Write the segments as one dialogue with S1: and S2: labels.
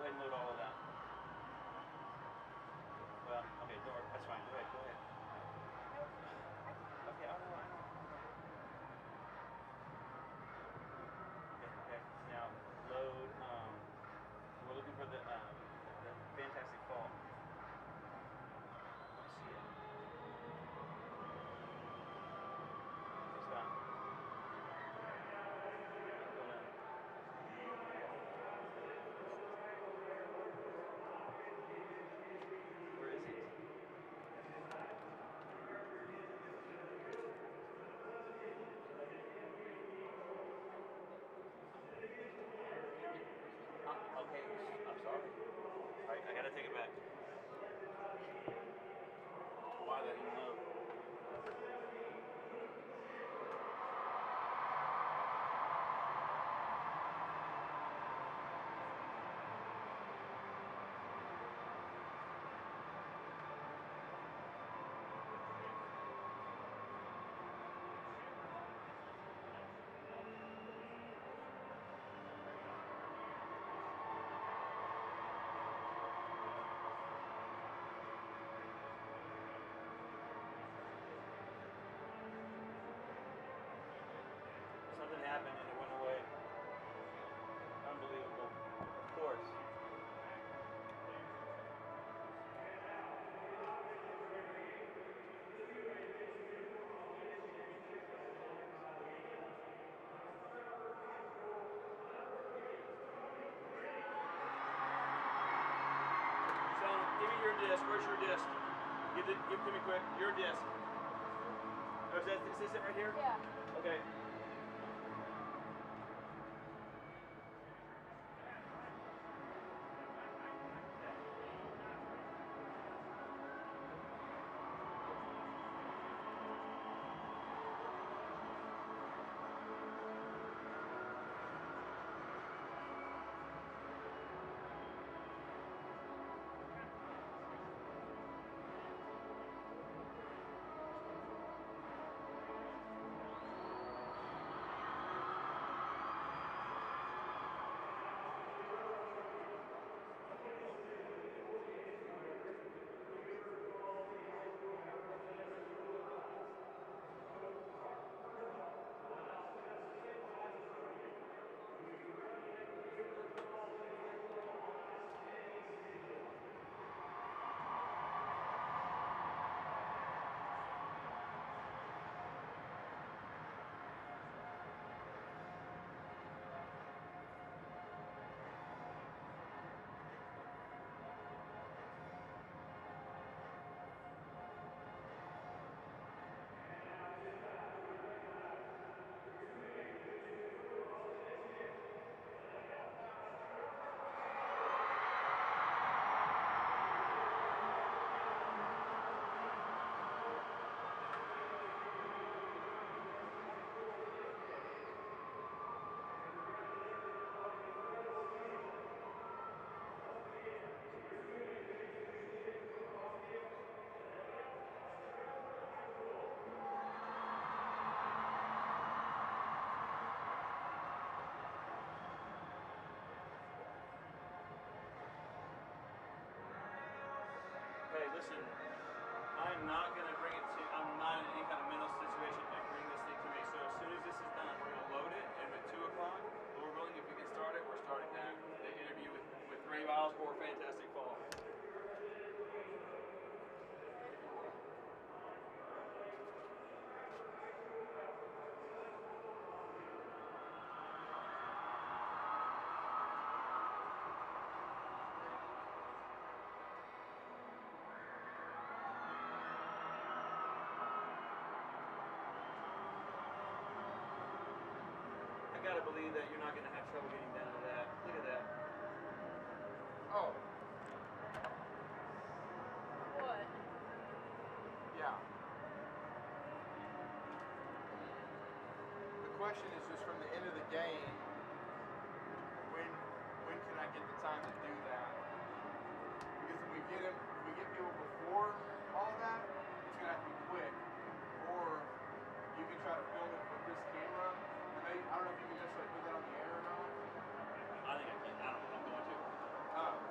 S1: ahead and load all of that. Well, okay, don't worry. That's fine. Go ahead. Go ahead. Okay, I know. Okay. Now load. We're looking for the fantastic fall. Let's see it. It's gone. Where is it? Okay, I'm sorry. Alright, I gotta take it back. Why that didn't load? Something happened and it went away. Unbelievable. Of course. So, give me your disc. Where's your disc? Give it to me quick. Your disc. Oh, is this it right here?
S2: Yeah.
S1: Okay. Hey, listen, I'm not going to bring it to, I'm not in any kind of mental situation to bring this thing to me. So as soon as this is done, we're going to load it, and at 2 o'clock, Lord willing, if we can start it, we're starting that. The interview with 3 Biles for Fantastic Fall. I gotta believe that you're not gonna have trouble getting down to that. Look at that.
S3: Oh.
S2: What?
S3: Yeah. The question is just from the end of the game, when can I get the time to do that? Because if we get people before all that, it's gonna have to be quick. Or you can try to film it with this camera. I don't know if you can just like put that on the air or not.
S1: I think I can. I'm going to.
S3: Oh.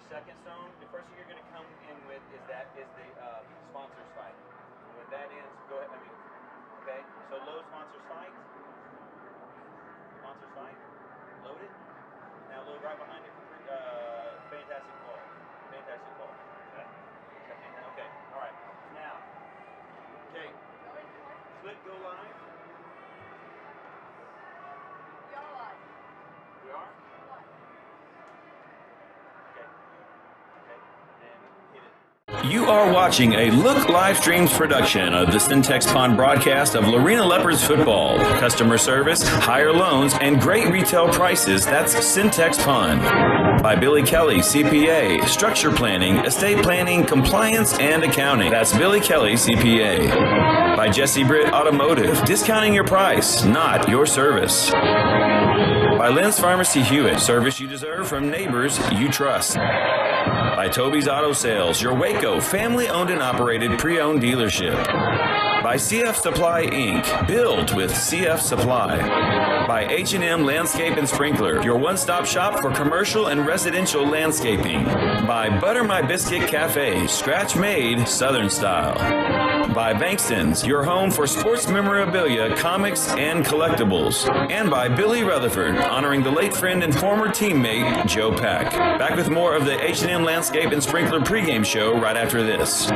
S1: second stone. The first thing you're going to come in with is the sponsors fight. And when that ends, go ahead. Okay. So load sponsors fight. Sponsors fight. Load it. Now load right behind it. Fantastic ball. Fantastic ball. Okay. Okay. All right. Now. Okay. Click go live.
S2: We are live.
S1: We are.
S4: You are watching a Look Live Streams production of the Syntex Pond broadcast of Lorena Leopards football. Customer service, higher loans, and great retail prices. That's Syntex Pond. By Billy Kelly, CPA, structure planning, estate planning, compliance, and accounting. That's Billy Kelly, CPA. By Jesse Britt Automotive, discounting your price, not your service. By Lynn's Pharmacy Hewitt, service you deserve from neighbors you trust. By Toby's Auto Sales, your Waco family-owned and operated pre-owned dealership. By CF Supply Inc., built with CF Supply. By H&M Landscape and Sprinkler, your one-stop shop for commercial and residential landscaping. By Butter My Biscuit Cafe, scratch-made Southern style. By Bankston's, your home for sports memorabilia, comics, and collectibles. And by Billy Rutherford, honoring the late friend and former teammate, Joe Pack. Back with more of the H&M Landscape and Sprinkler pregame show right after this.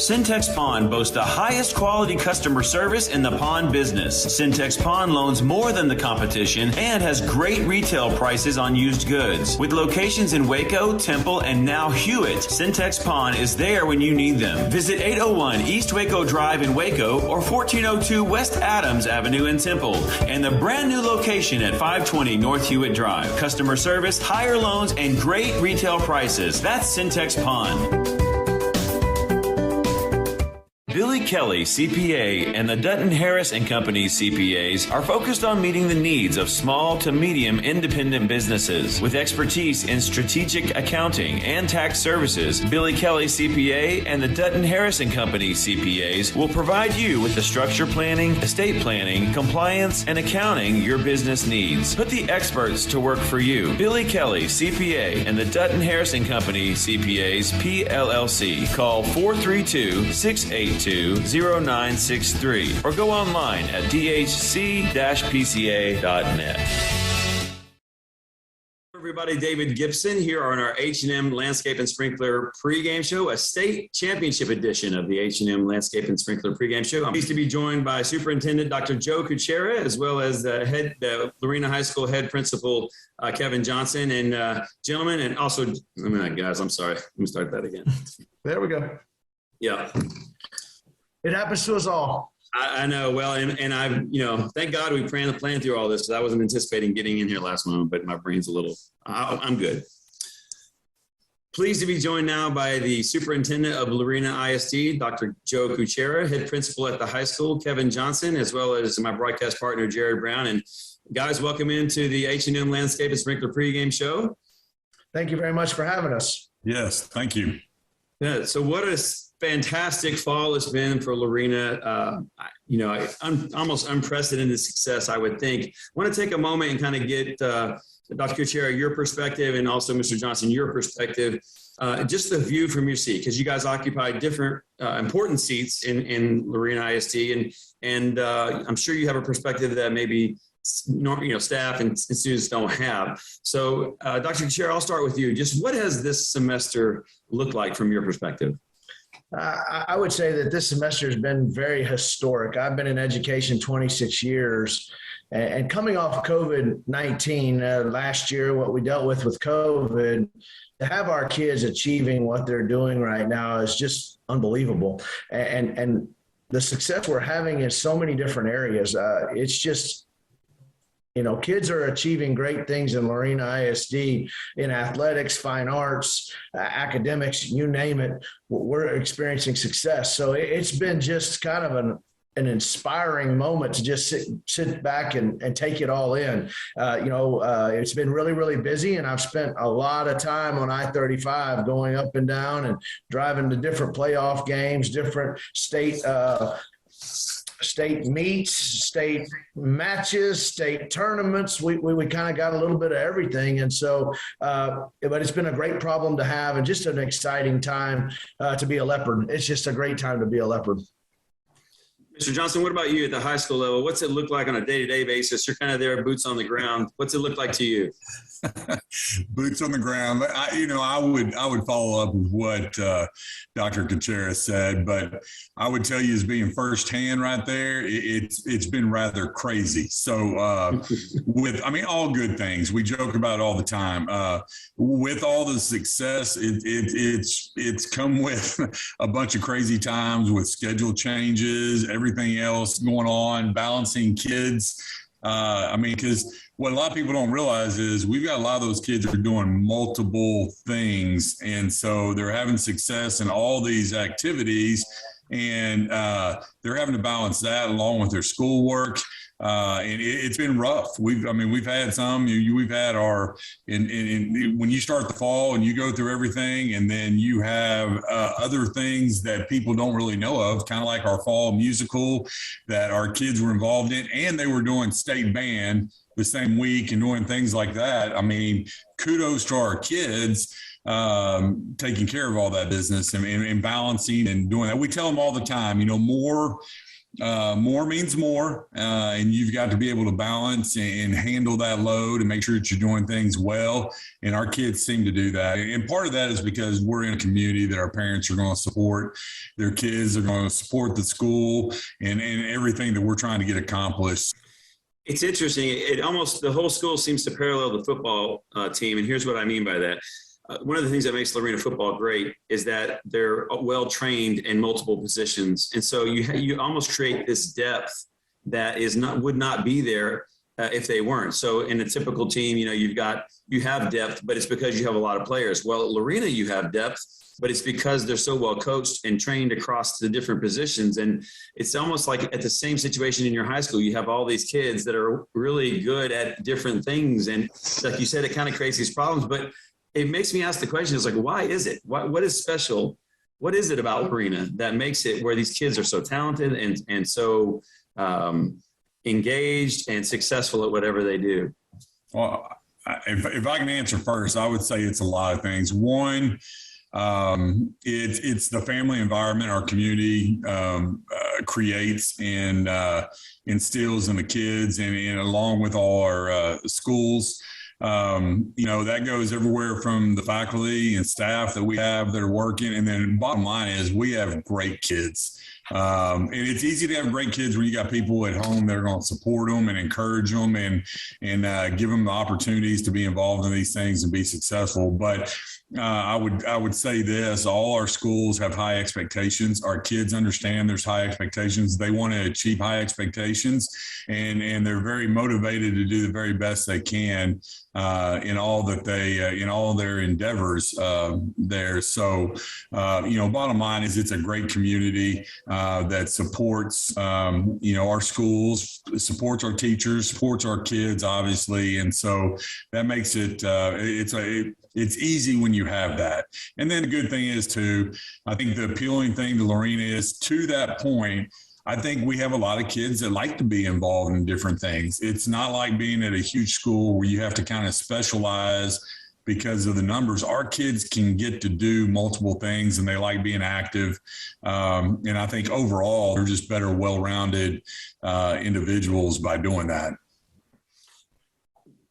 S4: Syntex Pond boasts the highest quality customer service in the pond business. Syntex Pond loans more than the competition and has great retail prices on used goods. With locations in Waco, Temple, and now Hewitt, Syntex Pond is there when you need them. Visit 801 East Waco Drive in Waco or 1402 West Adams Avenue in Temple and the brand new location at 520 North Hewitt Drive. Customer service, higher loans, and great retail prices. That's Syntex Pond. Billy Kelly, CPA, and the Dutton Harris and Company CPAs are focused on meeting the needs of small to medium independent businesses. With expertise in strategic accounting and tax services, Billy Kelly CPA and the Dutton Harris and Company CPAs will provide you with the structure planning, estate planning, compliance, and accounting your business needs. Put the experts to work for you. Billy Kelly CPA and the Dutton Harris and Company CPAs PLLC. Call 432-682-0963 or go online at dhc-pca.net. Everybody, David Gibson here on our H&M Landscape and Sprinkler pregame show, a state championship edition of the H&M Landscape and Sprinkler pregame show. I'm pleased to be joined by Superintendent Dr. Joe Kuchera, as well as the Lorena High School head principal, Kevin Johnson, and gentlemen, and also, guys, I'm sorry. Let me start that again.
S5: There we go.
S4: Yeah.
S5: It happens to us all.
S4: I know. Well, and I've, thank God we planned through all this because I wasn't anticipating getting in here last moment, but my brain's a little, I'm good. Pleased to be joined now by the superintendent of Lorena ISD, Dr. Joe Kuchera, head principal at the high school, Kevin Johnson, as well as my broadcast partner, Jared Brown. And guys, welcome into the H&M Landscape and Sprinkler pregame show.
S5: Thank you very much for having us.
S6: Yes, thank you.
S4: Yeah, so what a fantastic fall it's been for Lorena. Almost unprecedented success, I would think. I want to take a moment and kind of get Dr. Kuchera, your perspective, and also Mr. Johnson, your perspective, just the view from your seat, because you guys occupy different important seats in Lorena ISD, and I'm sure you have a perspective that maybe staff and students don't have. So, Dr. Kuchera, I'll start with you. Just what has this semester looked like from your perspective?
S5: I would say that this semester has been very historic. I've been in education 26 years, and coming off of COVID-19 last year, what we dealt with COVID, to have our kids achieving what they're doing right now is just unbelievable. And the success we're having in so many different areas, it's just, kids are achieving great things in Lorena ISD in athletics, fine arts, academics, you name it. We're experiencing success. So it's been just kind of an inspiring moment to just sit back and take it all in. It's been really, really busy, and I've spent a lot of time on I-35 going up and down and driving to different playoff games, different state state meets, state matches, state tournaments. We kind of got a little bit of everything. And so, but it's been a great problem to have and just an exciting time to be a Leopard. It's just a great time to be a Leopard.
S4: Mr. Johnson, what about you at the high school level? What's it look like on a day-to-day basis? You're kind of there, boots on the ground. What's it look like to you?
S6: Boots on the ground. I would follow up with what Dr. Kuchera said, but I would tell you, as being firsthand right there, it's been rather crazy. So all good things. We joke about it all the time. With all the success, it's come with a bunch of crazy times with schedule changes, everything else going on, balancing kids. Because what a lot of people don't realize is we've got a lot of those kids that are doing multiple things. And so they're having success in all these activities, and they're having to balance that along with their schoolwork. And it's been rough. We've had some, we've had when you start the fall and you go through everything, and then you have other things that people don't really know of, kind of like our fall musical that our kids were involved in, and they were doing state band the same week and doing things like that. Kudos to our kids taking care of all that business and balancing and doing that. We tell them all the time, more means more, and you've got to be able to balance and handle that load and make sure that you're doing things well. And our kids seem to do that. And part of that is because we're in a community that our parents are going to support their kids, are going to support the school and everything that we're trying to get accomplished.
S4: It's interesting. The whole school seems to parallel the football team. And here's what I mean by that. One of the things that makes Lorena football great is that they're well trained in multiple positions, and so you almost create this depth that would not be there if they weren't. So in a typical team, you have depth, but it's because you have a lot of players. Well, at Lorena, you have depth, but it's because they're so well coached and trained across the different positions. And it's almost like at the same situation in your high school, you have all these kids that are really good at different things, and like you said, it kind of creates these problems, but it makes me ask the question, it's like, why is it? What is special? What is it about Lorena that makes it where these kids are so talented and so engaged and successful at whatever they do?
S6: Well, if I can answer first, I would say it's a lot of things. One, it's the family environment our community creates and instills in the kids and along with all our schools. That goes everywhere from the faculty and staff that we have that are working. And then bottom line is we have great kids. And it's easy to have great kids when you got people at home that are going to support them and encourage them and give them the opportunities to be involved in these things and be successful. But I would say this, all our schools have high expectations. Our kids understand there's high expectations. They want to achieve high expectations and they're very motivated to do the very best they can in all their endeavors there. So, bottom line is it's a great community that supports, our schools, supports our teachers, supports our kids, obviously. And so that makes it, it's easy when you have that. And then the good thing is too, I think the appealing thing to Lorena is to that point, I think we have a lot of kids that like to be involved in different things. It's not like being at a huge school where you have to kind of specialize because of the numbers. Our kids can get to do multiple things and they like being active. And I think overall they're just better, well-rounded individuals by doing that.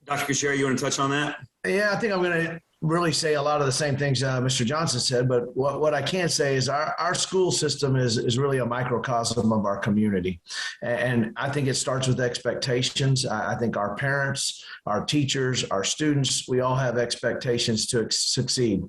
S4: Dr. Kuchera, you want to touch on that?
S5: Yeah, I think I'm going to really say a lot of the same things Mr. Johnson said, but what I can say is our school system is really a microcosm of our community. And I think it starts with expectations. I think our parents, our teachers, our students, we all have expectations to succeed.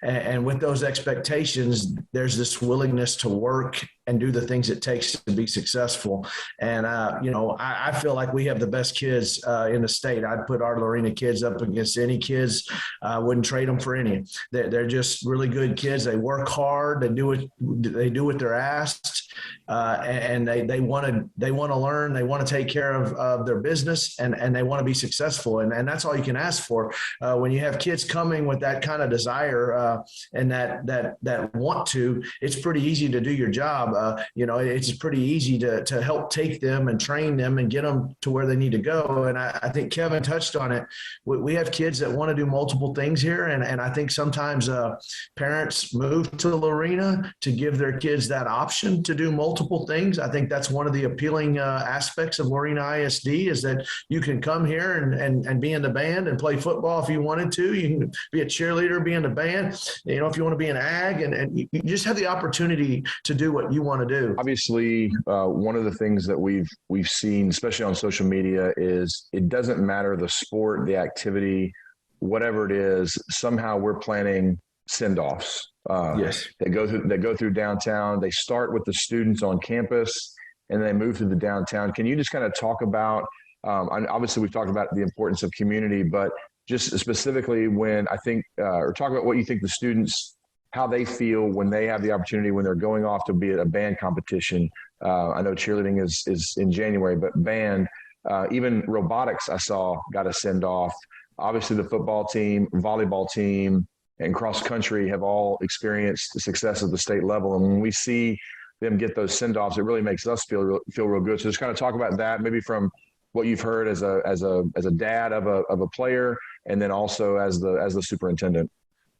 S5: And with those expectations, there's this willingness to work and do the things it takes to be successful. And, I feel like we have the best kids in the state. I'd put our Lorena kids up against any kids. Wouldn't trade them for any. They're just really good kids. They work hard. They do what they're asked. and they want to learn, they want to take care of their business, and they want to be successful, and that's all you can ask for when you have kids coming with that kind of desire and that want to. It's pretty easy to do your job. It's pretty easy to help take them and train them and get them to where they need to go. And I think Kevin touched on it. We have kids that want to do multiple things here, and I think sometimes parents move to Lorena to give their kids that option to do multiple things. I think that's one of the appealing aspects of Lorena ISD is that you can come here and be in the band and play football if you wanted to. You can be a cheerleader, be in the band. If you want to be an ag, and you just have the opportunity to do what you want to do.
S7: Obviously, one of the things that we've seen, especially on social media, is it doesn't matter the sport, the activity, whatever it is. Somehow we're planning send-offs.
S5: Yes,
S7: that go through downtown. They start with the students on campus, and they move through the downtown. Can you just kind of talk about? Obviously, we've talked about the importance of community, but just specifically when I think, or talk about what you think the students, how they feel when they have the opportunity when they're going off to be at a band competition. I know cheerleading is in January, but band, even robotics, I saw got a send off. Obviously, the football team, volleyball team, and cross country have all experienced the success at the state level. And when we see them get those send offs, it really makes us feel real good. So just kind of talk about that, maybe from what you've heard as a dad of a player, and then also as the superintendent.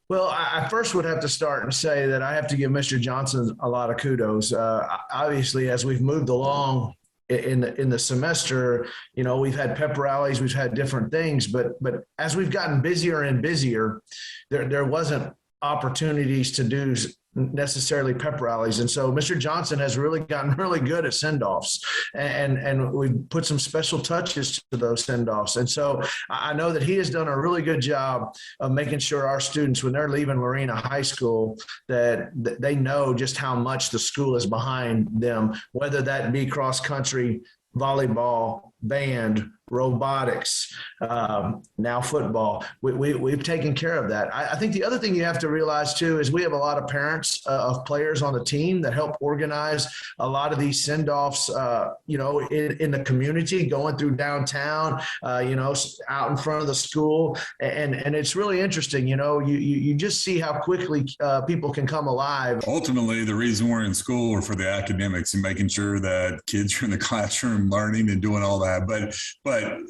S5: Well, I first would have to start and say that I have to give Mr. Johnson a lot of kudos. Obviously, as we've moved along in the semester, we've had pep rallies, we've had different things, but as we've gotten busier and busier, there wasn't opportunities to do necessarily pep rallies. And so Mr. Johnson has really gotten really good at send-offs, and we've put some special touches to those send-offs. And so I know that he has done a really good job of making sure our students, when they're leaving Lorena High School, that they know just how much the school is behind them, whether that be cross country, volleyball, band, robotics, now football. We've taken care of that. I think the other thing you have to realize too is we have a lot of parents of players on the team that help organize a lot of these send-offs, in the community, going through downtown, out in front of the school. And it's really interesting, you just see how quickly people can come alive.
S6: Ultimately, the reason we're in school are for the academics and making sure that kids are in the classroom learning and doing all that. But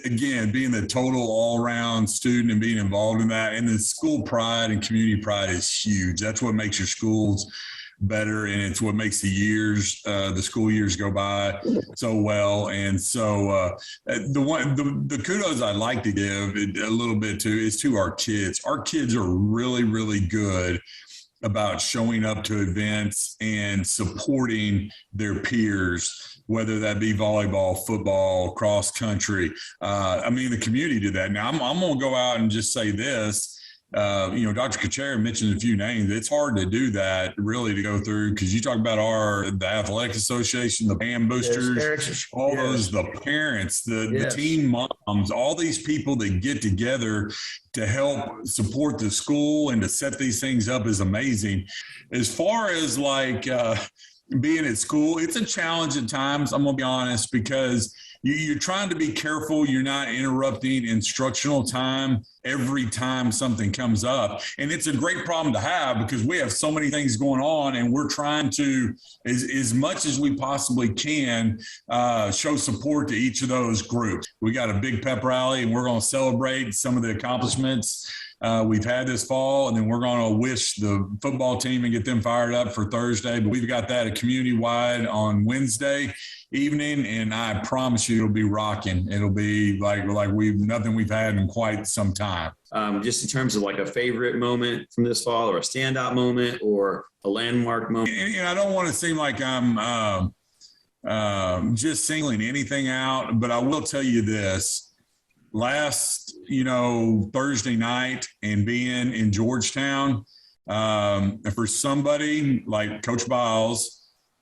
S6: again, being the total all-around student and being involved in that, and the school pride and community pride is huge. That's what makes your schools better, and it's what makes the school years go by so well. And so the kudos I'd like to give a little bit to is to our kids. Our kids are really, really good about showing up to events and supporting their peers, whether that be volleyball, football, cross country. The community did that. Now, I'm going to go out and just say this. Dr. Kuchera mentioned a few names. It's hard to do that, really, to go through, because you talk about the Athletic Association, the band boosters, those, the parents, the team moms, all these people that get together to help support the school and to set these things up is amazing. As far as being at school, it's a challenge at times, I'm going to be honest, because you're trying to be careful. You're not interrupting instructional time every time something comes up. And it's a great problem to have because we have so many things going on, and we're trying to, as much as we possibly can, show support to each of those groups. We got a big pep rally, and we're going to celebrate some of the accomplishments we've had this fall, and then we're going to wish the football team and get them fired up for Thursday. But we've got that community-wide on Wednesday evening, and I promise you it'll be rocking. It'll be like nothing we've had in quite some time.
S4: Just in terms of a favorite moment from this fall, or a standout moment, or a landmark moment.
S6: And I don't want to seem like I'm just singling anything out, but I will tell you this. Last, Thursday night, and being in Georgetown, for somebody like Coach Biles,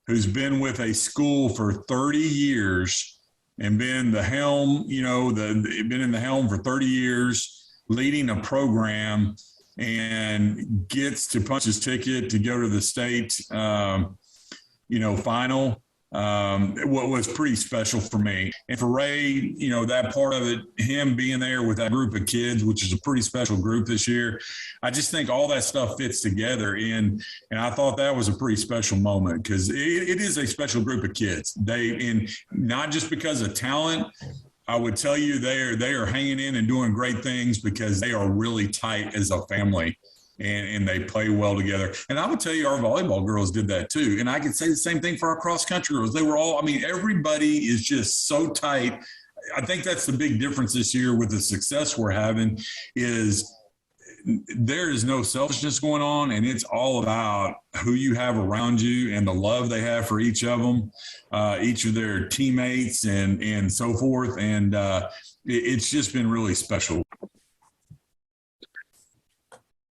S6: who's been with a school for 30 years and been the helm, been in the helm for 30 years, leading a program, and gets to punch his ticket to go to the state final. What was pretty special for me. And for Ray, that part of it, him being there with that group of kids, which is a pretty special group this year, I just think all that stuff fits together. And I thought that was a pretty special moment because it is a special group of kids. And not just because of talent, I would tell you they are hanging in and doing great things because they are really tight as a family. And they play well together. And I would tell you our volleyball girls did that too. And I could say the same thing for our cross-country girls. They were all, everybody is just so tight. I think that's the big difference this year with the success we're having is there is no selfishness going on, and it's all about who you have around you and the love they have for each of them, each of their teammates and so forth. And it's just been really special.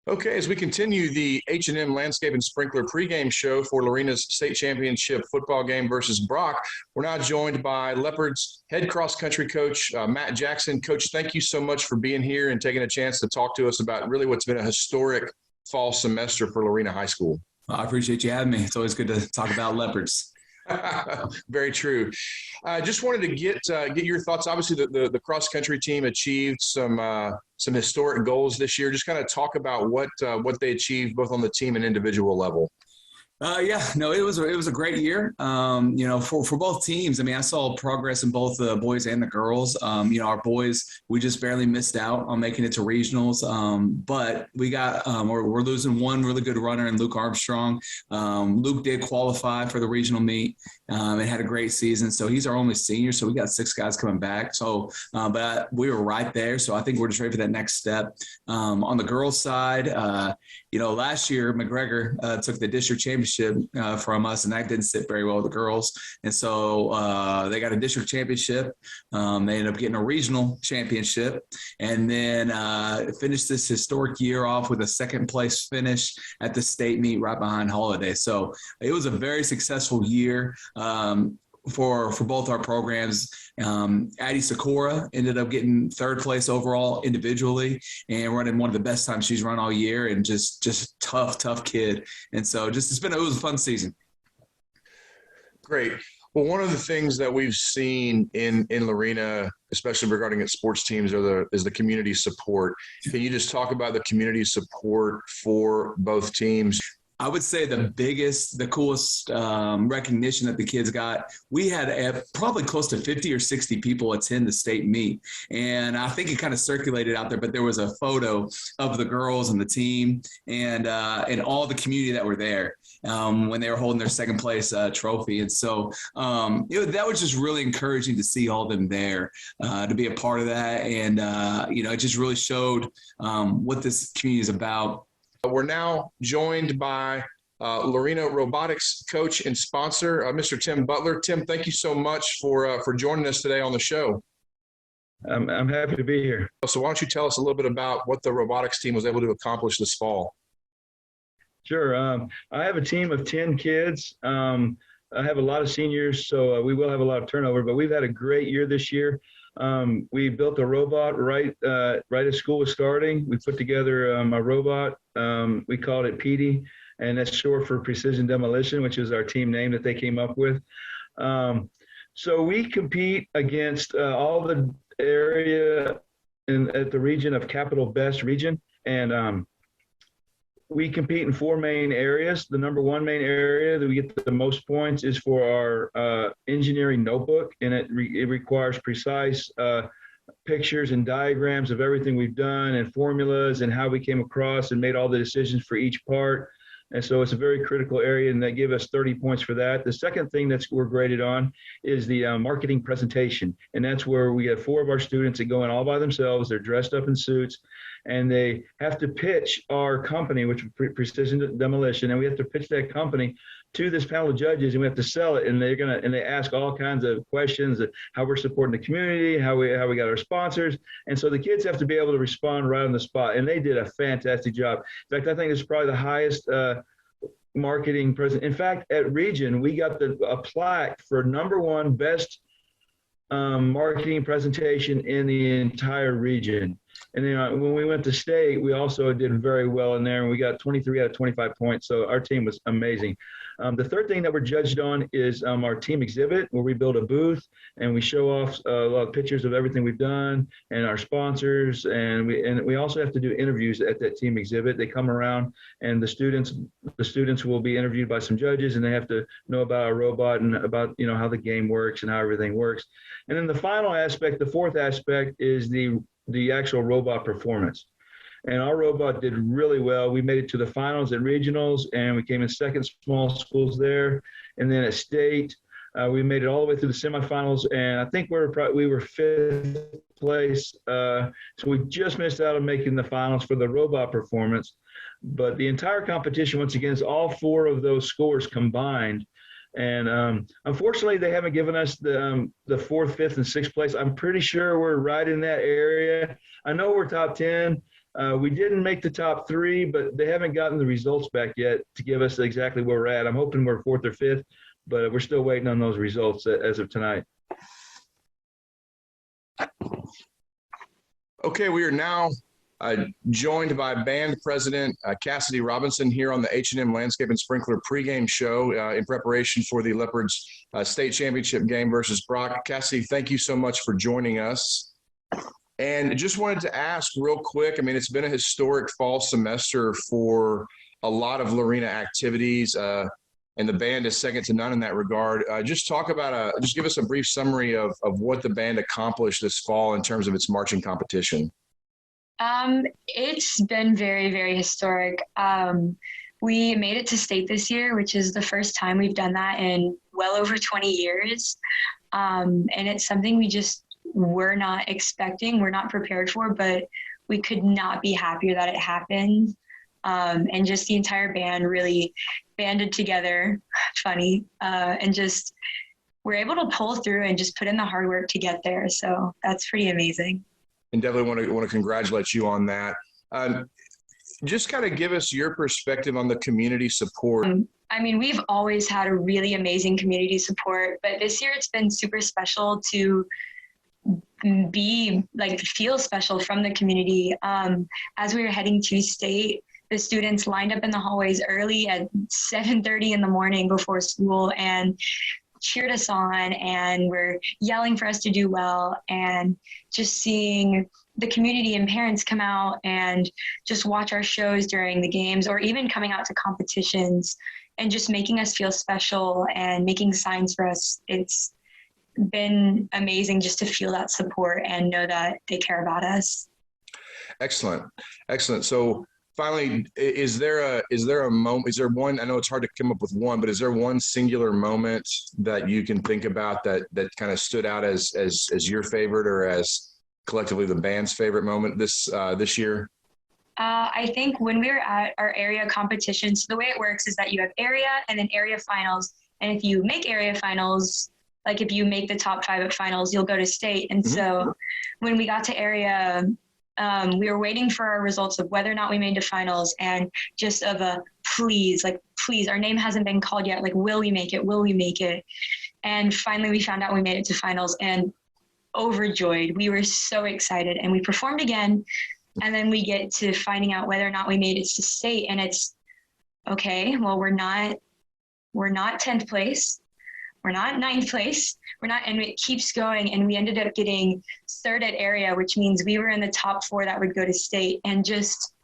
S7: Okay, as we continue the H&M Landscape and Sprinkler pregame show for Lorena's state championship football game versus Brock, we're now joined by Leopards head cross-country coach Matt Jackson. Coach, thank you so much for being here and taking a chance to talk to us about really what's been a historic fall semester for Lorena High School.
S8: I appreciate you having me. It's always good to talk about Leopards.
S7: Very true. I just wanted to get your thoughts. Obviously, the cross country team achieved some historic goals this year. Just kind of talk about what they achieved both on the team and individual level.
S8: It was a great year. For both teams. I saw progress in both the boys and the girls. Our boys, we just barely missed out on making it to regionals. But we got we're losing one really good runner in Luke Armstrong. Luke did qualify for the regional meet and had a great season. So he's our only senior. So we got 6 guys coming back. So, but we were right there. So I think we're just ready for that next step. On the girls' side, last year McGregor took the district championship from us, and that didn't sit very well with the girls. And so they got a district championship. They ended up getting a regional championship, and then finished this historic year off with a second place finish at the state meet right behind Holiday. So it was a very successful year for both our programs. Addie Sakura ended up getting 3rd place overall individually and running one of the best times she's run all year, and just tough kid. And so it was a fun season.
S7: Great. Well, one of the things that we've seen in Lorena, especially regarding its sports teams, is the community support. Can you just talk about the community support for both teams?
S8: I would say the coolest recognition that the kids got, we had probably close to 50 or 60 people attend the state meet. And I think it kind of circulated out there, but there was a photo of the girls and the team and all the community that were there when they were holding their 2nd place trophy. And so that was just really encouraging to see all of them there, to be a part of that. And, it just really showed what this community is about.
S7: We're now joined by Lorena Robotics coach and sponsor, Mr. Tim Butler. Tim, thank you so much for joining us today on the show.
S9: I'm happy to be here.
S7: So why don't you tell us a little bit about what the robotics team was able to accomplish this fall?
S9: Sure. I have a team of 10 kids. I have a lot of seniors, so we will have a lot of turnover, but we've had a great year this year. We built a robot right as school was starting. We put together a robot. We called it PD, and that's short for Precision Demolition, which is our team name that they came up with. So we compete against all the area at the region of Capital Best region, and we compete in 4 main areas. The number 1 main area that we get the most points is for our engineering notebook, and it requires precise pictures and diagrams of everything we've done and formulas and how we came across and made all the decisions for each part. And so it's a very critical area, and they give us 30 points for that. The second thing we're graded on is the marketing presentation, and that's where we have 4 of our students that go in all by themselves. They're dressed up in suits, and they have to pitch our company, which is Precision Demolition, and we have to pitch that company to this panel of judges, and we have to sell it. And they ask all kinds of questions, how we're supporting the community, how we got our sponsors, and so the kids have to be able to respond right on the spot. And they did a fantastic job. In fact, I think it's probably the highest marketing present. In fact, at Region, we got a plaque for number 1 best marketing presentation in the entire region. And then when we went to state, we also did very well in there, and we got 23 out of 25 points. So our team was amazing. The third thing that we're judged on is our team exhibit, where we build a booth and we show off a lot of pictures of everything we've done and our sponsors. And we also have to do interviews at that team exhibit. They come around, and the students will be interviewed by some judges, and they have to know about our robot and about, you know, how the game works and how everything works. And then the final aspect, the fourth aspect, is the actual robot performance. And our robot did really well. We made it to the finals at regionals, and we came in second small schools there. And then at state, we made it all the way through the semifinals, and I think we were fifth place. So we just missed out on making the finals for the robot performance. But the entire competition, once again, is all four of those scores combined. And unfortunately, they haven't given us the fourth, fifth, and sixth place. I'm pretty sure we're right in that area. I know we're top 10. We didn't make the top 3, but they haven't gotten the results back yet to give us exactly where we're at. I'm hoping we're fourth or fifth, but we're still waiting on those results as of tonight.
S7: Okay, we are now joined by band president Cassidy Robinson here on the H&M Landscape and Sprinkler pregame show in preparation for the Leopards state championship game versus Brock. Cassidy, thank you so much for joining us. And just wanted to ask real quick, I mean, it's been a historic fall semester for a lot of Lorena activities, and the band is second to none in that regard. Just talk about, just give us a brief summary of what the band accomplished this fall in terms of its marching competition.
S10: It's been very, very historic. We made it to state this year, which is the first time we've done that in well over 20 years. And it's something we just were not expecting, we're not prepared for, but we could not be happier that it happened. And just the entire band really banded together, and just we're able to pull through and just put in the hard work to get there. So that's pretty amazing.
S7: And definitely want to congratulate you on that. Just kind of give us your perspective on the community support.
S10: I mean, we've always had a really amazing community support, but this year it's been super special to feel special from the community. As we were heading to state, the students lined up in the hallways early at 7:30 in the morning before school and cheered us on and were yelling for us to do well, and just seeing the community and parents come out and just watch our shows during the games, or even coming out to competitions and just making us feel special and making signs for us. It's been amazing just to feel that support and know that they care about us. Excellent.
S7: So finally, is there a moment, is there one, I know it's hard to come up with one, but is there one singular moment that you can think about that kind of stood out as your favorite, or as collectively the band's favorite moment this year?
S10: I think when we were at our area competitions, the way it works is that you have area and then area finals. And if you make area finals, like if you make the top 5 at finals, you'll go to state. And so when we got to area, we were waiting for our results of whether or not we made to finals, and just of a please, our name hasn't been called yet. Like, will we make it? And finally we found out we made it to finals, and overjoyed. We were so excited, and we performed again. And then we get to finding out whether or not we made it to state, and it's okay. Well, we're not 10th place. We're not 9th place. And it keeps going. And we ended up getting 3rd at area, which means we were in the top 4 that would go to state, and just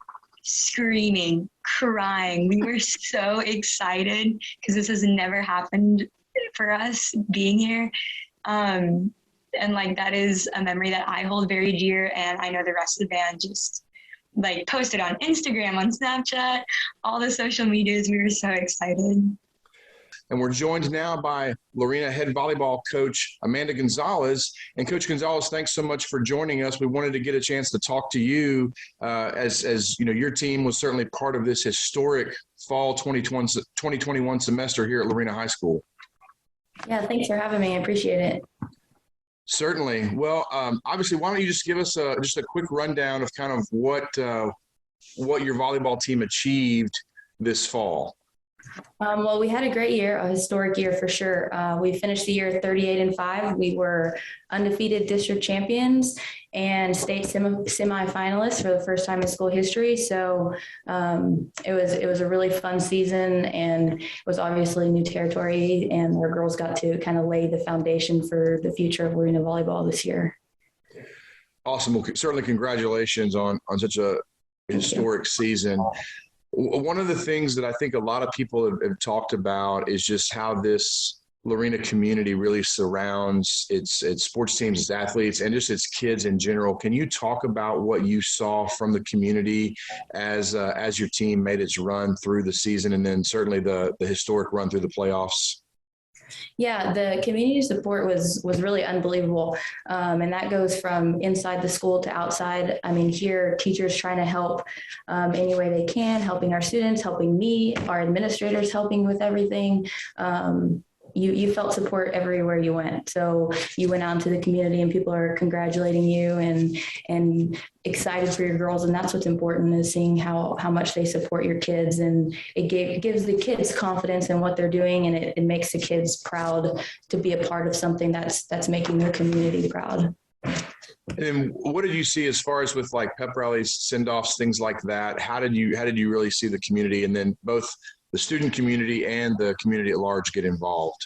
S10: screaming, crying. We were so excited because this has never happened for us being here. And that is a memory that I hold very dear. And I know the rest of the band just posted on Instagram, on Snapchat, all the social medias. We were so excited.
S7: And we're joined now by Lorena head volleyball coach Amanda Gonzalez. And Coach Gonzalez, thanks so much for joining us. We wanted to get a chance to talk to you as you know, your team was certainly part of this historic fall 2021 semester here at Lorena High School.
S11: Yeah, thanks for having me. I appreciate it.
S7: Certainly. Well, obviously, why don't you just give us just a quick rundown of kind of what your volleyball team achieved this fall?
S11: Well, we had a great year, a historic year for sure. We finished the year 38-5. We were undefeated district champions and state semifinalists for the first time in school history. So it was a really fun season, and it was obviously new territory, and our girls got to kind of lay the foundation for the future of Lorena volleyball this year.
S7: Awesome. Well, certainly congratulations on such a historic season. One of the things that I think a lot of people have talked about is just how this Lorena community really surrounds its sports teams, its athletes, and just its kids in general. Can you talk about what you saw from the community as your team made its run through the season, and then certainly the historic run through the playoffs?
S11: Yeah, the community support was really unbelievable. And that goes from inside the school to outside. I mean, here, teachers trying to help any way they can, helping our students, helping me, our administrators helping with everything. You felt support everywhere you went. So you went out into the community and people are congratulating you and excited for your girls. And that's what's important, is seeing how much they support your kids. And it gives the kids confidence in what they're doing. And it makes the kids proud to be a part of something that's making their community proud.
S7: And what did you see as far as with like pep rallies, send-offs, things like that? How did you really see the community, and then both the student community and the community at large get involved?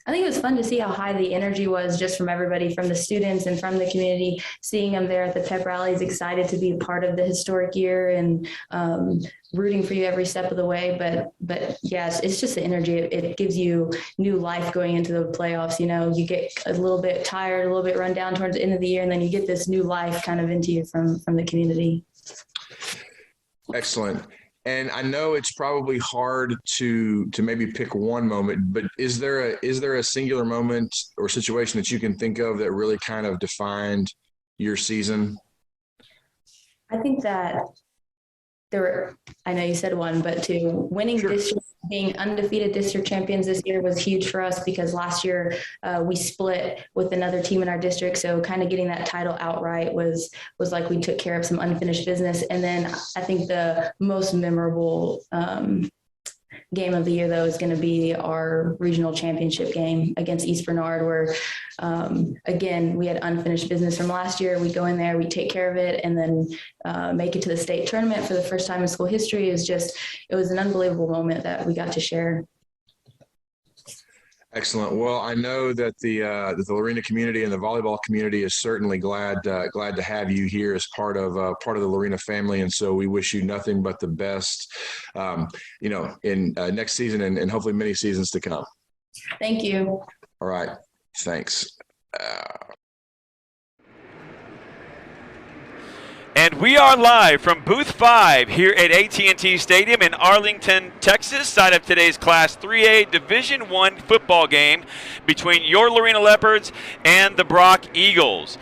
S11: I think it was fun to see how high the energy was just from everybody, from the students and from the community, seeing them there at the pep rallies, excited to be a part of the historic year and rooting for you every step of the way. But yes, it's just the energy. It gives you new life going into the playoffs. You know, you get a little bit tired, a little bit run down towards the end of the year, and then you get this new life kind of into you from the community.
S7: Excellent. And I know it's probably hard to maybe pick one moment, but is there a singular moment or situation that you can think of that really kind of defined your season?
S11: I think that I know you said one, but two, winning
S7: Sure.
S11: district, being undefeated district champions this year was huge for us, because last year we split with another team in our district. So kind of getting that title outright was like we took care of some unfinished business. And then I think the most memorable game of the year, though, is going to be our regional championship game against East Bernard, where again, we had unfinished business from last year. We go in there, we take care of it, and then make it to the state tournament for the first time in school history. It was an unbelievable moment that we got to share.
S7: Excellent. Well, I know that the Lorena community and the volleyball community is certainly glad to have you here as part of the Lorena family, and so we wish you nothing but the best, in next season and hopefully many seasons to come.
S11: Thank you.
S7: All right. Thanks.
S4: And we are live from Booth 5 here at AT&T Stadium in Arlington, Texas, side of today's Class 3A Division I football game between your Lorena Leopards and the Brock Eagles.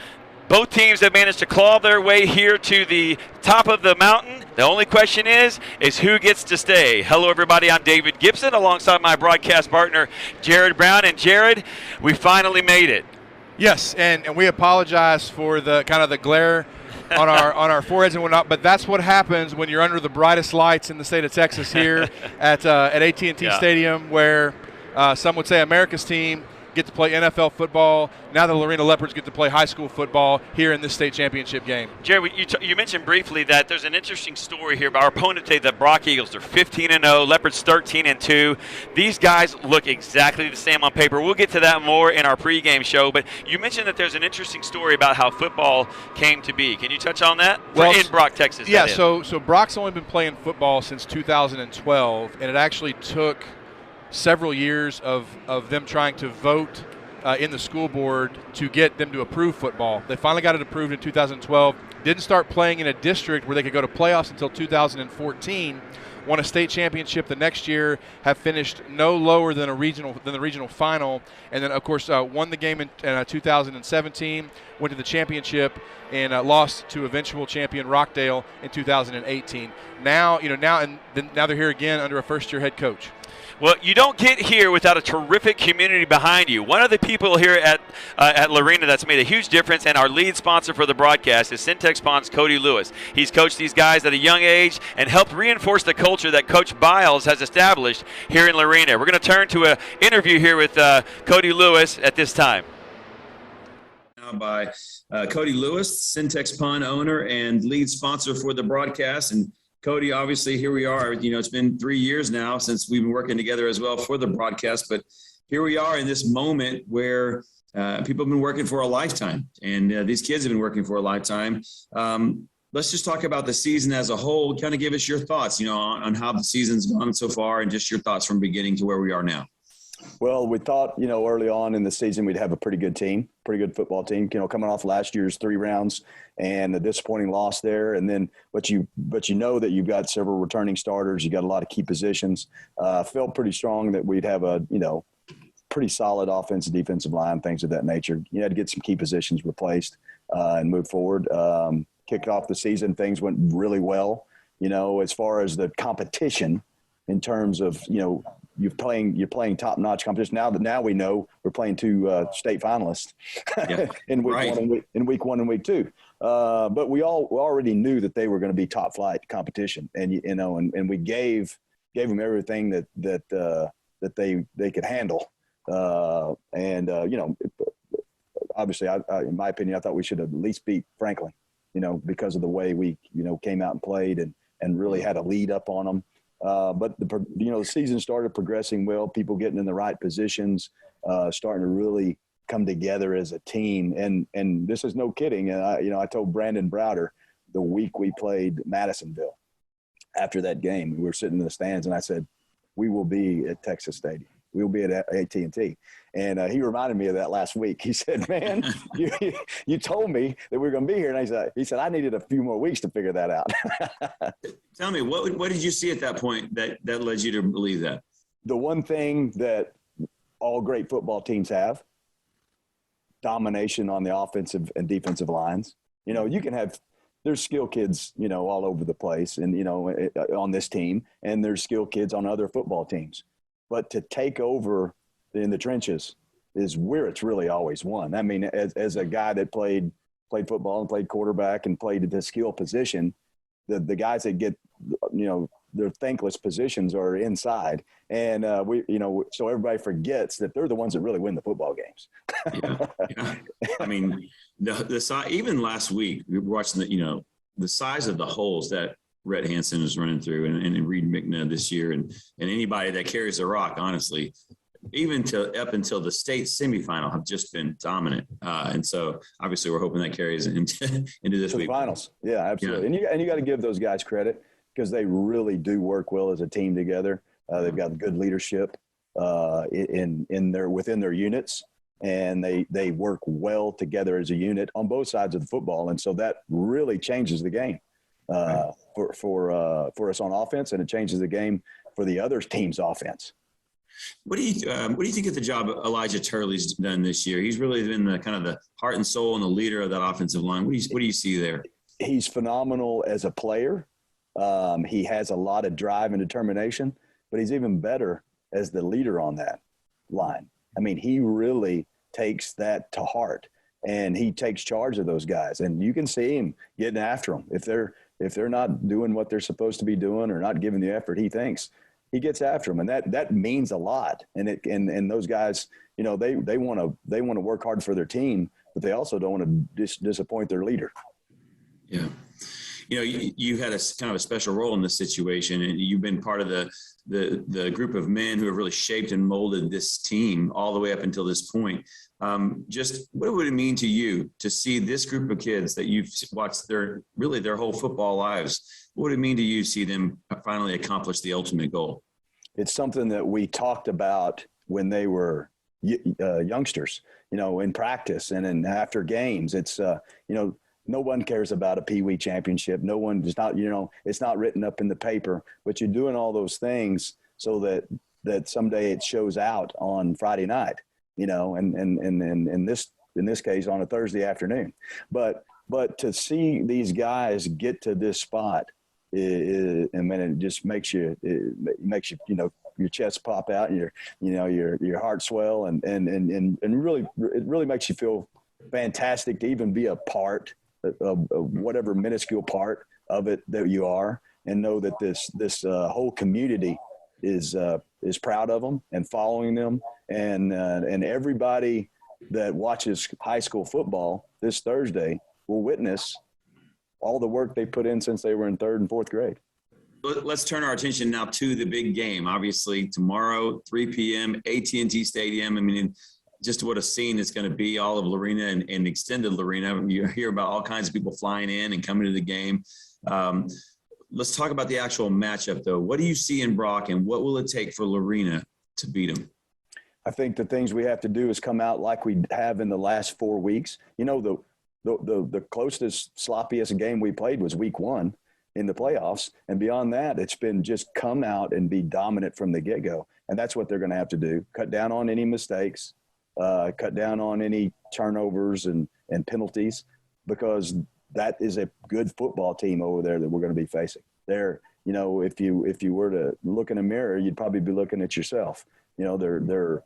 S4: Both teams have managed to claw their way here to the top of the mountain. The only question is who gets to stay. Hello, everybody. I'm David Gibson alongside my broadcast partner, Jared Brown. And Jared, we finally made it.
S3: Yes, and we apologize for the kind of the glare on our foreheads and whatnot, but that's what happens when you're under the brightest lights in the state of Texas here at AT&T Stadium, where some would say America's team get to play NFL football. Now the Lorena Leopards get to play high school football here in this state championship game.
S4: Jerry, you mentioned briefly that there's an interesting story here about our opponent today, the Brock Eagles. They're 15-0, Leopards 13-2. These guys look exactly the same on paper. We'll get to that more in our pregame show, but you mentioned that there's an interesting story about how football came to be. Can you touch on that?
S3: Well,
S4: in Brock, Texas.
S3: Yeah, so Brock's only been playing football since 2012, and it actually took several years of them trying to vote in the school board to get them to approve football. They finally got it approved in 2012. Didn't start playing in a district where they could go to playoffs until 2014. Won a state championship the next year, have finished no lower than the regional final, and then of course won the game in 2017. Went to the championship and lost to eventual champion Rockdale in 2018. Now they're here again under a first-year head coach.
S4: Well, you don't get here without a terrific community behind you. One of the people here at Lorena that's made a huge difference, and our lead sponsor for the broadcast is Syntex Pond's Cody Lewis. He's coached these guys at a young age and helped reinforce the culture that Coach Biles has established here in Lorena. We're going to turn to an interview here with Cody Lewis at this time. Now by Cody Lewis, Syntex Pond owner and lead sponsor for the broadcast. And Cody, obviously, here we are. You know, it's been 3 years now since we've been working together as well for the broadcast. But here we are in this moment where people have been working for a lifetime, and these kids have been working for a lifetime. Let's just talk about the season as a whole. Kind of give us your thoughts, you know, on how the season's gone so far, and just your thoughts from beginning to where we are now.
S12: Well, we thought, you know, early on in the season we'd have a pretty good team, pretty good football team, you know, coming off last year's 3 rounds and a disappointing loss there. And then, but you know that you've got several returning starters. You got a lot of key positions. Felt pretty strong that we'd have a, you know, pretty solid offensive, defensive line, things of that nature. You had to get some key positions replaced and move forward. Kicked off the season, things went really well, you know, as far as the competition in terms of, you know, you're playing top-notch competition. Now we know we're playing 2 state finalists in week one and week 2. But we already knew that they were going to be top-flight competition, and you know, and we gave them everything that they could handle. You know, obviously, I in my opinion, I thought we should have at least beat Franklin, you know, because of the way we, you know, came out and played and really had a lead up on them. But the season started progressing well, people getting in the right positions, starting to really come together as a team. And this is no kidding. And I told Brandon Browder the week we played Madisonville after that game, we were sitting in the stands, and I said, we will be at Texas Stadium. We will be at AT&T. And he reminded me of that last week. He said, man, you told me that we were going to be here. And he said, I needed a few more weeks to figure that out.
S4: Tell me, what did you see at that point that led you to believe that?
S12: The one thing that all great football teams have, domination on the offensive and defensive lines. You know, you can have – there's skill kids, you know, all over the place and, you know, on this team, and there's skill kids on other football teams. But to take over in the trenches is where it's really always won. I mean, as a guy that played football and played quarterback and played the skill position, the guys that get, you know, their thankless positions are inside. And so everybody forgets that they're the ones that really win the football games.
S4: Yeah. I mean, the size, even last week, we were watching the size of the holes that Rhett Hansen is running through and Reed McNabb this year. And anybody that carries the rock, honestly, even up until the state semifinal have just been dominant. And so obviously we're hoping that carries into this week.
S12: Finals. Yeah, absolutely. Yeah. And you got to give those guys credit because they really do work well as a team together. They've got good leadership within their units, and they work well together as a unit on both sides of the football. And so that really changes the game for us on offense, and it changes the game for the other team's offense.
S4: What do you think of the job Elijah Turley's done this year? He's really been the kind of the heart and soul and the leader of that offensive line. What do you see there?
S12: He's phenomenal as a player. He has a lot of drive and determination, but he's even better as the leader on that line. I mean, he really takes that to heart, and he takes charge of those guys. And you can see him getting after them. If they're not doing what they're supposed to be doing or not giving the effort he thinks, he gets after them, and that means a lot. And those guys, you know, they want to work hard for their team, but they also don't want to disappoint their leader.
S4: Yeah. You know, you had a kind of a special role in this situation, and you've been part of the group of men who have really shaped and molded this team all the way up until this point. Just what would it mean to you to see this group of kids that you've watched their whole football lives? What would it mean to you to see them finally accomplish the ultimate goal?
S12: It's something that we talked about when they were youngsters, you know, in practice and in after games. It's, no one cares about a Pee Wee championship. No one does not, you know, it's not written up in the paper, but you're doing all those things so that someday it shows out on Friday night, you know, and in this case on a Thursday afternoon. But to see these guys get to this spot, it just makes you, you know, your chest pop out and your heart swell and really, it really makes you feel fantastic to even be a part of whatever minuscule part of it that you are, and know that this whole community is proud of them and following them, and everybody that watches high school football this Thursday will witness all the work they put in since they were in 3rd and 4th grade.
S4: Let's turn our attention now to the big game. Obviously, tomorrow, 3 p.m., AT&T Stadium. I mean, just what a scene it's going to be, all of Lorena and extended Lorena. You hear about all kinds of people flying in and coming to the game. Let's talk about the actual matchup, though. What do you see in Brock, and what will it take for Lorena to beat him?
S12: I think the things we have to do is come out like we have in the last 4 weeks. You know, the closest, sloppiest game we played was week 1 in the playoffs. And beyond that, it's been just come out and be dominant from the get-go. And that's what they're going to have to do. Cut down on any mistakes, cut down on any turnovers and penalties, because that is a good football team over there that we're going to be facing. They're, you know, if you were to look in a mirror, you'd probably be looking at yourself. You know, they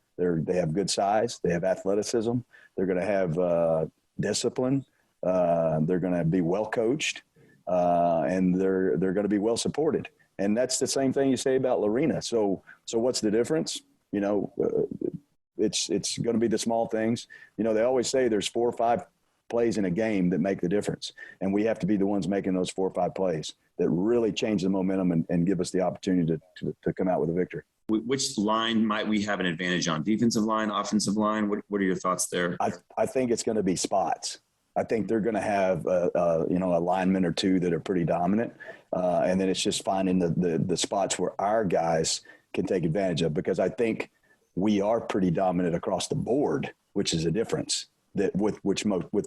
S12: have good size. They have athleticism. They're going to have discipline. They're going to be well coached, and they're going to be well supported. And that's the same thing you say about Lorena. So what's the difference? You know, it's going to be the small things. You know, they always say there's 4 or 5 plays in a game that make the difference, and we have to be the ones making those 4 or 5 plays that really change the momentum and give us the opportunity to come out with a victory.
S4: Which line might we have an advantage on? Defensive line, offensive line? What are your thoughts there?
S12: I think it's going to be spots. I think they're going to have a lineman or 2 that are pretty dominant, and then it's just finding the spots where our guys can take advantage of, because I think we are pretty dominant across the board, which is a difference that with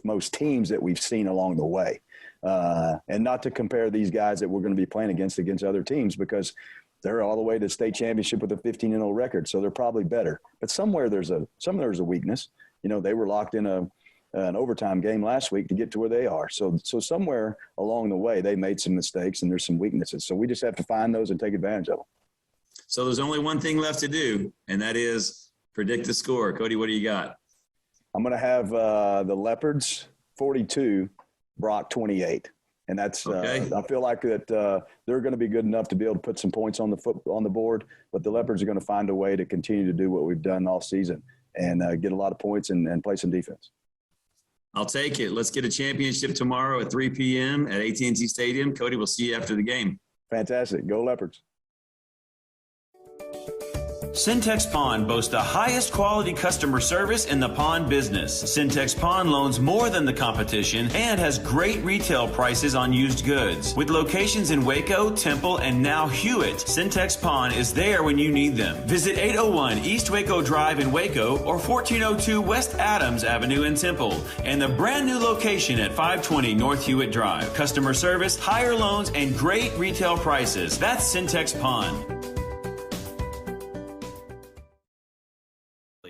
S12: most teams that we've seen along the way, and not to compare these guys that we're going to be playing against other teams, because they're all the way to state championship with a 15-0 record, so they're probably better. But somewhere there's a weakness. You know, they were locked in an overtime game last week to get to where they are. So somewhere along the way they made some mistakes and there's some weaknesses. So we just have to find those and take advantage of them.
S4: So there's only one thing left to do, and that is predict the score. Cody, what do you got?
S12: I'm going to have the Leopards 42, Brock 28. And that's okay. I feel like that they're going to be good enough to be able to put some points on the board, but the Leopards are going to find a way to continue to do what we've done all season and get a lot of points and play some defense.
S4: I'll take it. Let's get a championship tomorrow at 3 p.m. at AT&T Stadium. Cody, we'll see you after the game.
S12: Fantastic. Go Leopards.
S4: Syntex Pawn boasts the highest quality customer service in the pawn business. Syntex Pawn loans more than the competition and has great retail prices on used goods. With locations in Waco, Temple, and now Hewitt, Syntex Pawn is there when you need them. Visit 801 East Waco Drive in Waco or 1402 West Adams Avenue in Temple, and the brand new location at 520 North Hewitt Drive. Customer service, higher loans, and great retail prices. That's Syntex Pawn.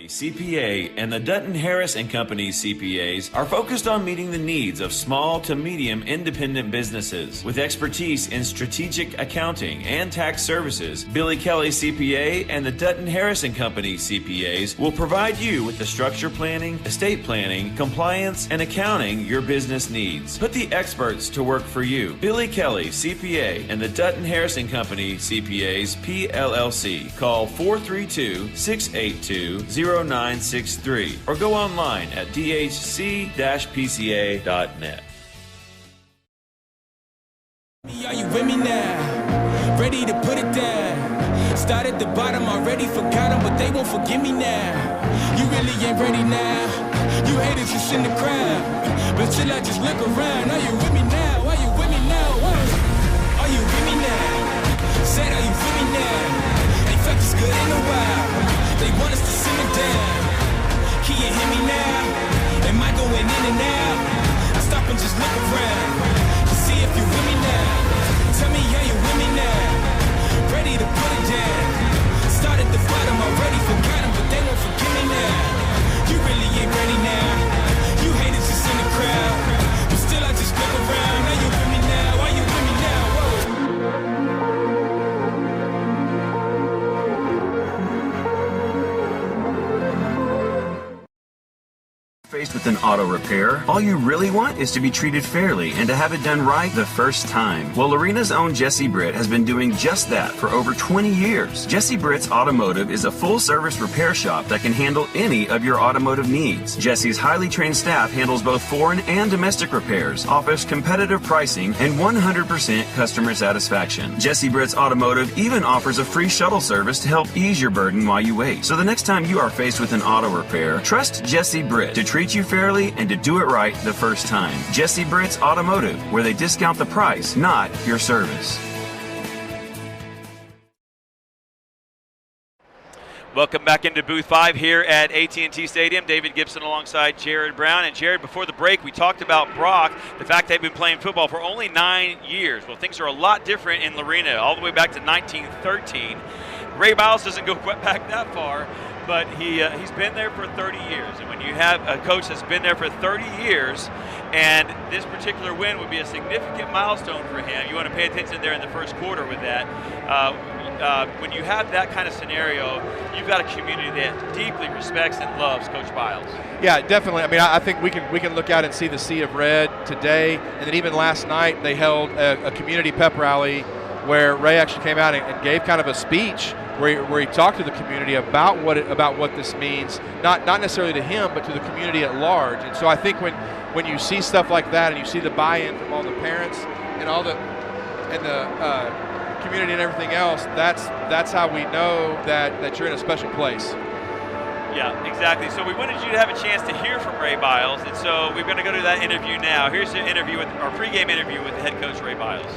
S4: CPA and the Dutton Harris & Company CPAs are focused on meeting the needs of small to medium independent businesses. With expertise in strategic accounting and tax services, Billy Kelly CPA and the Dutton Harris & Company CPAs will provide you with the structure planning, estate planning, compliance, and accounting your business needs. Put the experts to work for you. Billy Kelly CPA and the Dutton Harris & Company CPAs PLLC. Call 432-682-0963 or go online at dhc-pca.net.
S13: Are you with me now? Ready to put it down. Start at the bottom, already forgot them, but they won't forgive me now. You really ain't ready now. You haters just in the crowd, but still I just look around. Are you with me now? Are you with me now? Are you with me now? Said, are you with me now? Ain't felt this good in a while. They want us to simmer down. Can you hear me now? Am I going in and out? I stop and just look around to see if you with me now. Tell me, are you with me now? Ready to put it down. Start at the bottom, already forgot them, but they won't forgive me now. You really ain't ready now. You haters just in the crowd, but still I just look around. Are you with me now? Are you with me now? Whoa.
S4: Faced with an auto repair, all you really want is to be treated fairly and to have it done right the first time. Well, Lorena's own Jesse Britt has been doing just that for over 20 years. Jesse Britt's Automotive is a full-service repair shop that can handle any of your automotive needs. Jesse's highly trained staff handles both foreign and domestic repairs, offers competitive pricing, and 100% customer satisfaction. Jesse Britt's Automotive even offers a free shuttle service to help ease your burden while you wait. So the next time you are faced with an auto repair, trust Jesse Britt to treat you fairly and to do it right the first time. Jesse Britt's Automotive, where they discount the price, not your service.
S14: Welcome back into Booth 5 here at AT&T Stadium. David Gibson alongside Jared Brown. And Jared, before the break, we talked about Brock, the fact they've been playing football for only 9 years. Well, things are a lot different in Lorena, all the way back to 1913. Ray Biles doesn't go back that far, but he's been there for 30 years. And when you have a coach that's been there for 30 years, and this particular win would be a significant milestone for him, you want to pay attention there in the first quarter with that. When you have that kind of scenario, you've got a community that deeply respects and loves Coach Biles.
S15: Yeah, definitely. I mean, I think we can look out and see the sea of red today, and then even last night they held a community pep rally where Ray actually came out and gave kind of a speech where he talked to the community about what this means, not necessarily to him, but to the community at large. And so I think when you see stuff like that and you see the buy-in from all the parents and the community and everything else, that's how we know that you're in a special place.
S14: Yeah, exactly. So we wanted you to have a chance to hear from Ray Biles, and so we're going to go to that interview now. Here's the interview with our pregame interview with the head coach Ray Biles.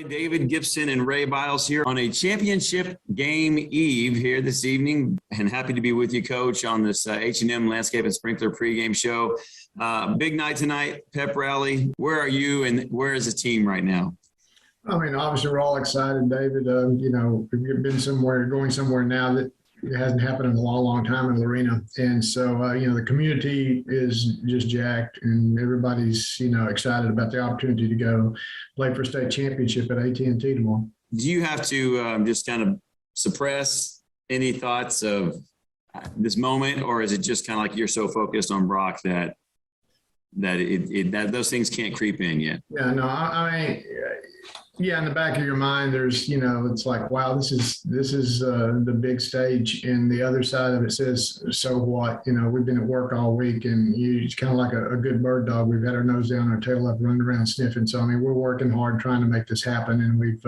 S4: David Gibson and Ray Biles here on a championship game eve here this evening, and happy to be with you, Coach, on this H&M Landscape and Sprinkler pregame show. Big night tonight, pep rally. Where are you and where is the team right now?
S16: I mean, obviously we're all excited, David. We've been going somewhere now that it hasn't happened in a long, long time in Lorena. And so, the community is just jacked, and everybody's, excited about the opportunity to go play for state championship at AT&T tomorrow.
S4: Do you have to just kind of suppress any thoughts of this moment, or is it just kind of like you're so focused on Brock that those things can't creep in yet?
S16: Yeah, no, I mean, yeah, in the back of your mind, there's, it's like, wow, this is the big stage, and the other side of it says, so what? We've been at work all week, and it's kind of like a good bird dog. We've had our nose down, our tail up, running around sniffing. So, I mean, we're working hard trying to make this happen, and we've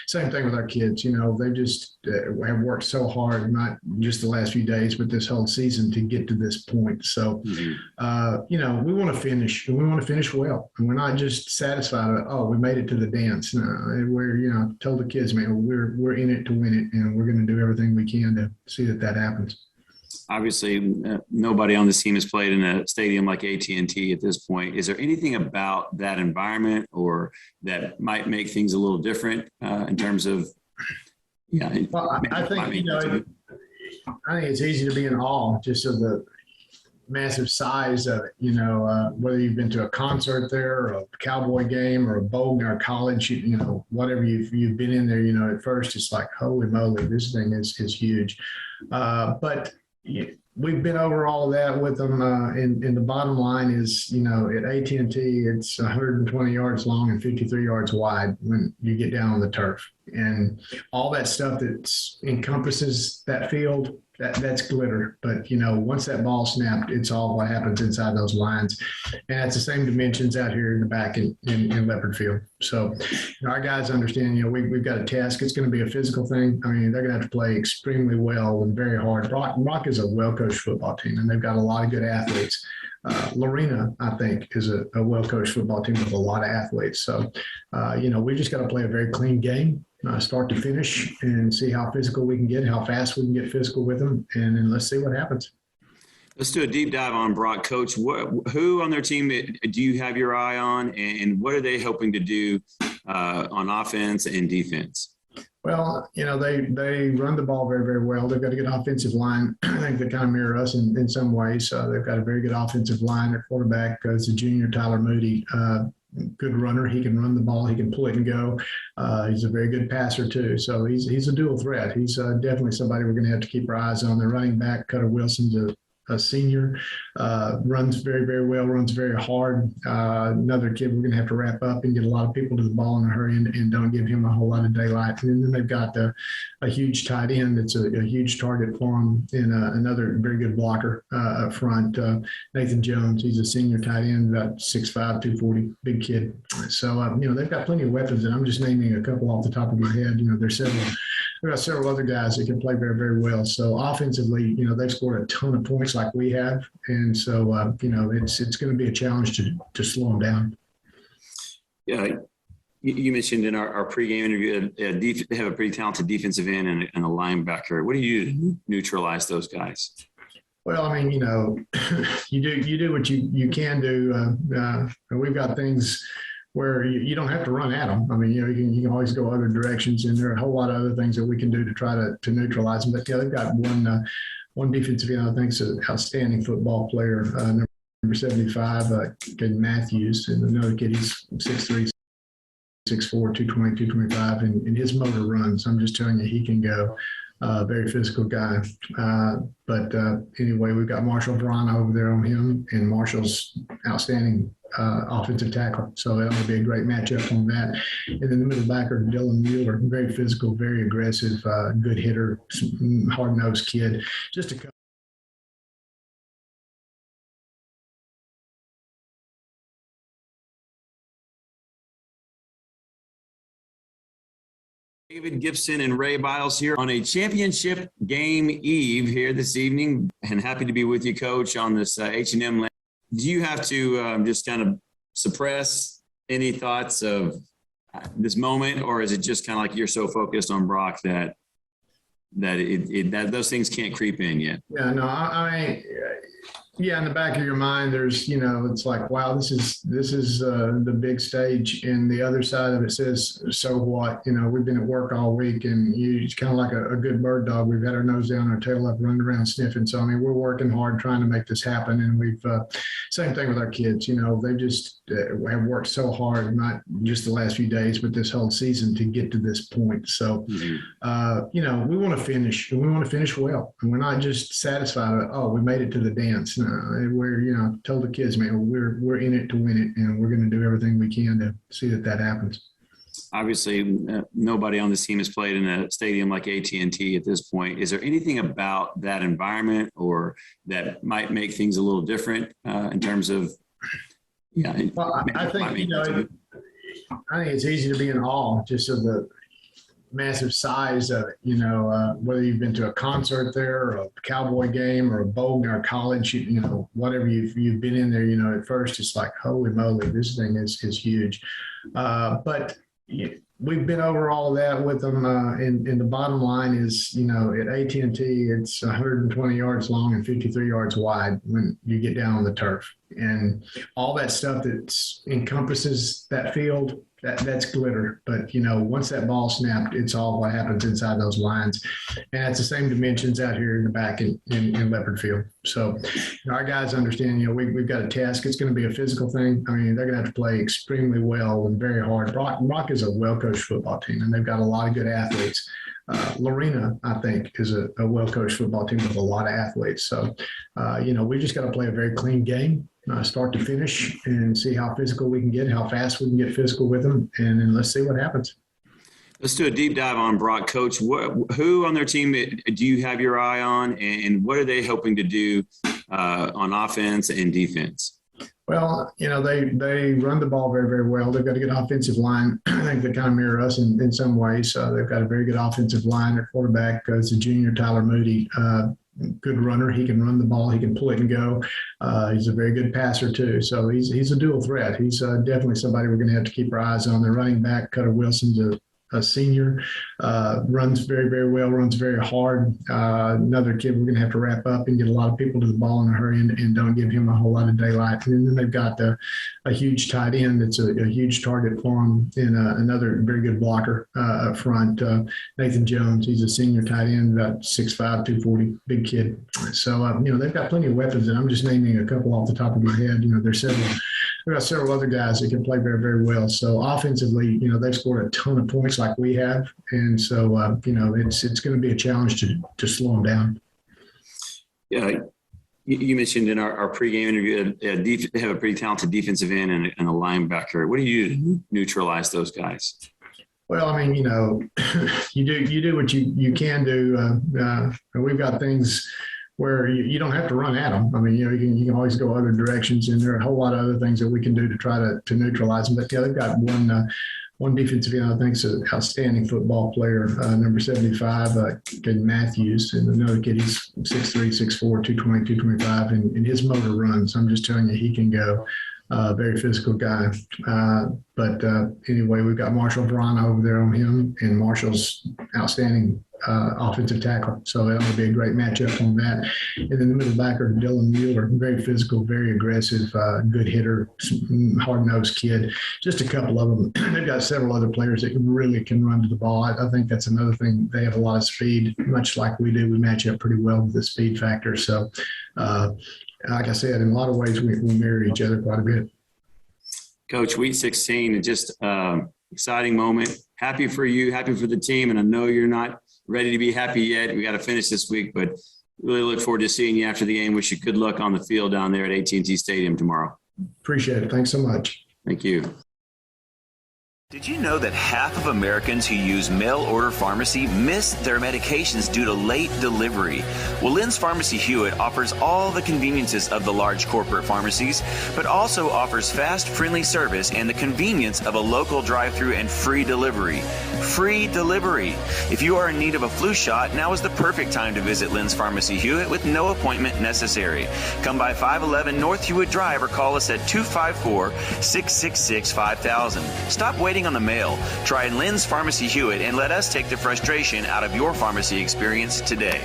S16: same thing with our kids. They just have worked so hard, not just the last few days, but this whole season to get to this point. So, we want to finish, and we want to finish well, and we're not just satisfied with, we made it to the dance. We're, told the kids, man, we're in it to win it, and we're going to do everything we can to see that happens.
S4: Obviously, nobody on this team has played in a stadium like AT&T at this point. Is there anything about that environment or that might make things a little different in terms of,
S16: Well, I think, I think it's easy to be in awe just of the massive size of it, whether you've been to a concert there or a Cowboy game or a bowl or college, whatever you've been in there, at first it's like, holy moly, this thing is huge. But we've been over all of that with them. And the bottom line is, at AT&T, it's 120 yards long and 53 yards wide when you get down on the turf. And all that stuff that encompasses that field, that's glitter. But, once that ball snapped, it's all what happens inside those lines. And it's the same dimensions out here in the back in Leopard field. So our guys understand, we've got a task. It's going to be a physical thing. I mean, they're going to have to play extremely well and very hard. Brock is a well-coached football team, and they've got a lot of good athletes. Lorena, I think, is a well-coached football team with a lot of athletes. So, we just got to play a very clean game. Start to finish and see how physical we can get, how fast we can get physical with them, and then let's see what happens.
S4: Let's do a deep dive on Brock. Coach, who on their team do you have your eye on, and what are they hoping to do on offense and defense?
S16: Well, they run the ball very, very well. They've got a good offensive line. I think they kind of mirror us in some ways. They've got a very good offensive line. Their quarterback is a junior, Tyler Moody. good runner. He can run the ball. He can pull it and go. He's a very good passer too. So he's a dual threat. He's definitely somebody we're going to have to keep our eyes on. The running back, Cutter Wilson's a senior, runs very, very well, runs very hard. Another kid we're going to have to wrap up and get a lot of people to the ball in a hurry and don't give him a whole lot of daylight. And then they've got a huge tight end that's a huge target for him, and another very good blocker up front, Nathan Jones. He's a senior tight end, about 6'5", 240, big kid. So, they've got plenty of weapons, and I'm just naming a couple off the top of my head. We've got several other guys that can play very, very well. So offensively, they've scored a ton of points like we have. And so, it's going to be a challenge to slow them down.
S17: Yeah. You mentioned in our pregame interview, they have a pretty talented defensive end and a linebacker. What do you do to neutralize those guys?
S16: Well, you do what you can do. We've got things where you don't have to run at them. You can always go other directions, and there are a whole lot of other things that we can do to try to neutralize them. But yeah, they've got one defensive end, I think, is an outstanding football player, number 75, kid Matthews, and another kid, he's 6'3", 6'4", 220, 225, and his motor runs. I'm just telling you, he can go. Very physical guy. But anyway, we've got Marshall Braun over there on him, and Marshall's outstanding offensive tackle. So that'll be a great matchup on that. And then the middle backer, Dylan Mueller, very physical, very aggressive, good hitter, hard-nosed kid. Just a
S17: David Gibson and Ray Biles here on a championship game eve here this evening, and happy to be with you, Coach, on this H&M land. Do you have to just kind of suppress any thoughts of this moment, or is it just kind of like you're so focused on Brock that those things can't creep in yet?
S16: Yeah, no, yeah, in the back of your mind, there's, it's like, wow, this is the big stage, and the other side of it says, so what? We've been at work all week, and it's kind of like a good bird dog. We've had our nose down, our tail up, running around sniffing. So, we're working hard trying to make this happen, and we've same thing with our kids. They just have worked so hard, not just the last few days, but this whole season to get to this point. So, we want to finish, and we want to finish well, and we're not just satisfied with, we made it to the dance. We're, told the kids, man, we're in it to win it, and we're going to do everything we can to see that happens.
S17: Obviously, nobody on this team has played in a stadium like AT&T at this point. Is there anything about that environment or that might make things a little different in terms of? Yeah,
S16: well, I think I think it's easy to be in awe just of the massive size of it, whether you've been to a concert there or a Cowboy game or a bowl or college, whatever you've been in there, at first it's like, holy moly, this thing is huge. But we've been over all of that with them. And the bottom line is, at AT&T, it's 120 yards long and 53 yards wide when you get down on the turf. And all that stuff that encompasses that field, that's glitter. But, once that ball snapped, it's all what happens inside those lines. And it's the same dimensions out here in the back in Leopard field. So our guys understand, we've got a task. It's going to be a physical thing. They're going to have to play extremely well and very hard. Brock is a well-coached football team, and they've got a lot of good athletes. Lorena, I think, is a well-coached football team with a lot of athletes. So, we just got to play a very clean game, start to finish, and see how physical we can get, how fast we can get physical with them, and then let's see what happens.
S17: Let's do a deep dive on Brock, Coach. Who on their team do you have your eye on, and what are they hoping to do on offense and defense?
S16: Well, they run the ball very, very well. They've got a good offensive line. I think they kind of mirror us in some ways. They've got a very good offensive line. Their quarterback is a junior, Tyler Moody. Good runner. He can run the ball. He can pull it and go. He's a very good passer too. So he's a dual threat. He's definitely somebody we're going to have to keep our eyes on. The running back, Cutter Wilson's a senior, runs very, very well, runs very hard. Another kid we're going to have to wrap up and get a lot of people to the ball in a hurry and don't give him a whole lot of daylight. And then they've got a huge tight end that's a huge target for him, and another very good blocker up front, Nathan Jones. He's a senior tight end, about 6'5", 240, big kid. So, they've got plenty of weapons, and I'm just naming a couple off the top of my head. There's we've got several other guys that can play very, very well. So offensively, they've scored a ton of points like we have. And so, it's going to be a challenge to slow them down.
S17: Yeah. You mentioned in our pregame interview they have a pretty talented defensive end and a linebacker. What do you do to neutralize those guys?
S16: Well, I mean, you do what you can do. We've got things where you don't have to run at them. I mean, you can always go other directions, and there are a whole lot of other things that we can do to try to neutralize them. But they've got one defensive end, I think, is an outstanding football player, number 75, kid Matthews, and another kid, he's 6'3", 6'4", 220, 225, and his motor runs. I'm just telling you, he can go. Very physical guy. But anyway, we've got Marshall Verano over there on him, and Marshall's outstanding offensive tackle. So that'll be a great matchup on that. And then the middle backer, Dylan Mueller, very physical, very aggressive, good hitter, hard-nosed kid. Just a couple of them. They've got several other players that really can run to the ball. I think that's another thing. They have a lot of speed, much like we do. We match up pretty well with the speed factor. So, like I said, in a lot of ways, we mirror each other quite a bit.
S17: Coach, Week 16, just exciting moment. Happy for you, happy for the team, and I know you're not ready to be happy yet. We got to finish this week, but really look forward to seeing you after the game. Wish you good luck on the field down there at AT&T Stadium tomorrow.
S16: Appreciate it. Thanks so much.
S17: Thank you.
S4: Did you know that half of Americans who use mail-order pharmacy miss their medications due to late delivery? Well, Lynn's Pharmacy Hewitt offers all the conveniences of the large corporate pharmacies, but also offers fast, friendly service and the convenience of a local drive-thru and free delivery. Free delivery. If you are in need of a flu shot, now is the perfect time to visit Lynn's Pharmacy Hewitt with no appointment necessary. Come by 511 North Hewitt Drive or call us at 254-666-5000. Stop waiting on the mail. Try Lynn's Pharmacy Hewitt and let us take the frustration out of your pharmacy experience today.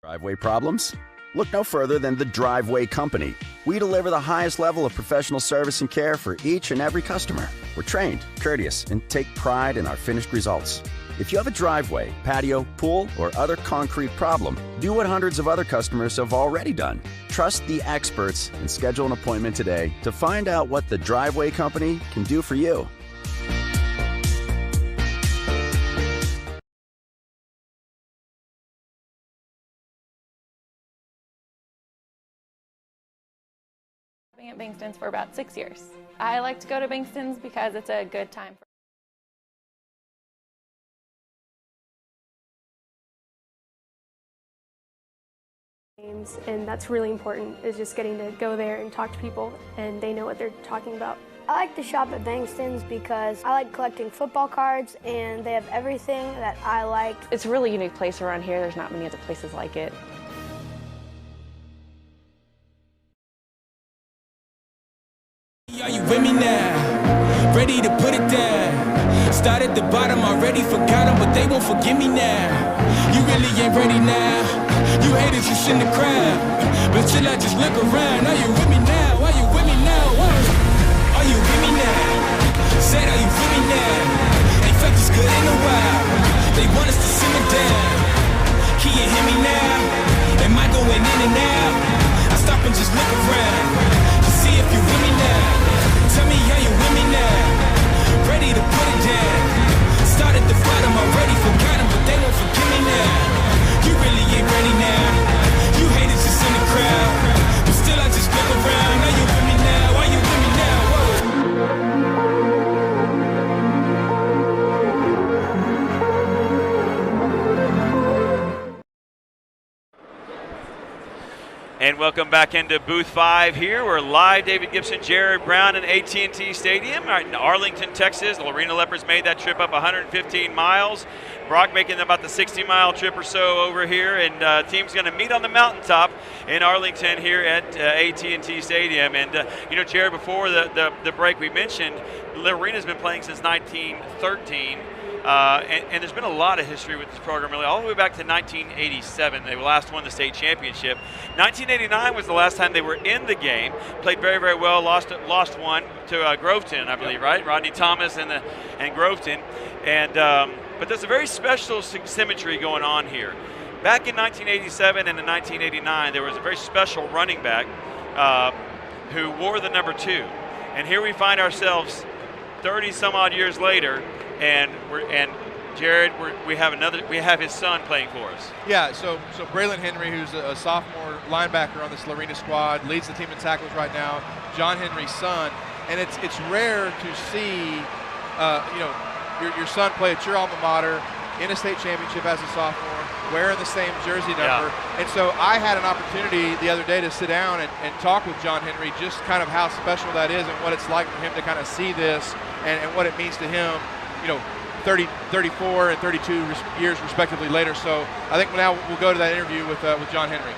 S18: Driveway problems? Look no further than the Driveway Company. We deliver the highest level of professional service and care for each and every customer. We're trained, courteous, and take pride in our finished results. If you have a driveway, patio, pool, or other concrete problem, do what hundreds of other customers have already done. Trust the experts and schedule an appointment today to find out what the Driveway Company can do for you.
S19: I've been at Bingston's for about 6 years. I like to go to Bingston's because it's a good time for
S20: games, and that's really important, is just getting to go there and talk to people and they know what they're talking about.
S21: I like to shop at Bingston's because I like collecting football cards and they have everything that I like.
S19: It's a really unique place around here. There's not many other places like it.
S13: Are you with me now? Ready to put it down? Start at the bottom, already forgot them, but they won't forgive me now. You really ain't ready now. You haters just in the crowd, but till I just look around. Are you with me now? Are you with me now? Are you with me now? Said, are you with me now? Ain't felt this good in a while. They want us to simmer down. Can you hear me now? Am I going in and out? I stop and just look around to see if you with me now. Tell me, are you with me now? Ready to put it down. Start at the bottom, already forgot them, but they won't forgive me now. You really ain't ready now. You haters just in the crowd, but still I just look around. Are you with me now? Are you with me now?
S14: And welcome back into Booth 5 here. We're live, David Gibson, Jared Brown in AT&T Stadium in Arlington, Texas. The Lorena Leopards made that trip up 115 miles. Brock making about the 60-mile trip or so over here, and team's going to meet on the mountaintop in Arlington here at AT&T Stadium. And, Jared, before the break we mentioned, Lorena's been playing since 1913. And there's been a lot of history with this program, really, all the way back to 1987. They last won the state championship. 1989 was the last time they were in the game. Played very, very well. Lost one to Groveton, I believe, right? Rodney Thomas and Groveton. And but there's a very special symmetry going on here. Back in 1987 and in 1989, there was a very special running back who wore the number 2. And here we find ourselves 30 some odd years later, and Jared, we have his son playing for us.
S15: Yeah, so Braylon Henry, who's a sophomore linebacker on this Lorena squad, leads the team in tackles right now. John Henry's son, and it's rare to see, your son play at your alma mater in a state championship as a sophomore, wearing the same jersey number. Yeah. And so I had an opportunity the other day to sit down and talk with John Henry, just kind of how special that is and what it's like for him to kind of see this and what it means to him, 34 and 32 years respectively later. So I think now we'll go to that interview with John Henry.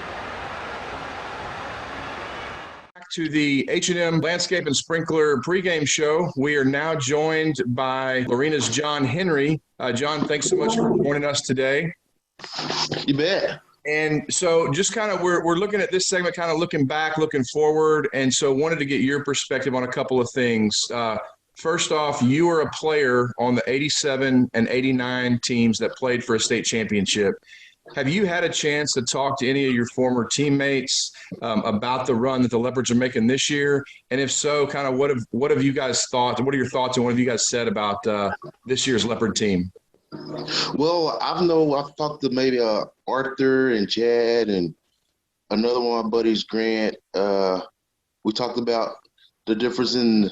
S7: Back to the H&M Landscape and Sprinkler pregame show. We are now joined by Lorena's John Henry. John, thanks so much for joining us today.
S2: You bet.
S7: And so just kind of we're looking at this segment, kind of looking back, looking forward. And so wanted to get your perspective on a couple of things. First off, you were a player on the 87 and 89 teams that played for a state championship. Have you had a chance to talk to any of your former teammates about the run that the Leopards are making this year? And if so, kind of what have you guys thought? What are your thoughts and what have you guys said about this year's Leopard team?
S2: Well, I've talked to maybe Arthur and Chad and another one of my buddies, Grant. We talked about the difference in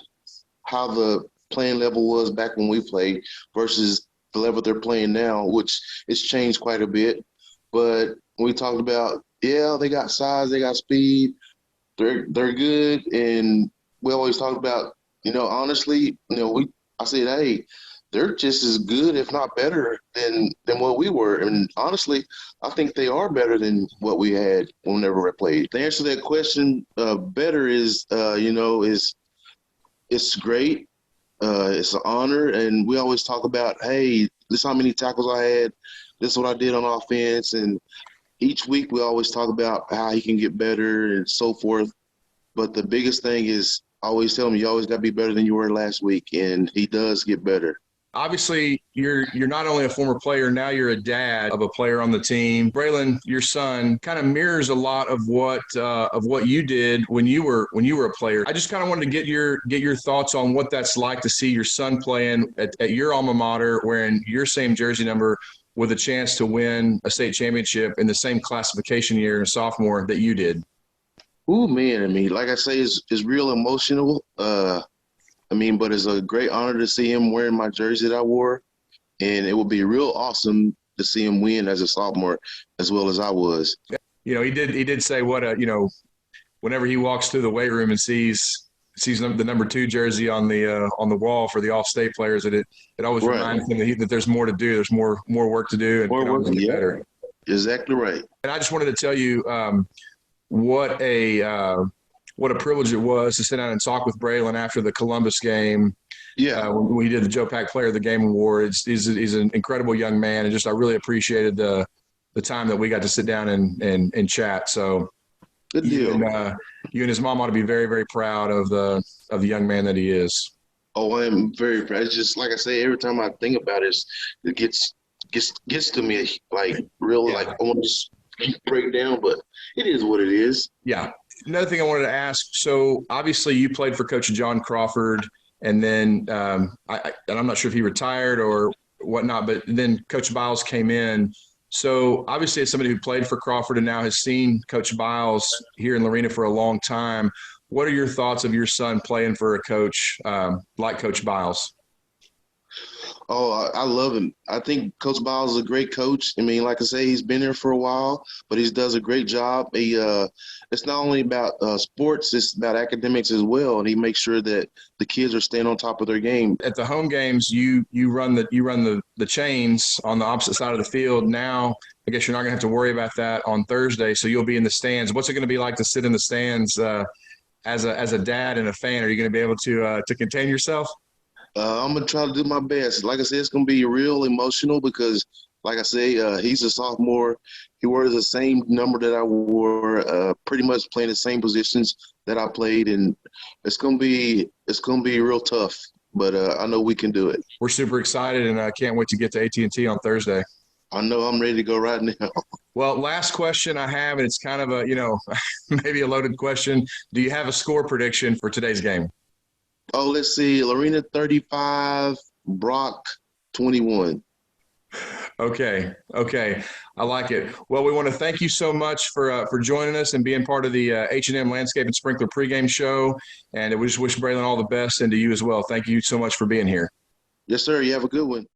S2: how the playing level was back when we played versus the level they're playing now, which it's changed quite a bit. But we talked about, they got size, they got speed, they're good, and we always talk about, honestly, I said, hey, they're just as good, if not better, than what we were. And honestly, I think they are better than what we had whenever we played. To answer that question, better is, it's great. It's an honor. And we always talk about, hey, this is how many tackles I had. This is what I did on offense. And each week we always talk about how he can get better and so forth. But the biggest thing is I always tell him you always got to be better than you were last week. And he does get better.
S7: Obviously, you're not only a former player, now you're a dad of a player on the team. Braylon, your son, kind of mirrors a lot of what you did when you were a player. I just kind of wanted to get your thoughts on what that's like to see your son playing at your alma mater, wearing your same jersey number, with a chance to win a state championship in the same classification year, sophomore, that you did.
S2: Ooh, man, like I say, it's real emotional. But it's a great honor to see him wearing my jersey that I wore, and it would be real awesome to see him win as a sophomore as well as I was.
S7: He did say whenever he walks through the weight room and sees the number 2 jersey on the wall for the all-state players, that it always reminds him that there's more to do, there's more work to do, and
S2: more work to get better. Exactly right.
S7: And I just wanted to tell you what a privilege it was to sit down and talk with Braylon after the Columbus game. Yeah. When we did the Joe Pack Player of the Game Awards. He's an incredible young man, and I really appreciated the time that we got to sit down and chat. So
S2: good deal.
S7: You and his mom ought to be very, very proud of the young man that he is.
S2: Oh, I'm very proud. It's just like I say, every time I think about it, it gets to me like really like I want to just break down, but it is what it is.
S7: Yeah. Another thing I wanted to ask, so obviously you played for Coach John Crawford, and then and I'm not sure if he retired or whatnot, but then Coach Biles came in. So obviously as somebody who played for Crawford and now has seen Coach Biles here in Lorena for a long time, what are your thoughts of your son playing for a coach like Coach Biles?
S2: Oh, I love him. I think Coach Biles is a great coach. Like I say, he's been there for a while, but he does a great job. It's not only about sports, it's about academics as well, and he makes sure that the kids are staying on top of their game.
S7: At the home games, you run the chains on the opposite side of the field. Now, I guess you're not going to have to worry about that on Thursday, so you'll be in the stands. What's it going to be like to sit in the stands as a dad and a fan? Are you going to be able to contain yourself?
S2: I'm going to try to do my best. Like I said, it's going to be real emotional because, like I say, he's a sophomore. He wears the same number that I wore, pretty much playing the same positions that I played, and it's going to be real tough. But I know we can do it.
S7: We're super excited, and I can't wait to get to AT&T on Thursday.
S2: I know I'm ready to go right now.
S7: Well, last question I have, and it's kind of a, maybe a loaded question. Do you have a score prediction for today's game?
S2: Oh, let's see. Lorena 35, Brock 21.
S7: Okay. I like it. Well, we want to thank you so much for joining us and being part of the H&M Landscape and Sprinkler pregame show. And we just wish Braylon all the best, and to you as well. Thank you so much for being here.
S2: Yes, sir. You have a good one.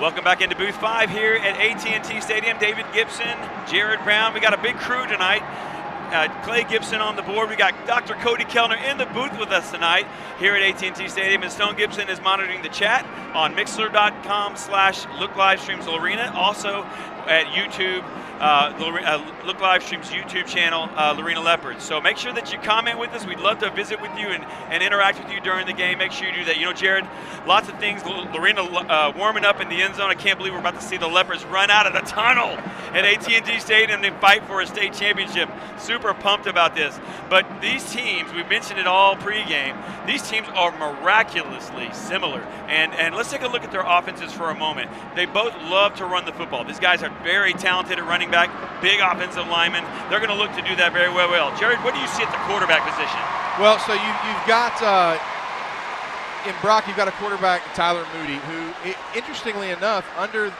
S14: Welcome back into Booth 5 here at AT&T Stadium. David Gibson, Jared Brown. We got a big crew tonight. Clay Gibson on the board. We got Dr. Cody Kellner in the booth with us tonight here at AT&T Stadium. And Stone Gibson is monitoring the chat on Mixler.com/LookLivestreamsLorena. Also at YouTube, Look Livestream's YouTube channel, Lorena Leopards. So make sure that you comment with us. We'd love to visit with you and interact with you during the game. Make sure you do that. Jared, lots of things. Lorena warming up in the end zone. I can't believe we're about to see the Leopards run out of the tunnel at AT&T Stadium and fight for a state championship. Super pumped about this. But these teams, we mentioned it all pregame, these teams are miraculously similar. And let's take a look at their offenses for a moment. They both love to run the football. These guys are very talented at running back, big offensive linemen. They're going to look to do that very well. Jared, what do you see at the quarterback position?
S15: Well, so you've got in Brock, you've got a quarterback, Tyler Moody, who, interestingly enough, under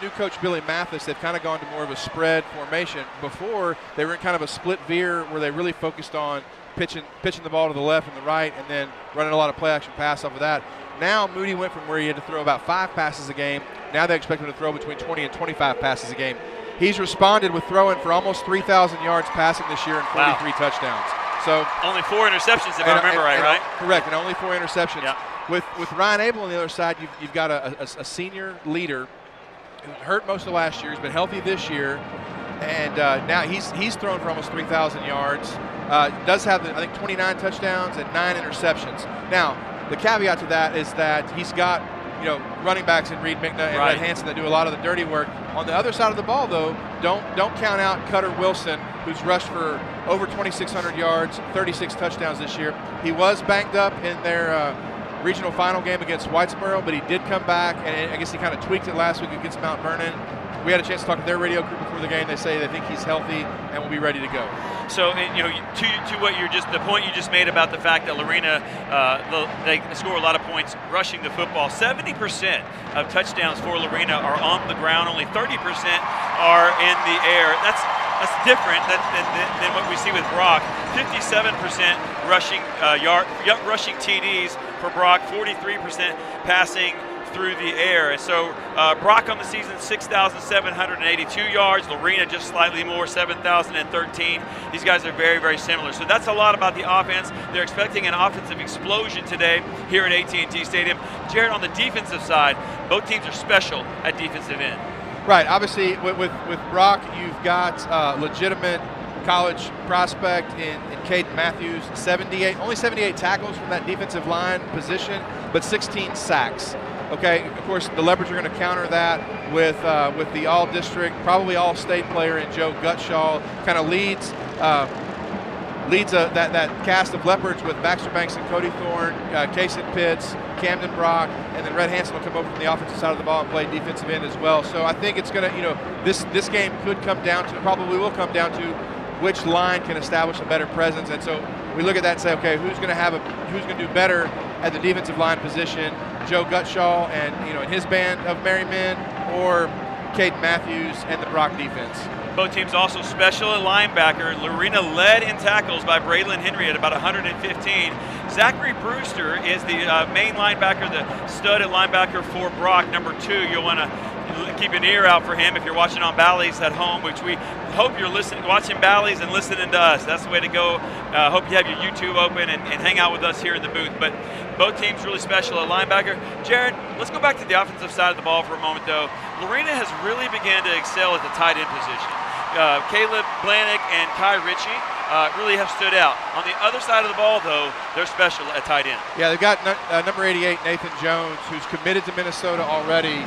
S15: new coach Billy Mathis, they've kind of gone to more of a spread formation. Before, they were in kind of a split veer where they really focused on pitching the ball to the left and the right, and then running a lot of play-action pass off of that. Now Moody went from where he had to throw about 5 passes a game. Now they expect him to throw between 20 and 25 passes a game. He's responded with throwing for almost 3,000 yards passing this year and 43 touchdowns. So
S14: only 4 interceptions, if I remember right?
S15: Correct, and only 4 interceptions.
S14: Yeah.
S15: With Ryan Abel on the other side, you've got a senior leader who hurt most of last year. He's been healthy this year, and now he's thrown for almost 3,000 yards. Does have, I think, 29 touchdowns and 9 interceptions. Now, the caveat to that is that he's got running backs in Reed Mickna and Red Hansen that do a lot of the dirty work. On the other side of the ball, though, don't count out Cutter Wilson, who's rushed for over 2,600 yards, 36 touchdowns this year. He was banged up in their regional final game against Whitesboro, but he did come back, and I guess he kind of tweaked it last week against Mount Vernon. We had a chance to talk to their radio crew before the game. They say they think he's healthy and will be ready to go.
S14: So, to what the point you just made about the fact that Lorena, they score a lot of points rushing the football. 70% of touchdowns for Lorena are on the ground. Only 30% are in the air. That's different than what we see with Brock. 57% rushing rushing TDs for Brock. 43% passing through the air. And so Brock on the season, 6,782 yards. Lorena just slightly more, 7,013. These guys are very, very similar. So that's a lot about the offense. They're expecting an offensive explosion today here at AT&T Stadium. Jared, on the defensive side, both teams are special at defensive end.
S15: Right. Obviously, with Brock, you've got legitimate college prospect in Caden Matthews. Only 78 tackles from that defensive line position, but 16 sacks. Okay, of course, the Leopards are going to counter that with the all-district, probably all-state player in Joe Gutshaw. Kind of leads that cast of Leopards with Baxter Banks and Cody Thorne, Kason Pitts, Camden Brock, and then Red Hansen will come over from the offensive side of the ball and play defensive end as well. So I think it's going to, this game probably will come down to which line can establish a better presence. And so we look at that and say, okay, who's going to do better at the defensive line position? Joe Gutshaw and in his band of merry men, or Caden Matthews and the Brock defense.
S14: Both teams also special at linebacker. Lorena led in tackles by Braylon Henry at about 115. Zachary Brewster is the main linebacker, the stud at linebacker for Brock, number 2. You'll want to keep an ear out for him if you're watching on Bally's at home, which we hope you're watching Bally's and listening to us. That's the way to go. Hope you have your YouTube open and hang out with us here in the booth. But both teams really special at linebacker. Jared, let's go back to the offensive side of the ball for a moment, though. Lorena has really begun to excel at the tight end position. Caleb Blanick and Kai Ritchie really have stood out. On the other side of the ball, though, they're special at tight end.
S15: Yeah, they've got number 88, Nathan Jones, who's committed to Minnesota already,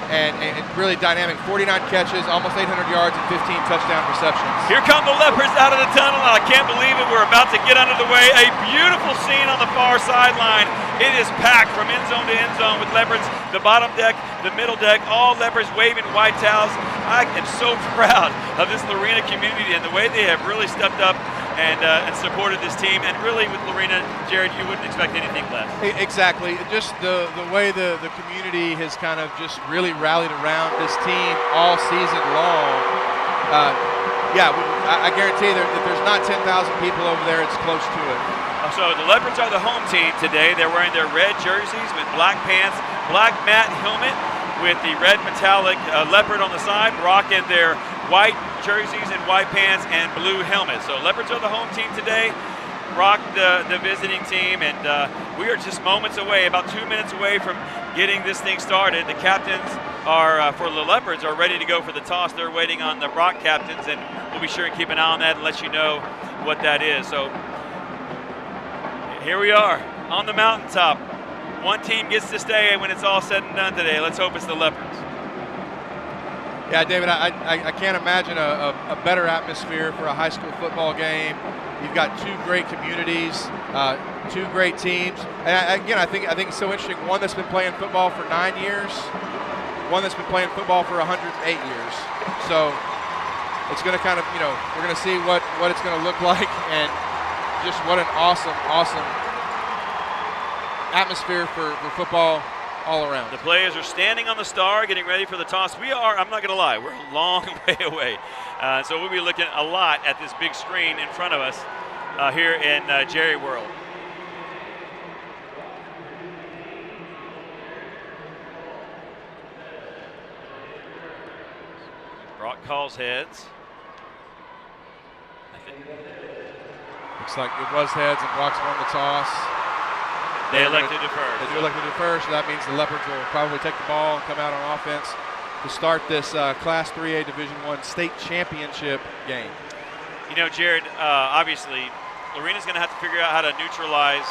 S15: and really dynamic. 49 catches, almost 800 yards, and 15 touchdown receptions.
S14: Here come the Leopards out of the tunnel, and I can't believe it. We're about to get under the way. A beautiful scene on the far sideline. It is packed from end zone to end zone with Leopards, the bottom deck, the middle deck, all Leopards waving white towels. I am so proud of this Lorena community and the way they have really stepped up and supported this team. And really with Lorena, Jared, you wouldn't expect anything less.
S15: Exactly. Just the way the community has kind of just really rallied around this team all season long. I guarantee that if there's not 10,000 people over there, it's close to it.
S14: So the Leopards are the home team today. They're wearing their red jerseys with black pants, black matte helmet with the red metallic leopard on the side, rocking their white jerseys and white pants and blue helmets. So Leopards are the home team today. Brock the visiting team, and we are just moments away, about 2 minutes away from getting this thing started. The captains are, for the Leopards, are ready to go for the toss. They're waiting on the Brock captains, and we'll be sure and keep an eye on that and let you know what that is. So here we are on the mountaintop. One team gets to stay when it's all said and done today. Let's hope it's the Leopards.
S15: Yeah, David, I can't imagine a better atmosphere for a high school football game. You've got two great communities, two great teams. And again, I think it's so interesting. One that's been playing football for 9 years, one that's been playing football for 108 years. So it's going to kind of, we're going to see what it's going to look like, and just what an awesome atmosphere for football all around.
S14: The players are standing on the star, getting ready for the toss. We are, I'm not going to lie, we're a long way away. So we'll be looking a lot at this big screen in front of us here in Jerry World. Brock calls heads.
S15: Looks like it was heads, and Brock's won the toss.
S14: They elected to defer.
S15: They do elect to defer, so that means the Leopards will probably take the ball and come out on offense to start this Class 3A Division I state championship game.
S14: Jared, obviously, Lorena's going to have to figure out how to neutralize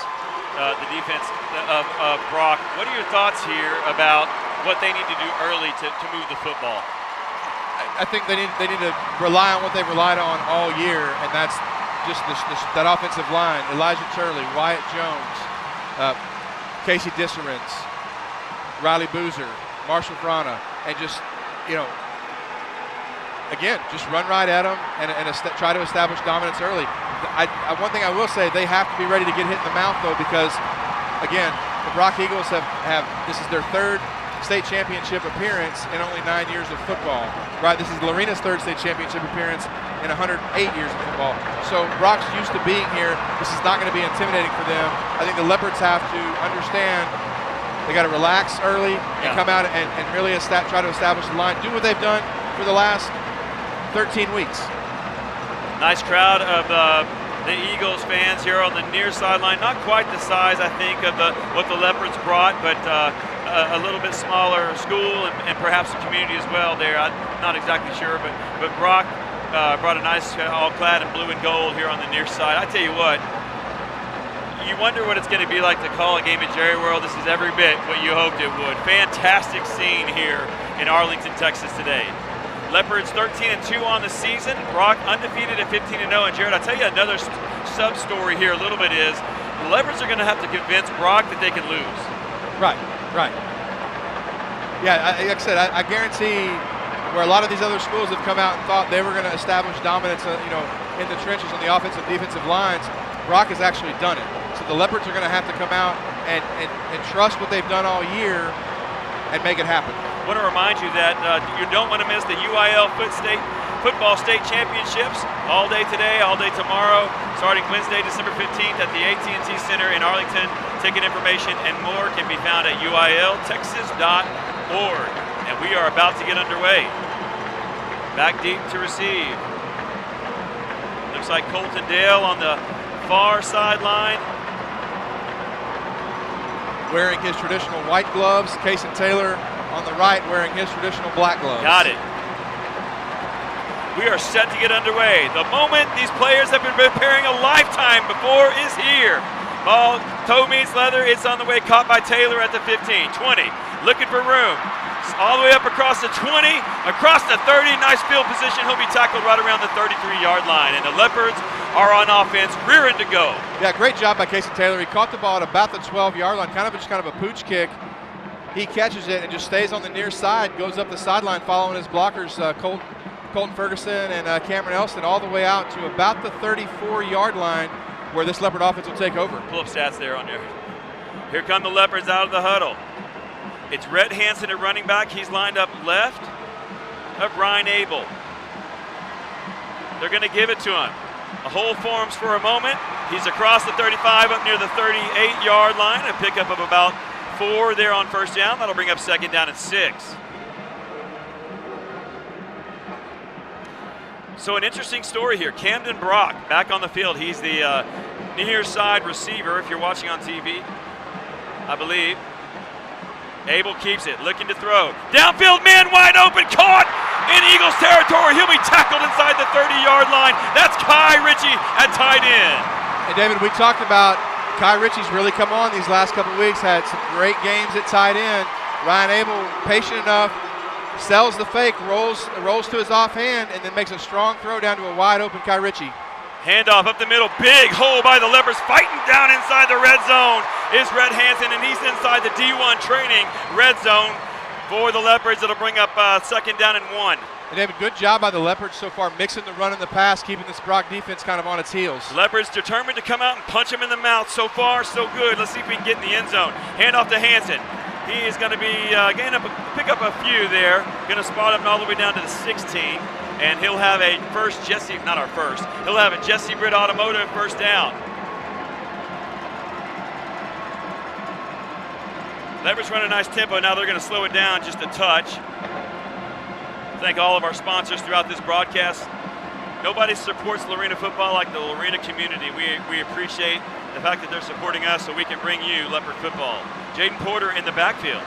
S14: the defense of Brock. What are your thoughts here about what they need to do early to move the football?
S15: I think they need to rely on what they've relied on all year, and that's just that offensive line. Elijah Turley, Wyatt Jones, Casey Disserens, Riley Boozer, Marshall Frana, and just, again, just run right at them and try to establish dominance early. One thing I will say, they have to be ready to get hit in the mouth, though, because, again, the Brock Eagles have this is their third state championship appearance in only 9 years of football. Right, this is Lorena's third state championship appearance in 108 years of football. So Brock's used to being here. This is not going to be intimidating for them. I think the Leopards have to understand they got to relax early and come out and really try to establish the line. Do what they've done for the last 13 weeks.
S14: Nice crowd of the Eagles fans here on the near sideline. Not quite the size, I think, of what the Leopards brought, but a little bit smaller school and perhaps the community as well there. I'm not exactly sure, but Brock brought a nice all clad in blue and gold here on the near side. I tell you what, you wonder what it's going to be like to call a game at Jerry World. This is every bit what you hoped it would. Fantastic scene here in Arlington, Texas today. Leopards 13-2 on the season. Brock undefeated at 15-0. And Jared, I'll tell you another sub-story here a little bit is the Leopards are going to have to convince Brock that they can lose.
S15: Right. Yeah, like I said, I guarantee where a lot of these other schools have come out and thought they were going to establish dominance, in the trenches on the offensive and defensive lines, Brock has actually done it. So the Leopards are going to have to come out and trust what they've done all year and make it happen.
S14: I want to remind you that you don't want to miss the UIL Football State Championships all day today, all day tomorrow, starting Wednesday, December 15th at the AT&T Center in Arlington. Ticket information and more can be found at uiltexas.org. And we are about to get underway. Back deep to receive. Looks like Colton Dale on the far sideline.
S15: Wearing his traditional white gloves. Cason Taylor on the right wearing his traditional black gloves.
S14: Got it. We are set to get underway. The moment these players have been preparing a lifetime before is here. Ball, toe meets leather. It's on the way, caught by Taylor at the 15, 20. Looking for room. All the way up across the 20, across the 30. Nice field position. He'll be tackled right around the 33-yard line. And the Leopards are on offense, rearing to go.
S15: Yeah, great job by Casey Taylor. He caught the ball at about the 12-yard line, just kind of a pooch kick. He catches it and just stays on the near side, goes up the sideline following his blockers, Colton Ferguson and Cameron Elston, all the way out to about the 34-yard line where this Leopard offense will take over.
S14: Pull up stats there on there. Here come the Leopards out of the huddle. It's Rhett Hansen at running back. He's lined up left of Ryan Abel. They're going to give it to him. A hold forms for a moment. He's across the 35 up near the 38-yard line. A pickup of about 4 there on first down. That'll bring up second down and 6. So an interesting story here. Camden Brock back on the field. He's the near side receiver if you're watching on TV, I believe. Abel keeps it, looking to throw. Downfield, man wide open, caught in Eagles territory. He'll be tackled inside the 30-yard line. That's Kai Ritchie at tight end.
S15: And David, we talked about Kai Ritchie's really come on these last couple of weeks, had some great games at tight end. Ryan Abel, patient enough, sells the fake, rolls to his offhand, and then makes a strong throw down to a wide open Kai Ritchie.
S14: Handoff up the middle, big hole by the Leopards, fighting down inside the red zone is Rhett Hansen, and he's inside the D1 training red zone for the Leopards. It'll bring up second down and 1.
S15: And David, good job by the Leopards so far, mixing the run and the pass, keeping this Brock defense kind of on its heels.
S14: Leopards determined to come out and punch him in the mouth. So far, so good. Let's see if we can get in the end zone. Handoff to Hansen. He is going to be pick up a few there. Going to spot him all the way down to the 16. And he'll have a he'll have a Jesse Britt Automotive first down. Leopards run a nice tempo. Now they're going to slow it down just a touch. Thank all of our sponsors throughout this broadcast. Nobody supports Lorena football like the Lorena community. We appreciate the fact that they're supporting us so we can bring you Leopard football. Jaden Porter in the backfield.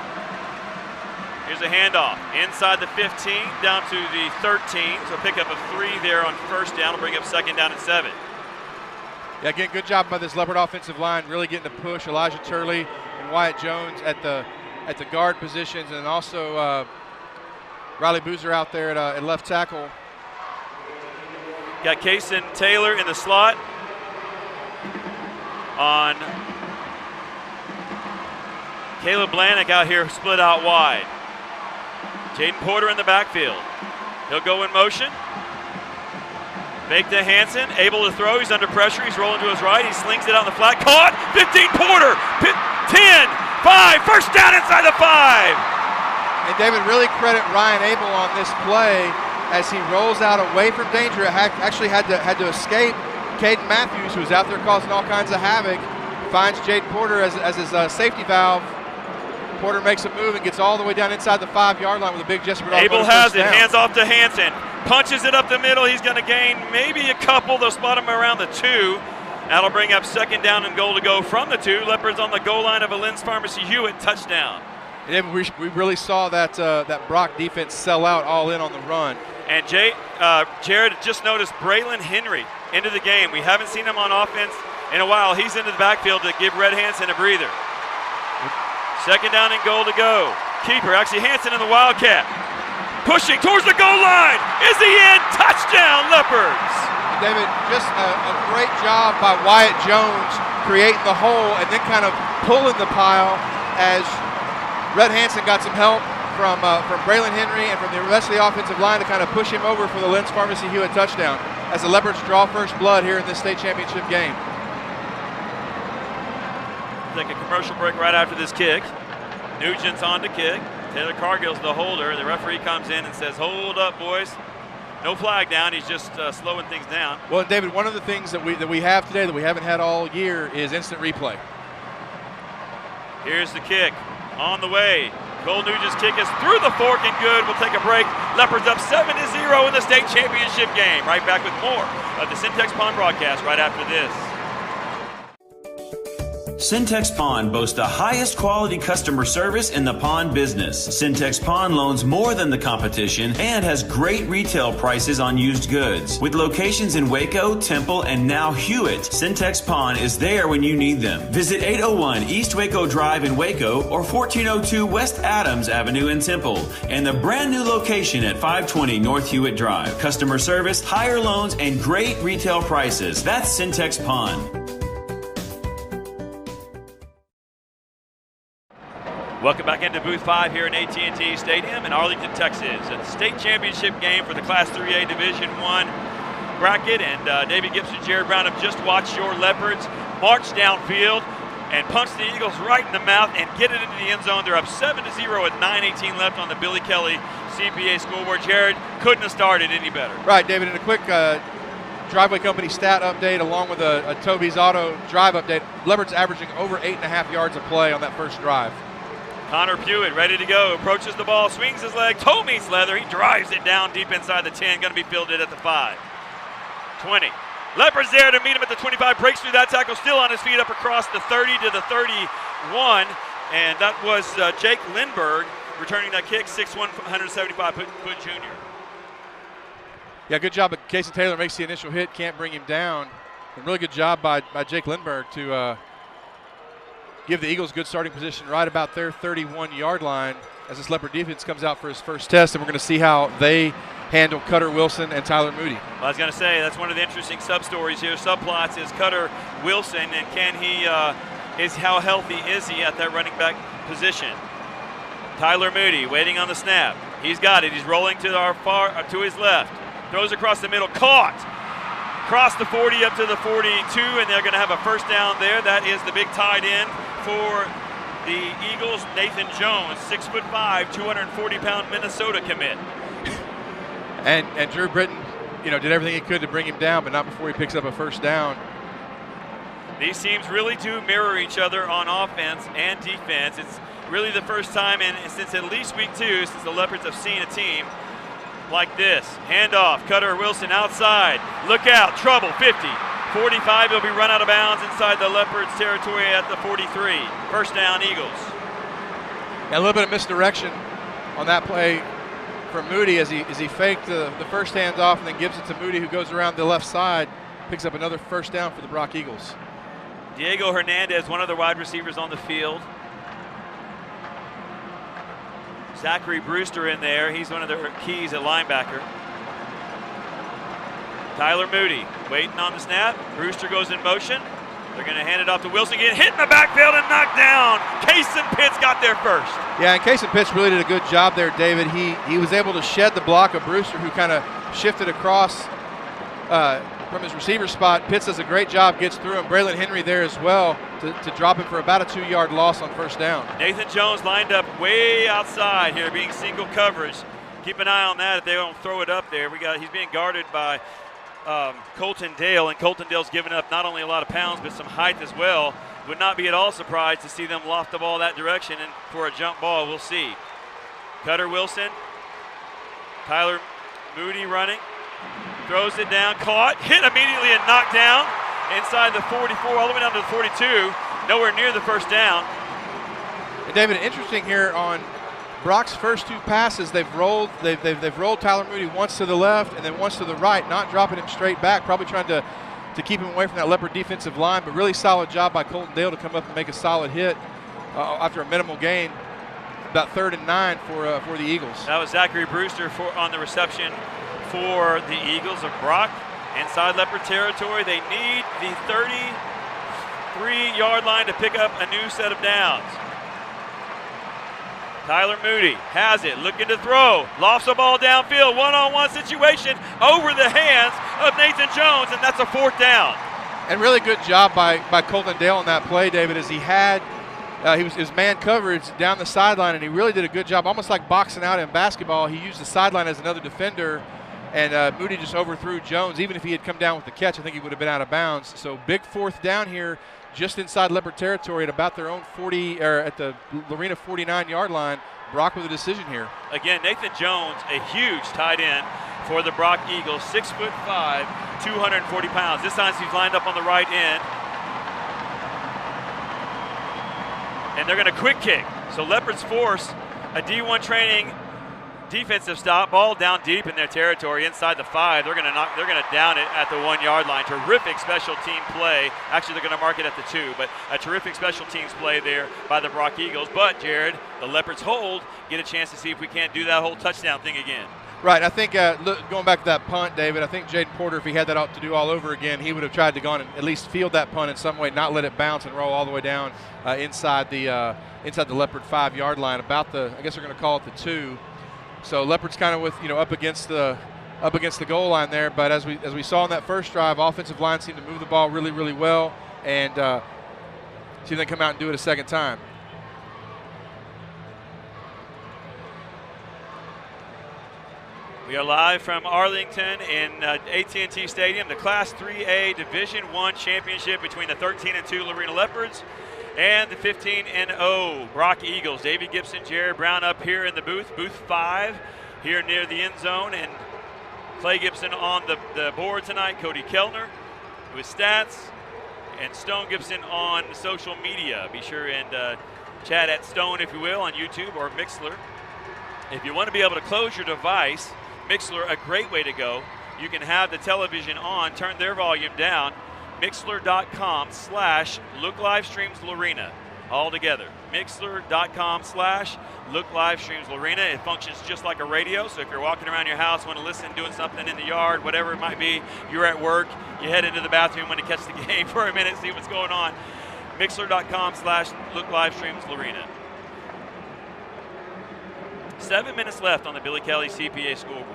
S14: Here's a handoff inside the 15 down to the 13. So pick up a 3 there on first down. Will bring up second down and 7.
S15: Yeah, again, good job by this Leopard offensive line, really getting to push Elijah Turley and Wyatt Jones at the guard positions, and also Riley Boozer out there at left tackle.
S14: Got Kason Taylor in the slot on Caleb Blanick out here split out wide. Jaden Porter in the backfield. He'll go in motion. Fake to Hansen, able to throw. He's under pressure. He's rolling to his right. He slings it out in the flat. Caught. 15 Porter. 10, 5. First down inside the 5.
S15: And David, really credit Ryan Abel on this play as he rolls out away from danger. Actually had to escape Caden Matthews, who was out there causing all kinds of havoc. Finds Jaden Porter as his safety valve. Porter makes a move and gets all the way down inside the 5-yard line with a big Jesper.
S14: Abel has it, hands off to Hansen. Punches it up the middle. He's going to gain maybe a couple. They'll spot him around the 2. That'll bring up second down and goal to go from the 2. Leopards on the goal line of a Lynn's Pharmacy Hewitt touchdown.
S15: And we really saw that Brock defense sell out all in on the run.
S14: And Jared just noticed Braylon Henry into the game. We haven't seen him on offense in a while. He's into the backfield to give Rhett Hansen a breather. Second down and goal to go. Keeper, actually Hansen in the Wildcat. Pushing towards the goal line. Is he in? Touchdown, Leopards.
S15: David, just a great job by Wyatt Jones creating the hole and then kind of pulling the pile as Rhett Hansen got some help from Braylon Henry and from the rest of the offensive line to kind of push him over for the Lynn's Pharmacy Hewitt touchdown as the Leopards draw first blood here in this state championship game.
S14: Take a commercial break right after this kick. Nugent's on to kick. Taylor Cargill's the holder. The referee comes in and says, hold up, boys. No flag down. He's just slowing things down.
S15: Well, David, one of the things that we have today that we haven't had all year is instant replay.
S14: Here's the kick on the way. Cole Nugent's kick is through the fork and good. We'll take a break. Leopards up 7-0 in the state championship game. Right back with more of the Syntex Pond broadcast right after this.
S4: Syntex Pawn boasts the highest quality customer service in the pawn business. Syntex Pawn loans more than the competition and has great retail prices on used goods. With locations in Waco, Temple, and now Hewitt, Syntex Pawn is there when you need them. Visit 801 East Waco Drive in Waco or 1402 West Adams Avenue in Temple, and the brand new location at 520 North Hewitt Drive. Customer service, higher loans, and great retail prices. That's Syntex Pawn.
S14: Welcome back into Booth 5 here in AT&T Stadium in Arlington, Texas. A state championship game for the Class 3A Division I bracket. And David Gibson, Jared Brown have just watched your Leopards march downfield and punch the Eagles right in the mouth and get it into the end zone. They're up 7-0 with 9:18 left on the Billy Kelly CPA scoreboard. Jared, couldn't have started any better.
S15: Right, David, and a quick Driveway Company stat update along with a Toby's Auto drive update. Leopards averaging over 8.5 yards of play on that first drive.
S14: Connor Pewitt ready to go, approaches the ball, swings his leg, toe meets leather, he drives it down deep inside the 10, going to be fielded at the 5. 20. Leopards there to meet him at the 25, breaks through that tackle, still on his feet up across the 30 to the 31, and that was Jake Lindberg returning that kick, 6'1", 175-foot junior.
S15: Yeah, good job. Casey Taylor makes the initial hit, can't bring him down. And really good job by Jake Lindberg to give the Eagles good starting position right about their 31-yard line as this Leopard defense comes out for his first test, and we're going to see how they handle Cutter Wilson and Tyler Moody.
S14: Well, I was going to say, that's one of the interesting sub-stories here. Subplots is Cutter Wilson, and can he, how healthy is he at that running back position? Tyler Moody waiting on the snap. He's got it. He's rolling to our to his left. Throws across the middle, caught. Across the 40 up to the 42, and they're going to have a first down there. That is the big tight end for the Eagles, Nathan Jones, 6'5", 240-pound Minnesota commit.
S15: And Drew Britton, did everything he could to bring him down, but not before he picks up a first down.
S14: These teams really do mirror each other on offense and defense. It's really the first time since at least week 2 since the Leopards have seen a team like this. Handoff, Cutter Wilson outside. Look out, trouble, 50. 45, he'll be run out of bounds inside the Leopards territory at the 43. First down, Eagles.
S15: Yeah, a little bit of misdirection on that play from Moody as he faked the first handoff and then gives it to Moody, who goes around the left side, picks up another first down for the Brock Eagles.
S14: Diego Hernandez, one of the wide receivers on the field. Zachary Brewster in there. He's one of the keys at linebacker. Tyler Moody waiting on the snap. Brewster goes in motion. They're going to hand it off to Wilson. Get hit in the backfield and knocked down. Kason Pitts got there first.
S15: Yeah, and Kason Pitts really did a good job there, David. He was able to shed the block of Brewster, who kind of shifted across from his receiver spot. Pitts does a great job, gets through him. Braylon Henry there as well to drop him for about a 2-yard loss on first down.
S14: Nathan Jones lined up way outside here, being single coverage. Keep an eye on that if they don't throw it up there. He's being guarded by Colton Dale, and Colton Dale's given up not only a lot of pounds but some height as well. Would not be at all surprised to see them loft the ball that direction, and for a jump ball, we'll see. Cutter Wilson, Tyler Moody running, throws it down, caught, hit immediately and knocked down inside the 44 all the way down to the 42, nowhere near the first down.
S15: And David, interesting here on Brock's first 2 passes, they've rolled Tyler Moody once to the left and then once to the right, not dropping him straight back, probably trying to keep him away from that Leopard defensive line, but really solid job by Colton Dale to come up and make a solid hit after a minimal gain. About 3rd and 9 for the Eagles.
S14: That was Zachary Brewster on the reception for the Eagles of Brock. Inside Leopard territory, they need the 33-yard line to pick up a new set of downs. Tyler Moody has it, looking to throw, lofts the ball downfield, one-on-one situation over the hands of Nathan Jones, and that's a 4th down.
S15: And really good job by Colton Dale on that play, David, as he was man coverage down the sideline, and he really did a good job, almost like boxing out in basketball. He used the sideline as another defender, and Moody just overthrew Jones. Even if he had come down with the catch, I think he would have been out of bounds. So big 4th down here, just inside Leopard territory at about their own 40, or at the Lorena 49-yard line. Brock with a decision here.
S14: Again, Nathan Jones, a huge tight end for the Brock Eagles, 6'5", 240 pounds. This time he's lined up on the right end. and they're going to quick kick. So Leopards force a D1 training defensive stop, ball down deep in their territory inside the 5. They're going to down it at the 1-yard line. Terrific special team play. Actually, they're going to mark it at the 2, but a terrific special teams play there by the Brock Eagles. But Jared, the Leopards hold, get a chance to see if we can't do that whole touchdown thing again.
S15: Right. I think going back to that punt, David, I think Jaden Porter, if he had that out to do all over again, he would have tried to go on and at least field that punt in some way, not let it bounce and roll all the way down inside the Leopard 5-yard line. I guess they're going to call it the 2. So Leopards kind of with up against the goal line there, but as we saw in that first drive, offensive line seemed to move the ball really, really well, and see them come out and do it a second time.
S14: We are live from Arlington in AT&T Stadium, the Class 3A Division I championship between the 13-2 Lorena Leopards and the 15-0 Brock Eagles. Davey Gibson, Jared Brown up here in the booth 5 here near the end zone, and Clay Gibson on the board tonight, Cody Kellner with stats, and Stone Gibson on social media. Be sure and chat at Stone, if you will, on YouTube or Mixler. If you want to be able to close your device, Mixler, a great way to go. You can have the television on, turn their volume down, Mixler.com/LookLivestreamsLorena. All together. Mixler.com/LookLivestreamsLorena. It functions just like a radio, so if you're walking around your house, want to listen, doing something in the yard, whatever it might be, you're at work, you head into the bathroom, want to catch the game for a minute, see what's going on. Mixler.com/LookLivestreamsLorena. 7 minutes left on the Billy Kelly CPA scoreboard.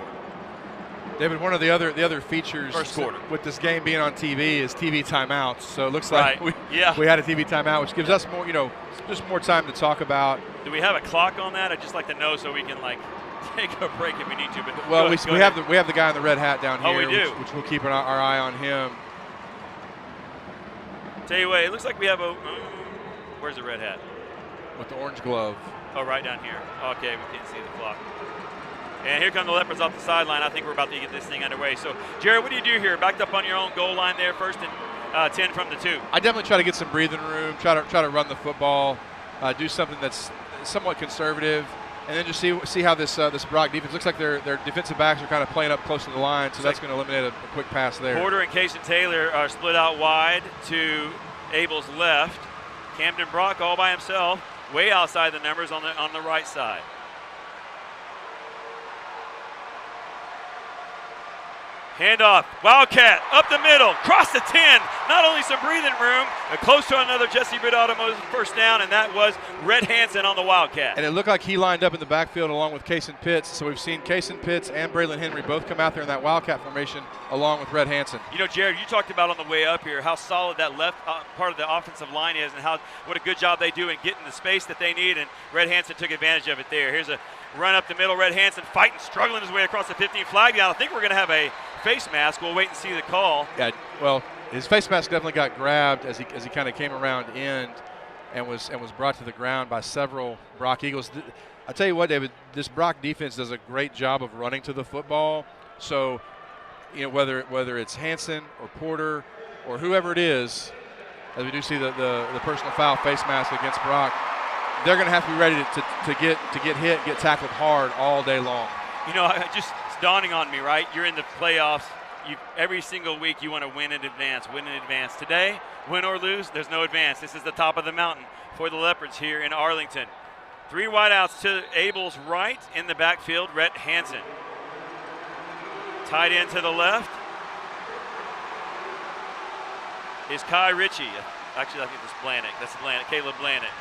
S15: David, one of the other features
S14: First quarter
S15: with this game being on TV is TV timeouts. So it looks like we had a TV timeout, which gives us more, just more time to talk about.
S14: Do we have a clock on that? I'd just like to know so we can take a break if we need to. But
S15: well, we have the guy in the red hat down here.
S14: Oh, we do.
S15: Which we'll keep our eye on him.
S14: Tell you what, it looks like we have a. Where's the red hat?
S15: With the orange glove.
S14: Oh, right down here. Okay, we can't see the clock. And here come the Leopards off the sideline. I think we're about to get this thing underway. So, Jared, what do you do here? Backed up on your own goal line there, 1st and 10 from the 2.
S15: I definitely try to get some breathing room, try to run the football, do something that's somewhat conservative, and then just see how this Brock defense looks like. Their defensive backs are kind of playing up close to the line, so that's going to eliminate a quick pass there.
S14: Porter and Kaysen Taylor are split out wide to Abel's left. Camden Brock all by himself, way outside the numbers on the right side. Handoff, Wildcat, up the middle, cross the 10. Not only some breathing room, but close to another Jesse Britt Automotive first down, and that was Red Hansen on the Wildcat.
S15: And it looked like he lined up in the backfield along with Kaysen Pitts. So we've seen Kaysen Pitts and Braylon Henry both come out there in that Wildcat formation along with Red Hansen.
S14: Jared, you talked about on the way up here how solid that left part of the offensive line is and what a good job they do in getting the space that they need, and Red Hansen took advantage of it there. Here's a run up the middle, Red Hansen fighting, struggling his way across the 15 flag down. I think we're going to have a face mask. We'll wait and see the call.
S15: Yeah, well, his face mask definitely got grabbed as he kind of came around end and was brought to the ground by several Brock Eagles. I tell you what, David, this Brock defense does a great job of running to the football. So, whether it's Hansen or Porter or whoever it is, as we do see the personal foul face mask against Brock, they're going to have to be ready to get hit, get tackled hard all day long.
S14: It's dawning on me, right? You're in the playoffs. Every single week you want to win in advance. Today, win or lose, there's no advance. This is the top of the mountain for the Leopards here in Arlington. 3 wideouts to Abel's right in the backfield, Rhett Hansen. Tight end to the left is Kai Ritchie. Actually, I think it's Blanek. That's Caleb Blanek.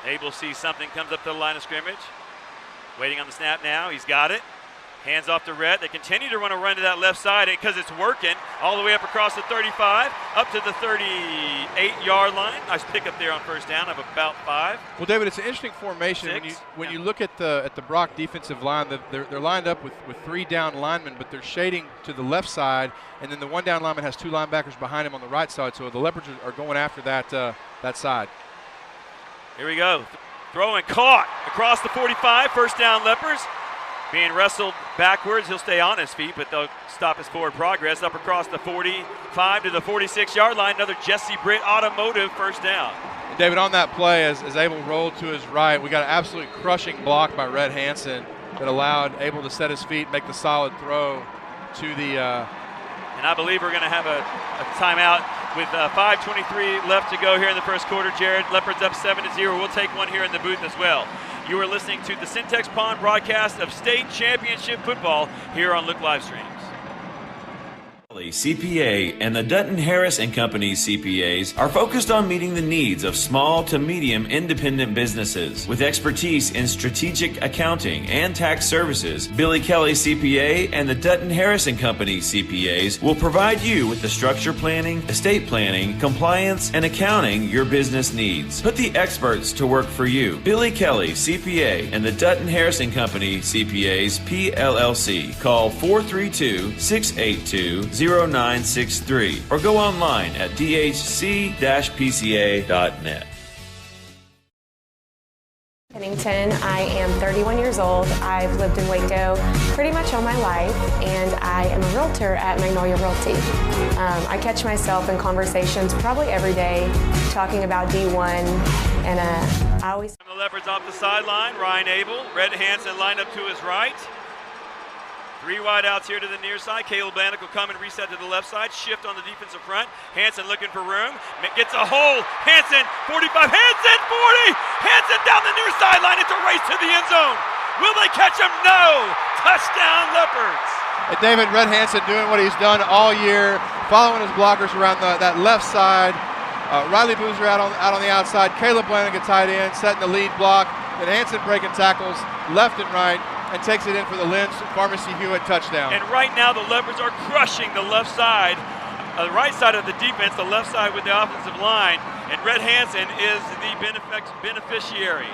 S14: Abel sees something, comes up to the line of scrimmage. Waiting on the snap now. He's got it. Hands off to Rhett. They continue to run to that left side because it's working all the way up across the 35, up to the 38-yard line. Nice pickup there on first down of about 5.
S15: Well, David, it's an interesting formation. When you look at the Brock defensive line, they're lined up with 3 down linemen, but they're shading to the left side, and then the 1 down lineman has 2 linebackers behind him on the right side. So the Leopards are going after that side.
S14: Here we go. Throw and caught across the 45. First down, Leopards. Being wrestled backwards, he'll stay on his feet, but they'll stop his forward progress. Up across the 45 to the 46-yard line, another Jesse Britt Automotive first down.
S15: And David, on that play, as Abel rolled to his right, we got an absolutely crushing block by Red Hansen that allowed Abel to set his feet, make the solid throw to the
S14: and I believe we're going to have a timeout with 5:23 left to go here in the first quarter. Jared, Leopards up 7-0. We'll take one here in the booth as well. You are listening to the Syntex Pond broadcast of state championship football here on Look Live Streams.
S4: CPA and the Dutton Harris & Company CPAs are focused on meeting the needs of small to medium independent businesses. With expertise in strategic accounting and tax services, Billy Kelly CPA and the Dutton Harris & Company CPAs will provide you with the structure planning, estate planning, compliance, and accounting your business needs. Put the experts to work for you. Billy Kelly CPA and the Dutton Harris & Company CPAs PLLC. Call 432-682-0963 or go online at dhc-pca.net.
S1: Pennington. I am 31 years old. I've lived in Waco pretty much all my life, and I am a realtor at Magnolia Realty. I catch myself in conversations probably every day talking about D1, and I always...
S14: The Leopards off the sideline, Ryan Abel, Red Hansen lined up to his right. 3 wideouts here to the near side. Caleb Bannock will come and reset to the left side. Shift on the defensive front. Hansen looking for room. Gets a hole. Hansen, 45. Hansen, 40. Hansen down the near sideline. It's a race to the end zone. Will they catch him? No. Touchdown, Leopards.
S15: And David, Red Hansen doing what he's done all year, following his blockers around that left side. Riley Boozer out on the outside. Caleb Bannock at tight end, setting the lead block. Then Hansen breaking tackles left and right, and takes it in for the Lynn Pharmacy Hewitt touchdown.
S14: And right now the Leopards are crushing the left side, the right side of the defense, the left side with the offensive line, and Red Hansen is the beneficiary.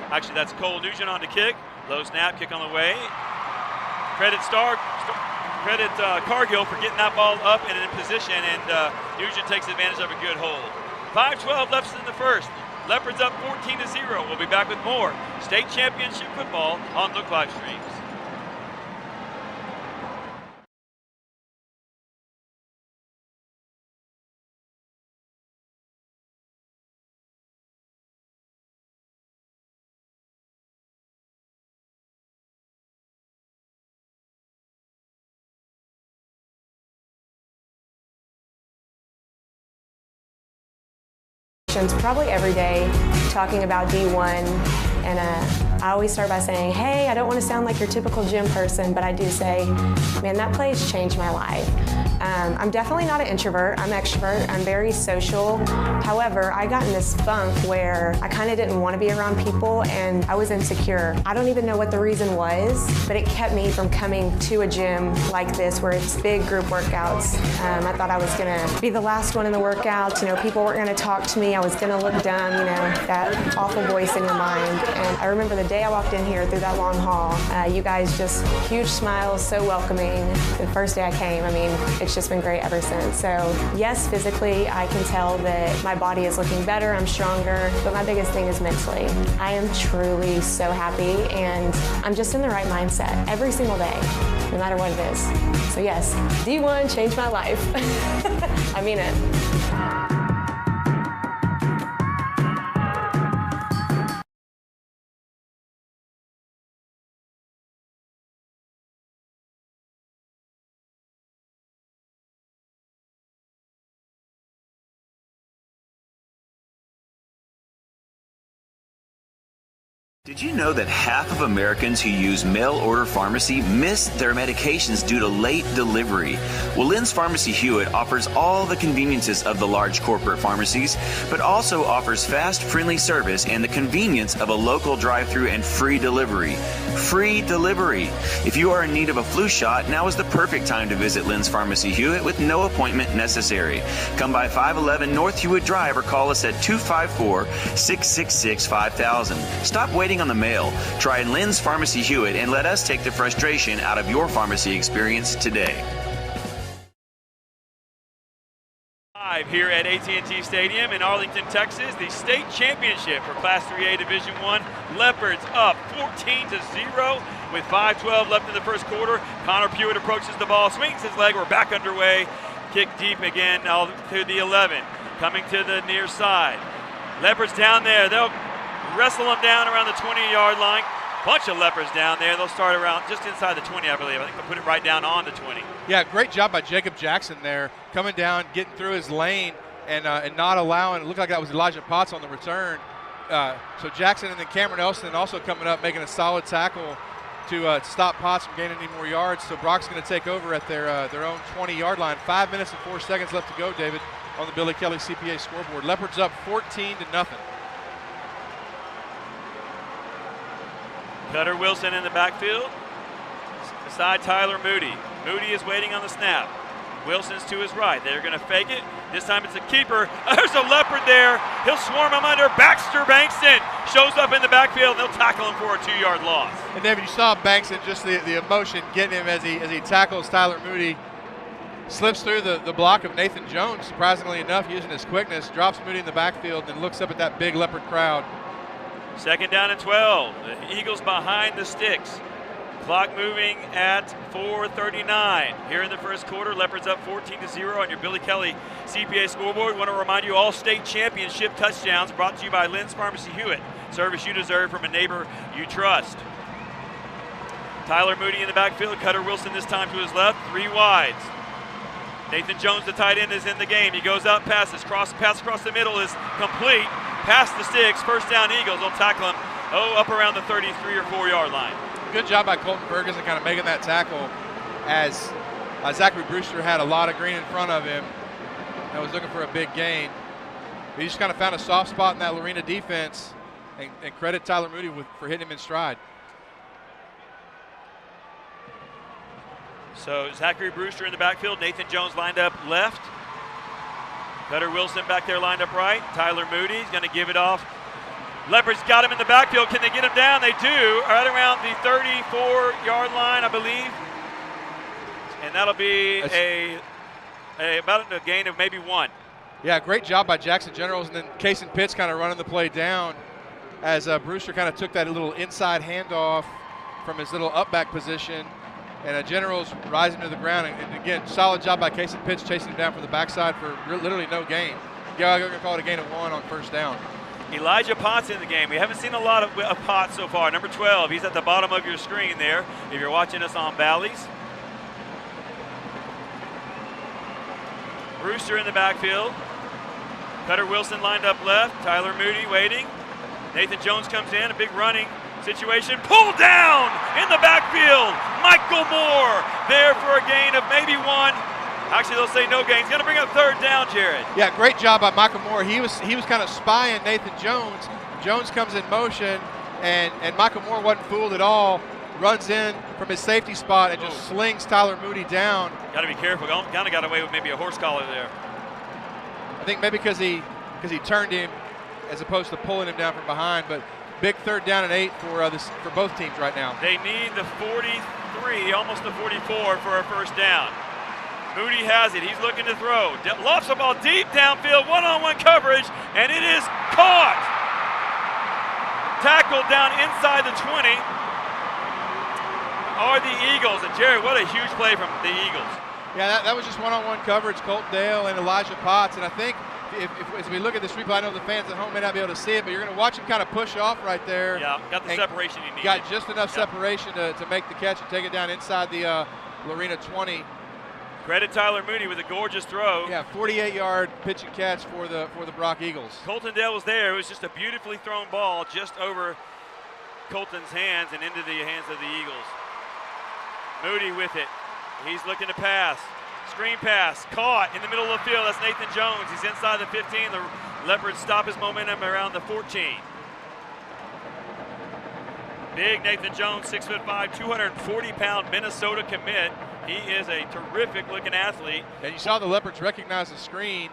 S14: That's Cole Nugent on the kick. Low snap, kick on the way. Credit Cargill for getting that ball up and in position, and Nugent takes advantage of a good hold. 5:12 left in the first. Leopards up 14-0. We'll be back with more state championship football on Look Live Streams.
S1: Probably every day talking about D1, and I always start by saying, hey, I don't want to sound like your typical gym person, but I do say, man, that play's changed my life. I'm definitely not an introvert. I'm extrovert. I'm very social. However, I got in this funk where I kind of didn't want to be around people, and I was insecure. I don't even know what the reason was, but it kept me from coming to a gym like this where it's big group workouts. I thought I was going to be the last one in the workouts. People weren't going to talk to me. I was going to look dumb, that awful voice in your mind. And I remember the day I walked in here through that long hall, you guys just huge smiles, so welcoming. The first day I came, it's just been great ever since. So yes, physically, I can tell that my body is looking better, I'm stronger, but my biggest thing is mentally. I am truly so happy, and I'm just in the right mindset every single day, no matter what it is. So yes, D1 changed my life. I mean it.
S4: Did you know that half of Americans who use mail order pharmacy miss their medications due to late delivery? Well, Lynn's Pharmacy Hewitt offers all the conveniences of the large corporate pharmacies, but also offers fast, friendly service and the convenience of a local drive-thru and free delivery. Free delivery. If you are in need of a flu shot, now is the perfect time to visit Lynn's Pharmacy Hewitt with no appointment necessary. Come by 511 North Hewitt Drive or call us at 254-666-5000. Stop waiting on the mail. Try Lynn's Pharmacy Hewitt and let us take the frustration out of your pharmacy experience today.
S14: here at AT&T Stadium in Arlington, Texas. The state championship for Class 3A Division I. Leopards up 14-0 with 5:12 left in the first quarter. Connor Pewitt approaches the ball, swings his leg. We're back underway. Kick deep again all to the 11. Coming to the near side. Leopards down there. They'll wrestle them down around the 20-yard line. Bunch of Leopards down there. They'll start around just inside the 20, I believe. I think they'll put it right down on the 20.
S15: Yeah, great job by Jacob Jackson there, coming down, getting through his lane, and not allowing. It looked like that was Elijah Potts on the return. So Jackson and then Cameron Elston also coming up, making a solid tackle to stop Potts from gaining any more yards. So Brock's going to take over at their own 20-yard line. 5 minutes and 4 seconds left to go, David, on the Billy Kelly CPA scoreboard. Leopards up 14-0.
S14: Cutter Wilson in the backfield beside Tyler Moody. Moody is waiting on the snap. Wilson's to his right. They're going to fake it. This time it's a keeper. There's a Leopard there. He'll swarm him under. Baxter Bankston shows up in the backfield. They'll tackle him for a 2-yard loss.
S15: And David, you saw Bankston, just the emotion getting him as he tackles Tyler Moody. Slips through the block of Nathan Jones, surprisingly enough, using his quickness. Drops Moody in the backfield and looks up at that big Leopard crowd. 2nd
S14: down and 12. The Eagles behind the sticks. Clock moving at 4:39. Here in the first quarter, Leopards up 14-0 on your Billy Kelly CPA scoreboard. Want to remind you, all state championship touchdowns brought to you by Lynn's Pharmacy Hewitt. Service you deserve from a neighbor you trust. Tyler Moody in the backfield. Cutter Wilson this time to his left. 3 wides. Nathan Jones, the tight end, is in the game. He goes out, passes. Pass across the middle is complete. Past the sticks. 1st down Eagles. They'll tackle him, up around the 33 or 4-yard line.
S15: Good job by Colton Ferguson kind of making that tackle as Zachary Brewster had a lot of green in front of him and was looking for a big gain. He just kind of found a soft spot in that Lorena defense, and credit Tyler Moody for hitting him in stride.
S14: So Zachary Brewster in the backfield. Nathan Jones lined up left. Cutter Wilson back there lined up right. Tyler Moody's going to give it off. Leopards got him in the backfield. Can they get him down? They do. Right around the 34-yard line, I believe. And that'll be about a gain of maybe 1.
S15: Yeah, great job by Jackson Generals, and then Kason Pitts kind of running the play down as Brewster kind of took that little inside handoff from his little up back position. And Generals rising to the ground. And again, solid job by Kason Pitts chasing him down from the backside for literally no gain. Yeah, I'm going to call it a gain of 1 on 1st down.
S14: Elijah Potts in the game. We haven't seen a lot of Potts so far. Number 12, he's at the bottom of your screen there if you're watching us on Bally's. Brewster in the backfield. Cutter Wilson lined up left. Tyler Moody waiting. Nathan Jones comes in, a big running situation. Pulled down in the backfield. Michael Moore there for a gain of maybe 1. Actually, they'll say no gain. He's going to bring up 3rd down, Jared.
S15: Yeah, great job by Michael Moore. He was kind of spying Nathan Jones. Jones comes in motion, and Michael Moore wasn't fooled at all. Runs in from his safety spot and just slings Tyler Moody down.
S14: Got to be careful. Kind of got away with maybe a horse collar there.
S15: I think maybe because he turned him as opposed to pulling him down from behind. But big 3rd down and 8 for both teams right now.
S14: They need the 43, almost the 44 for a 1st down. Moody has it. He's looking to throw. Lofts the ball deep downfield, one-on-one coverage, and it is caught. Tackled down inside the 20 are the Eagles. And Jared, what a huge play from the Eagles.
S15: Yeah, that was just one-on-one coverage. Colt Dale and Elijah Potts. And I think if as we look at this replay, I know the fans at home may not be able to see it, but you're going to watch him kind of push off right there.
S14: Yeah, got the separation he needed.
S15: Got just enough separation to make the catch and take it down inside the Lorena 20.
S14: Credit Tyler Moody with a gorgeous throw.
S15: Yeah, 48-yard pitch and catch for the Brock Eagles.
S14: Colton Dale was there. It was just a beautifully thrown ball just over Colton's hands and into the hands of the Eagles. Moody with it. He's looking to pass. Screen pass. Caught in the middle of the field. That's Nathan Jones. He's inside the 15. The Leopards stop his momentum around the 14. Big Nathan Jones, 6'5", 240-pound Minnesota commit. He is a terrific-looking athlete.
S15: And you saw the Leopards recognize the screen,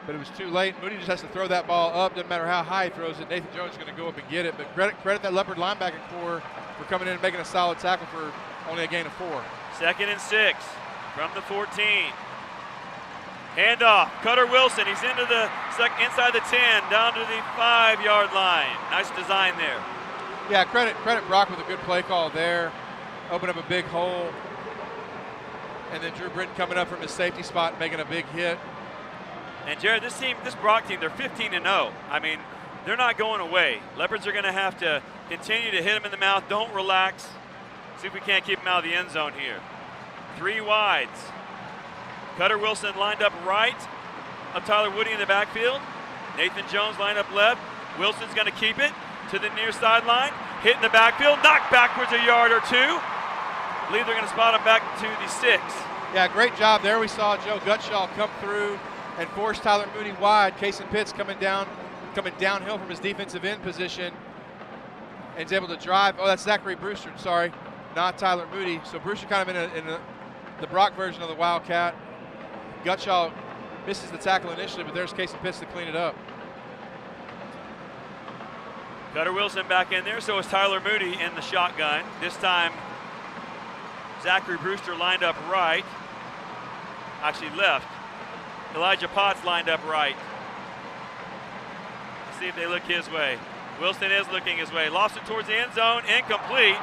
S15: but it was too late. Moody just has to throw that ball up. Doesn't matter how high he throws it. Nathan Jones is going to go up and get it. But credit that Leopard linebacker corps for coming in and making a solid tackle for only a gain of 4.
S14: 2nd and 6 from the 14. Handoff, Cutter Wilson, he's into the inside the 10, down to the 5-yard line. Nice design there.
S15: Yeah, credit Brock with a good play call there. Open up a big hole. And then Drew Britton coming up from his safety spot and making a big hit.
S14: And Jared, this Brock team, they're 15-0. I mean, they're not going away. Leopards are going to have to continue to hit them in the mouth. Don't relax. See if we can't keep them out of the end zone here. 3 wides. Cutter Wilson lined up right of Tyler Woody in the backfield. Nathan Jones lined up left. Wilson's going to keep it to the near sideline. Hit in the backfield, knocked backwards a yard or two. I believe they're going to spot him back to the 6.
S15: Yeah, great job there. We saw Joe Gutshaw come through and force Tyler Moody wide. Kason Pitts coming downhill from his defensive end position and is able to drive. Oh, that's Zachary Brewster, sorry, not Tyler Moody. So Brewster kind of in the Brock version of the Wildcat. Gutshaw misses the tackle initially, but there's Kason Pitts to clean it up.
S14: Cutter Wilson back in there, so is Tyler Moody in the shotgun. This time, Zachary Brewster lined up right. Actually left. Elijah Potts lined up right. Let's see if they look his way. Wilson is looking his way. Lost it towards the end zone, incomplete.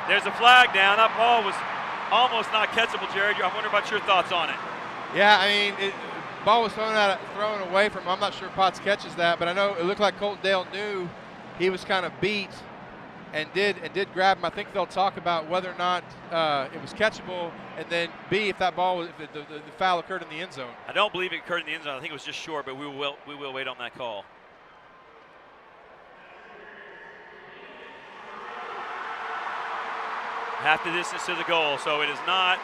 S14: There's a flag down. That ball was almost not catchable, Jared. I wonder about your thoughts on it.
S15: Yeah, I mean, ball was thrown away from him. I'm not sure Potts catches that, but I know it looked like Colton Dale knew he was kind of beat and did grab him. I think they'll talk about whether or not it was catchable, and then B, if that ball was, if the foul occurred in the end zone.
S14: I don't believe it occurred in the end zone. I think it was just short, but we will wait on that call. Half the distance to the goal, so it is not.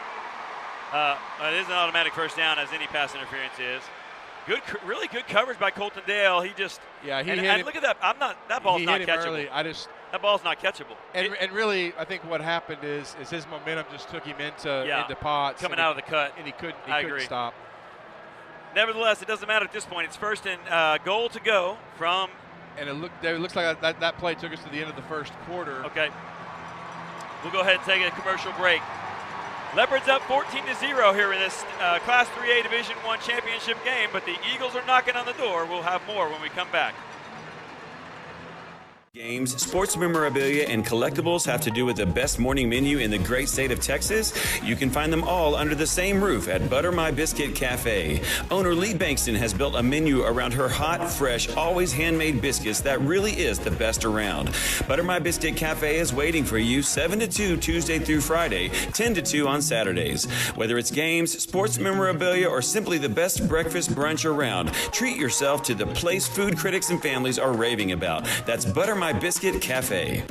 S14: It is an automatic first down, as any pass interference is. Really good coverage by Colton Dale. He just and look at that. That ball's not catchable. That ball's not catchable.
S15: And really, I think what happened is his momentum just took him into Potts
S14: coming out of the cut,
S15: and he couldn't stop.
S14: Nevertheless, it doesn't matter at this point. It's first and goal to go from.
S15: And it looks like that play took us to the end of the first quarter.
S14: Okay. We'll go ahead and take a commercial break. Leopards up 14-0 here in this Class 3A Division I championship game, but the Eagles are knocking on the door. We'll have more when we come back.
S4: Games, sports memorabilia, and collectibles have to do with the best morning menu in the great state of Texas? You can find them all under the same roof at Butter My Biscuit Cafe. Owner Lee Bankston has built a menu around her hot, fresh, always handmade biscuits that really is the best around. Butter My Biscuit Cafe is waiting for you 7 to 2 Tuesday through Friday, 10 to 2 on Saturdays. Whether it's games, sports memorabilia, or simply the best breakfast brunch around, treat yourself to the place food critics and families are raving about. That's Butter My Biscuit Cafe.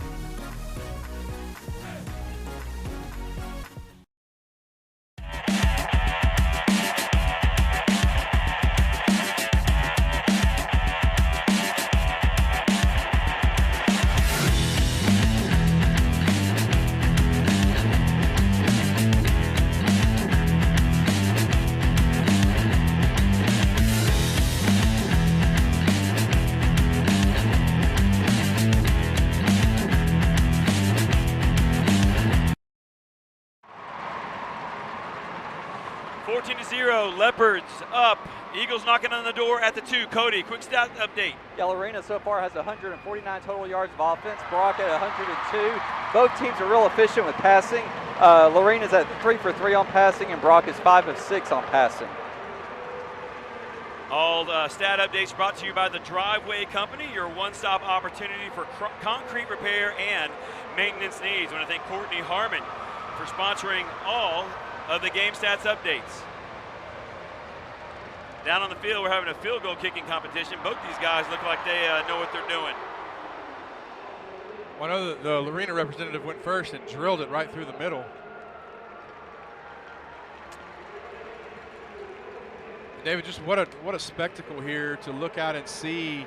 S14: Leopards up. Eagles knocking on the door at the 2. Cody, quick stat update.
S5: Yeah, Lorena so far has 149 total yards of offense. Brock at 102. Both teams are real efficient with passing. Lorena's at 3 for 3 on passing, and Brock is 5 of 6 on passing.
S14: All stat updates brought to you by the Driveway Company, your one-stop opportunity for concrete repair and maintenance needs. I want to thank Courtney Harmon for sponsoring all of the game stats updates. Down on the field, we're having a field goal kicking competition. Both these guys look like they know what they're doing.
S15: Well, I know the Lorena representative went first and drilled it right through the middle. David, just what a spectacle here to look out and see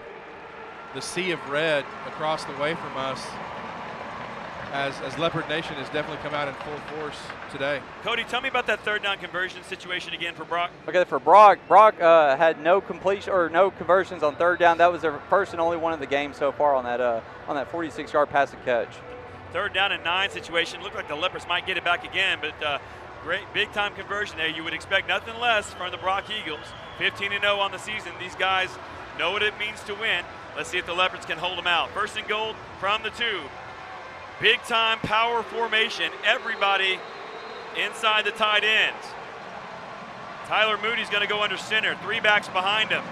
S15: the sea of red across the way from us as Leopard Nation has definitely come out in full force today.
S14: Cody, tell me about that third down conversion situation again for Brock.
S5: Okay, for Brock had no completion or no conversions on third down. That was their first and only one of the game so far on that 46-yard pass and catch.
S14: Third down and 9 situation. Looked like the Leopards might get it back again, but Great big-time conversion there. You would expect nothing less from the Brock Eagles. 15-0 on the season. These guys know what it means to win. Let's see if the Leopards can hold them out. First and goal from the 2. Big-time power formation. Everybody inside the tight ends. Tyler Moody's going to go under center. 3 backs behind him.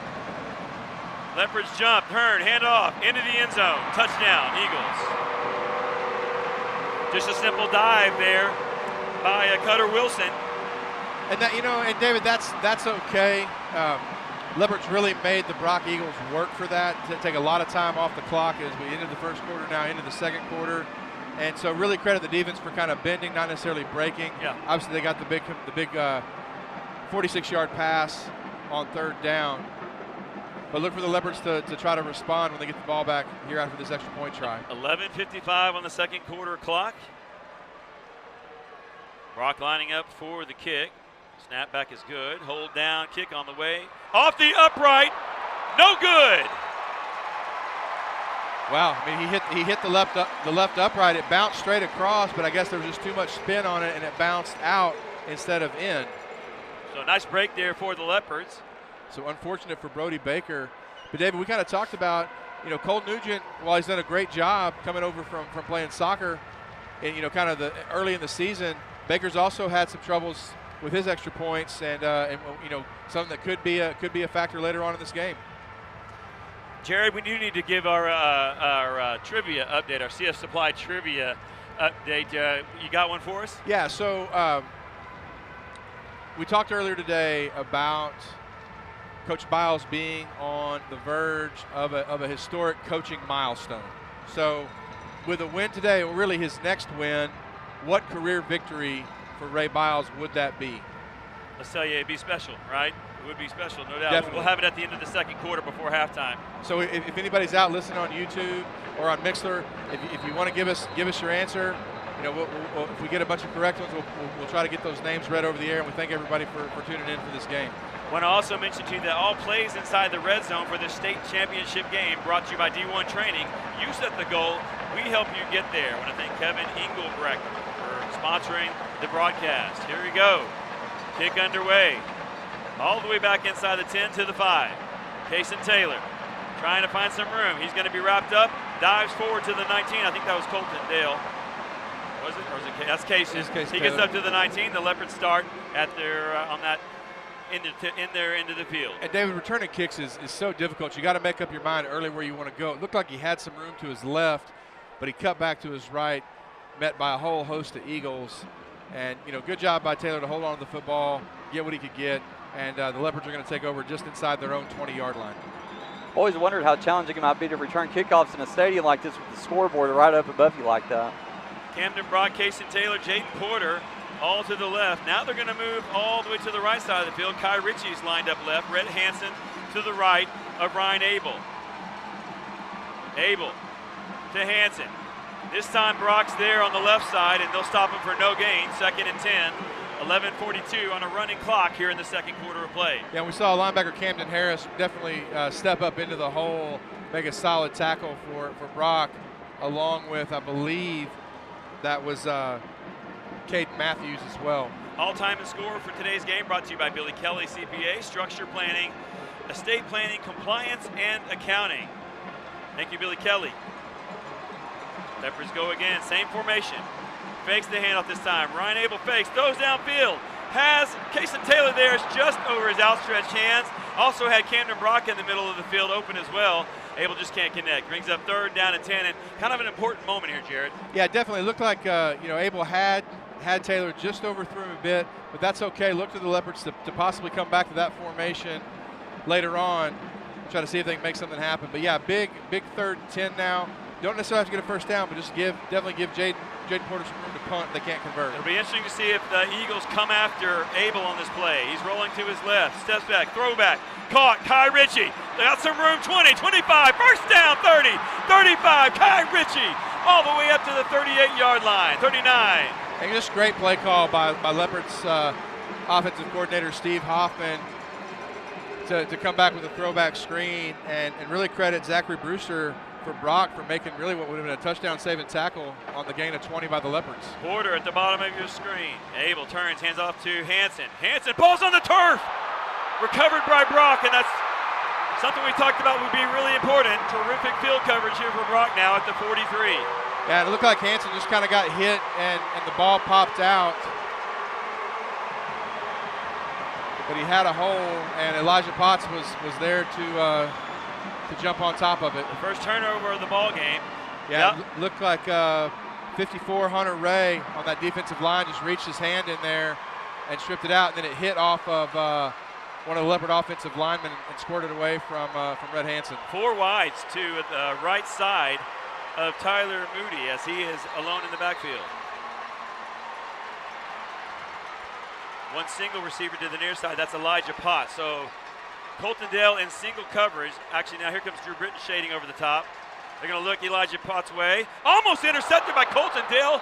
S14: Leopards jump, turn, hand off, into the end zone. Touchdown, Eagles. Just a simple dive there by Cutter Wilson.
S15: And that, and David, that's okay. Leopards really made the Brock Eagles work for that, to take a lot of time off the clock as we ended the first quarter, now into the second quarter. And so really credit the defense for kind of bending, not necessarily breaking.
S14: Yeah.
S15: Obviously they got the big 46-yard pass on third down. But look for the Leopards to try to respond when they get the ball back here after this extra point try.
S14: 11:55 on the second quarter clock. Brock lining up for the kick. Snap back is good. Hold down, kick on the way. Off the upright. No good.
S15: Wow, I mean he hit the left upright. It bounced straight across, but I guess there was just too much spin on it and it bounced out instead of in.
S14: So nice break there for the Leopards.
S15: So unfortunate for Brody Baker. But David, we kind of talked about, Cole Nugent, while he's done a great job coming over from playing soccer and, kind of the early in the season, Baker's also had some troubles with his extra points and something that could be a factor later on in this game.
S14: Jared, we do need to give our trivia update, our CF Supply trivia update. You got one for us?
S15: Yeah, so we talked earlier today about Coach Biles being on the verge of a historic coaching milestone. So with a win today, or really his next win, what career victory for Ray Biles would that be?
S14: Let's tell you, it'd be special, right? It would be special, no doubt.
S15: Definitely.
S14: We'll have it at the end of the second quarter before halftime.
S15: So if anybody's out listening on YouTube or on Mixler, if you want to give us your answer, we'll, if we get a bunch of correct ones, we'll try to get those names read over the air, and we thank everybody for tuning in for this game.
S14: I want to also mention to you that all plays inside the red zone for the state championship game brought to you by D1 Training. You set the goal, we help you get there. I want to thank Kevin Engelbrecht for sponsoring the broadcast. Here we go. Kick underway. All the way back inside the 10 to the 5. Cason Taylor trying to find some room. He's going to be wrapped up. Dives forward to the 19. I think that was Colton Dale. Was it? Or was it? That's Cason. He gets up to the 19. The Leopards start at their on that in their end of the field.
S15: And David, returning kicks is so difficult. You got to make up your mind early where you want to go. It looked like he had some room to his left, but he cut back to his right, met by a whole host of Eagles. And, good job by Taylor to hold on to the football, get what he could get, and the Leopards are going to take over just inside their own 20-yard line.
S5: Always wondered how challenging it might be to return kickoffs in a stadium like this with the scoreboard right up above you like that.
S14: Camden Brock, Cason Taylor, Jaden Porter, all to the left. Now they're going to move all the way to the right side of the field. Kai Ritchie's lined up left. Rhett Hansen to the right of Ryan Abel. Abel to Hansen. This time Brock's there on the left side, and they'll stop him for no gain. 2nd and 10. 11:42 on a running clock here in the second quarter of play.
S15: Yeah, we saw linebacker Camden Harris definitely step up into the hole, make a solid tackle for Brock, along with, I believe, that was Caden Matthews as well.
S14: All-time and score for today's game brought to you by Billy Kelly CPA, structure planning, estate planning, compliance, and accounting. Thank you, Billy Kelly. Leopards go again, same formation. Fakes the handoff this time. Ryan Abel fakes, throws downfield. Has Cason Taylor there, is just over his outstretched hands. Also had Camden Brock in the middle of the field open as well. Abel just can't connect. Brings up 3rd down and 10, and kind of an important moment here, Jared.
S15: Yeah, definitely. It looked like Abel had Taylor just overthrew him a bit, but that's okay. Look to the Leopards to possibly come back to that formation later on, try to see if they can make something happen. But yeah, big 3rd and 10 now. Don't necessarily have to get a first down, but just definitely give Jaden Porter some room to punt. They can't convert.
S14: It'll be interesting to see if the Eagles come after Abel on this play. He's rolling to his left, steps back, throwback, caught, Kai Ritchie. They got some room, 20, 25, first down, 30, 35, Kai Ritchie, all the way up to the 38-yard line, 39.
S15: And just great play call by Leopards offensive coordinator Steve Hoffman to come back with a throwback screen and really credit Zachary Brewster for Brock for making really what would have been a touchdown saving tackle on the gain of 20 by the Leopards.
S14: Porter at the bottom of your screen. Abel turns, hands off to Hansen. Hansen, ball's on the turf! Recovered by Brock, and that's something we talked about would be really important. Terrific field coverage here for Brock now at the 43.
S15: Yeah, it looked like Hansen just kind of got hit and the ball popped out. But he had a hole, and Elijah Potts was there to jump on top of it.
S14: The first turnover of the ball game.
S15: Yeah, yep. Looked like 54 Hunter Ray on that defensive line just reached his hand in there and stripped it out, and then it hit off of one of the Leopard offensive linemen and squirted away from Red Hansen.
S14: 4 wides to the right side of Tyler Moody as he is alone in the backfield. One single receiver to the near side, that's Elijah Potts. So Colton Dale in single coverage. Actually, now here comes Drew Britton shading over the top. They're going to look Elijah Potts' way. Almost intercepted by Colton Dale.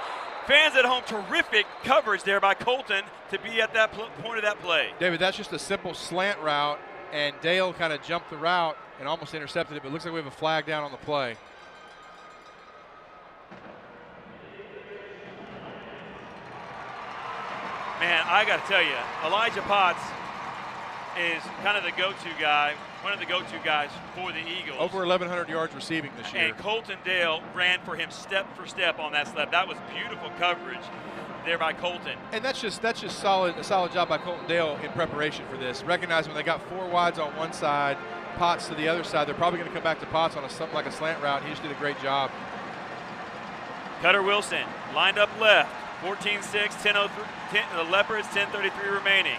S14: Fans at home, terrific coverage there by Colton to be at that point of that play.
S15: David, that's just a simple slant route, and Dale kind of jumped the route and almost intercepted it, but it looks like we have a flag down on the play.
S14: Man, I got to tell you, Elijah Potts is kind of the go-to guy, one of the go-to guys for the Eagles.
S15: Over 1,100 yards receiving this year.
S14: And Colton Dale ran for him step for step on that slip. That was beautiful coverage there by Colton.
S15: And that's just a solid job by Colton Dale in preparation for this. Recognizing when they got 4 wides on one side, Potts to the other side, they're probably going to come back to Potts on something like a slant route. He just did a great job.
S14: Cutter Wilson lined up left. 14-6, 10:03. The Leopards, 10:33 remaining.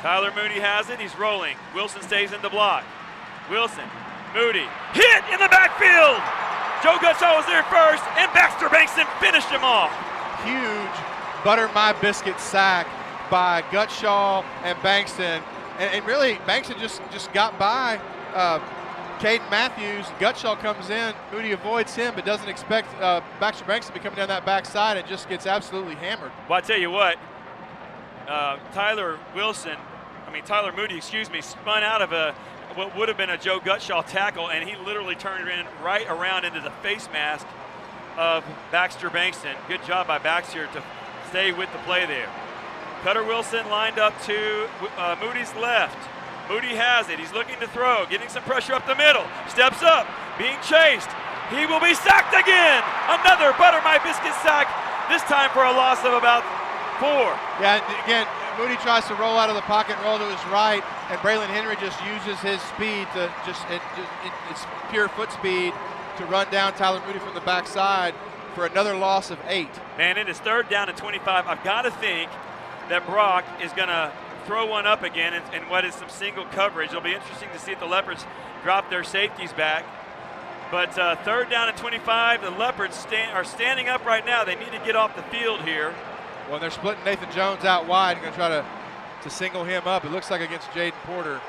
S14: Tyler Moody has it. He's rolling. Wilson stays in the block. Wilson, Moody, hit in the backfield. Joe Gutshaw was there first, and Baxter Bankston finished him off.
S15: Huge butter my biscuit sack by Gutshaw and Bankston, and really Bankston just got by Caden Matthews. Gutshaw comes in, Moody avoids him, but doesn't expect Baxter Bankston to be coming down that backside and just gets absolutely hammered.
S14: Well, I tell you what, Tyler Moody, spun out of what would have been a Joe Gutshaw tackle, and he literally turned in right around into the face mask of Baxter Bankston. Good job by Baxter to stay with the play there. Cutter Wilson lined up to Moody's left. Moody has it. He's looking to throw, getting some pressure up the middle. Steps up, being chased. He will be sacked again. Another butter my biscuit sack, this time for a loss of about 4.
S15: Yeah, again, Moody tries to roll out of the pocket, roll to his right, and Braylon Henry just uses his speed to it's pure foot speed to run down Tyler Moody from the backside for another loss of 8.
S14: Man, it is 3rd down and 25. I've got to think that Brock is going to throw one up again in what is some single coverage. It'll be interesting to see if the Leopards drop their safeties back. But 3rd down and 25, the Leopards are standing up right now. They need to get off the field here.
S15: Well, they're splitting Nathan Jones out wide and going to try to single him up. It looks like against Jaden Porter.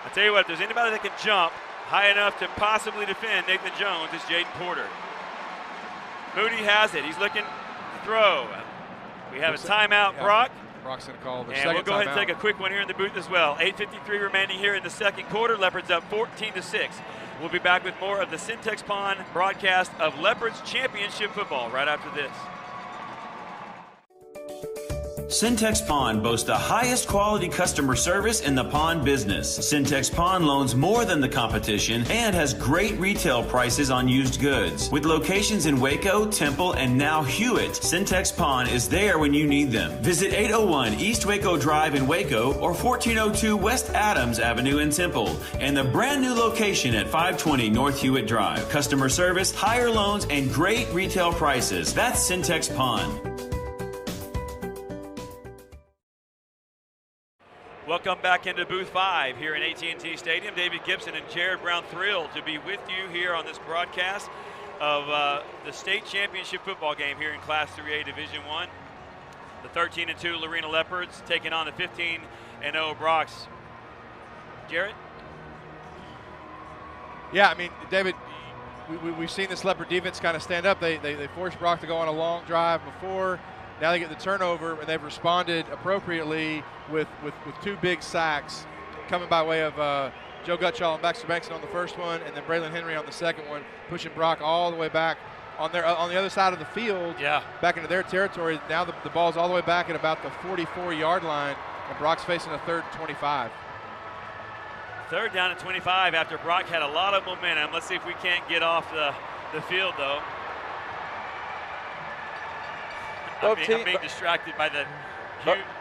S14: I tell you what, if there's anybody that can jump high enough to possibly defend Nathan Jones, it's Jaden Porter. Moody has it. He's looking to throw. We have a timeout, Brock.
S15: Brock's going to call the
S14: and
S15: second
S14: we'll go ahead and
S15: timeout.
S14: take a quick one here in the booth as well. 8:53 remaining here in the second quarter. Leopards up 14-6. We'll be back with more of the Syntex Pond broadcast of Leopards Championship football right after this.
S4: Syntex Pond boasts the highest quality customer service in the pond business. Syntex Pond loans more than the competition and has great retail prices on used goods. With locations in Waco, Temple, and now Hewitt, Syntex Pond is there when you need them. Visit 801 East Waco Drive in Waco or 1402 West Adams Avenue in Temple, and the brand new location at 520 North Hewitt Drive. Customer service, higher loans, and great retail prices. That's Syntex Pond.
S14: Welcome back into Booth 5 here in AT&T Stadium. David Gibson and Jared Brown thrilled to be with you here on this broadcast of the state championship football game here in Class 3A Division I. The 13-2 Lorena Leopards taking on the 15-0 Brocs. Jared?
S15: Yeah, I mean, David, we've seen this Leopard defense kind of stand up. They forced Brock to go on a long drive before. Now they get the turnover, and they've responded appropriately with 2 big sacks coming by way of Joe Gutschall and Baxter Bankston on the first one, and then Braylon Henry on the second one, pushing Brock all the way back on the other side of the field, back into their territory. Now the ball's all the way back at about the 44-yard line, and Brock's facing a 3rd and 25.
S14: 3rd down and 25 after Brock had a lot of momentum. Let's see if we can't get off the field, though. I'm being distracted by the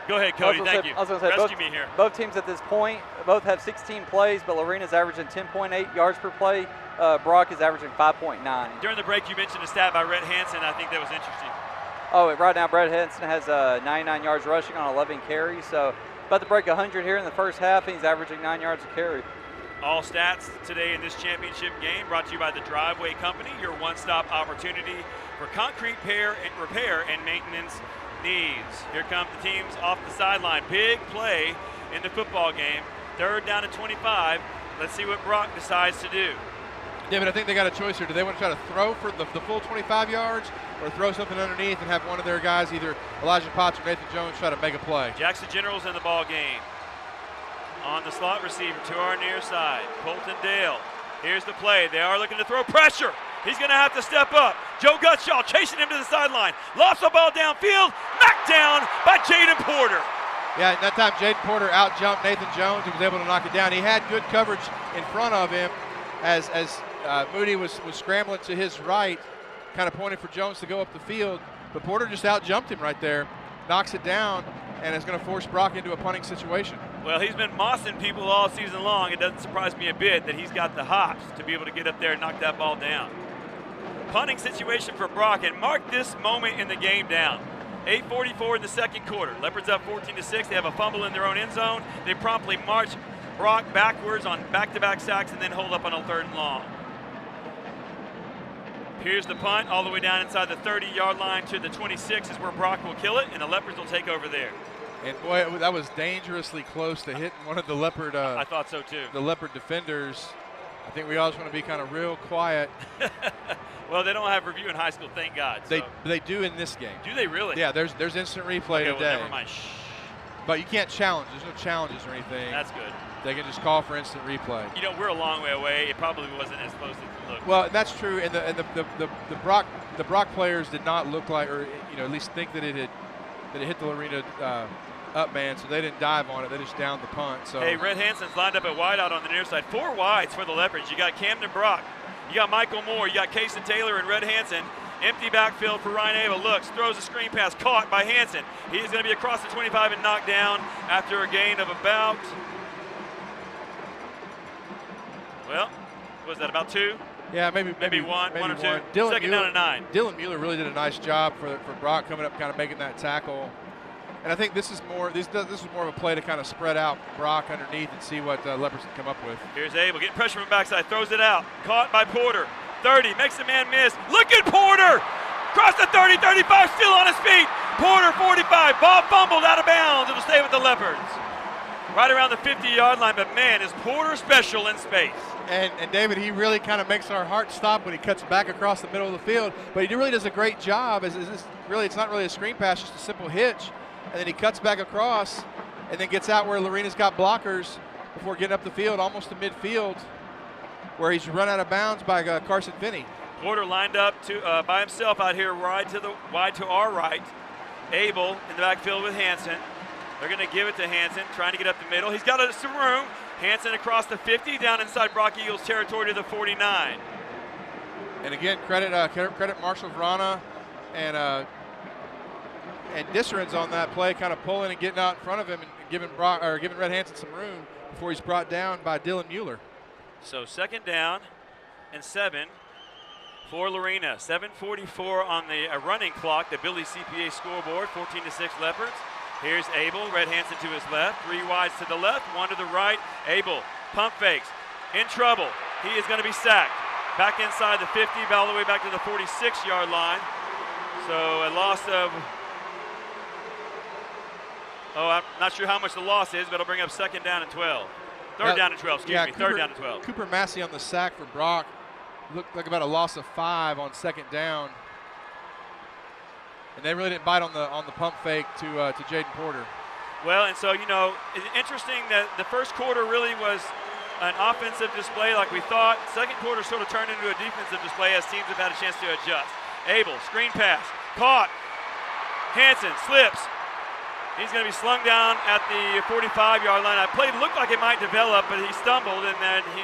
S14: Go ahead, Cody. Thank you.
S5: I was going to say,
S14: rescue me here.
S5: Both teams at this point, both have 16 plays, but Lorena's averaging 10.8 yards per play. Brock is averaging 5.9.
S14: During the break, you mentioned a stat by Rhett Hansen. I think that was interesting.
S5: Oh, right now, Brett Henson has 99 yards rushing on 11 carries. So about to break 100 here in the first half, and he's averaging 9 yards a carry.
S14: All stats today in this championship game brought to you by the Driveway Company, your one-stop opportunity for concrete repair and maintenance needs. Here come the teams off the sideline. Big play in the football game. 3rd down and 25. Let's see what Brock decides to do.
S15: David, I think they got a choice here. Do they want to try to throw for the full 25 yards or throw something underneath and have one of their guys, either Elijah Potts or Nathan Jones, try to make a play?
S14: Jackson General's in the ball game. On the slot receiver to our near side, Colton Dale. Here's the play. They are looking to throw pressure. He's going to have to step up. Joe Gutschall chasing him to the sideline. Lost the ball downfield. Knocked down by Jaden Porter.
S15: Yeah, that time Jaden Porter out-jumped Nathan Jones and was able to knock it down. He had good coverage in front of him as Moody was scrambling to his right, kind of pointing for Jones to go up the field. But Porter just out-jumped him right there, knocks it down, and is going to force Brock into a punting situation.
S14: Well, he's been mossing people all season long. It doesn't surprise me a bit that he's got the hops to be able to get up there and knock that ball down. Punting situation for Brock, and mark this moment in the game down. 8:44 in the second quarter. Leopards up 14-6. They have a fumble in their own end zone. They promptly march Brock backwards on back-to-back sacks and then hold up on a 3rd and long. Here's the punt all the way down inside the 30-yard line to the 26 is where Brock will kill it, and the Leopards will take over there.
S15: And boy, that was dangerously close to hitting one of the Leopard.
S14: I thought so too.
S15: The Leopard defenders. I think we always want to be kind of real quiet.
S14: Well, they don't have review in high school, thank God. So.
S15: They do in this game.
S14: Do they really?
S15: Yeah, there's instant replay today.
S14: Well, never mind. Shh.
S15: But you can't challenge. There's no challenges or anything.
S14: That's good.
S15: They can just call for instant replay.
S14: You know, we're a long way away. It probably wasn't as close as it looked.
S15: Well, that's true. And the Brock players did not look like, or at least think that it hit the Lorena up man, so they didn't dive on it. They just downed the punt. So
S14: hey, Red Hansen's lined up at wideout on the near side. 4 wides for the Leopards. You got Camden Brock. You got Michael Moore. You got Kason Taylor and Red Hansen. Empty backfield for Ryan Abel. Looks, throws a screen pass, caught by Hansen. He's going to be across the 25 and knocked down after a gain of about, well, what was that, about 2?
S15: Yeah, maybe
S14: one or 2.
S15: Dylan
S14: Second down and 9.
S15: Dylan Mueller really did a nice job for Brock coming up, kind of making that tackle. And I think this is more of a play to kind of spread out Brock underneath and see what Leopards can come up with.
S14: Here's Abel getting pressure from backside, throws it out, caught by Porter. 30, makes the man miss. Look at Porter! Cross the 30, 35, still on his feet. Porter, 45, ball fumbled out of bounds. It'll stay with the Leopards. Right around the 50-yard line, but man, is Porter special in space.
S15: And David, he really kind of makes our heart stop when he cuts back across the middle of the field, but he really does a great job. It's not really a screen pass, just a simple hitch. And then he cuts back across and then gets out where Lorena's got blockers before getting up the field, almost to midfield, where he's run out of bounds by Carson Finney.
S14: Porter lined up by himself out here wide to our right. Abel in the backfield with Hansen. They're going to give it to Hansen, trying to get up the middle. He's got some room. Hansen across the 50, down inside Brock Eagles territory to the 49.
S15: And again, credit Marshall Vrana and Disserens on that play, kind of pulling and getting out in front of him and giving Red Hansen some room before he's brought down by Dylan Mueller.
S14: So 2nd down and 7 for Lorena. 7:44 on the running clock, the Billy CPA scoreboard. 14-6 Leopards. Here's Abel, Red Hansen to his left, 3 wides to the left, 1 to the right. Abel pump fakes, in trouble. He is going to be sacked. Back inside the 50, all the way back to the 46-yard line. So a loss of, I'm not sure how much the loss is, but it'll bring up 2nd down and 12. 3rd down and 12, excuse me, 3rd down and 12.
S15: Cooper Massey on the sack for Brock. Looked like about a loss of 5 on 2nd down. And they really didn't bite on the pump fake to Jaden Porter.
S14: Well, and so, it's interesting that the first quarter really was an offensive display like we thought. Second quarter sort of turned into a defensive display as teams have had a chance to adjust. Abel, screen pass, caught. Hansen slips. He's going to be slung down at the 45-yard line. Play looked like it might develop, but he stumbled, and then he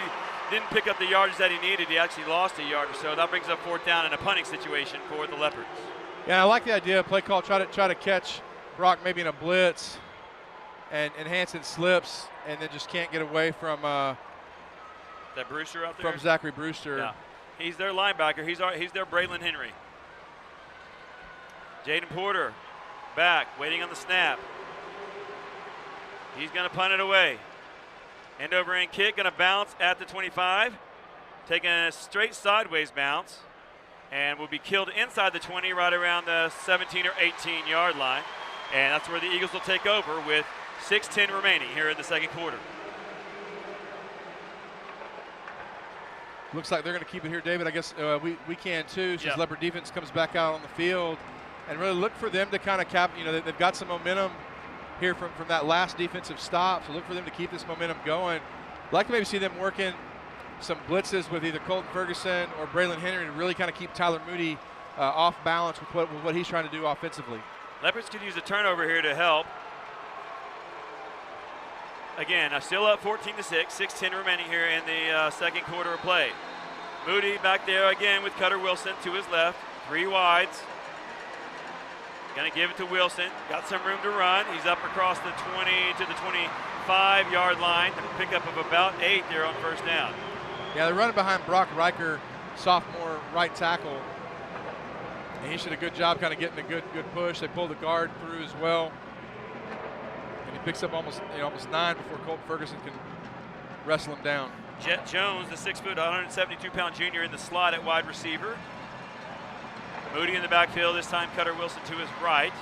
S14: didn't pick up the yardage that he needed. He actually lost a yard or so. That brings up fourth down in a punting situation for the Leopards.
S15: Yeah, I like the idea of play call. Try to catch Brock maybe in a blitz, and Hansen slips, and then just can't get away from
S14: that Brewster out there?
S15: From Zachary Brewster.
S14: Yeah, he's their linebacker. He's their Braylon Henry. Jaden Porter back, waiting on the snap. He's going to punt it away. End over end kick, going to bounce at the 25, taking a straight sideways bounce, and will be killed inside the 20, right around the 17 or 18-yard line. And that's where the Eagles will take over with 6:10 remaining here in the second quarter.
S15: Looks like they're going to keep it here, David. I guess we can too, since Leopard defense comes back out on the field, and really look for them to kind of they've got some momentum here from that last defensive stop, so look for them to keep this momentum going. I'd like to maybe see them working some blitzes with either Colton Ferguson or Braylon Henry to really kind of keep Tyler Moody off balance with what he's trying to do offensively.
S14: Leopards could use a turnover here to help. Again, still up 14-6, 6:10 remaining here in the second quarter of play. Moody back there again with Cutter Wilson to his left, 3 wides. Going to give it to Wilson. Got some room to run. He's up across the 20 to the 25-yard line. A pickup of about 8 there on first down.
S15: Yeah, they're running behind Brock Riker, sophomore right tackle. And he did a good job kind of getting a good push. They pulled the guard through as well. And he picks up almost 9 before Colton Ferguson can wrestle him down.
S14: Jet Jones, the 6', 172-pound junior in the slot at wide receiver. Moody in the backfield, this time Cutter Wilson to his right.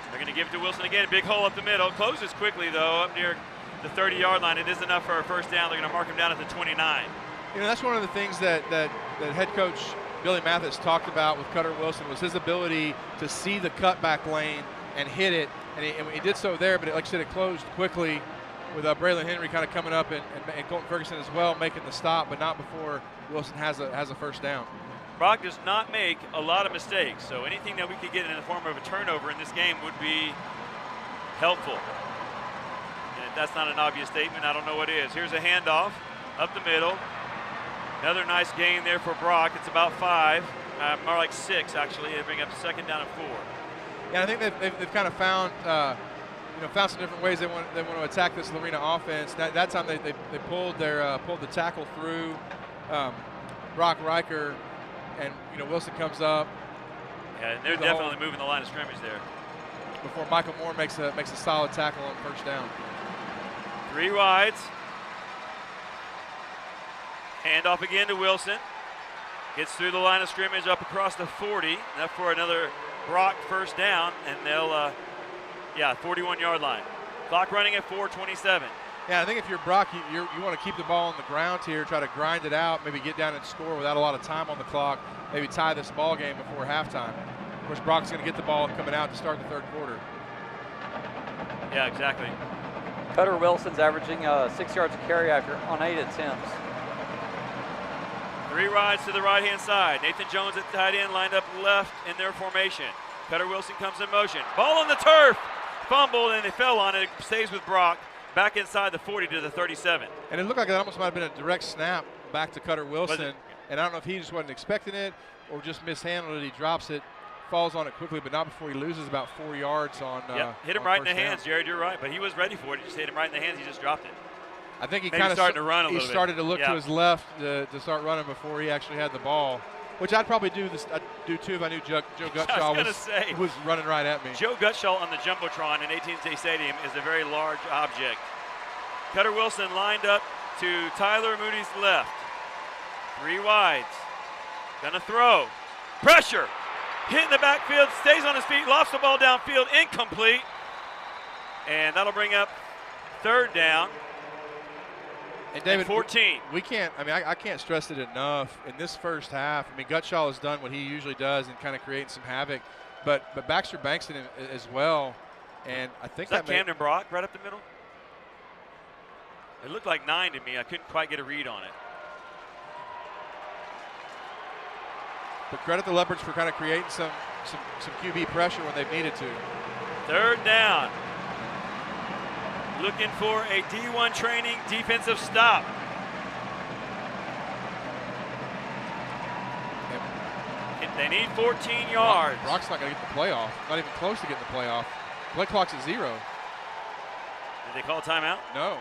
S14: They're going to give it to Wilson again, big hole up the middle. Closes quickly though, up near the 30-yard line. It is enough for a first down. They're going to mark him down at the 29.
S15: That's one of the things that head coach Billy Mathis talked about with Cutter Wilson was his ability to see the cutback lane and hit it. And he did so there, but like I said, it closed quickly with Braylon Henry kind of coming up and Colton Ferguson as well making the stop, but not before Wilson has a first down.
S14: Brock does not make a lot of mistakes, so anything that we could get in the form of a turnover in this game would be helpful. And if that's not an obvious statement, I don't know what is. Here's a handoff up the middle. Another nice gain there for Brock. It's about 5, more like 6 actually. They bring up second down and 4.
S15: Yeah, I think they've kind of found found some different ways they want to attack this Lorena offense. That time they pulled the tackle through Brock Riker. And Wilson comes up.
S14: Yeah, and they're definitely moving the line of scrimmage there.
S15: Before Michael Moore makes a solid tackle on first down.
S14: 3 wides. Handoff again to Wilson. Gets through the line of scrimmage up across the 40. Enough for another Brock first down, and they'll 41-yard line. Clock running at 4:27.
S15: Yeah, I think if you're Brock, you want to keep the ball on the ground here, try to grind it out, maybe get down and score without a lot of time on the clock, maybe tie this ball game before halftime. Of course, Brock's going to get the ball coming out to start the third quarter.
S14: Yeah, exactly.
S5: Cutter Wilson's averaging 6 yards a carry on 8 attempts.
S14: 3 rides to the right-hand side. Nathan Jones at the tight end lined up left in their formation. Cutter Wilson comes in motion. Ball on the turf. Fumbled, and they fell on it. It stays with Brock. Back inside the 40 to the 37.
S15: And it looked like it almost might have been a direct snap back to Cutter Wilson. And I don't know if he just wasn't expecting it or just mishandled it. He drops it, falls on it quickly, but not before he loses about 4 yards on
S14: hit him right in the hands, Jared, you're right. But he was ready for it. He just hit him right in the hands. He just dropped it.
S15: I think he
S14: kind of started to run a little bit.
S15: He started to look to his left to start running before he actually had the ball, which I'd probably do too if I knew Joe Gutshaw was running right at me.
S14: Joe Gutshaw on the Jumbotron in AT&T Stadium is a very large object. Cutter Wilson lined up to Tyler Moody's left. 3 wides. Gonna throw. Pressure. Hit in the backfield. Stays on his feet. Lofts the ball downfield. Incomplete. And that'll bring up third down.
S15: And David,
S14: 14.
S15: We can't. I mean, I can't stress it enough. In this first half, I mean, Gutshaw has done what he usually does and kind of creating some havoc. But Baxter Bankston as well. And I think
S14: that Camden Brock right up the middle. It looked like 9 to me. I couldn't quite get a read on it.
S15: But credit the Leopards for kind of creating some QB pressure when they've needed to.
S14: 3rd down. Looking for a D1 training defensive stop. They need 14 yards.
S15: Brock's not going to get the playoff. Not even close to getting the playoff. Play clock's at 0.
S14: Did they call a timeout?
S15: No.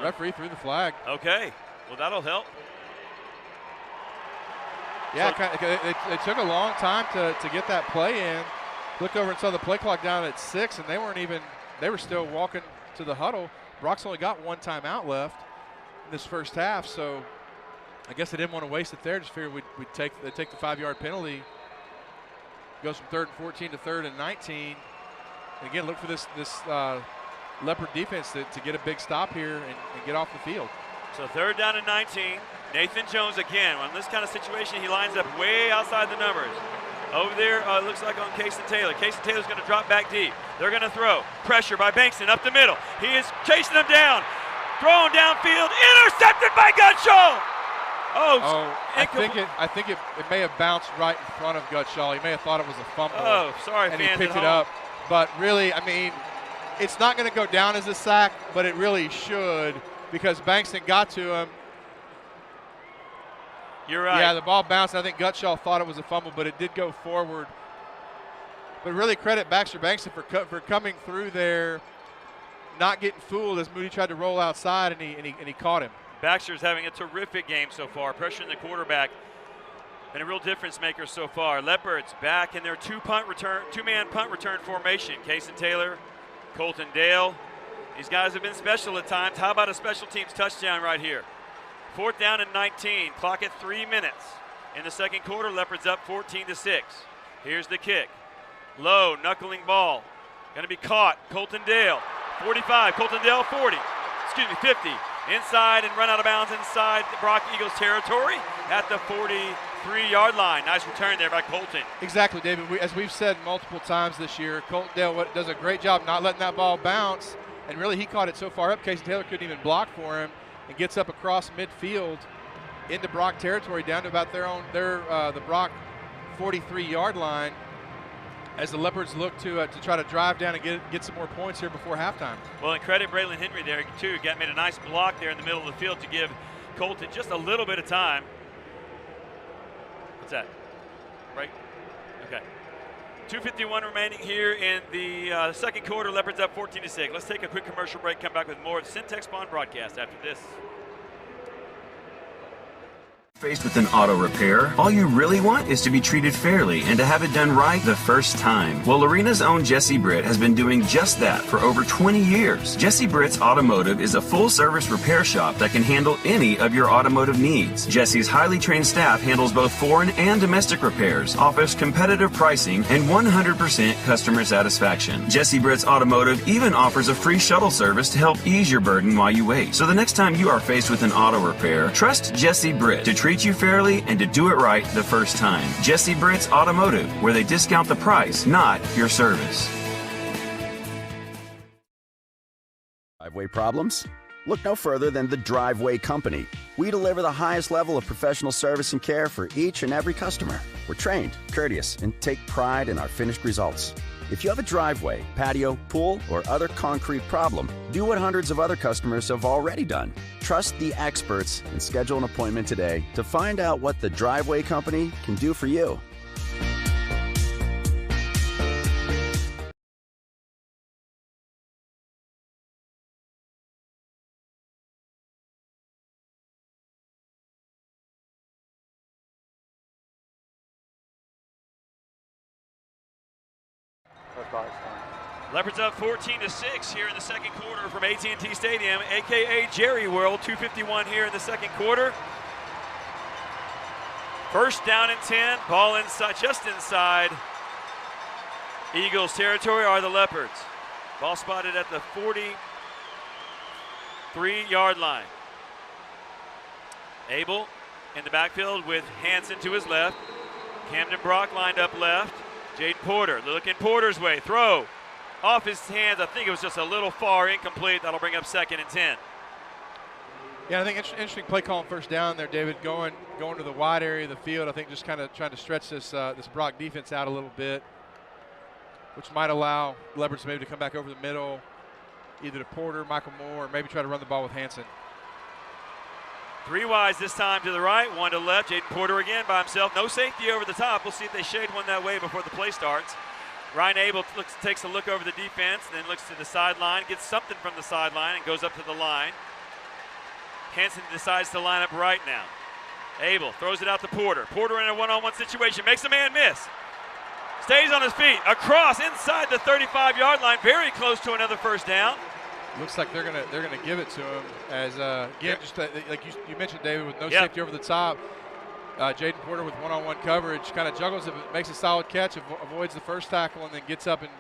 S15: Referee threw the flag.
S14: Okay. Well, that'll help.
S15: Yeah, it took a long time to get that play in. Looked over and saw the play clock down at 6, and they were still walking to the huddle. Brock's only got 1 timeout left in this first half, so I guess they didn't want to waste it there. Just figured they'd take the 5-yard penalty. Goes from 3rd and 14 to 3rd and 19. And again, look for this Leopard defense to get a big stop here and get off the field.
S14: So 3rd down and 19. Nathan Jones again. On this kind of situation, he lines up way outside the numbers. Over there, it looks like on Casey Taylor. Casey Taylor's going to drop back deep. They're going to throw. Pressure by Bankston up the middle. He is chasing them down. Throwing downfield. Intercepted by Gutshaw.
S15: I think it may have bounced right in front of Gutshaw. He may have thought it was a fumble.
S14: Oh, sorry,
S15: and
S14: fans
S15: he picked
S14: at
S15: it
S14: home.
S15: up. But really, I mean, it's not going to go down as a sack, but it really should because Bankston got to him.
S14: You're right.
S15: Yeah, the ball bounced. I think Gutshaw thought it was a fumble, but it did go forward. But really credit Baxter Bankston for coming through there, not getting fooled as Moody tried to roll outside, and he caught him.
S14: Baxter's having a terrific game so far, pressuring the quarterback, and a real difference maker so far. Leopards back in their two-man punt return formation. Casey Taylor, Colton Dale. These guys have been special at times. How about a special teams touchdown right here? 4th down and 19. Clock at 3 minutes. In the second quarter, Leopards up 14-6. Here's the kick. Low, knuckling ball. Going to be caught. Colton Dale, 45. Colton Dale, 50. Inside and run out of bounds inside the Brock Eagles territory at the 43-yard line. Nice return there by Colton.
S15: Exactly, David. As we've said multiple times this year, Colton Dale does a great job not letting that ball bounce, and really he caught it so far up, Casey Taylor couldn't even block for him, and gets up across midfield into Brock territory down to about the Brock 43-yard line as the Leopards look to try to drive down and get some more points here before halftime.
S14: Well, and credit Braylon Henry there, too. Made a nice block there in the middle of the field to give Colton just a little bit of time. What's that? Right? Okay. 2:51 remaining here in the second quarter. Leopards up 14-6. Let's take a quick commercial break, come back with more of the Syntex Pond broadcast after this.
S17: Faced with an auto repair, all you really want is to be treated fairly and to have it done right the first time. Well, Lorena's own Jesse Britt has been doing just that for over 20 years. Jesse Britt's Automotive is a full-service repair shop that can handle any of your automotive needs. Jesse's highly trained staff handles both foreign and domestic repairs, offers competitive pricing, and 100% customer satisfaction. Jesse Britt's Automotive even offers a free shuttle service to help ease your burden while you wait. So the next time you are faced with an auto repair, trust Jesse Britt to treat you fairly and to do it right the first time. Jesse Britt's Automotive, where they discount the price, not your service.
S18: Driveway problems? Look no further than the Driveway Company. We deliver the highest level of professional service and care for each and every customer. We're trained, courteous, and take pride in our finished results. If you have a driveway, patio, pool, or other concrete problem, do what hundreds of other customers have already done. Trust the experts and schedule an appointment today to find out what the Driveway Company can do for you.
S14: Leopards up 14-6 here in the second quarter from AT&T Stadium, a.k.a. Jerry World. 2:51 here in the second quarter. 1st down and 10. Ball inside, just inside Eagles territory are the Leopards. Ball spotted at the 43-yard line. Abel in the backfield with Hansen to his left. Camden Brock lined up left. Jaden Porter looking Porter's way. Throw off his hands. I think it was just a little far, incomplete. That'll bring up 2nd and 10.
S15: Yeah, I think interesting play call on first down there, David, going to the wide area of the field. I think just kind of trying to stretch this Brock defense out a little bit, which might allow Leopards maybe to come back over the middle, either to Porter, Michael Moore, or maybe try to run the ball with Hansen.
S14: 3 wides this time to the right, 1 to the left. Jaden Porter again by himself. No safety over the top. We'll see if they shade one that way before the play starts. Ryan Abel takes a look over the defense, then looks to the sideline, gets something from the sideline, and goes up to the line. Hansen decides to line up right now. Abel throws it out to Porter. Porter in a one-on-one situation, makes a man miss. Stays on his feet, across inside the 35-yard line, very close to another first down.
S15: Looks like they're gonna give it to him as again, just like you mentioned, David, with no safety over the top. Jaden Porter with one-on-one coverage, kind of juggles it, makes a solid catch, avoids the first tackle, and then gets up and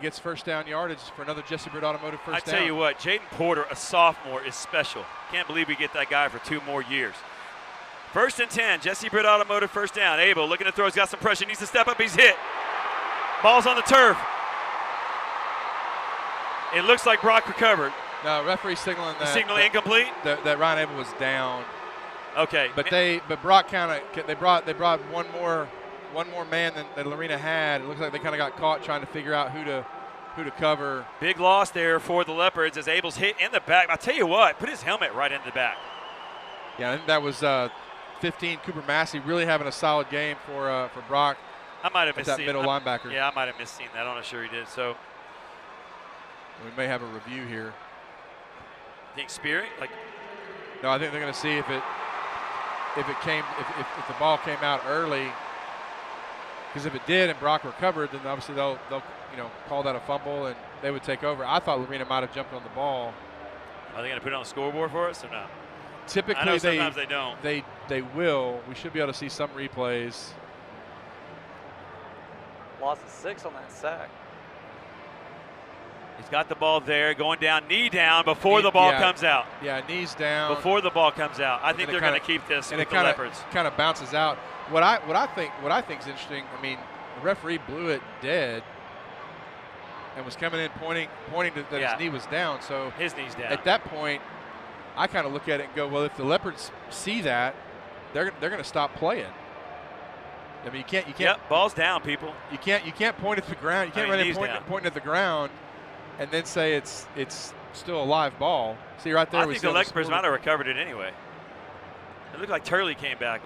S15: gets first down yardage for another Jesse Britt Automotive first down.
S14: I tell you what, Jaden Porter, a sophomore, is special. Can't believe we get that guy for 2 more years. 1st and 10, Jesse Britt Automotive first down. Abel looking to throw, he's got some pressure, needs to step up, he's hit. Ball's on the turf. It looks like Brock recovered.
S15: No, referee signaling that.
S14: Signaling incomplete?
S15: That Ryan Abel was down.
S14: Okay.
S15: But Brock they brought one more man than Lorena had. It looks like they kind of got caught trying to figure out who to cover.
S14: Big loss there for the Leopards as Abel's hit in the back. I'll tell you what, put his helmet right in the back.
S15: Yeah, I think that was 15 Cooper Massey really having a solid game for Brock.
S14: I might have missed
S15: that middle linebacker.
S14: Yeah, I might have missed that. I'm not sure he did. So
S15: we may have a review here.
S14: Think Spirit?
S15: No, I think they're going to see if the ball came out early. Because if it did and Brock recovered, then obviously they'll call that a fumble and they would take over. I thought Lorena might have jumped on the ball.
S14: Are they going to put it on the scoreboard for us or not?
S15: Typically,
S14: I know sometimes they don't.
S15: They will. We should be able to see some replays.
S5: Loss of 6 on that sack.
S14: He's got the ball there, going down, knee down before the ball comes out.
S15: Yeah, knees down.
S14: Before the ball comes out. I think they're going to keep this with the Leopards.
S15: Kind of bounces out. What I think is interesting, I mean, the referee blew it dead and was coming in pointing that his knee was down. So
S14: his knee's down.
S15: At that point, I kind of look at it and go, well, if the Leopards see that, they're going to stop playing. I mean, you can't.
S14: Yep, ball's down, people.
S15: You can't point at the ground. You can't run in pointing at the ground and then say it's still a live ball. See right there.
S14: I think the Leopards might have recovered it anyway. It looked like Turley came back.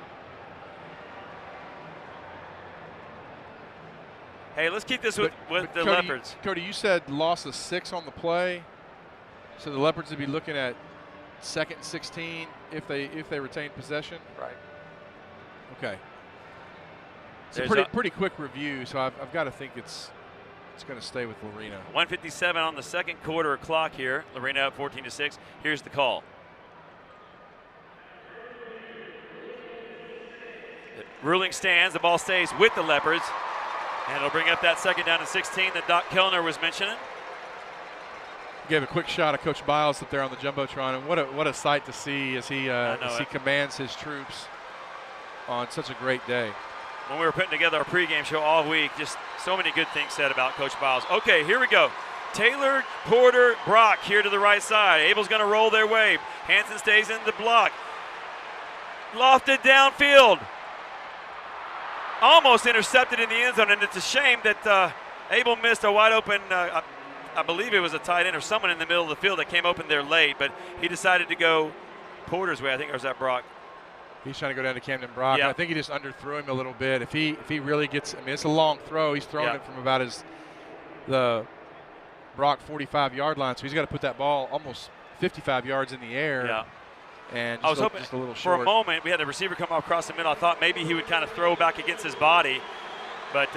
S14: Hey, let's keep this with the Leopards.
S15: Cody, you said loss of 6 on the play, so the Leopards would be looking at 2nd and 16 if they retain possession.
S5: Right.
S15: Okay. It's a pretty quick review, so I've got to think it's going to stay with Lorena.
S14: 1:57 on the second quarter clock here. Lorena up 14-6. Here's the call. The ruling stands. The ball stays with the Leopards. And it'll bring up that 2nd down and 16 that Doc Kellner was mentioning.
S15: Gave a quick shot of Coach Biles up there on the Jumbotron, and what a sight to see as he commands his troops on such a great day.
S14: When we were putting together our pregame show all week, just so many good things said about Coach Biles. Okay, here we go. Taylor, Porter, Brock here to the right side. Abel's going to roll their way. Hansen stays in the block. Lofted downfield. Almost intercepted in the end zone, and it's a shame that Abel missed a wide open, I believe it was a tight end or someone in the middle of the field that came open there late, but he decided to go Porter's way, I think, or was that Brock?
S15: He's trying to go down to Camden Brock.
S14: Yep.
S15: I think he just underthrew him a little bit. If he really gets, I mean, it's a long throw. He's throwing it from about the Brock 45-yard line, so he's got to put that ball almost 55 yards in the air.
S14: Yeah.
S15: And
S14: I was hoping
S15: just a little
S14: for
S15: short.
S14: a moment we had the receiver come across the middle. I thought maybe he would kind of throw back against his body, but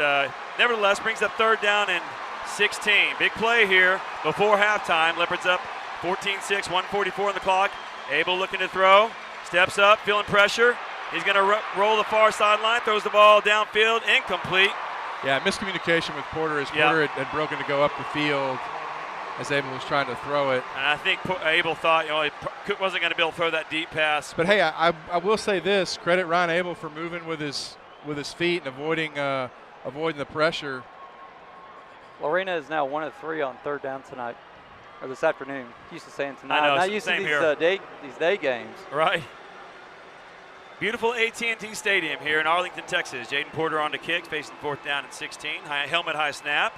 S14: nevertheless brings up 3rd down and 16. Big play here before halftime. Leopards up 14-6, 1:44 on the clock. Abel looking to throw. Steps up, feeling pressure. He's going to roll the far sideline, throws the ball downfield, incomplete.
S15: Yeah, miscommunication with Porter as Porter had broken to go up the field as Abel was trying to throw it.
S14: And I think Abel thought, he wasn't going to be able to throw that deep pass.
S15: But hey, I will say this: credit Ryan Abel for moving with his feet and avoiding the pressure.
S5: Lorena is now 1 of 3 on 3rd down tonight. Or this afternoon. Used to saying tonight.
S14: I know,
S5: Not used to these day games.
S14: Right. Beautiful AT&T Stadium here in Arlington, Texas. Jaden Porter on the kick, facing 4th down and 16. Helmet high snap.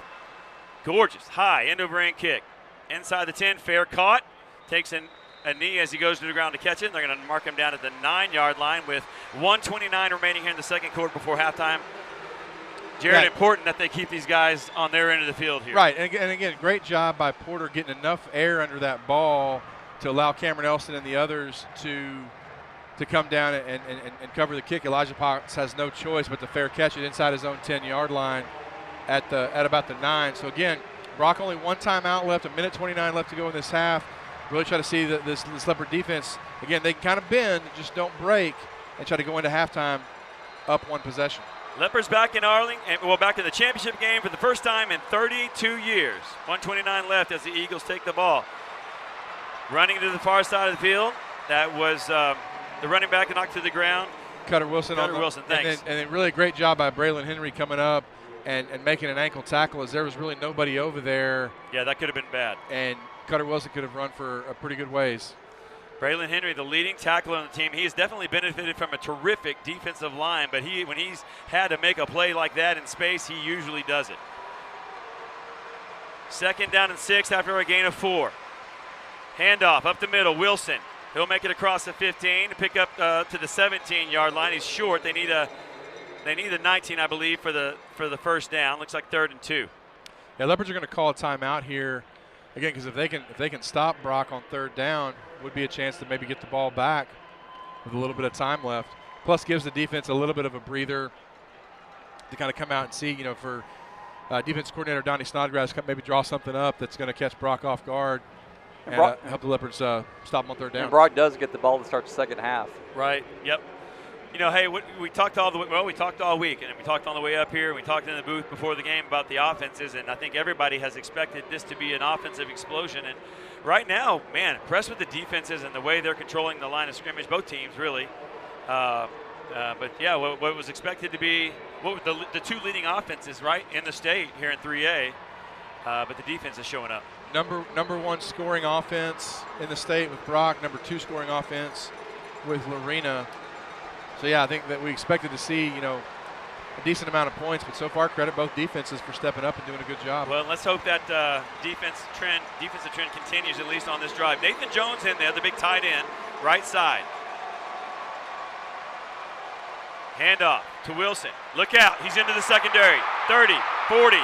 S14: Gorgeous. High, end over end kick. Inside the 10, fair caught. Takes a knee as he goes to the ground to catch it. They're going to mark him down at the 9-yard line with 1:29 remaining here in the second quarter before halftime. Jared, important that they keep these guys on their end of the field here.
S15: Right, and again, great job by Porter getting enough air under that ball to allow Cameron Elston and the others to come down and cover the kick. Elijah Potts has no choice but to fair catch it inside his own 10-yard line at about the 9. So again, Brock only 1 timeout left, 1:29 left to go in this half. Really try to see this Leopard defense, again, they can kind of bend, just don't break, and try to go into halftime up 1 possession.
S14: Leopards back in Arlington, back in the championship game for the first time in 32 years. 1:29 left as the Eagles take the ball. Running to the far side of the field, that was the running back that knocked to the ground.
S15: Cutter Wilson.
S14: Thanks.
S15: And then really great job by Braylon Henry coming up and making an ankle tackle as there was really nobody over there.
S14: Yeah, that could have been bad.
S15: And Cutter Wilson could have run for a pretty good ways.
S14: Braylon Henry, the leading tackler on the team, he has definitely benefited from a terrific defensive line, but when he's had to make a play like that in space, he usually does it. 2nd down and 6 after a gain of 4. Handoff up the middle, Wilson. He'll make it across the 15 to pick up to the 17-yard line. He's short. They need a 19, I believe, for the first down. Looks like 3rd and 2.
S15: Yeah, Leopards are going to call a timeout here again because if they can stop Brock on 3rd down, would be a chance to maybe get the ball back with a little bit of time left. Plus gives the defense a little bit of a breather to kind of come out and see, for defense coordinator Donnie Snodgrass, maybe draw something up that's going to catch Brock off guard and help the Leopards stop him on 3rd down.
S5: And Brock does get the ball to start the second half.
S14: Right, yep. Hey, we talked all we talked all week, and we talked on the way up here. We talked in the booth before the game about the offenses, and I think everybody has expected this to be an offensive explosion. And right now, man, impressed with the defenses and the way they're controlling the line of scrimmage, both teams really. But yeah, what was expected to be the 2 leading offenses right in the state here in 3A, but the defense is showing up.
S15: Number 1 scoring offense in the state with Brock, number 2 scoring offense with Lorena. So yeah, I think that we expected to see, a decent amount of points, but so far credit both defenses for stepping up and doing a good job.
S14: Well, let's hope that defensive trend continues at least on this drive. Nathan Jones in there, the big tight end, right side. Handoff to Wilson. Look out, he's into the secondary. 30, 40,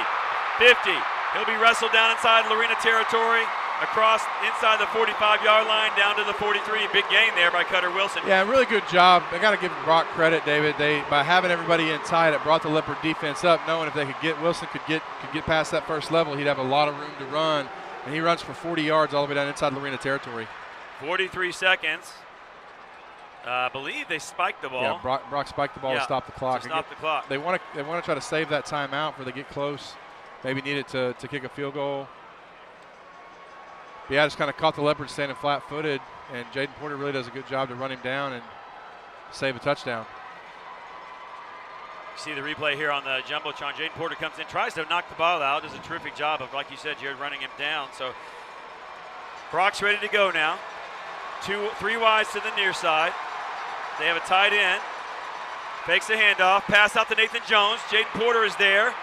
S14: 50. He'll be wrestled down inside Lorena territory, across inside the 45-yard line, down to the 43. Big gain there by Cutter Wilson.
S15: Yeah, really good job. I got to give Brock credit, David. By having everybody in tight, it brought the Leopard defense up, knowing if they could get Wilson could get past that first level, he'd have a lot of room to run. And he runs for 40 yards all the way down inside Lorena territory.
S14: 43 seconds. I believe they spiked the ball.
S15: Yeah, Brock spiked the ball to stop the clock.
S14: To stop the clock.
S15: They want to try to save that timeout before they get close. Maybe need it to kick a field goal. But yeah, just kind of caught the Leopards standing flat-footed, and Jaden Porter really does a good job to run him down and save a touchdown.
S14: You see the replay here on the Jumbotron. Jaden Porter comes in, tries to knock the ball out, does a terrific job of, like you said, Jared, running him down. So Brock's ready to go now. 3 wides to the near side. They have a tight end. Fakes the handoff, pass out to Nathan Jones. Jaden Porter is there.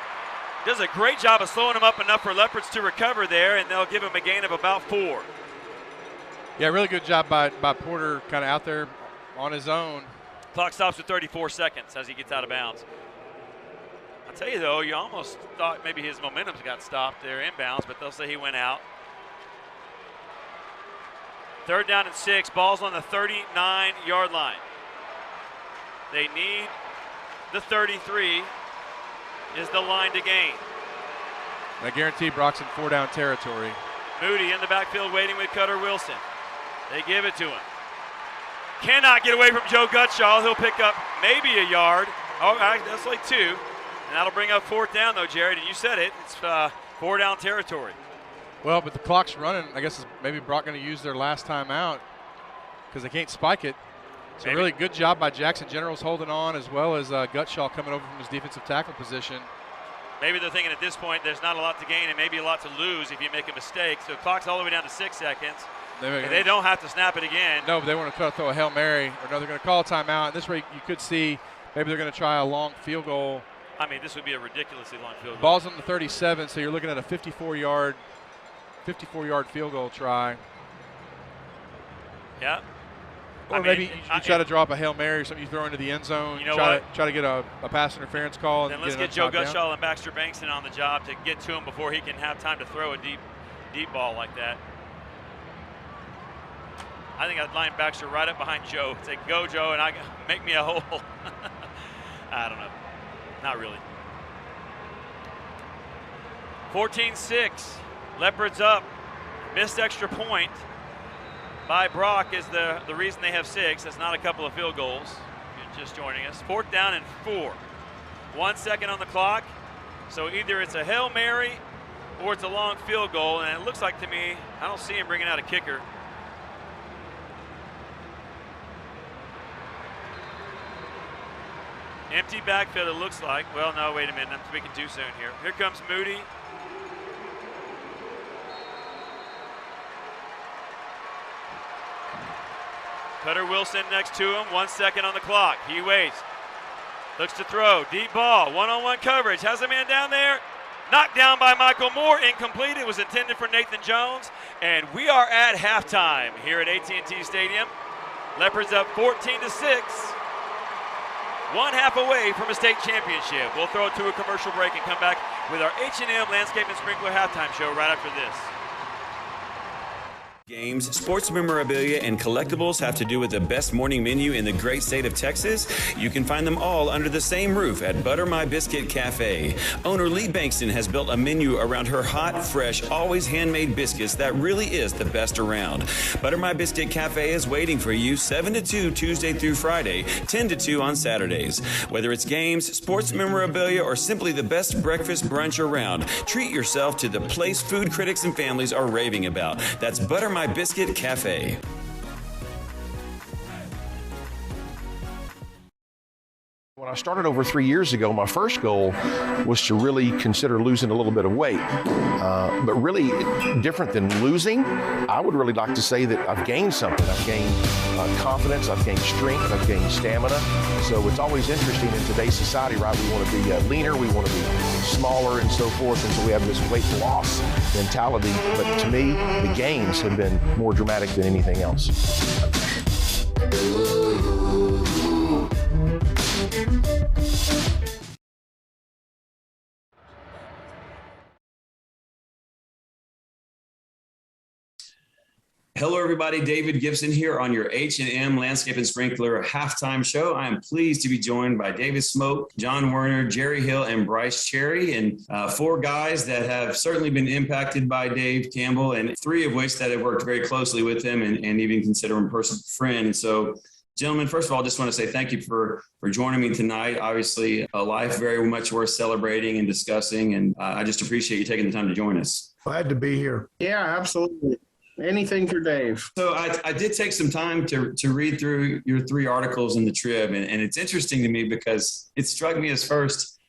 S14: Does a great job of slowing him up enough for Leopards to recover there, and they'll give him a gain of about 4.
S15: Yeah, really good job by Porter, kind of out there on his own.
S14: Clock stops at 34 seconds as he gets out of bounds. I'll tell you, though, you almost thought maybe his momentum got stopped there inbounds, but they'll say he went out. 3rd down and 6. Ball's on the 39-yard line. They need the 33. Is the line to gain.
S15: I guarantee Brock's in 4-down territory.
S14: Moody in the backfield waiting with Cutter Wilson. They give it to him. Cannot get away from Joe Gutschall. He'll pick up maybe a yard. Oh, that's like 2. And that'll bring up 4th down, though, Jared. And you said it. It's 4-down territory.
S15: Well, but the clock's running. I guess maybe Brock going to use their last time out because they can't spike it. So maybe. Really good job by Jackson Generals holding on, as well as Gutschall coming over from his defensive tackle position.
S14: Maybe they're thinking at this point there's not a lot to gain and maybe a lot to lose if you make a mistake. So the clock's all the way down to 6 seconds. They don't have to snap it again.
S15: No, but they want to throw a Hail Mary, or no, they're going to call a timeout. And this way you could see maybe they're going to try a long field goal.
S14: I mean, this would be a ridiculously long field goal.
S15: Ball's on the 37, so you're looking at a 54-yard field goal try.
S14: Yeah.
S15: Or maybe you try to drop a Hail Mary or something you throw into the end zone.
S14: You know
S15: try to get a pass interference call.
S14: Then let's get Joe Gutschall and Baxter Bankston on the job to get to him before he can have time to throw a deep ball like that. I think I'd line Baxter right up behind Joe. Say, go, Joe, and make me a hole. I don't know. Not really. 14-6. Leopards up. Missed extra point by Brock is the reason they have 6. That's not a couple of field goals. If you're just joining us. 4th down and 4. 1 second on the clock. So either it's a Hail Mary or it's a long field goal. And it looks like to me, I don't see him bringing out a kicker. Empty backfield, it looks like. Well, no, wait a minute. I'm speaking too soon here. Here comes Moody. Cutter Wilson next to him. 1 second on the clock. He waits. Looks to throw. Deep ball. One-on-one coverage. Has a man down there. Knocked down by Michael Moore. Incomplete. It was intended for Nathan Jones. And we are at halftime here at AT&T Stadium. Leopards up 14-6. 1/2 away from a state championship. We'll throw it to a commercial break and come back with our H&M Landscape and Sprinkler halftime show right after this.
S4: Games, sports memorabilia, and collectibles have to do with the best morning menu in the great state of Texas? You can find them all under the same roof at Butter My Biscuit Cafe. Owner Lee Bankston has built a menu around her hot, fresh, always handmade biscuits that really is the best around. Butter My Biscuit Cafe is waiting for you 7 to 2 Tuesday through Friday, 10 to 2 on Saturdays. Whether it's games, sports memorabilia, or simply the best breakfast brunch around, treat yourself to the place food critics and families are raving about. That's Butter My Biscuit Cafe.
S6: When I started over 3 years ago, my first goal was to really consider losing a little bit of weight. But really different than losing, I would really like to say that I've gained something. I've gained confidence, I've gained strength, I've gained stamina. So it's always interesting in today's society, right? We want to be leaner, we want to be smaller and so forth. And so we have this weight loss mentality. But to me, the gains have been more dramatic than anything else.
S17: Hello, everybody. David Gibson here on your H&M Landscape and Sprinkler halftime show. I am pleased to be joined by David Smoke, John Werner, Jerry Hill, and Bryce Cherry, and 4 guys that have certainly been impacted by Dave Campbell, and 3 of which that have worked very closely with him and even consider him a personal friend. And so, gentlemen, first of all, I just want to say thank you for joining me tonight. Obviously, a life very much worth celebrating and discussing, and I just appreciate you taking the time to join us.
S22: Glad to be here. Yeah, absolutely. Anything for Dave.
S17: So I did take some time to read through your 3 articles in the Trib, and it's interesting to me because it struck me as first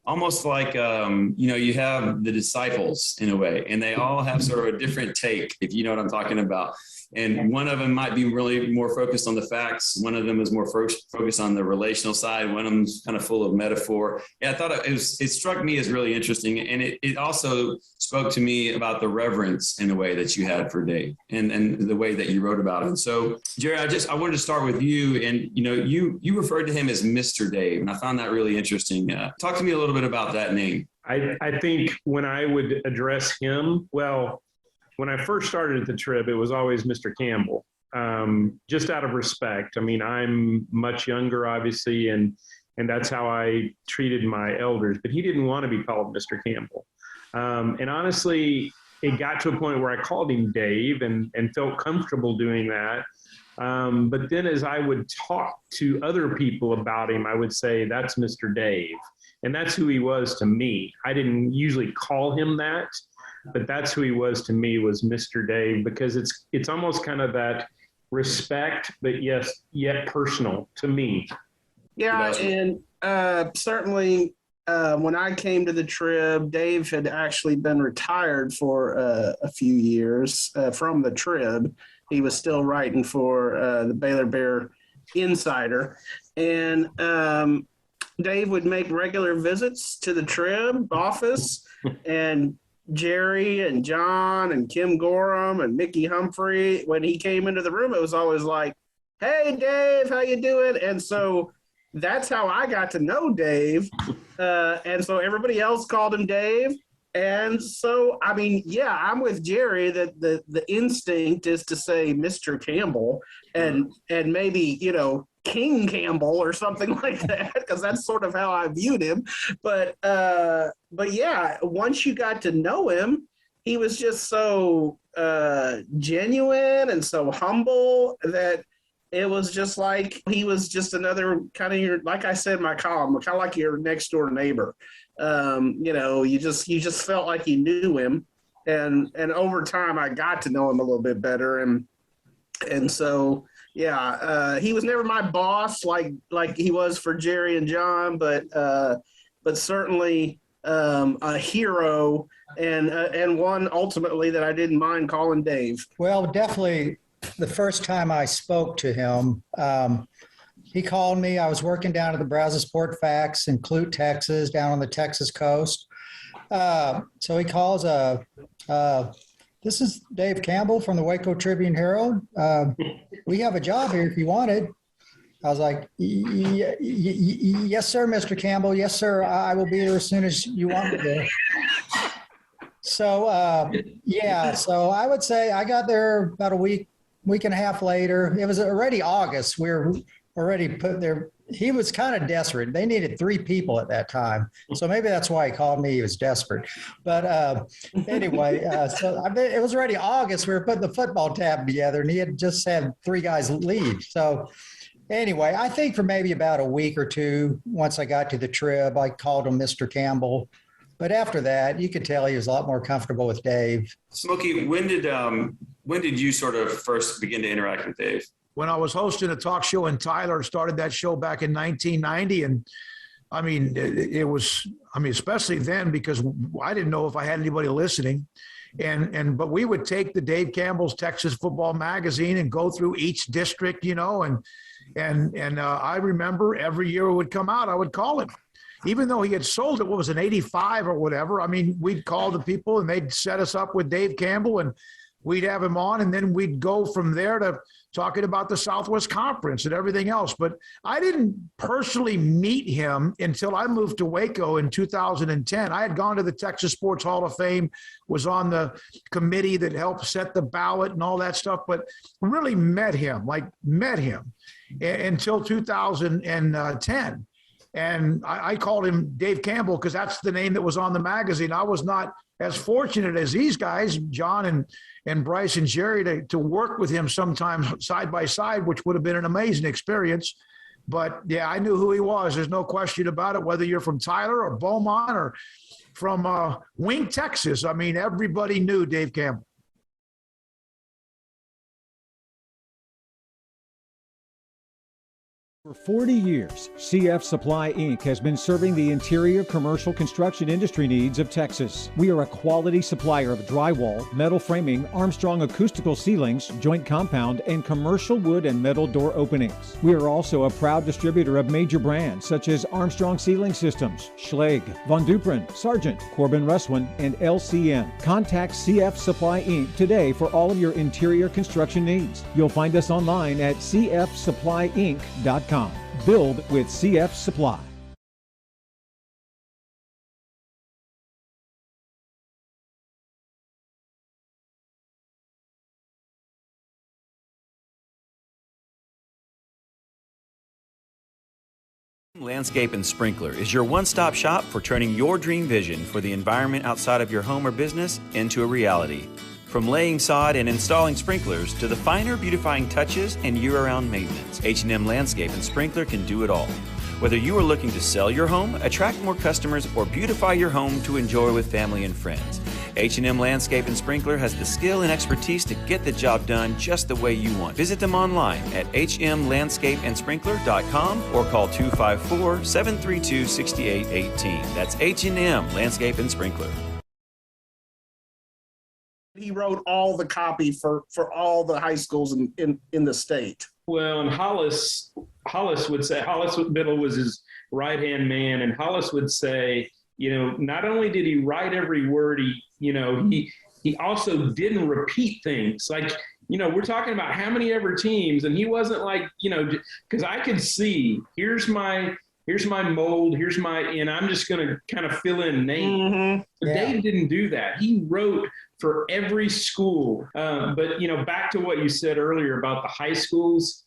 S17: almost like, you have the disciples in a way, and they all have sort of a different take, if you know what I'm talking about. And one of them might be really more focused on the facts. One of them is more focused on the relational side. One of them's kind of full of metaphor. Yeah, I thought it struck me as really interesting. And it also spoke to me about the reverence in a way that you had for Dave and the way that you wrote about him. So, Jerry, I wanted to start with you. And, you referred to him as Mr. Dave, and I found that really interesting. Talk to me a little bit about that name.
S22: I think when I would address him, when I first started at the Trib, it was always Mr. Campbell, just out of respect. I mean, I'm much younger, obviously, and that's how I treated my elders. But he didn't want to be called Mr. Campbell. And honestly, it got to a point where I called him Dave and felt comfortable doing that. But then as I would talk to other people about him, I would say, that's Mr. Dave. And that's who he was to me. I didn't usually call him that. But that's who he was to me, was Mr. Dave, because it's almost kind of that respect, but yet personal to me.
S23: Yeah, and certainly
S8: when I came to the Trib, Dave had actually been retired for a few years from the Trib. He was still writing for the Baylor Bear Insider. And Dave would make regular visits to the Trib office, and Jerry and John and Kim Gorham and Mickey Humphrey, when he came into the room, it was always like, "Hey, Dave, how you doing?" And so that's how I got to know Dave. And so everybody else called him Dave. And so, I mean, yeah, I'm with Jerry that the instinct is to say Mr. Campbell and maybe, you know, King Campbell or something like that, because that's sort of how I viewed him. But yeah, once you got to know him, he was just so genuine and so humble that it was just like he was just another kind of your, like I said in my column, kind of like your next door neighbor. You know, you just felt like you knew him, and over time I got to know him a little bit better, and so yeah, he was never my boss like he was for Jerry and John, but certainly a hero and one ultimately that I didn't mind calling Dave.
S9: Well, definitely. The first time I spoke to him, he called me. I was working down at the Brazosport Fax in Clute, Texas, down on the Texas coast. So he calls, this is Dave Campbell from the Waco Tribune Herald. We have a job here if you wanted. I was like, yes, sir, Mr. Campbell. Yes, sir. I will be here as soon as you want me to. So, yeah, so I would say I got there about a week and a half later. It was already August. We were already put there. He was kind of desperate. They needed 3 people at that time. So maybe that's why he called me. He was desperate. But anyway, so it was already August. We were putting the football tab together, and he had just had 3 guys leave. So anyway, I think for maybe about a week or 2, once I got to the Trib, I called him Mr. Campbell. But after that, you could tell he was a lot more comfortable with Dave.
S17: Smokey, when did you sort of first begin to interact with Dave?
S23: When I was hosting a talk show in Tyler, started that show back in 1990. And I mean, it was, especially then, because I didn't know if I had anybody listening. But we would take the Dave Campbell's Texas Football Magazine and go through each district, you know, and I remember every year it would come out, I would call him. Even though he had sold it, what was it, 85 or whatever, I mean, we'd call the people and they'd set us up with Dave Campbell and we'd have him on, and then we'd go from there to talking about the Southwest Conference and everything else. But I didn't personally meet him until I moved to Waco in 2010. I had gone to the Texas Sports Hall of Fame, was on the committee that helped set the ballot and all that stuff, but really met him until 2010. And I called him Dave Campbell because that's the name that was on the magazine. I was not as fortunate as these guys, John and Bryce and Jerry, to work with him sometimes side by side, which would have been an amazing experience. But, yeah, I knew who he was. There's no question about it, whether you're from Tyler or Beaumont or from Wink, Texas. I mean, everybody knew Dave Campbell.
S24: For 40 years, CF Supply Inc. has been serving the interior commercial construction industry needs of Texas. We are a quality supplier of drywall, metal framing, Armstrong acoustical ceilings, joint compound, and commercial wood and metal door openings. We are also a proud distributor of major brands such as Armstrong Ceiling Systems, Schlage, Von Duprin, Sargent, Corbin Russwin, and LCN. Contact CF Supply Inc. today for all of your interior construction needs. You'll find us online at cfsupplyinc.com. Build with CF Supply.
S4: Landscape and Sprinkler is your one-stop shop for turning your dream vision for the environment outside of your home or business into a reality. From laying sod and installing sprinklers to the finer beautifying touches and year-round maintenance, H&M Landscape and Sprinkler can do it all. Whether you are looking to sell your home, attract more customers, or beautify your home to enjoy with family and friends, H&M Landscape and Sprinkler has the skill and expertise to get the job done just the way you want. Visit them online at hmlandscapeandsprinkler.com or call 254-732-6818. That's H&M Landscape and Sprinkler.
S8: He wrote all the copy for all the high schools in the state.
S22: Well, and Hollis would say, Hollis Biddle was his right-hand man, and Hollis would say, not only did he write every word, he also didn't repeat things. Like, we're talking about how many ever teams, and he wasn't like, because I could see, here's my mold, and I'm just going to kind of fill in names.
S8: Mm-hmm.
S22: But Dave didn't do that. He wrote for every school. But, back to what you said earlier about the high schools,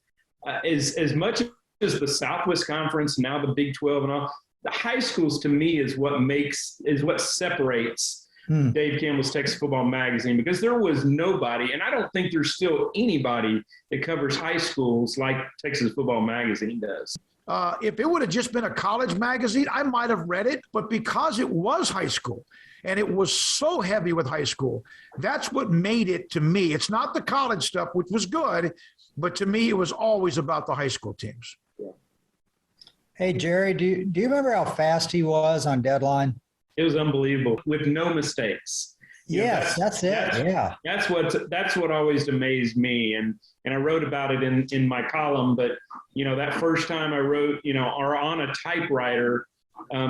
S22: as much as the Southwest Conference, now the Big 12 and all, the high schools to me is what separates Dave Campbell's Texas Football Magazine, because there was nobody, and I don't think there's still anybody that covers high schools like Texas Football Magazine does.
S23: If it would have just been a college magazine, I might have read it, but because it was high school and it was so heavy with high school, that's what made it to me. It's not the college stuff, which was good, but to me, it was always about the high school teams.
S22: Yeah.
S9: Hey, Jerry, do you remember how fast he was on deadline?
S22: It was unbelievable with no mistakes.
S9: Yes, that's it.
S22: That's what always amazed me. And I wrote about it in my column, but that first time I wrote, or on a typewriter,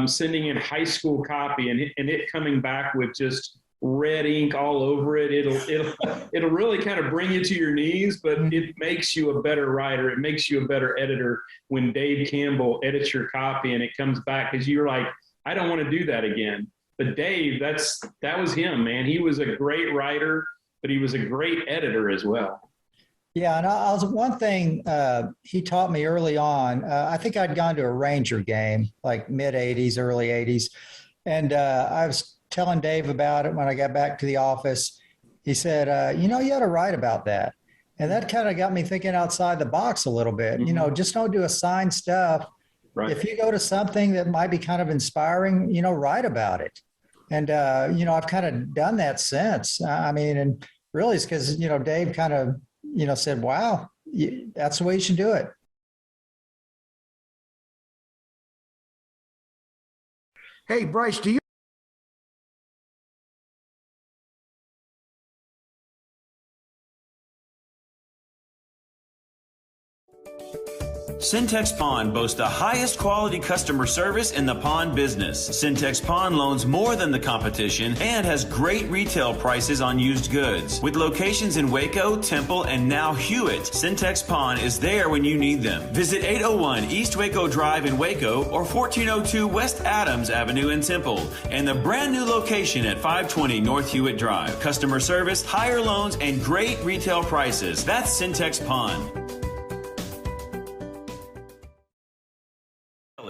S22: sending in high school copy and it coming back with just red ink all over it, it'll really kind of bring you to your knees, but it makes you a better writer. It makes you a better editor when Dave Campbell edits your copy and it comes back, because you're like, I don't want to do that again. But Dave, that was him, man. He was a great writer, but he was a great editor as well.
S9: Yeah, and one thing he taught me early on, I think I'd gone to a Ranger game, like mid-'80s, early '80s, and I was telling Dave about it when I got back to the office. He said, you ought to write about that. And that kind of got me thinking outside the box a little bit.
S22: Mm-hmm.
S9: Just don't do assigned stuff. Right. If you go to something that might be kind of inspiring, write about it. And, I've kind of done that since. And really it's because, Dave kind of, said, wow, that's the way you should do it.
S23: Hey, Bryce, do you?
S4: Syntex Pond boasts the highest quality customer service in the pond business. Syntex Pond loans more than the competition and has great retail prices on used goods. With locations in Waco, Temple, and now Hewitt, Syntex Pond is there when you need them. Visit 801 East Waco Drive in Waco or 1402 West Adams Avenue in Temple, and the brand new location at 520 North Hewitt Drive. Customer service, higher loans, and great retail prices. That's Syntex Pond.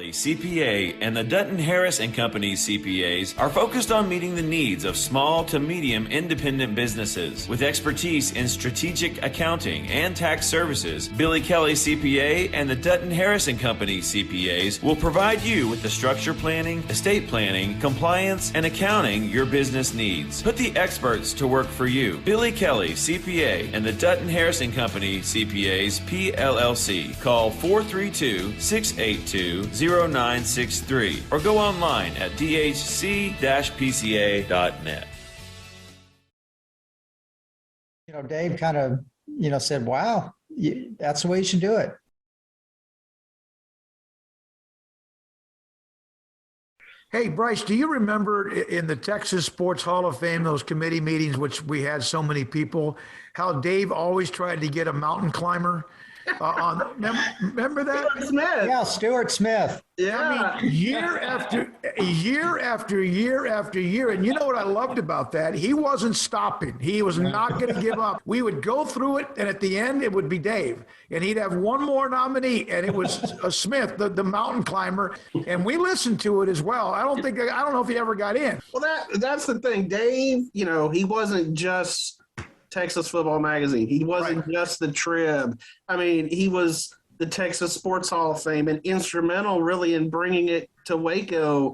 S4: CPA and the Dutton Harris & Company CPAs are focused on meeting the needs of small to medium independent businesses. With expertise in strategic accounting and tax services, Billy Kelly CPA and the Dutton Harris & Company CPAs will provide you with the structure planning, estate planning, compliance, and accounting your business needs. Put the experts to work for you. Billy Kelly CPA and the Dutton Harris & Company CPAs PLLC. Call 432-682-0963 or go online at dhc-pca.net.
S9: Dave kind of, said, wow, that's the way you should do it.
S23: Hey, Bryce, do you remember in the Texas Sports Hall of Fame, those committee meetings, which we had so many people, how Dave always tried to get a mountain climber? Remember that?
S8: Stuart Smith.
S9: Yeah, Stuart Smith.
S8: Yeah.
S23: Year after year after year after year. And you know what I loved about that? He wasn't stopping. He was not going to give up. We would go through it, and at the end, it would be Dave. And he'd have one more nominee, and it was Smith, the mountain climber. And we listened to it as well. I don't know if he ever got in.
S8: Well, that's the thing. Dave, he wasn't just Texas Football Magazine. He wasn't just the Trib. He was the Texas Sports Hall of Fame and instrumental really in bringing it to Waco.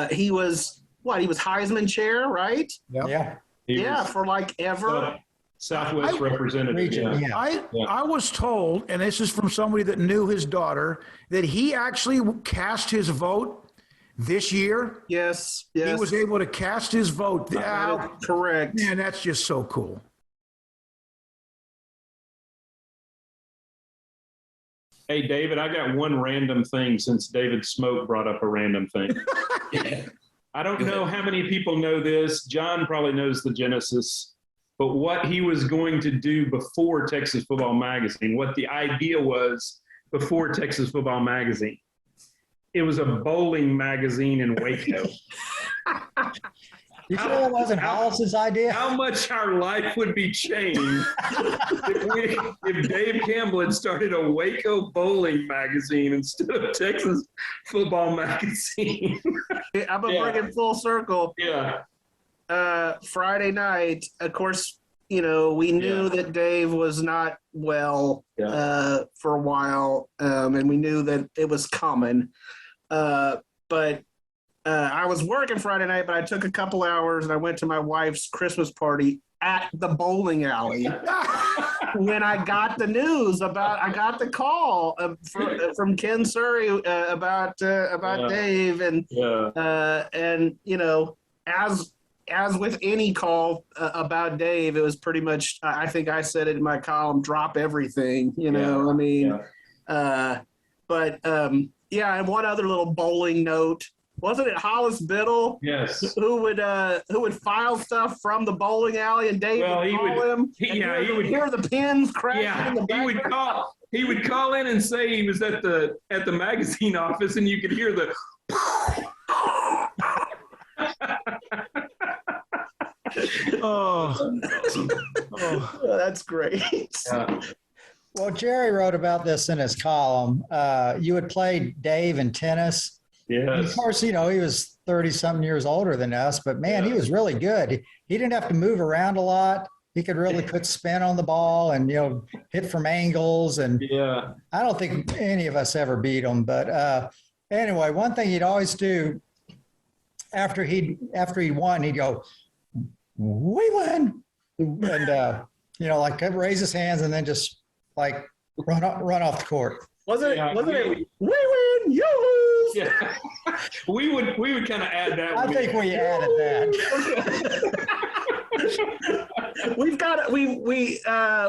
S8: He was He was Heisman chair, right?
S9: Yeah.
S8: Yeah, for like ever.
S22: Southwest representative.
S9: Region, yeah.
S23: I was told, and this is from somebody that knew his daughter, that he actually cast his vote this year.
S8: Yes.
S23: He was able to cast his vote.
S8: Correct.
S23: Man, that's just so cool.
S22: Hey, David, I got one random thing since David Smoke brought up a random thing. I don't know how many people know this. John probably knows the genesis, but what he was going to do before Texas Football Magazine, what the idea was before Texas Football Magazine. It was a bowling magazine in Waco.
S9: You sure it wasn't Hollis's idea?
S22: How much our life would be changed if Dave Campbell had started a Waco bowling magazine instead of Texas Football Magazine.
S8: I'm going to bring it full circle.
S22: Yeah.
S8: Friday night, of course, we knew that Dave was not well for a while, and we knew that it was coming. But I was working Friday night, but I took a couple hours and I went to my wife's Christmas party at the bowling alley. When I got the news I got the call from Ken Surrey about Dave, and as with any call about Dave, it was pretty much, I think I said it in my column, drop everything, and one other little bowling note. Wasn't it Hollis Biddle?
S22: Yes.
S8: Who would file stuff from the bowling alley, and Dave would call him? He would hear the pins crashing in the background.
S22: He would call in and say he was at the magazine office, and you could hear the.
S8: That's great.
S9: Well, Jerry wrote about this in his column. You would play Dave in tennis.
S22: Yes.
S9: And of course, he was 30-something years older than us, but man, he was really good. He didn't have to move around a lot. He could really put spin on the ball and, hit from angles. And I don't think any of us ever beat him. But anyway, one thing he'd always do after he won, he'd go, "We win," and raise his hands and then just run off the court.
S8: Wasn't it? We win, you lose.
S22: Yeah, we would kind of add that.
S9: I think we added
S8: that.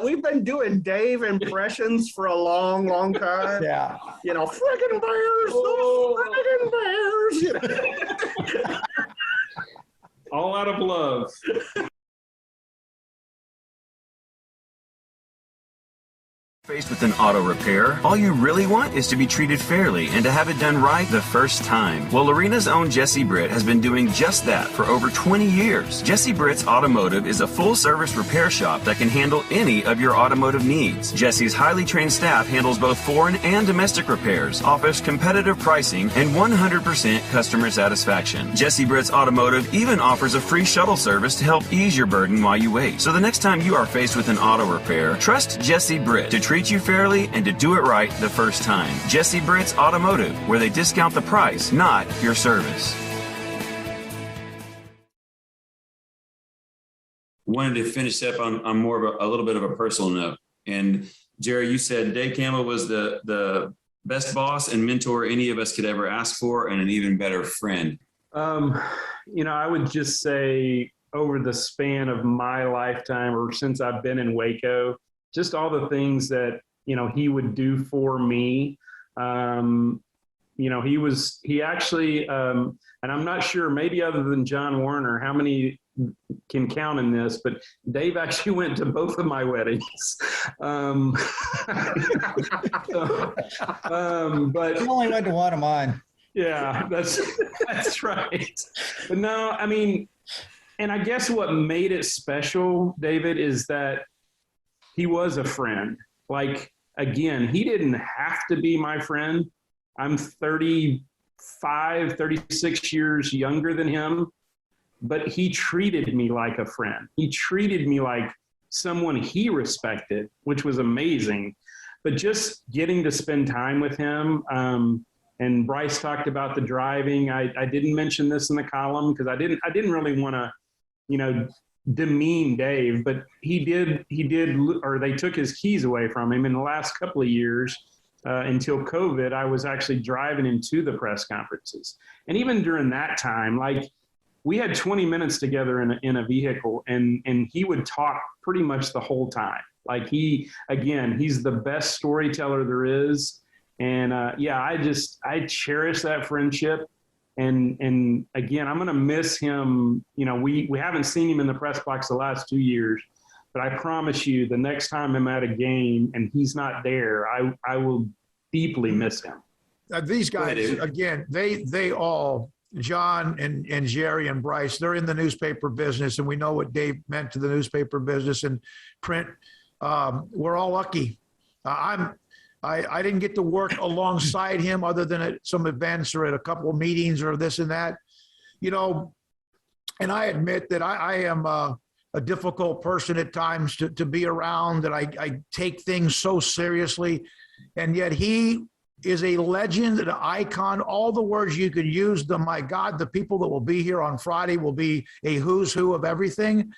S8: We've been doing Dave impressions for a long, long time.
S9: Yeah.
S8: Friggin' Bears, friggin' Bears.
S22: All out of love.
S4: Faced with an auto repair, all you really want is to be treated fairly and to have it done right the first time. Well, Lorena's own Jesse Britt has been doing just that for over 20 years. Jesse Britt's Automotive is a full-service repair shop that can handle any of your automotive needs. Jesse's highly trained staff handles both foreign and domestic repairs, offers competitive pricing, and 100% customer satisfaction. Jesse Britt's Automotive even offers a free shuttle service to help ease your burden while you wait. So the next time you are faced with an auto repair, trust Jesse Britt to treat you fairly and to do it right the first time. Jesse Britt's Automotive, where they discount the price, not your service.
S17: Wanted to finish up on more of a little bit of a personal note. And Jerry, you said Dave Campbell was the best boss and mentor any of us could ever ask for, and an even better friend.
S22: I would just say over the span of my lifetime, or since I've been in Waco, just all the things that, he would do for me. He actually, and I'm not sure, maybe other than John Warner, how many can count in this, but Dave actually went to both of my weddings. But
S9: he only went to one of mine.
S22: Yeah, that's right. But no, and I guess what made it special, David, is that he was a friend. Again, he didn't have to be my friend. I'm 36 years younger than him, but he treated me like a friend. He treated me like someone he respected, which was amazing. But just getting to spend time with him, And Bryce talked about the driving. I didn't mention this in the column because I didn't really want to, demean Dave, but he did, or they took his keys away from him in the last couple of years until COVID. I was actually driving him to the press conferences. And even during that time, like we had 20 minutes together in a vehicle and he would talk pretty much the whole time. Like he's the best storyteller there is. And I cherish that friendship. And again, I'm going to miss him. We haven't seen him in the press box the last 2 years, but I promise you the next time I'm at a game and he's not there, I will deeply miss him.
S23: These guys, again, they all, John and Jerry and Bryce, they're in the newspaper business, and we know what Dave meant to the newspaper business and print. We're all lucky. I didn't get to work alongside him other than at some events or at a couple of meetings or this and that, and I admit that I am a difficult person at times to be around, that I take things so seriously, and yet he is a legend, an icon, all the words you could use. My God, the people that will be here on Friday will be a who's who of everything.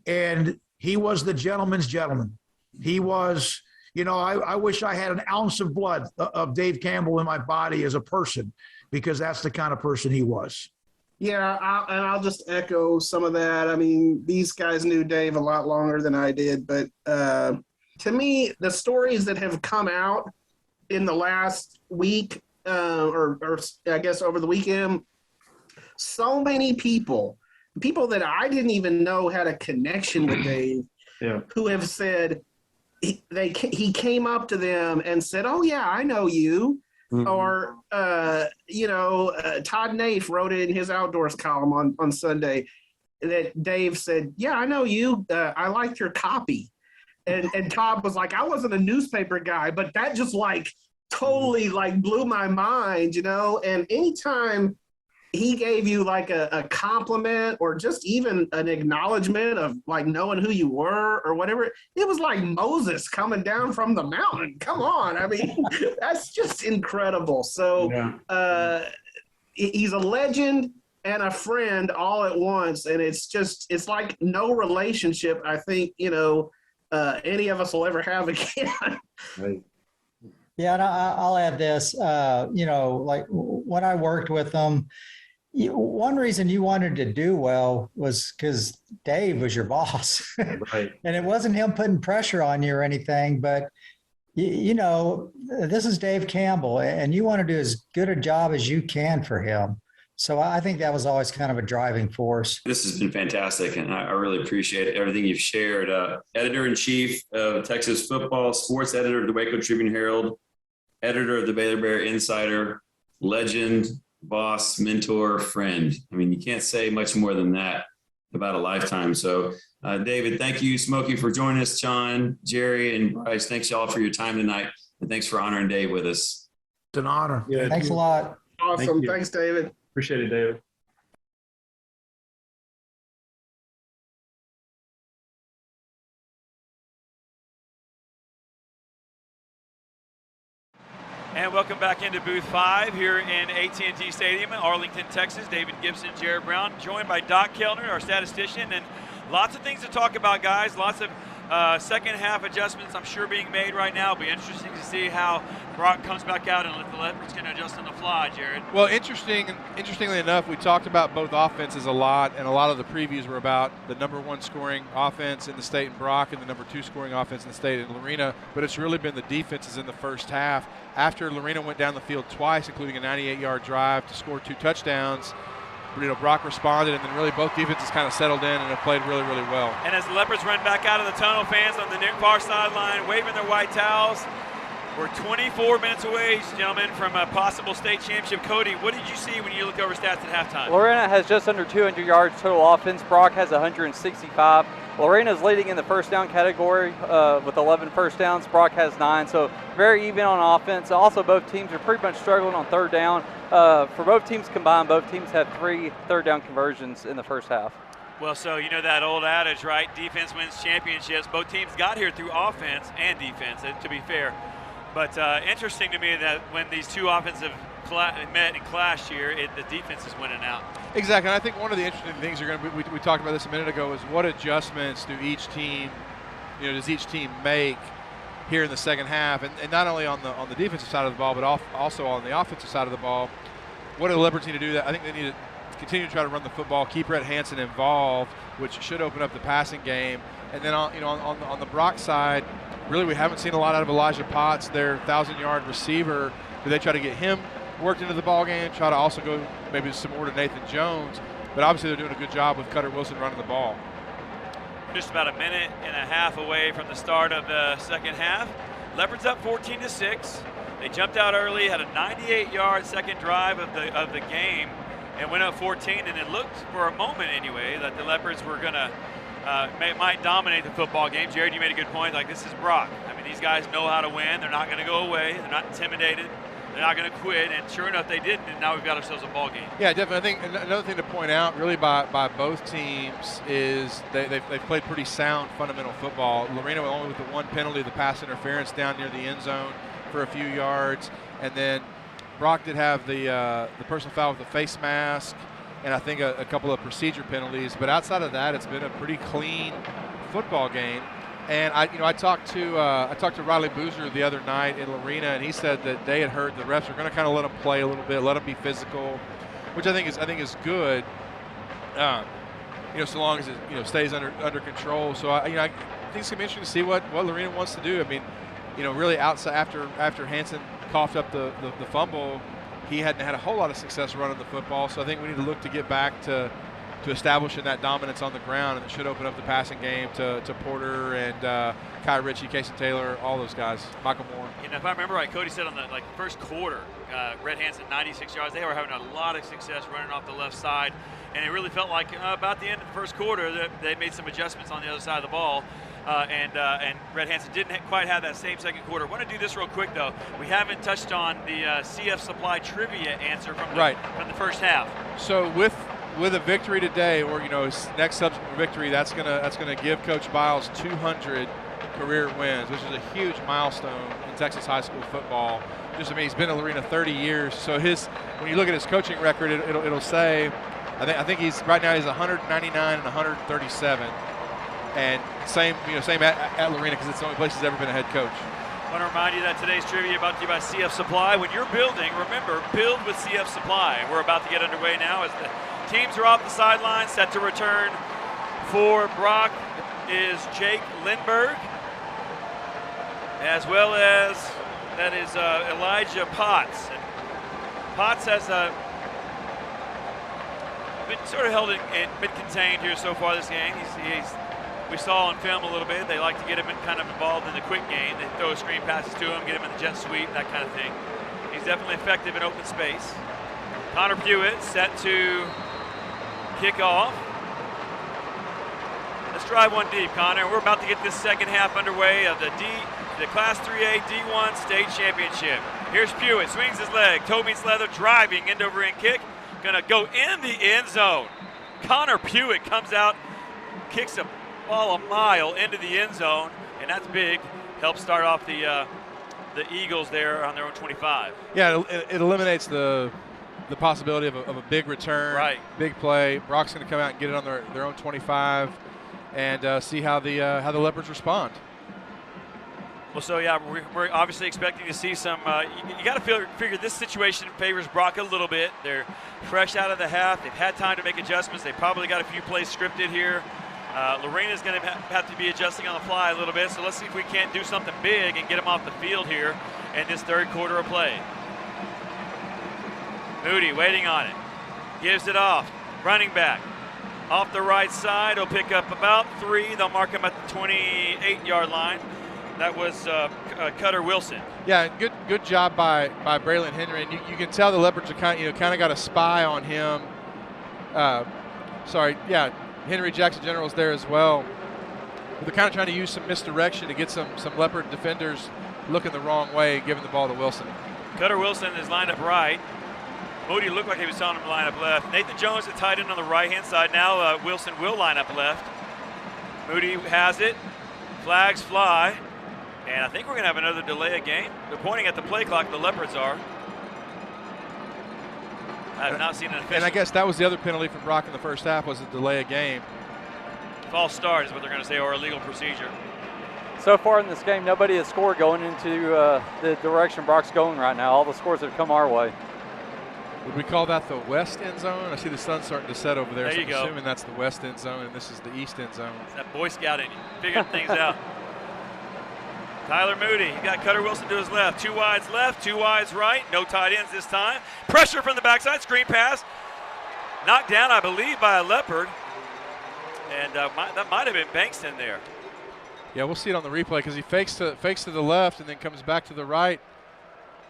S23: And he was the gentleman's gentleman. He was, I wish I had an ounce of blood of Dave Campbell in my body as a person, because that's the kind of person he was.
S8: Yeah, I'll just echo some of that. I mean, these guys knew Dave a lot longer than I did, but to me, the stories that have come out in the last week, or I guess over the weekend, so many people that I didn't even know had a connection with Dave, who have said he came up to them and said, "Oh yeah, I know you." Mm-hmm. Or Todd Naif wrote it in his outdoors column on Sunday that Dave said, "Yeah, I know you. I liked your copy." And Todd was like, "I wasn't a newspaper guy, but that just totally blew my mind, And anytime he gave you a compliment or just even an acknowledgement of knowing who you were or whatever, it was like Moses coming down from the mountain. Come on. I mean, that's just incredible. So he's a legend and a friend all at once. And it's like no relationship, I think, any of us will ever have again.
S23: Right. Yeah, and I'll add this, when I worked with them, one reason you wanted to do well was because Dave was your boss. Right. And it wasn't him putting pressure on you or anything, but, this is Dave Campbell, and you want to do as good a job as you can for him. So I think that was always kind of a driving force.
S17: This has been fantastic, and I really appreciate everything you've shared. Editor-in-Chief of Texas Football, sports editor of the Waco Tribune-Herald, editor of the Baylor Bear Insider, legend, boss, mentor, friend. I mean, you can't say much more than that about a lifetime. So, David, thank you, Smokey, for joining us. John, Jerry, and Bryce, thanks y'all for your time tonight, and thanks for honoring Dave with us.
S23: It's an honor.
S22: Yeah,
S23: thanks a lot.
S8: Awesome. Thanks, David.
S22: Appreciate it, David.
S14: And welcome back into Booth 5 here in AT&T Stadium in Arlington, Texas. David Gibson, Jared Brown, joined by Doc Kellner, our statistician, and lots of things to talk about, guys. Lots of second half adjustments, I'm sure, being made right now. It'll be interesting to see how Brock comes back out and if the Leopards can adjust on the fly, Jared.
S15: Well, interestingly enough, we talked about both offenses a lot, and a lot of the previews were about the number 1 scoring offense in the state in Brock and the number 2 scoring offense in the state in Lorena, but it's really been the defenses in the first half. After Lorena went down the field twice, including a 98-yard drive to score 2 touchdowns, Brock responded, and then really both defenses kind of settled in and have played really, really well.
S14: And as the Leopards run back out of the tunnel, fans on the far sideline waving their white towels. We're 24 minutes away, gentlemen, from a possible state championship. Cody, what did you see when you looked over stats at halftime?
S5: Lorena has just under 200 yards total offense. Brock has 165. Lorena is leading in the first down category with 11 first downs. Brock has 9, so very even on offense. Also, both teams are pretty much struggling on third down. For both teams combined, both teams have 3 third down conversions in the first half.
S14: Well, so you know that old adage, right? Defense wins championships. Both teams got here through offense and defense, to be fair. But interesting to me that when these two offensive met and clashed here, the defense is winning out.
S15: Exactly, and I think one of the interesting things we talked about this a minute ago is what adjustments do each team, does each team make here in the second half, and not only on the defensive side of the ball, but also on the offensive side of the ball. What do the Leopards need to do? I think they need to continue to try to run the football, keep Rhett Hansen involved, which should open up the passing game. And then on the Brock side, really we haven't seen a lot out of Elijah Potts, their 1,000-yard receiver. Do they try to get him worked into the ball game? Try to also go maybe some more to Nathan Jones, but obviously they're doing a good job with Cutter Wilson running the ball.
S14: Just about a minute and a half away from the start of the second half. Leopards up 14-6. They jumped out early, had a 98-yard second drive of the game, and went up 14. And it looked for a moment anyway that the Leopards were gonna might dominate the football game. Jared, you made a good point. Like, this is Brock. I mean, these guys know how to win. They're not going to go away. They're not intimidated. They're not going to quit. And sure enough, they didn't. And now we've got ourselves a ball game.
S15: Yeah, definitely. I think another thing to point out, really, by both teams is they've played pretty sound fundamental football. Lorena only with the one penalty, the pass interference down near the end zone for a few yards, and then Brock did have the personal foul with the face mask, and I think a couple of procedure penalties. But outside of that, it's been a pretty clean football game. And I talked to Riley Boozer the other night in Lorena, and he said that they had heard the refs are going to kind of let them play a little bit, let them be physical, which I think is good. So long as it stays under control. So I think it's gonna be interesting to see what Lorena wants to do. I mean, really outside after Hansen coughed up the fumble, he hadn't had a whole lot of success running the football. So I think we need to look to get back to establishing that dominance on the ground, and it should open up the passing game to Porter and Kai Ritchie, Casey Taylor, all those guys, Michael Moore.
S14: If I remember right, Cody said on the first quarter, Rhett Hansen 96 yards. They were having a lot of success running off the left side, and it really felt like about the end of the first quarter they made some adjustments on the other side of the ball. And Rhett Hansen didn't quite have that same second quarter. I want to do this real quick, though. We haven't touched on the CF Supply trivia answer from the first half.
S15: So with a victory today, or next subsequent victory, that's gonna give Coach Biles 200 career wins, which is a huge milestone in Texas high school football. He's been in Lorena 30 years. So when you look at his coaching record, it'll say, I think he's right now he's 199 and 137. And same at Lorena, because it's the only place he's ever been a head coach.
S14: I want to remind you that today's trivia brought to you by CF Supply. When you're building, remember, build with CF Supply. We're about to get underway now as the teams are off the sideline, set to return. For Brock is Jake Lindbergh, as well as that is Elijah Potts. And Potts has been sort of held been contained here so far this game. We saw on film a little bit. They like to get him kind of involved in the quick game. They throw screen passes to him, get him in the jet sweep, that kind of thing. He's definitely effective in open space. Connor Pewitt set to kick off. Let's drive one deep, Connor. We're about to get this second half underway of the Class 3A-D1 State Championship. Here's Pewitt, swings his leg. Toe meets leather, driving end over end kick. Gonna go in the end zone. Connor Pewitt comes out, kicks a ball a mile into the end zone, and that's big. Helps start off the Eagles there on their own 25.
S15: Yeah, it eliminates the possibility of a big return, big play. Brock's going to come out and get it on their own 25, and see how the Leopards respond.
S14: Well, so yeah, we're obviously expecting to see some. You got to figure this situation favors Brock a little bit. They're fresh out of the half. They've had time to make adjustments. They probably got a few plays scripted here. Lorena's going to have to be adjusting on the fly a little bit, so let's see if we can't do something big and get them off the field here in this third quarter of play. Moody waiting on it. Gives it off. Running back. Off the right side. He'll pick up about 3. They'll mark him at the 28-yard line. That was Cutter Wilson.
S15: Yeah, good job by Braylon Henry. And you can tell the Leopards are kind of got a spy on him. Henry Jackson General's there as well. They're kind of trying to use some misdirection to get some Leopard defenders looking the wrong way, giving the ball to Wilson.
S14: Cutter Wilson is lined up right. Moody looked like he was telling him to line up left. Nathan Jones, the tight end on the right-hand side. Now Wilson will line up left. Moody has it. Flags fly. And I think we're going to have another delay of game. They're pointing at the play clock, the Leopards are. I have not seen an official.
S15: And I guess that was the other penalty from Brock in the first half, was a delay of game.
S14: False start is what they're going to say, or illegal procedure.
S5: So far in this game, nobody has scored going into the direction Brock's going right now. All the scores have come our way.
S15: Would we call that the west end zone? I see the sun starting to set over there,
S14: There
S15: so
S14: you
S15: I'm
S14: go.
S15: assuming that's the west end zone, and this is the east end zone.
S14: It's that Boy Scout in you, figuring things out. Tyler Moody, he got Cutter Wilson to his left. 2 wides left, 2 wides right. No tight ends this time. Pressure from the backside, screen pass. Knocked down, I believe, by a Leopard. And that might have been Bankston there.
S15: Yeah, we'll see it on the replay because he fakes to the left and then comes back to the right.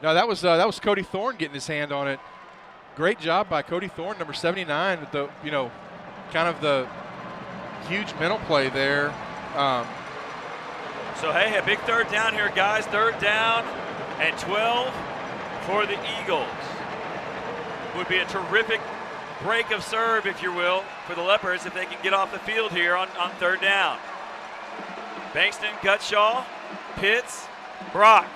S15: No, that was Cody Thorne getting his hand on it. Great job by Cody Thorne, number 79, with the kind of the huge mental play there.
S14: So, hey, a big third down here, guys. 3rd down and 12 for the Eagles. Would be a terrific break of serve, if you will, for the Leopards if they can get off the field here on 3rd down. Bankston, Gutshaw, Pitts, Brock.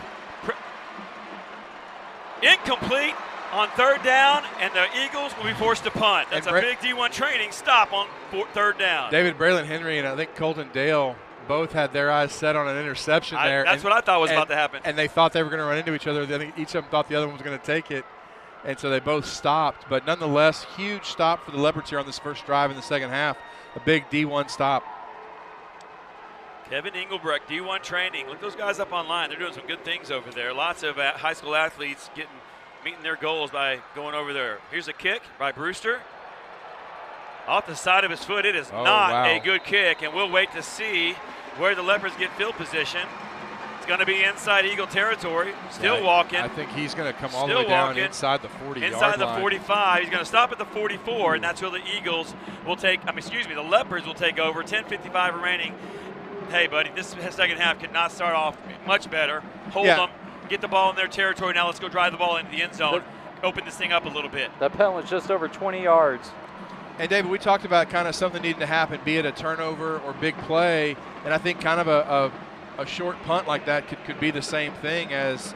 S14: Incomplete on 3rd down, and the Eagles will be forced to punt. That's a big D1 training stop on 3rd down.
S15: David Braylon Henry and I think Colton Dale both had their eyes set on an interception there.
S14: That's what I thought was about to happen.
S15: And they thought they were going to run into each other. I think each of them thought the other one was going to take it. And so they both stopped. But nonetheless, huge stop for the Leopards here on this first drive in the second half. A big D1 stop.
S14: Kevin Engelbrecht, D1 training. Look those guys up online. They're doing some good things over there. Lots of high school athletes meeting their goals by going over there. Here's a kick by Brewster. Off the side of his foot. It is not a good kick, and we'll wait to see where the Leopards get field position. It's going to be inside Eagle territory. Still walking.
S15: I think he's going to come all the way down inside the 40-yard line.
S14: Inside the 45. He's going to stop at the 44, and that's where the Eagles will take, the Leopards will take over. 10:55 remaining. Hey, buddy, this second half could not start off much better. Hold them, get the ball in their territory. Now let's go drive the ball into the end zone. Open this thing up a little bit.
S5: That penalty was just over 20 yards.
S15: And, David, we talked about kind of something needing to happen, be it a turnover or big play, and I think kind of a short punt like that could be the same thing as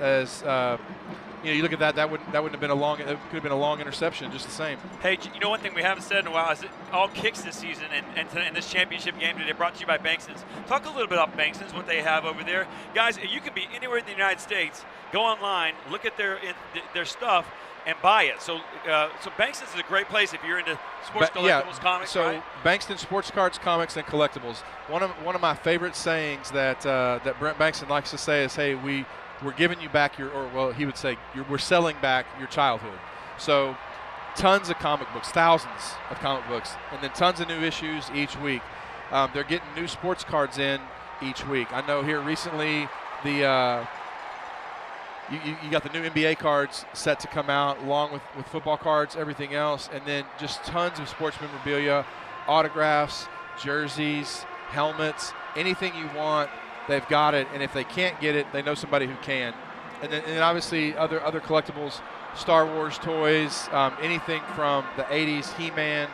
S15: you look at that wouldn't have been it could have been a long interception just the same.
S14: Hey, one thing we haven't said in a while is that all kicks this season and in this championship game today brought to you by Bankston's. Talk a little bit about Bankston's, what they have over there. Guys, you can be anywhere in the United States, go online, look at their stuff, and buy it. So Bankston's is a great place if you're into sports collectibles, comics.
S15: So
S14: right?
S15: Bankston Sports Cards, Comics, and Collectibles. One of my favorite sayings that Brent Bankston likes to say is, "Hey, we're giving you back he would say, we're selling back your childhood." So tons of comic books, thousands of comic books, and then tons of new issues each week. They're getting new sports cards in each week. I know here recently you got the new NBA cards set to come out along with football cards, everything else, and then just tons of sports memorabilia, autographs, jerseys, helmets, anything you want. They've got it, and if they can't get it, they know somebody who can. And then obviously other collectibles, Star Wars toys, anything from the 80s, He-Man,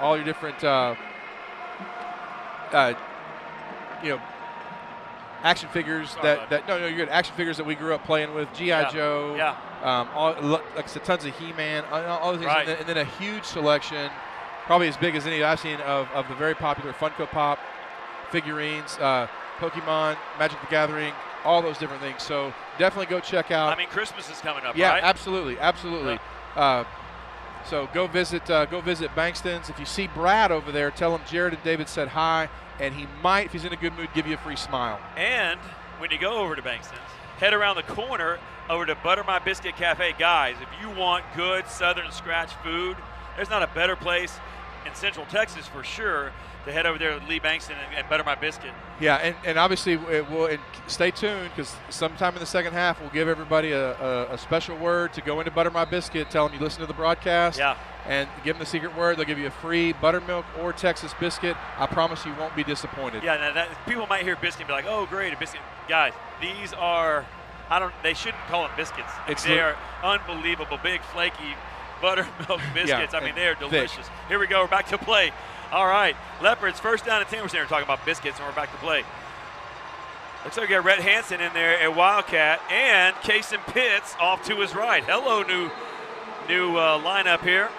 S15: all your different action figures you're good. Action figures that we grew up playing with, G.I. Joe, like I said, tons of He-Man, all the things,
S14: right.
S15: and then a huge selection, probably as big as any I've seen of the very popular Funko Pop figurines. Pokemon, Magic the Gathering, all those different things. So definitely go check out.
S14: Christmas is coming up, right?
S15: Yeah, absolutely. So go visit Bankston's. If you see Brad over there, tell him Jared and David said hi, and he might, if he's in a good mood, give you a free smile.
S14: And when you go over to Bankston's, head around the corner over to Butter My Biscuit Cafe. Guys, if you want good Southern scratch food, there's not a better place in Central Texas for sure to head over there with Lee Bankston and Butter My Biscuit.
S15: Yeah, and obviously stay tuned because sometime in the second half we'll give everybody a special word to go into Butter My Biscuit, tell them you listen to the broadcast, and give them the secret word. They'll give you a free buttermilk or Texas biscuit. I promise you won't be disappointed.
S14: Yeah, now people might hear biscuit and be like, oh, great, a biscuit. Guys, these are, they shouldn't call them biscuits. They are unbelievable, big, flaky buttermilk biscuits.
S15: Yeah,
S14: they are delicious. Here we go, we're back to play. All right, Leopards, 1st down and 10. We're talking about biscuits, and we're back to play. Looks like we got Rhett Hansen in there, a Wildcat, and Kason Pitts off to his right. Hello, new lineup here,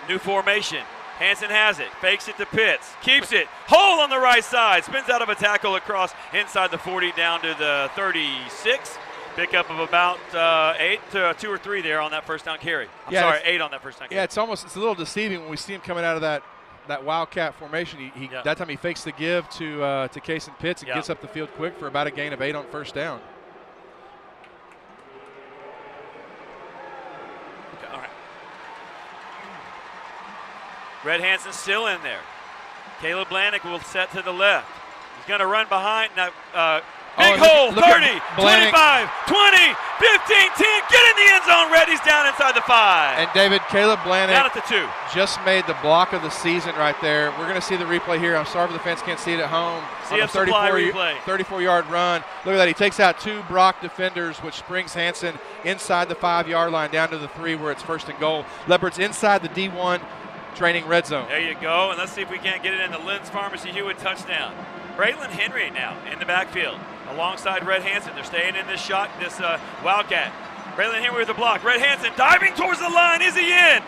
S14: new formation. Hansen has it, fakes it to Pitts, keeps it, hole on the right side, spins out of a tackle across inside the 40 down to the 36. Pickup of about 8 to 2 or 3 there on that first down carry. I'm sorry, 8 on that first down carry.
S15: Yeah, it's a little deceiving when we see him coming out of that wildcat formation. That time he fakes the give to Case and Pitts and gets up the field quick for about a gain of 8 on first down.
S14: Okay, all right. Red Hansen still in there. Caleb Blanick will set to the left. He's going to run behind. Now, big hole, 30, 25, 20, 15, 10. Get in the end zone. Reddy's down inside the 5.
S15: And David, Caleb Blanick
S14: down at the 2.
S15: Just made the block of the season right there. We're going to see the replay here. I'm sorry if the fans can't see it at home.
S14: See a
S15: 34-yard run. Look at that. He takes out 2 Brock defenders, which brings Hansen inside the 5-yard line down to the 3 where it's first and goal. Leopards inside the D1 training red zone.
S14: There you go. And let's see if we can't get it in the Lynn's Pharmacy Hewitt touchdown. Braylon Henry now in the backfield alongside Red Hansen. They're staying in this Wildcat. Braylon Henry with the block. Red Hansen diving towards the line. Is he in?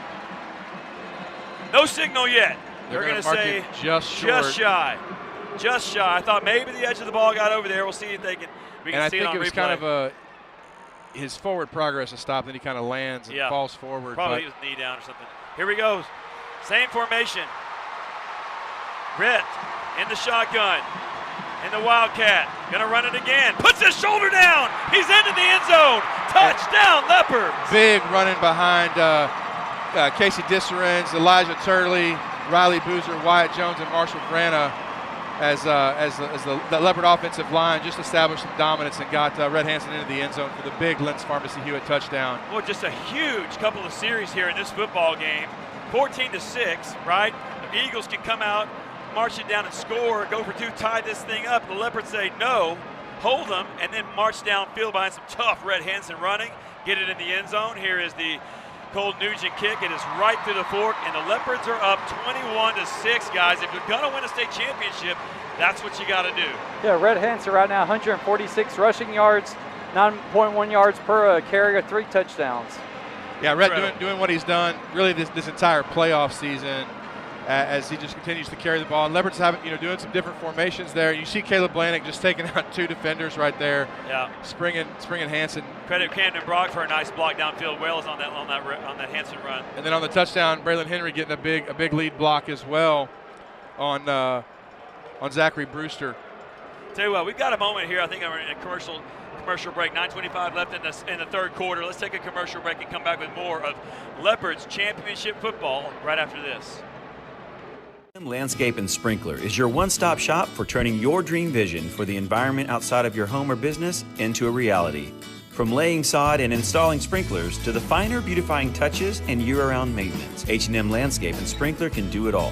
S14: No signal yet.
S15: They're
S14: going to
S15: say just
S14: shy. Just shy. I thought maybe the edge of the ball got over there. We'll see if we can see it on replay.
S15: And I think it was kind of his forward progress has stopped, then he kind of lands and falls forward.
S14: Probably his knee down or something. Here we go. Same formation. Red in the shotgun, in the Wildcat, gonna run it again, puts his shoulder down, he's into the end zone, touchdown Leopards.
S15: Big running behind Casey Disserens, Elijah Turley, Riley Boozer, Wyatt Jones, and Marshall Vrana as the Leopard offensive line just established some dominance and got Red Hansen into the end zone for the big Lynn's Pharmacy Hewitt touchdown.
S14: Well, just a huge couple of series here in this football game, 14-6, right? The Eagles can come out, march it down and score, go for 2, tie this thing up. The Leopards say no, hold them, and then march downfield behind some tough Red Hansen running, get it in the end zone. Here is the Cole Nugent kick. It is right through the fork, and the Leopards are up 21-6, guys. If you're going to win a state championship, that's what you got to do.
S5: Yeah, Red Hansen right now, 146 rushing yards, 9.1 yards per carry, 3 touchdowns.
S15: Yeah, Red doing what he's done really this entire playoff season. As he just continues to carry the ball. And Leopards doing some different formations there. You see Caleb Blanick just taking out 2 defenders right there.
S14: Yeah.
S15: Springing Hansen.
S14: Credit Camden Brock for a nice block downfield. Wells on that Hansen run.
S15: And then on the touchdown, Braylon Henry getting a big lead block as well on Zachary Brewster.
S14: Tell you what, we've got a moment here. I think we're in a commercial break. 9:25 left in the third quarter. Let's take a commercial break and come back with more of Leopards championship football right after this.
S4: Landscape and Sprinkler is your one-stop shop for turning your dream vision for the environment outside of your home or business into a reality. From laying sod and installing sprinklers to the finer beautifying touches and year-round maintenance, H&M Landscape and Sprinkler can do it all.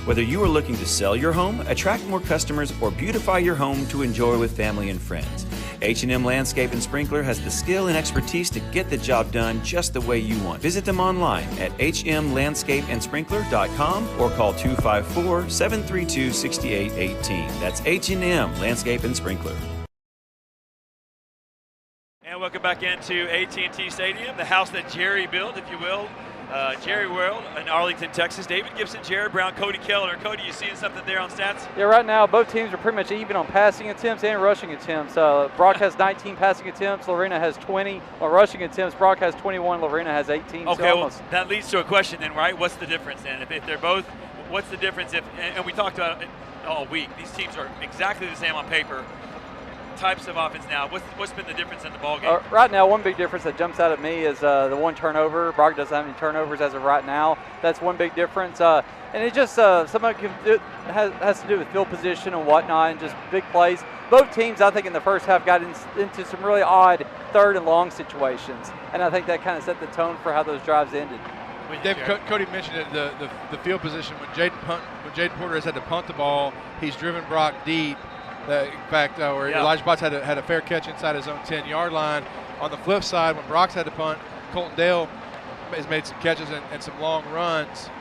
S4: Whether you are looking to sell your home, attract more customers, or beautify your home to enjoy with family and friends, H&M Landscape and Sprinkler has the skill and expertise to get the job done just the way you want. Visit them online at hmlandscapeandsprinkler.com or call 254-732-6818. That's H&M Landscape and Sprinkler.
S14: And welcome back into AT&T Stadium, the house that Jerry built, if you will. Jerry World in Arlington, Texas. David Gibson, Jared Brown, Cody Keller. Cody, you seeing something there on stats?
S5: Yeah, right now both teams are pretty much even on passing attempts and rushing attempts. Brock has 19 passing attempts. Lorena has 20. On rushing attempts, Brock has 21. Lorena has 18.
S14: Okay,
S5: so
S14: well, that leads to a question then, right? What's the difference then? If they're both, what's the difference if, and we talked about it all week, these teams are exactly the same on paper. Types of offense now. What's been the difference in the ball game?
S5: Right now, one big difference that jumps out at me is the 1 turnover. Brock doesn't have any turnovers as of right now. That's one big difference. And it just some of it has to do with field position and whatnot, and just big plays. Both teams, I think, in the first half got into some really odd 3rd and long situations, and I think that kind of set the tone for how those drives ended.
S15: David, Cody mentioned it, the field position. When Jaden Porter has had to punt the ball, he's driven Brock deep. In fact, where Elijah Potts had a fair catch inside his own 10-yard line. On the flip side, when Brock's had to punt, Colton Dale has made some catches and some long runs.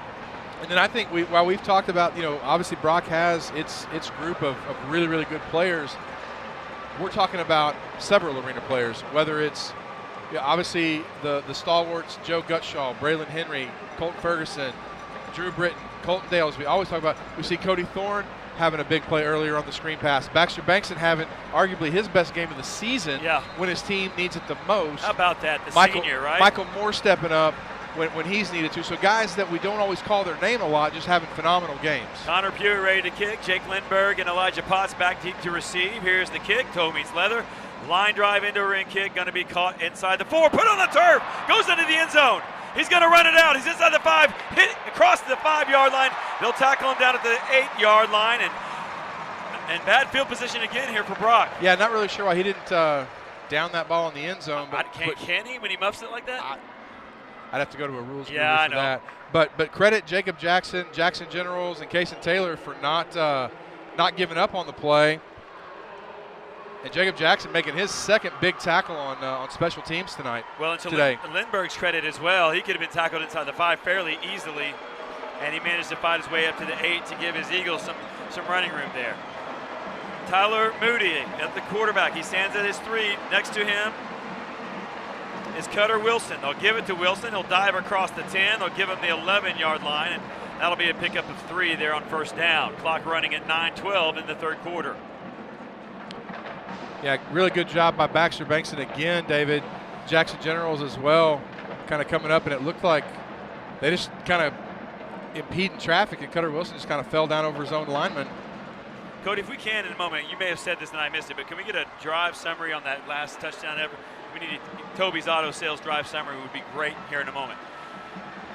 S15: And then I think while we've talked about, obviously Brock has its group of really, really good players, we're talking about several Lorena players, whether it's Yeah, obviously the stalwarts, Joe Gutshaw, Braylon Henry, Colton Ferguson, Drew Britton, Colton Dale, as we always talk about. We see Cody Thorne having a big play earlier on the screen pass. Baxter Bankston having arguably his best game of the season when his team needs it the most.
S14: How about that, the senior, right?
S15: Michael Moore stepping up when he's needed to. So guys that we don't always call their name a lot, just having phenomenal games.
S14: Connor Pugh ready to kick. Jake Lindbergh and Elijah Potts back deep to receive. Here's the kick. Toe meets leather. Line drive into a ring kick. Going to be caught inside the 4. Put on the turf. Goes into the end zone. He's going to run it out. He's inside the 5. Hit across the 5-yard line. They'll tackle him down at the 8-yard line. And bad field position again here for Brock.
S15: Yeah, not really sure why he didn't down that ball in the end zone. But
S14: can he when he muffs it like that?
S15: I'd have to go to a rules movie
S14: I
S15: for
S14: know.
S15: that. But credit Jacob Jackson, Jackson Generals, and Kason Taylor for not giving up on the play. And Jacob Jackson making his second big tackle on special teams tonight.
S14: Well, and to
S15: today.
S14: Lindbergh's credit as well, he could have been tackled inside the 5 fairly easily, and he managed to fight his way up to the 8 to give his Eagles some running room there. Tyler Moody at the quarterback. He stands at his 3. Next to him is Cutter Wilson. They'll give it to Wilson. He'll dive across the 10. They'll give him the 11-yard line, and that'll be a pickup of 3 there on first down. Clock running at 9:12 in the third quarter.
S15: Yeah, really good job by Baxter Bankston again, David. Jackson Generals as well, kind of coming up, and it looked like they just kind of impeding traffic, and Cutter Wilson just kind of fell down over his own lineman.
S14: Cody, if we can in a moment, you may have said this and I missed it, but can we get a drive summary on that last touchdown ever? We need Toby's Auto Sales drive summary would be great here in a moment.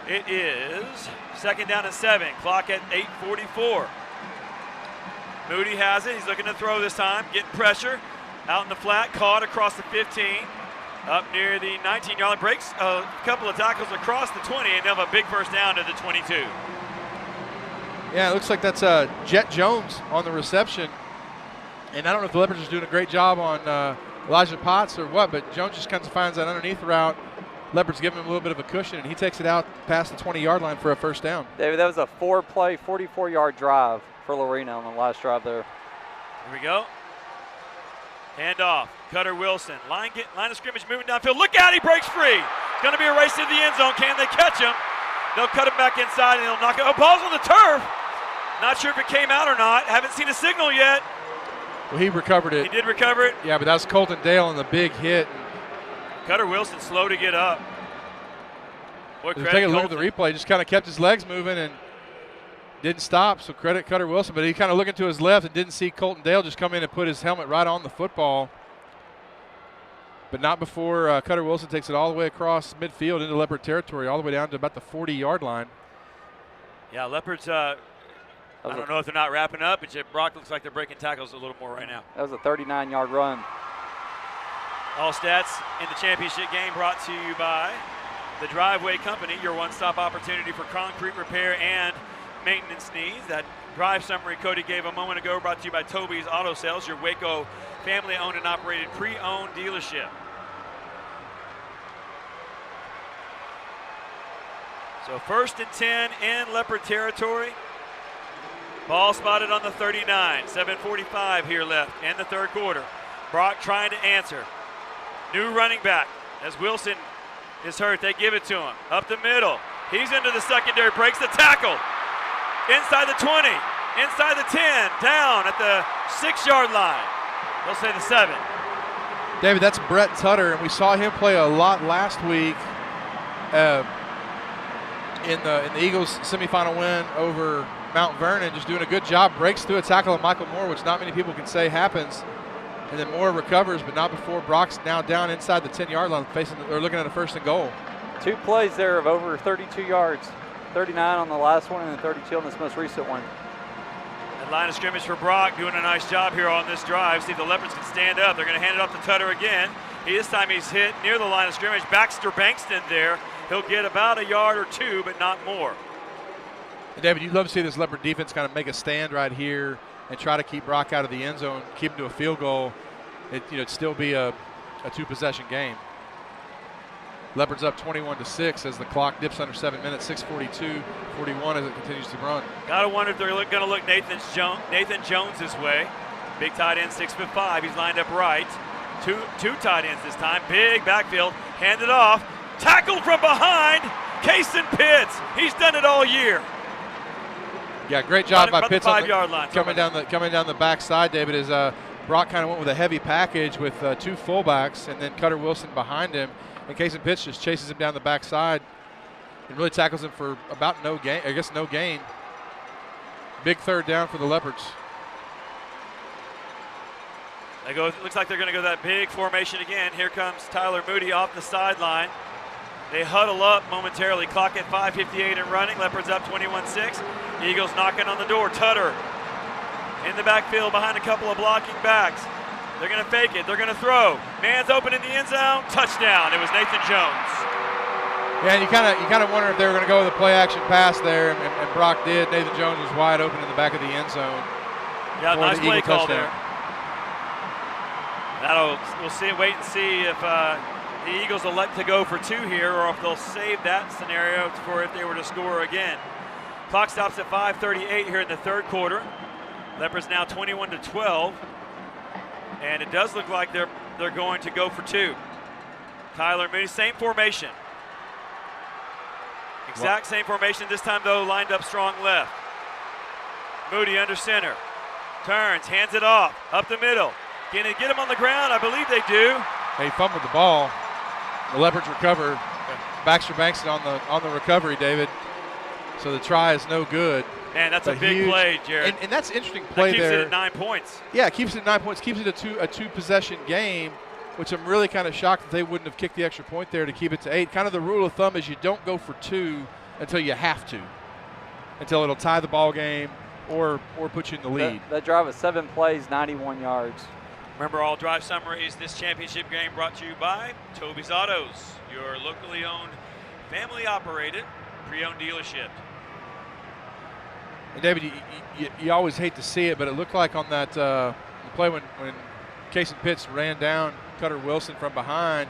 S14: It is 2nd down and 7, clock at 8:44. Moody has it. He's looking to throw this time, getting pressure. Out in the flat, caught across the 15. Up near the 19-yard line, breaks a couple of tackles across the 20, and they'll have a big first down to the 22.
S15: Yeah, it looks like that's Jet Jones on the reception. And I don't know if the Leopards are doing a great job on Elijah Potts or what, but Jones just kind of finds that underneath route. Leopards giving him a little bit of a cushion, and he takes it out past the 20-yard line for a first down.
S5: David, that was a 4-play, 44-yard drive for Lorena on the last drive there.
S14: Here we go. Hand off. Cutter Wilson. Line of scrimmage moving downfield. Look out, he breaks free. It's going to be a race to the end zone. Can they catch him? They'll cut him back inside, and they'll knock it. Oh, ball's on the turf. Not sure if it came out or not. Haven't seen a signal yet.
S15: Well, he recovered it.
S14: He did recover it?
S15: Yeah, but that was Colton Dale on the big hit.
S14: Cutter Wilson slow to get up. Boy,
S15: take a look at the replay. Just kind of kept his legs moving and didn't stop, so credit Cutter Wilson. But he kind of looking to his left and didn't see Colton Dale just come in and put his helmet right on the football. But not before Cutter Wilson takes it all the way across midfield into Leopard territory, all the way down to about the 40-yard line.
S14: Yeah, Leopards, I don't know if they're not wrapping up, but Brock looks like they're breaking tackles a little more right now.
S5: That was a 39-yard run.
S14: All stats in the championship game brought to you by the Driveway Company, your one-stop opportunity for concrete repair and maintenance needs. That drive summary Cody gave a moment ago brought to you by Toby's Auto Sales, your Waco family-owned and operated pre-owned dealership. So 1st and 10 in Leopard territory. Ball spotted on the 39. 7:45 here left in the third quarter. Brock trying to answer. New running back as Wilson is hurt. They give it to him. Up the middle. He's into the secondary. Breaks the tackle. Inside the 20. Inside the 10. Down at the 6-yard line. They'll say the 7.
S15: David, that's Brett Tutter, and we saw him play a lot last week in the Eagles semifinal win over Mount Vernon. Just doing a good job. Breaks through a tackle of Michael Moore, which not many people can say happens. And then Moore recovers, but not before Brock's now down inside the 10-yard line, looking at a 1st and goal.
S5: 2 plays there of over 32 yards. 39 on the last one and then 32 on this most recent one.
S14: And line of scrimmage for Brock, doing a nice job here on this drive. See if the Leopards can stand up. They're going to hand it off to Tutter again. This time he's hit near the line of scrimmage. Baxter Bankston there. He'll get about a yard or 2, but not more.
S15: And David, you'd love to see this Leopard defense kind of make a stand right here and try to keep Brock out of the end zone, keep him to a field goal. It'd still be a 2-possession game. Leopards up 21-6 as the clock dips under 7 minutes. 6:42-41 as it continues to run.
S14: Gotta wonder if they're going to look Nathan Jones' way. Big tight end, 6'5". He's lined up right. Two tight ends this time. Big backfield. Handed off. Tackled from behind. Kason Pitts. He's done it all year.
S15: Yeah, great job by Pitts on the
S14: 5-yard line.
S15: coming down the backside, David, is Brock kind of went with a heavy package with 2 fullbacks and then Cutter Wilson behind him. And Kason Pitts just chases him down the backside and really tackles him for about no gain. I guess no gain. Big third down for the Leopards.
S14: They go. Looks like they're going to go that big formation again. Here comes Tyler Moody off the sideline. They huddle up momentarily. Clock at 5:58 and running. Leopards up 21-6. Eagles knocking on the door. Tutter in the backfield behind a couple of blocking backs. They're going to fake it. They're going to throw. Man's open in the end zone. Touchdown. It was Nathan Jones.
S15: Yeah, and you kind of wonder if they were going to go with a play-action pass there, and Brock did. Nathan Jones was wide open in the back of the end zone.
S14: Yeah, nice play call there. We'll see. Wait and see if the Eagles elect to go for 2 here, or if they'll save that scenario for if they were to score again. Clock stops at 5:38 here in the third quarter. Leopards now 21-12, and it does look like they're going to go for 2. Tyler Moody, same formation. Exact same formation, this time though lined up strong left. Moody under center. Turns, hands it off, up the middle. Can they get him on the ground? I believe they do.
S15: They fumbled the ball. The Leopards recover. Baxter Banks on the recovery, David. So the try is no good.
S14: Man, that's a big play, Jared.
S15: And that's an interesting play
S14: that keeps
S15: there.
S14: It at 9 points.
S15: Yeah, it keeps it at 9 points. Keeps it a two possession game, which I'm really kind of shocked that they wouldn't have kicked the extra point there to keep it to 8. Kind of the rule of thumb is you don't go for 2 until you have to, until it'll tie the ball game or put you in the lead.
S5: That drive was 7 plays, 91 yards.
S14: Remember, all drive summaries this championship game brought to you by Toby's Autos, your locally owned, family operated, pre-owned dealership.
S15: And David, you always hate to see it, but it looked like on that play when Kason Pitts ran down Cutter Wilson from behind,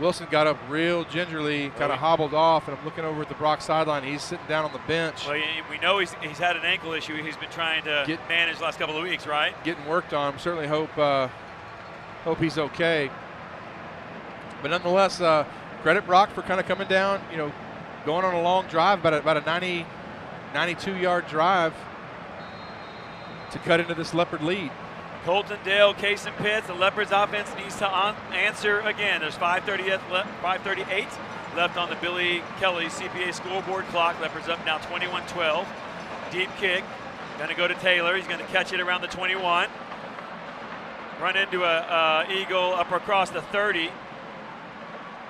S15: Wilson got up real gingerly, kind of hobbled off, and I'm looking over at the Brock sideline. He's sitting down on the bench.
S14: Well, we know he's had an ankle issue he's been trying to manage the last couple of weeks, right?
S15: Getting worked on. Certainly hope he's okay. But nonetheless, credit Brock for kind of coming down, going on a long drive, about a 92-yard drive to cut into this Leopard lead.
S14: Colton Dale, Kason Pitts, the Leopards offense needs to answer again. There's 5:38 left on the Billy Kelly CPA scoreboard clock. Leopards up now 21-12. Deep kick, gonna go to Taylor. He's gonna catch it around the 21. Run into a Eagle up across the 30.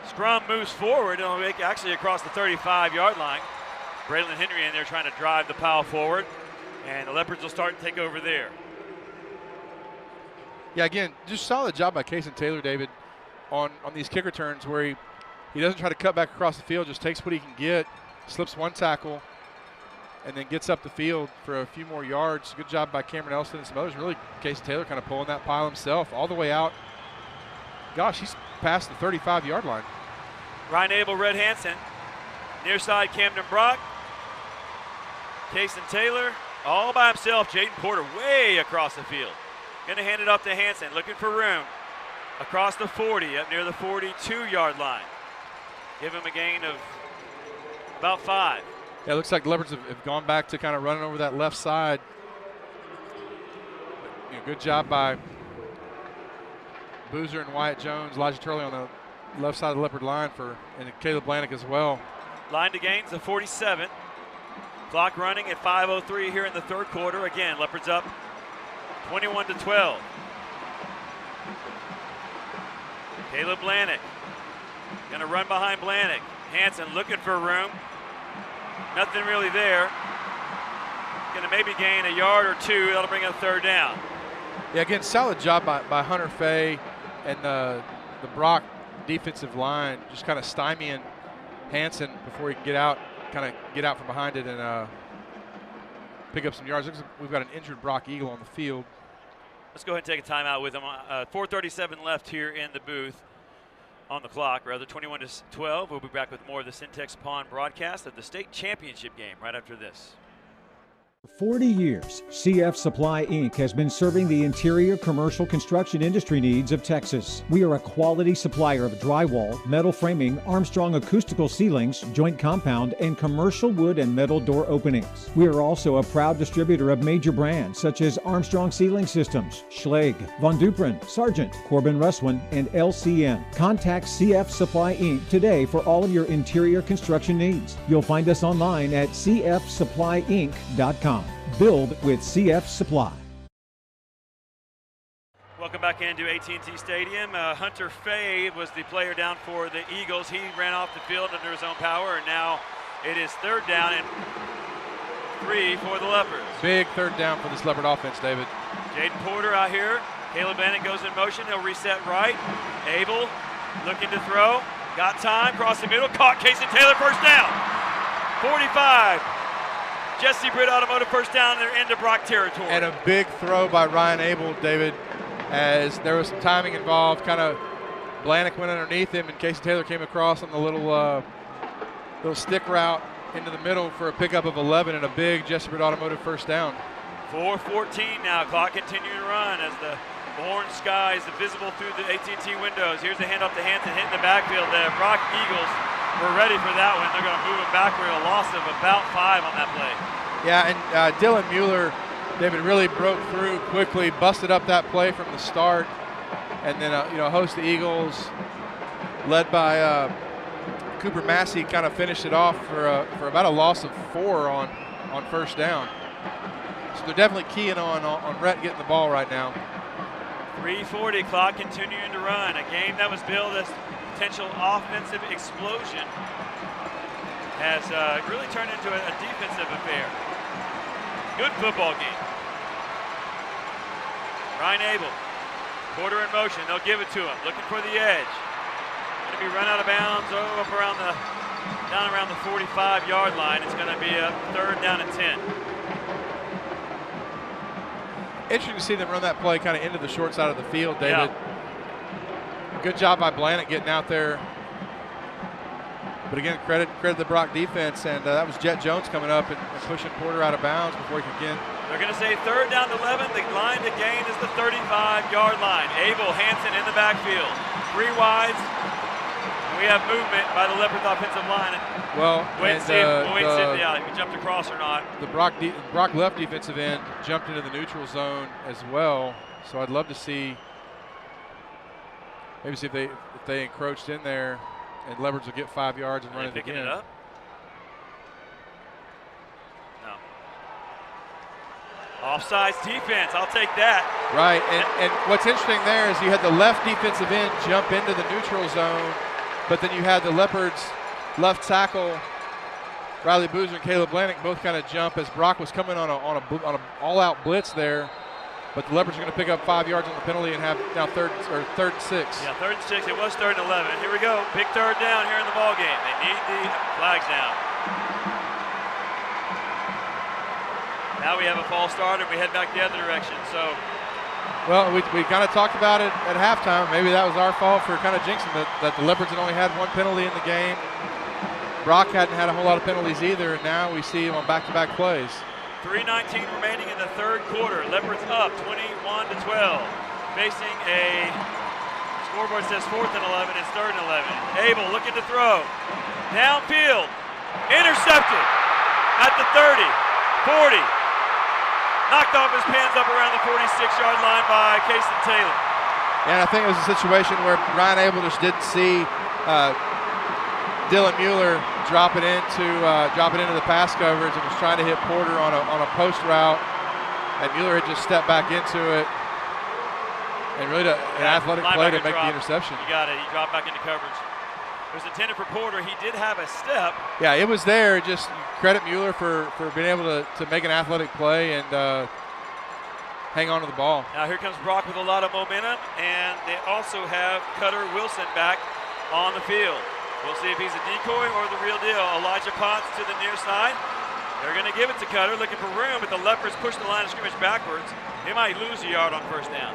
S14: Scrum moves forward, and it'll make actually across the 35-yard line. Braylon Henry in there trying to drive the pile forward, and the Leopards will start to take over there.
S15: Yeah, again, just solid job by Kason Taylor, David, on these kick returns where he doesn't try to cut back across the field, just takes what he can get, slips one tackle, and then gets up the field for a few more yards. Good job by Cameron Elston and some others. Really, Kason Taylor kind of pulling that pile himself all the way out. Gosh, he's past the 35-yard line.
S14: Ryan Abel, Red Hansen. Near side, Camden Brock. Kason Taylor all by himself. Jaden Porter way across the field. Going to hand it up to Hansen, looking for room. Across the 40, up near the 42-yard line. Give him a gain of about 5.
S15: Yeah, it looks like the Leopards have gone back to kind of running over that left side. Good job by Boozer and Wyatt Jones, Elijah Turley on the left side of the Leopard line and Caleb Blanick as well.
S14: Line to gains of 47. Clock running at 5:03 here in the third quarter. Again, Leopards up 21-12. Caleb Blanick gonna run behind Blanick. Hansen looking for room. Nothing really there. Gonna maybe gain a yard or 2. That'll bring up third down.
S15: Yeah, again, solid job by Hunter Fay and the Brock defensive line, just kind of stymieing Hansen before he can get out from behind it and pick up some yards. Looks like we've got an injured Brock Eagle on the field.
S14: Let's go ahead and take a timeout with him. 4:37 left here in the booth. On the clock, rather, 21-12. We'll be back with more of the Syntex Pawn broadcast of the state championship game right after this.
S24: 40 years, CF Supply Inc. has been serving the interior commercial construction industry needs of Texas. We are a quality supplier of drywall, metal framing, Armstrong acoustical ceilings, joint compound, and commercial wood and metal door openings. We are also a proud distributor of major brands such as Armstrong Ceiling Systems, Schlage, Von Duprin, Sargent, Corbin Russwin, and LCN. Contact CF Supply Inc. today for all of your interior construction needs. You'll find us online at cfsupplyinc.com. Build with CF Supply.
S14: Welcome back into AT&T Stadium. Hunter Fay was the player down for the Eagles. He ran off the field under his own power, and now it is 3rd down and 3 for the Leopards.
S15: Big 3rd down for this Leopard offense, David.
S14: Jaden Porter out here. Caleb Bennett goes in motion. He'll reset right. Abel looking to throw. Got time. Cross the middle. Caught Casey Taylor. First down. 45. Jesse Britt Automotive first down. They're into Brock territory.
S15: And a big throw by Ryan Abel, David, as there was some timing involved. Kind of Blanick went underneath him, and Casey Taylor came across on the little stick route into the middle for a pickup of 11 and a big Jesse Britt Automotive first down.
S14: 4:14 now. Clock continuing to run as the orange sky is visible through the AT&T windows. Here's a handoff to Hanson hitting the backfield. The Brock Eagles were ready for that one. They're going to move it backward. A loss of about 5 on that play. Yeah, and
S15: Dylan Mueller, David, really broke through quickly, busted up that play from the start, and then a host of Eagles led by Cooper Massey kind of finished it off for about a loss of 4 on first down. So they're definitely keying on Rhett getting the ball right now.
S14: 3:40, clock continuing to run. A game that was billed as potential offensive explosion has really turned into a defensive affair. Good football game. Ryan Abel, Porter in motion. They'll give it to him. Looking for the edge. Going to be run out of bounds up around down around the 45-yard line. It's going to be a 3rd down and 10.
S15: Interesting to see them run that play kind of into the short side of the field, David. Yeah. Good job by Blanick getting out there. But again, credit the Brock defense, and that was Jet Jones coming up and pushing Porter out of bounds before he could get.
S14: They're going to say 3rd down to 11. The line to gain is the 35-yard line. Abel, Hanson in the backfield. 3 wides. We have movement by the Leopards offensive line.
S15: Well,
S14: wait and see if he jumped across or not.
S15: The Brock left defensive end jumped into the neutral zone as well. So I'd love to see if they encroached in there, and Leopards will get 5 yards and run it
S14: picking
S15: again.
S14: It up? No. Offsides defense. I'll take that.
S15: Right, and what's interesting there is you had the left defensive end jump into the neutral zone, but then you had the Leopards left tackle Riley Boozer and Caleb Blanick both kind of jump as Brock was coming on a all-out blitz there. But the Leopards are going to pick up 5 yards on the penalty and have now 3rd and 6.
S14: Yeah, 3rd and 6. It was 3rd and 11. Here we go. Big 3rd down here in the ball game. They need the flags down. Now we have a false start and we head back the other direction. So,
S15: well, we kind of talked about it at halftime. Maybe that was our fault for kind of jinxing that the Leopards had only had 1 penalty in the game. Brock hadn't had a whole lot of penalties either, and now we see him on back-to-back plays.
S14: 3:19 remaining in the 3rd quarter. Leopards up 21-12. Facing a scoreboard says 4th and 11. It's 3rd and 11. Abel looking to throw. Downfield. Intercepted at the 30, 40. Knocked off his pins up around the 46-yard line by Casey Taylor.
S15: And I think it was a situation where Ryan Abel just didn't see Dylan Mueller dropping into the pass coverage and was trying to hit Porter on a post route, and Mueller had just stepped back into it and really an athletic play to make the interception.
S14: You got it. He dropped back into coverage. It was intended for Porter. He did have a step.
S15: Yeah, it was there. Just credit Mueller for being able to make an athletic play and hang on to the ball.
S14: Now here comes Brock with a lot of momentum, and they also have Cutter Wilson back on the field. We'll see if he's a decoy or the real deal. Elijah Potts to the near side. They're going to give it to Cutter, looking for room, but the Leopards push the line of scrimmage backwards. They might lose a yard on first down.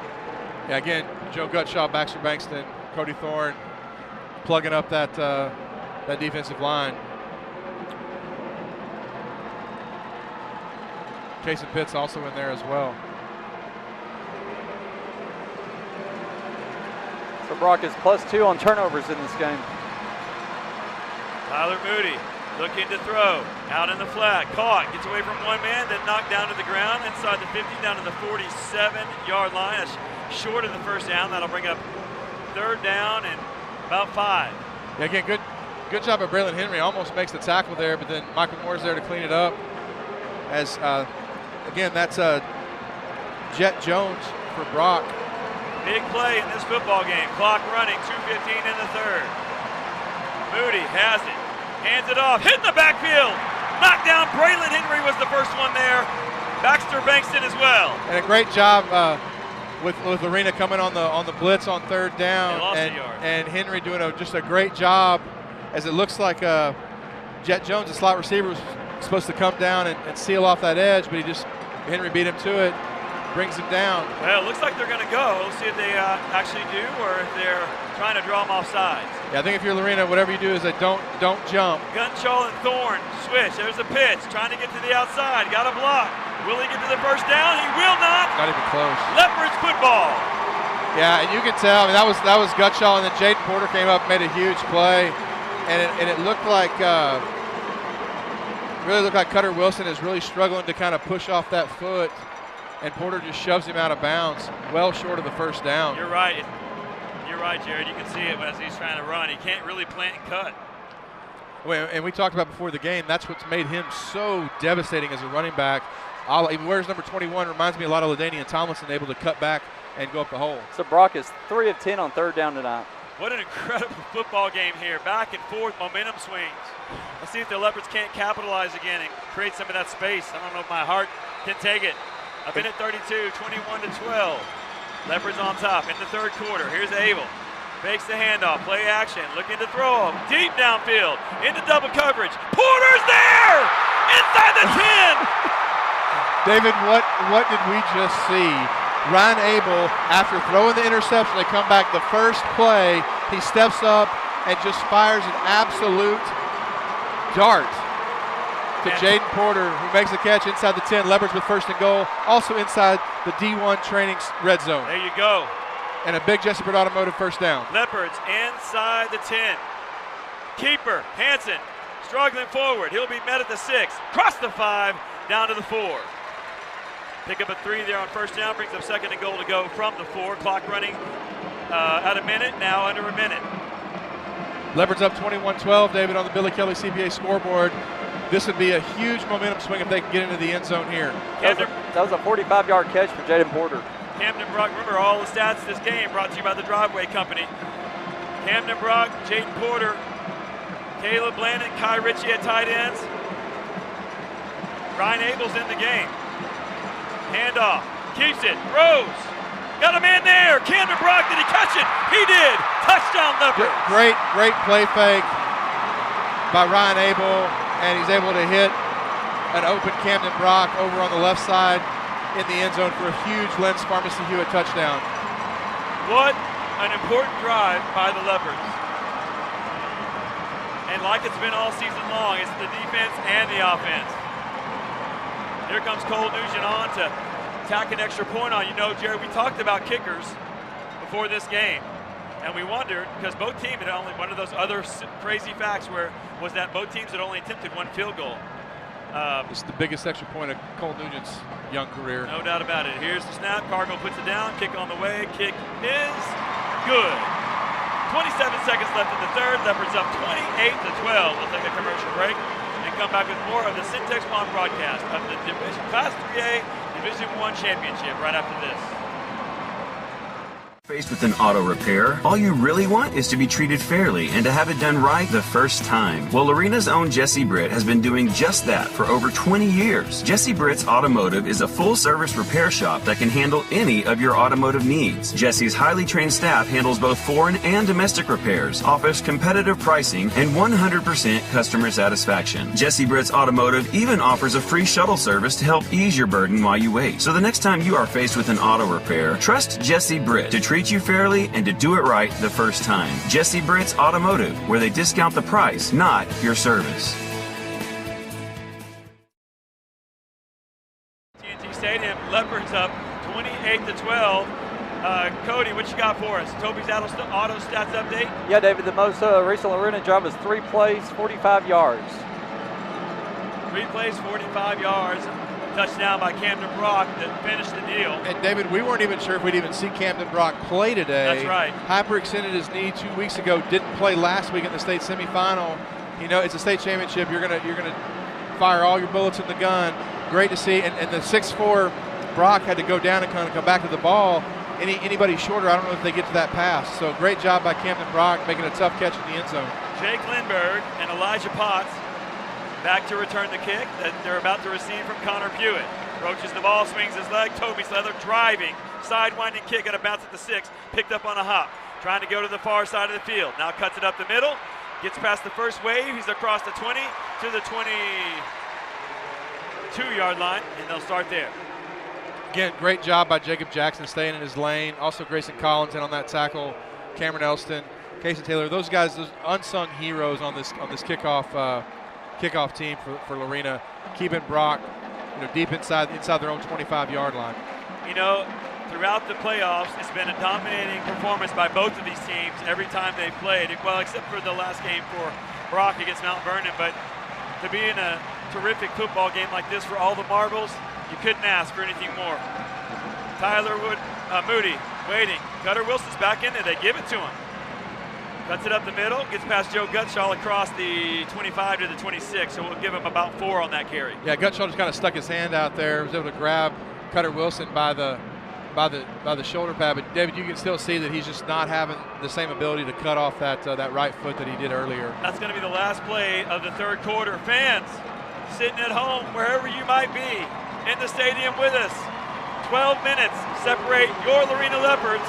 S15: Yeah, again, Joe Gutshaw, Baxter Bankston, Cody Thorne plugging up that defensive line. Jason Pitts also in there as well.
S5: So Brock is +2 on turnovers in this game.
S14: Tyler Moody looking to throw. Out in the flat. Caught. Gets away from one man, then knocked down to the ground inside the 50, down to the 47-yard line. That's short of the first down. That'll bring up third down and about 5.
S15: Yeah, again, good job by Braylon Henry. Almost makes the tackle there, but then Michael Moore's there to clean it up. As, again, that's Jet Jones for Brock.
S14: Big play in this football game. Clock running, 2:15 in the third. Moody has it. Hands it off. Hit in the backfield. Knocked down. Braylon Henry was the first one there. Baxter Bankston as well.
S15: And a great job with Lorena coming on the blitz on third down. And Henry doing just a great job, as it looks like Jet Jones, the slot receiver, was supposed to come down and seal off that edge, but Henry beat him to it, brings him down.
S14: Well, it looks like they're going to go. We'll see if they actually do, or if they're trying to draw him off sides.
S15: Yeah, I think if you're Lorena, whatever you do is don't jump.
S14: Gunshaw and Thorne switch. There's a pitch, trying to get to the outside. Got a block. Will he get to the first down? He will not.
S15: Not even close.
S14: Leopards football.
S15: Yeah, and you can tell. I mean, that was Gutshaw, and then Jaden Porter came up, made a huge play, and it looked like Cutter Wilson is really struggling to kind of push off that foot, and Porter just shoves him out of bounds, well short of the first down.
S14: You're right. You're right, Jared. You can see it as he's trying to run. He can't really plant and cut.
S15: Well, and we talked about before the game, that's what's made him so devastating as a running back. He wears number 21, reminds me a lot of LaDainian Tomlinson, able to cut back and go up the hole.
S5: So Brock is 3 of 10 on third down tonight.
S14: What an incredible football game here. Back and forth, momentum swings. Let's see if the Leopards can't capitalize again and create some of that space. I don't know if my heart can take it. A minute 32, 21-12. Leopards on top in the third quarter. Here's Abel. Fakes the handoff, play action, looking to throw deep downfield, into double coverage. Porter's there! Inside the 10!
S15: David, what did we just see? Ryan Abel, after throwing the interception, they come back the first play, he steps up and just fires an absolute dart to Jaden Porter, who makes the catch inside the 10. Leopards with first and goal, also inside the D1 training red zone.
S14: There you go.
S15: And a big Jesse Britt Automotive first down.
S14: Leopards inside the 10. Keeper, Hansen, struggling forward. He'll be met at the 6, cross the 5, down to the 4. Pick up a 3 there on first down, brings up second and goal to go from the 4. Clock running at a minute, now under a minute.
S15: Leopards up 21-12, David, on the Billy Kelly CPA scoreboard. This would be a huge momentum swing if they can get into the end zone here.
S5: That was a 45-yard catch for Jaden Porter.
S14: Camden Brock, remember all the stats of this game brought to you by the Driveway Company. Camden Brock, Jaden Porter, Caleb Blandon, Kai Ritchie at tight ends. Ryan Abel's in the game. Handoff, keeps it, throws. Got a man there. Camden Brock, did he catch it? He did. Touchdown Leopards.
S15: Great play fake by Ryan Abel, and he's able to hit an open Camden Brock over on the left side in the end zone for a huge Lens Pharmacy Hewitt touchdown.
S14: What an important drive by the Leopards. And like it's been all season long, it's the defense and the offense. Here comes Cole Nugent on to tack an extra point on. You know, Jerry, we talked about kickers before this game, and we wondered, because both teams had only, one of those other crazy facts was that both teams had only attempted one field goal.
S15: This is the biggest extra point of Cole Nugent's young career.
S14: No doubt about it. Here's the snap. Cargill puts it down. Kick on the way. Kick is good. 27 seconds left in the third. Leopards up 28-12. We'll take a commercial break and come back with more of the Syntex Pond broadcast of the Class 3A Division I Championship right after this.
S3: Faced with an auto repair, all you really want is to be treated fairly and to have it done right the first time. Well, Lorena's own Jesse Britt has been doing just that for over 20 years. Jesse Britt's Automotive is a full-service repair shop that can handle any of your automotive needs. Jesse's highly trained staff handles both foreign and domestic repairs, offers competitive pricing, and 100% customer satisfaction. Jesse Britt's Automotive even offers a free shuttle service to help ease your burden while you wait. So the next time you are faced with an auto repair, trust Jesse Britt to treat you fairly and to do it right the first time. Jesse Britt's Automotive, where they discount the price, not your service.
S14: Stadium. Leopards up 28-12. Cody, what you got for us? Toby's auto stats update?
S5: Yeah, David, the most recent Lorena drive was 3 plays, 45 yards.
S14: 3 plays, 45 yards. Touchdown by Camden Brock that finished the deal.
S15: And David, we weren't even sure if we'd even see Camden Brock play today.
S14: That's right.
S15: Hyperextended his knee 2 weeks ago. Didn't play last week in the state semifinal. You know, it's a state championship. You're gonna fire all your bullets in the gun. Great to see. And the 6'4" Brock had to go down and kind of come back to the ball. Anybody shorter, I don't know if they get to that pass. So great job by Camden Brock making a tough catch in the end zone.
S14: Jake Lindbergh and Elijah Potts back to return the kick that they're about to receive from Connor Pewitt. Approaches the ball, swings his leg. Toby Slether driving, sidewinding kick at a bounce at the 6, picked up on a hop. Trying to go to the far side of the field. Now cuts it up the middle, gets past the first wave. He's across the 20 to the 22-yard line, and they'll start there.
S15: Again, great job by Jacob Jackson staying in his lane. Also Grayson Collins in on that tackle. Cameron Elston, Casey Taylor, those guys, those unsung heroes on this kickoff team for Lorena, keeping Brock, deep inside their own 25-yard line.
S14: Throughout the playoffs, it's been a dominating performance by both of these teams every time they've played. Well, except for the last game for Brock against Mount Vernon, but to be in a terrific football game like this for all the marbles, you couldn't ask for anything more. Tyler Moody waiting. Cutter Wilson's back in there. They give it to him. Cuts it up the middle, gets past Joe Gutschall across the 25 to the 26, so we'll give him about 4 on that carry.
S15: Yeah, Gutschall just kind of stuck his hand out there, was able to grab Cutter Wilson by the shoulder pad, but David, you can still see that he's just not having the same ability to cut off that right foot that he did earlier.
S14: That's going to be the last play of the third quarter. Fans sitting at home, wherever you might be, in the stadium with us. 12 minutes separate your Lorena Leopards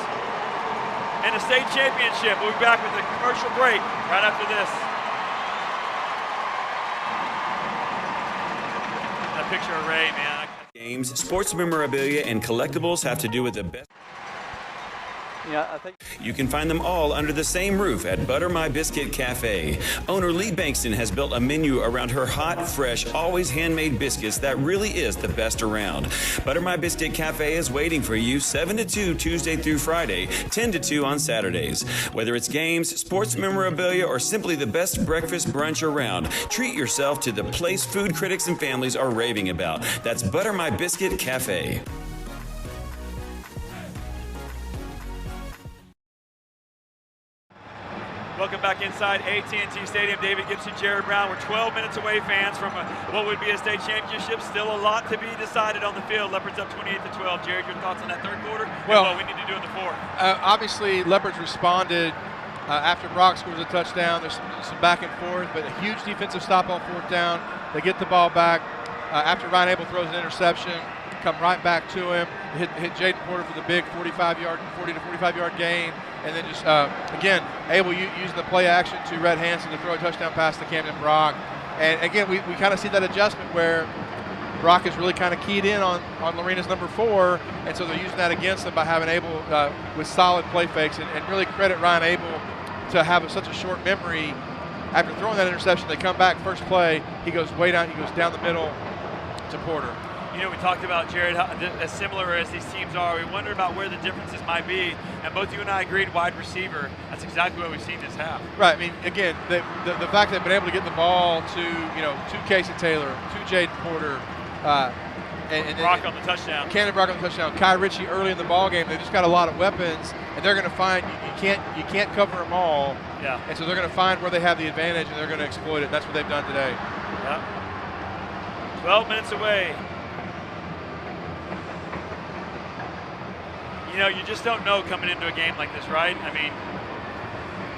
S14: and a state championship. We'll be back with a commercial break right after this. That picture of Ray, man.
S4: Games, sports memorabilia, and collectibles have to do with the best.
S5: Yeah, I think
S4: you can find them all under the same roof at Butter My Biscuit Cafe. Owner Lee Bankston has built a menu around her hot, fresh, always handmade biscuits that really is the best around. Butter My Biscuit Cafe is waiting for you 7 to 2 Tuesday through Friday, 10 to 2 on Saturdays. Whether it's games, sports memorabilia, or simply the best breakfast brunch around, treat yourself to the place food critics and families are raving about. That's Butter My Biscuit Cafe.
S14: Welcome back inside AT&T Stadium. David Gibson, Jared Brown. We're 12 minutes away, fans, from what would be a state championship. Still a lot to be decided on the field. Leopards up 28-12. Jared, your thoughts on that third quarter?
S15: Well,
S14: and what we need to do in the fourth?
S15: Obviously, Leopards responded after Brock scores a touchdown. There's some back and forth, but a huge defensive stop on fourth down. They get the ball back. After Ryan Abel throws an interception, come right back to him, hit Jaden Porter for the big 40 to 45-yard gain, and then just, again, Abel using the play action to Red Hansen to throw a touchdown pass to Camden Brock. And again, we kind of see that adjustment where Brock is really kind of keyed in on Lorena's number 4, and so they're using that against them by having Abel with solid play fakes, and really credit Ryan Abel to have such a short memory. After throwing that interception, they come back, first play, he goes way down, he goes down the middle to Porter.
S14: We talked about, Jared, as similar as these teams are, we wondered about where the differences might be, and both you and I agreed wide receiver. That's exactly what we've seen this half.
S15: Right. I mean, again, the fact that they've been able to get the ball to Casey Taylor, to Jaden Porter, and
S14: Brock on the touchdown.
S15: Camden Brock on the touchdown. Kai Ritchie early in the ball game. They've just got a lot of weapons, and they're going to find you can't cover them all.
S14: Yeah.
S15: And so they're going to find where they have the advantage, and they're going to exploit it. And that's what they've done today.
S14: Yeah. 12 minutes away. You just don't know coming into a game like this, right? I mean,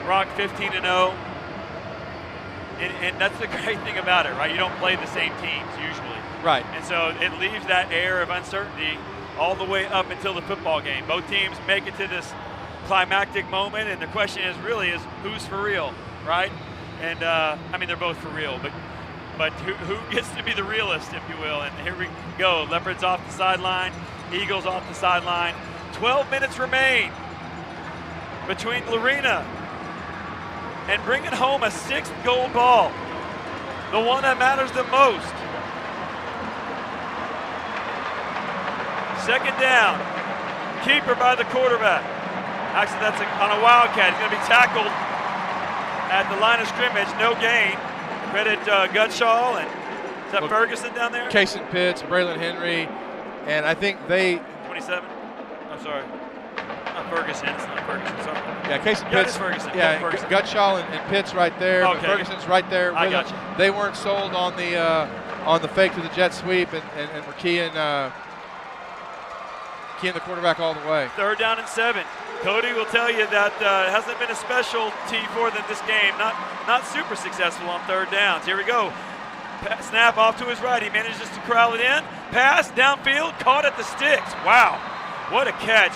S14: Brock 15-0, and that's the great thing about it, right? You don't play the same teams usually.
S15: Right.
S14: And so it leaves that air of uncertainty all the way up until the football game. Both teams make it to this climactic moment, and the question is who's for real, right? And I mean, they're both for real, but who gets to be the realist, if you will? And here we go. Leopards off the sideline, Eagles off the sideline. 12 minutes remain between Lorena and bringing home a 6th gold ball, the one that matters the most. Second down. Keeper by the quarterback. Actually, that's on a wildcat. He's going to be tackled at the line of scrimmage. No gain. Credit Gutshaw and is that Ferguson down there?
S15: Kason Pitts, Braylon Henry, and I think they
S14: 27. I'm sorry. Not Ferguson. It's not Ferguson. Sorry.
S15: Yeah, Kason
S14: Yeah,
S15: Pitts.
S14: it's Ferguson.
S15: Yeah,
S14: Ferguson.
S15: Gutshaw and Pitts right there.
S14: Okay.
S15: But Ferguson's right there.
S14: I got you.
S15: They weren't sold on the fake to the jet sweep, and we're keying the quarterback all the way.
S14: 3rd down and 7. Cody will tell you that it hasn't been a specialty for them this game. Not super successful on 3rd downs. Here we go. Snap off to his right. He manages to corral it in. Pass downfield, caught at the sticks. Wow, what a catch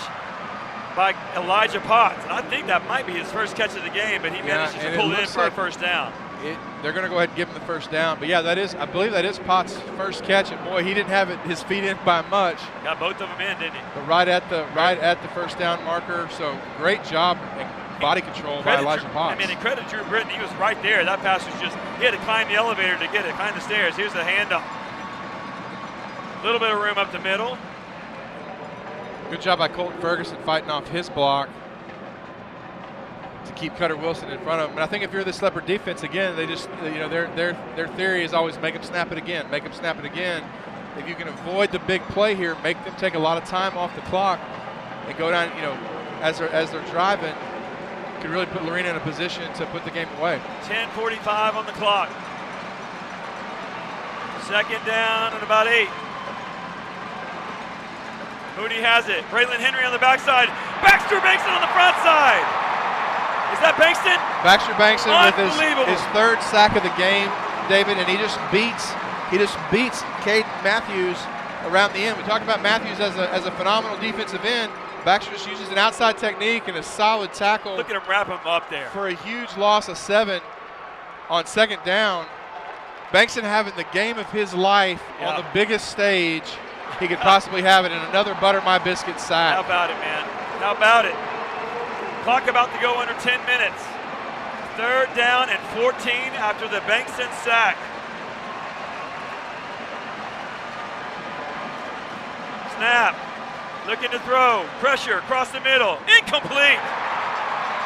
S14: by Elijah Potts. And I think that might be his first catch of the game, but he manages to pull it in for a 1st down.
S15: They're going to go ahead and give him the 1st down. But yeah, I believe that is Potts' first catch, and boy, he didn't have his feet in by much.
S14: Got both of them in, didn't he?
S15: But right at the 1st down marker. So great job and body control by Elijah Potts.
S14: I mean, and credit Drew Britton. He was right there. That pass was he had to climb the elevator to get it, climb the stairs. Here's the handoff. A little bit of room up the middle.
S15: Good job by Colton Ferguson fighting off his block to keep Cutter Wilson in front of him. But I think if you're this Leopard defense, again, they just, their theory is always make them snap it again, make them snap it again. If you can avoid the big play here, make them take a lot of time off the clock and go down, as they're driving, could really put Lorena in a position to put the game away.
S14: 10:45 on the clock. 2nd down and about 8. Moody has it. Braylon Henry on the backside. Baxter Bankston on the front side. Is that Bankston?
S15: Baxter Bankston with his 3rd sack of the game, David, and he just beats Caden Matthews around the end. We talked about Matthews as a phenomenal defensive end. Baxter just uses an outside technique and a solid tackle.
S14: Look at him wrap him up there.
S15: For a huge loss of 7 on 2nd down. Bankston having the game of his life on the biggest stage he could possibly have it, in another butter my biscuit sack.
S14: How about it, man? How about it? Clock about to go under 10 minutes. 3rd down and 14 after the Bankston sack. Snap. Looking to throw. Pressure across the middle. Incomplete.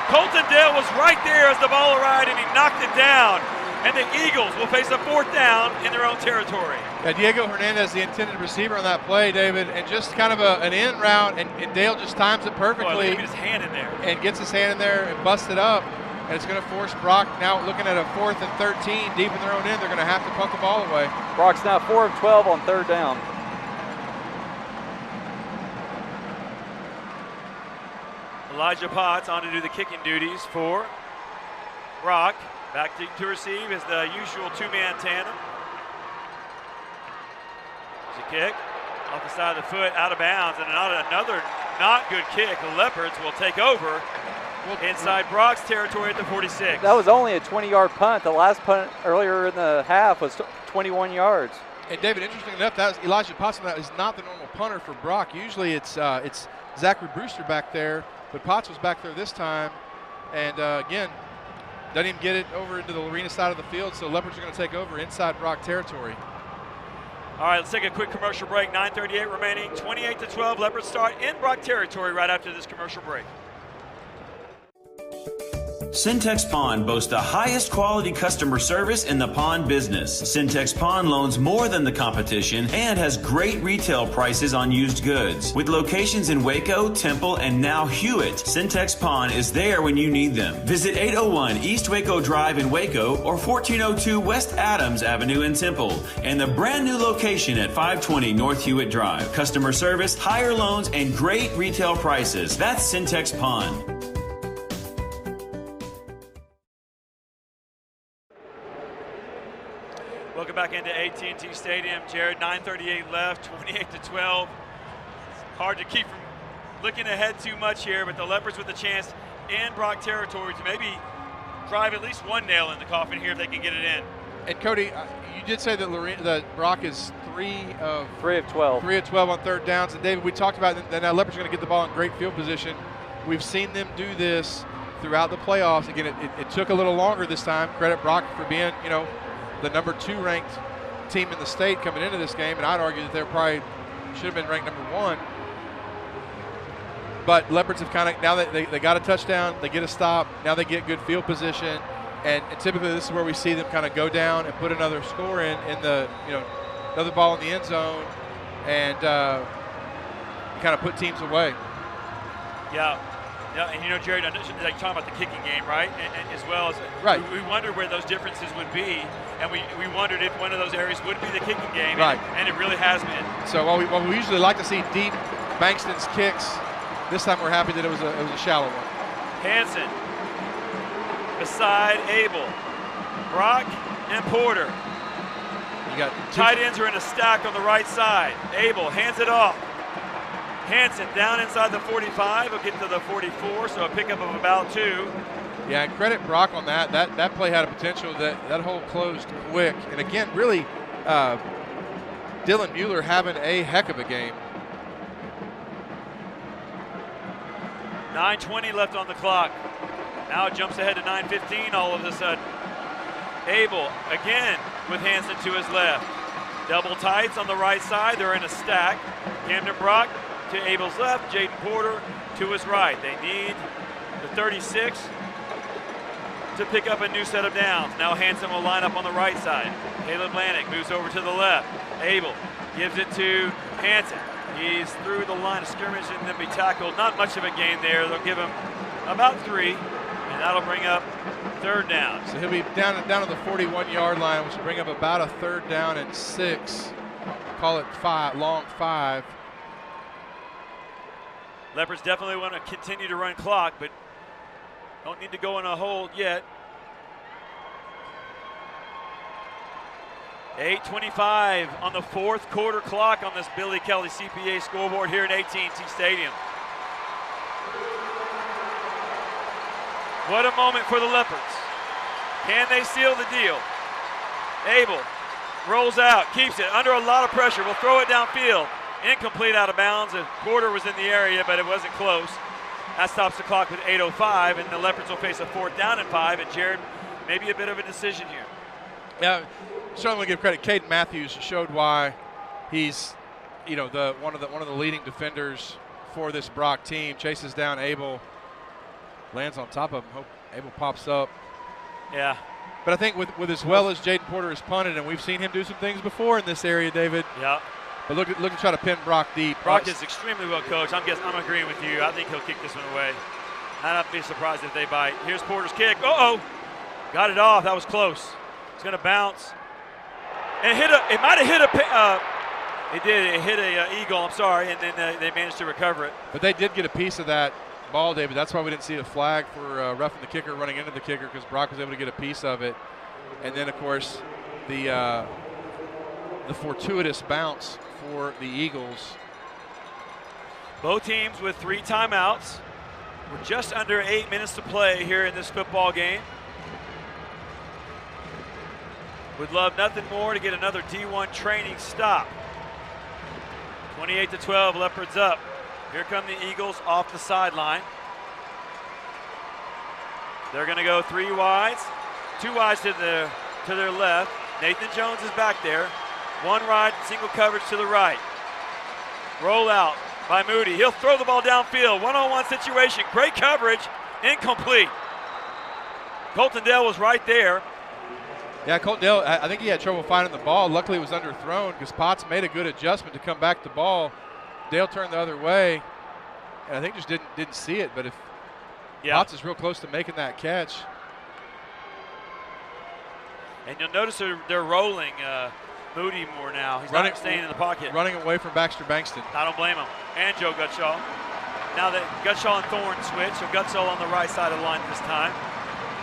S14: Colton Dale was right there as the ball arrived, and he knocked it down. And the Eagles will face a 4th down in their own territory.
S15: Yeah, Diego Hernandez, the intended receiver on that play, David, and just kind of an in route, and Dale just times it perfectly.
S14: Boy, look at his hand in there.
S15: And gets his hand in there and busts it up. And it's going to force Brock, now looking at a 4th and 13, deep in their own end, they're going to have to punt the ball away.
S5: Brock's now 4 of 12 on 3rd down.
S14: Elijah Potts on to do the kicking duties for Brock. Back to receive is the usual 2-man tandem. There's a kick off the side of the foot, out of bounds, and another not good kick. The Leopards will take over inside Brock's territory at the 46.
S5: That was only a 20-yard punt. The last punt earlier in the half was 21 yards.
S15: And David, interesting enough, that was Elijah Potts. That is not the normal punter for Brock. Usually it's Zachary Brewster back there, but Potts was back there this time, and again, doesn't even get it over into the Lorena side of the field, so Leopards are going to take over inside Brock territory.
S14: All right, let's take a quick commercial break. 9:38 remaining, 28-12. Leopards start in Brock territory right after this commercial break.
S3: Syntex Pawn boasts the highest quality customer service in the pawn business. Syntex Pawn loans more than the competition and has great retail prices on used goods. With locations in Waco, Temple, and now Hewitt, Syntex Pawn is there when you need them. Visit 801 East Waco Drive in Waco or 1402 West Adams Avenue in Temple, and the brand new location at 520 North Hewitt Drive. Customer service, higher loans, and great retail prices. That's Syntex Pawn.
S14: Welcome back into AT&T Stadium. Jared, 9:38 left, 28-12. Hard to keep from looking ahead too much here, but the Leopards with a chance in Brock territory to maybe drive at least one nail in the coffin here if they can get it in.
S15: And Cody, you did say that Brock is 3 of
S5: 12.
S15: 3 of 12 on 3rd downs. And David, we talked about that now Leopards are going to get the ball in great field position. We've seen them do this throughout the playoffs. Again, it took a little longer this time. Credit Brock for being, the number 2 ranked team in the state coming into this game, and I'd argue that they probably should have been ranked number 1. But Leopards have kind of, now that they got a touchdown, they get a stop, now they get good field position, and typically this is where we see them kind of go down and put another score in the, another ball in the end zone, and kind of put teams away.
S14: Yeah, and Jared, I know you're talking about the kicking game, right? And as well as
S15: right.
S14: We wondered where those differences would be, and we wondered if one of those areas would be the kicking game,
S15: right.
S14: and it really has been.
S15: So while we usually like to see deep Bankston's kicks, this time we're happy that it was a shallow one.
S14: Hansen beside Abel, Brock and Porter.
S15: You got
S14: tight ends are in a stack on the right side. Abel hands it off. Hansen down inside the 45. He'll get to the 44, so a pickup of about 2.
S15: Yeah, and credit Brock on that. That play had a potential. That hole closed quick. And again, really, Dylan Mueller having a heck of a game.
S14: 9:20 left on the clock. Now it jumps ahead to 9:15 all of a sudden. Abel again with Hansen to his left. Double tights on the right side. They're in a stack. Camden Brock to Abel's left. Jaden Porter to his right. They need the 36 to pick up a new set of downs. Now Hansen will line up on the right side. Caleb Lannick moves over to the left. Abel gives it to Hansen. He's through the line of scrimmage and then be tackled. Not much of a gain there. They'll give him about 3, and that'll bring up 3rd down.
S15: So he'll be down to the 41-yard line, which will bring up about a 3rd down and 6. Call it 5, long 5.
S14: Leopards definitely want to continue to run clock, but don't need to go in a hold yet. 8:25 on the 4th quarter clock on this Billy Kelly CPA scoreboard here at AT&T Stadium. What a moment for the Leopards. Can they seal the deal? Abel rolls out, keeps it under a lot of pressure. Will throw it downfield. Incomplete, out of bounds. Porter was in the area, but it wasn't close. That stops the clock with 8:05, and the Leopards will face a 4th down and 5. And Jared, maybe a bit of a decision here.
S15: Yeah, certainly give credit. Caden Matthews showed why he's, one of the leading defenders for this Brock team. Chases down Abel, lands on top of him. Hope Abel pops up.
S14: Yeah.
S15: But I think with as well as Jaden Porter has punted, and we've seen him do some things before in this area, David.
S14: Yeah.
S15: But look to try to pin Brock deep.
S14: Brock is extremely well coached. I'm agreeing with you. I think he'll kick this one away. I'd not be surprised if they bite. Here's Porter's kick. Uh-oh. Got it off. That was close. It's going to bounce. And it might have hit it did. It hit a eagle, I'm sorry, and then they managed to recover it.
S15: But they did get a piece of that ball, David. That's why we didn't see a flag for roughing the kicker running into the kicker, because Brock was able to get a piece of it. And then, of course, the fortuitous bounce for the Eagles.
S14: Both teams with 3 timeouts. We're just under 8 minutes to play here in this football game. Would love nothing more to get another D1 training stop. 28-12, Leopards up. Here come the Eagles off the sideline. They're going to go 3 wides, 2 wides to their left. Nathan Jones is back there. 1 wide, single coverage to the right. Roll out by Moody. He'll throw the ball downfield. 1-on-1 situation. Great coverage. Incomplete. Colton Dale was right there.
S15: Yeah, Colton Dale, I think he had trouble finding the ball. Luckily, it was underthrown because Potts made a good adjustment to come back the ball. Dale turned the other way, and I think just didn't see it. But if Potts is real close to making that catch.
S14: And you'll notice they're rolling Moody more now. He's not staying in the pocket.
S15: Running away from Baxter Bankston.
S14: I don't blame him. And Joe Gutshaw. Now that Gutshaw and Thorne switch, so Gutshaw on the right side of the line this time.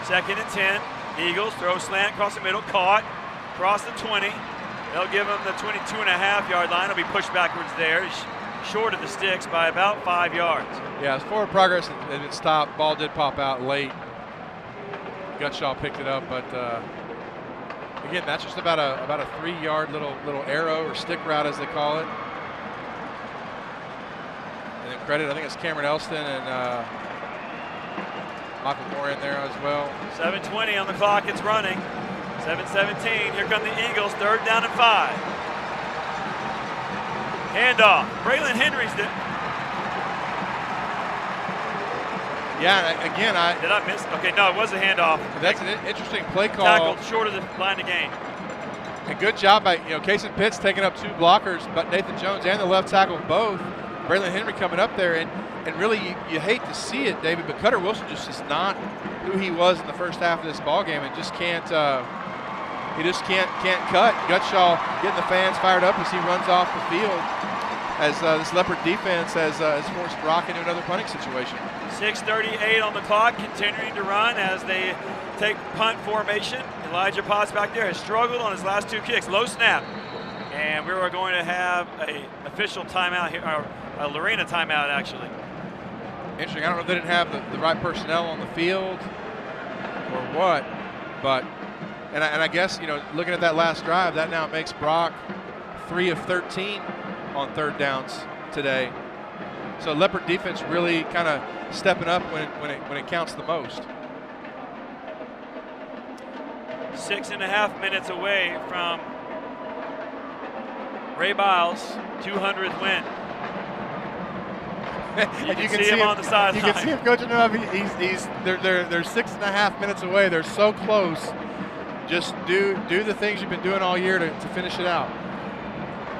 S14: 2nd and 10. Eagles throw slant across the middle, caught, across the 20. They'll give him the 22.5-yard line. He'll be pushed backwards there. He's short of the sticks by about 5 yards.
S15: Yeah, his forward progress had been stopped. Ball did pop out late. Gutshaw picked it up, but again, that's just about a 3-yard little arrow or stick route, as they call it. And then credit, I think it's Cameron Elston and Michael Moore in there as well.
S14: 7:20 on the clock. It's running. 7:17. Here come the Eagles. 3rd down and 5. Handoff. Braylon Henry's
S15: Yeah, again,
S14: Did I miss? Okay, no, it was a handoff.
S15: That's an interesting play call.
S14: Tackled short of the line of game.
S15: A good job by Casey Pitts taking up 2 blockers, but Nathan Jones and the left tackle both. Braylon Henry coming up there, and really you hate to see it, David, but Cutter Wilson just is not who he was in the first half of this ball game, and just can't can't cut. Gutshaw getting the fans fired up as he runs off the field, as this Leopard defense has forced Brock into another punting situation.
S14: 6:38 on the clock, continuing to run as they take punt formation. Elijah Potts back there has struggled on his last 2 kicks. Low snap. And we are going to have an official timeout here, or a Lorena timeout, actually.
S15: Interesting. I don't know if they didn't have the right personnel on the field or what, but and I guess, looking at that last drive, that now makes Brock 3 of 13 on 3rd downs today. So Leopard defense really kind of stepping up when it counts the most.
S14: 6.5 minutes away from Ray Biles' 200th win. You can see him on the sideline.
S15: You can see him coaching up. They're 6.5 minutes away. They're so close. Just do the things you've been doing all year to finish it out.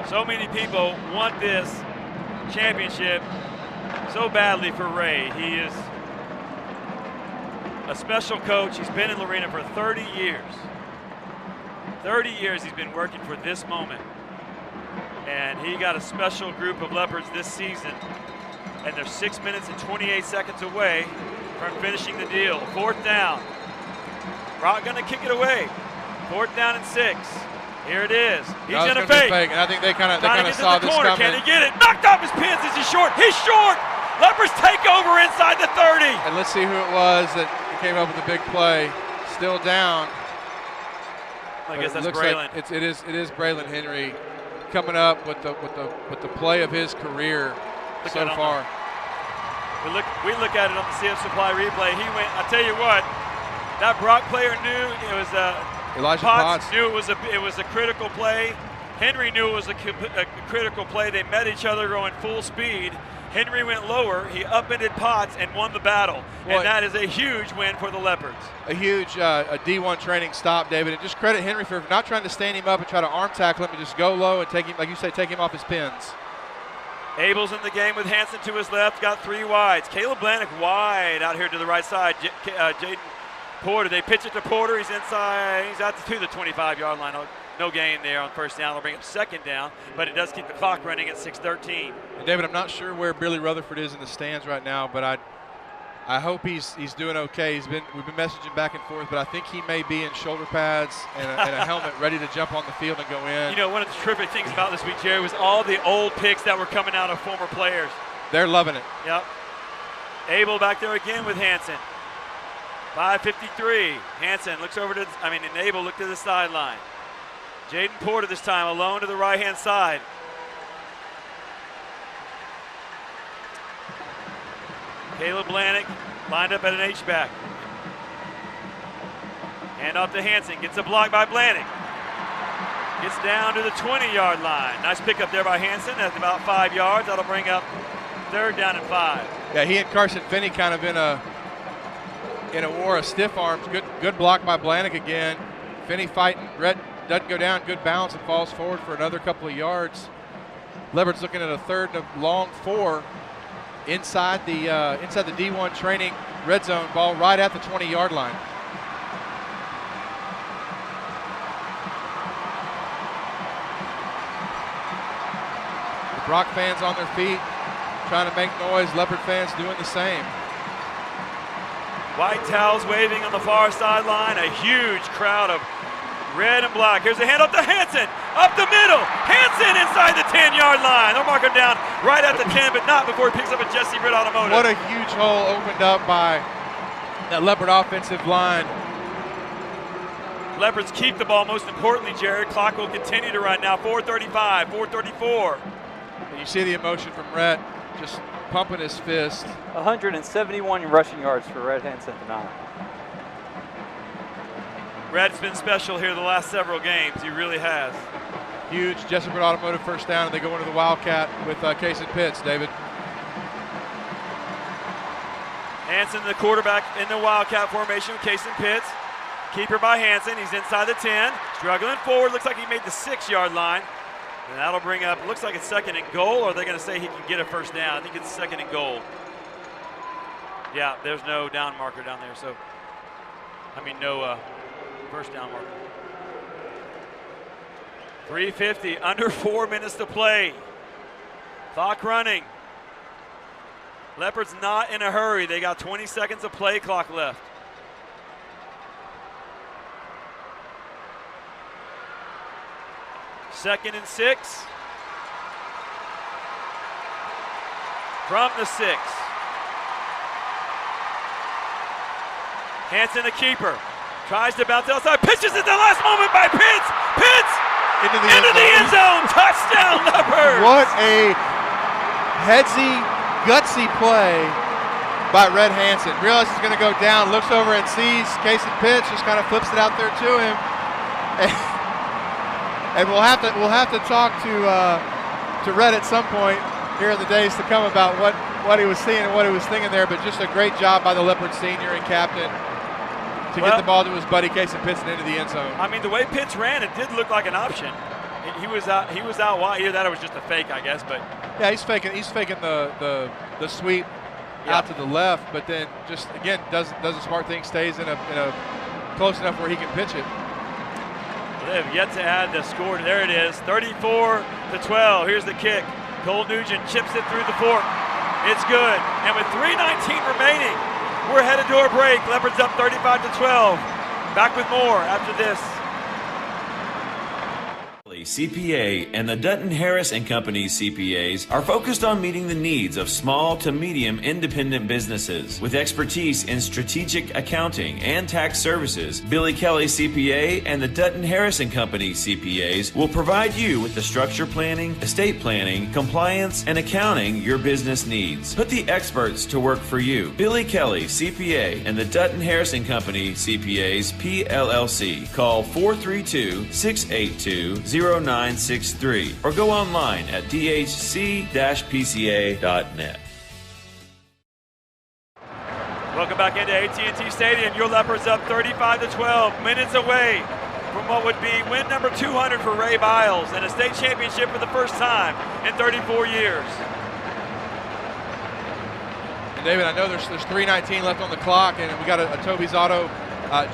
S14: So many people want this championship so badly for Ray. He is a special coach. He's been in Lorena for 30 years. 30 years he's been working for this moment. And he got a special group of Leopards this season. And they're 6 minutes and 28 seconds away from finishing the deal. 4th down. Brock gonna kick it away. 4th down and 6. Here it is. He's in a fake.
S15: And I think they kind of saw this coming.
S14: Can he get it? Knocked off his pins. Is he short? He's short. Leopards take over inside the 30.
S15: And let's see who it was that came up with a big play. Still down.
S14: I guess that's Braylon.
S15: Like it is Braylon Henry coming up with the play of his career so far.
S14: We look at it on the CF Supply replay. He went. I tell you what, that Brock player knew it was
S15: Elijah Potts
S14: knew it was a critical play. Henry knew it was a critical play. They met each other going full speed. Henry went lower. He upended Potts and won the battle. And that is a huge win for the Leopards.
S15: A huge a D1 training stop, David. And just credit Henry for not trying to stand him up and try to arm tackle him and just go low and take him, like you say, take him off his pins.
S14: Abel's in the game with Hansen to his left. Got 3 wides. Caleb Blanick wide out here to the right side. Jaden Porter. They pitch it to Porter. He's inside. He's out to the 25-yard line. No gain there on 1st down. They'll bring up 2nd down, but it does keep the clock running at 6:13.
S15: David, I'm not sure where Billy Rutherford is in the stands right now, but I hope he's doing okay. We've been messaging back and forth, but I think he may be in shoulder pads and a helmet, ready to jump on the field and go in.
S14: One of the terrific things about this week, Jerry, was all the old picks that were coming out of former players.
S15: They're loving it.
S14: Yep. Abel back there again with Hansen. 5:53. Hansen looks over to. And Abel looked to the sideline. Jaden Porter this time alone to the right-hand side. Caleb Blanick lined up at an H-back. Hand off to Hansen. Gets a block by Blanick. Gets down to the 20-yard line. Nice pickup there by Hansen. That's about 5 yards. That'll bring up 3rd down and 5.
S15: Yeah, he and Carson Finney kind of in a war of stiff arms. Good block by Blanick again. Finney fighting. Rhett doesn't go down, good bounce, and falls forward for another couple of yards. Leopards looking at a 3rd and a long 4 inside the D1 training red zone, ball right at the 20-yard line. The Brock fans on their feet, trying to make noise. Leopard fans doing the same.
S14: White towels waving on the far sideline. A huge crowd of red and black. Here's a handoff to Hansen. Up the middle. Hansen inside the 10-yard line. They'll mark him down right at the 10, but not before he picks up a Jesse Britt Automotive.
S15: What a huge hole opened up by that Leopard offensive line.
S14: Leopards keep the ball, most importantly, Jared. Clock will continue to run now. 4:35, 4:34.
S15: And you see the emotion from Rhett, just pumping his fist.
S5: 171 rushing yards for Red Hansen tonight.
S14: Red's been special here the last several games. He really has.
S15: Huge Jesse Britt Automotive 1st down, and they go into the Wildcat with Casey Pitts, David.
S14: Hansen, the quarterback in the Wildcat formation with Kason Pitts. Keeper by Hansen. He's inside the 10. Struggling forward. Looks like he made the 6-yard line. And that'll bring up, looks like it's 2nd and goal, or are they going to say he can get a first down? I think it's 2nd and goal. Yeah, there's no down marker down there. So, no first down marker. 3:50, under 4 minutes to play. Clock running. Leopards not in a hurry. They got 20 seconds of play clock left. Second and 6. From the 6. Hansen, the keeper, tries to bounce outside, pitches at the last moment by Pitts. Pitts into the end zone. Touchdown, Leopard.
S15: What a headsy, gutsy play by Red Hansen. Realizes he's going to go down, looks over and sees Kason Pitts, just kind of flips it out there to him. And we'll have to talk to Red at some point here in the days to come about what he was seeing and what he was thinking there. But just a great job by the Leopard senior and captain to get the ball to his buddy Kason Pitts and into the end zone.
S14: The way Pitts ran, it did look like an option. He was out wide. Either that or it was just a fake, I guess. But
S15: yeah, he's faking the sweep out to the left, but then just again does a smart thing, stays in a close enough where he can pitch it.
S14: They have yet to add the score. There it is, 34-12. Here's the kick. Cole Nugent chips it through the fork. It's good. And with 3:19 remaining, we're headed to a break. Leopards up 35-12. Back with more after this.
S4: CPA and the Dutton Harris & Company CPAs are focused on meeting the needs of small to medium independent businesses. With expertise in strategic accounting and tax services, Billy Kelly CPA and the Dutton Harris & Company CPAs will provide you with the structure planning, estate planning, compliance, and accounting your business needs. Put the experts to work for you. Billy Kelly CPA and the Dutton Harris & Company CPAs PLLC. Call 432-682-0963 or go online at dhc-pca.net.
S14: Welcome back into AT&T Stadium. Your Leopards up 35-12, minutes away from what would be win number 200 for Ray Biles and a state championship for the first time in 34 years.
S15: And David, I know there's 3:19 left on the clock, and we got a Toby's Auto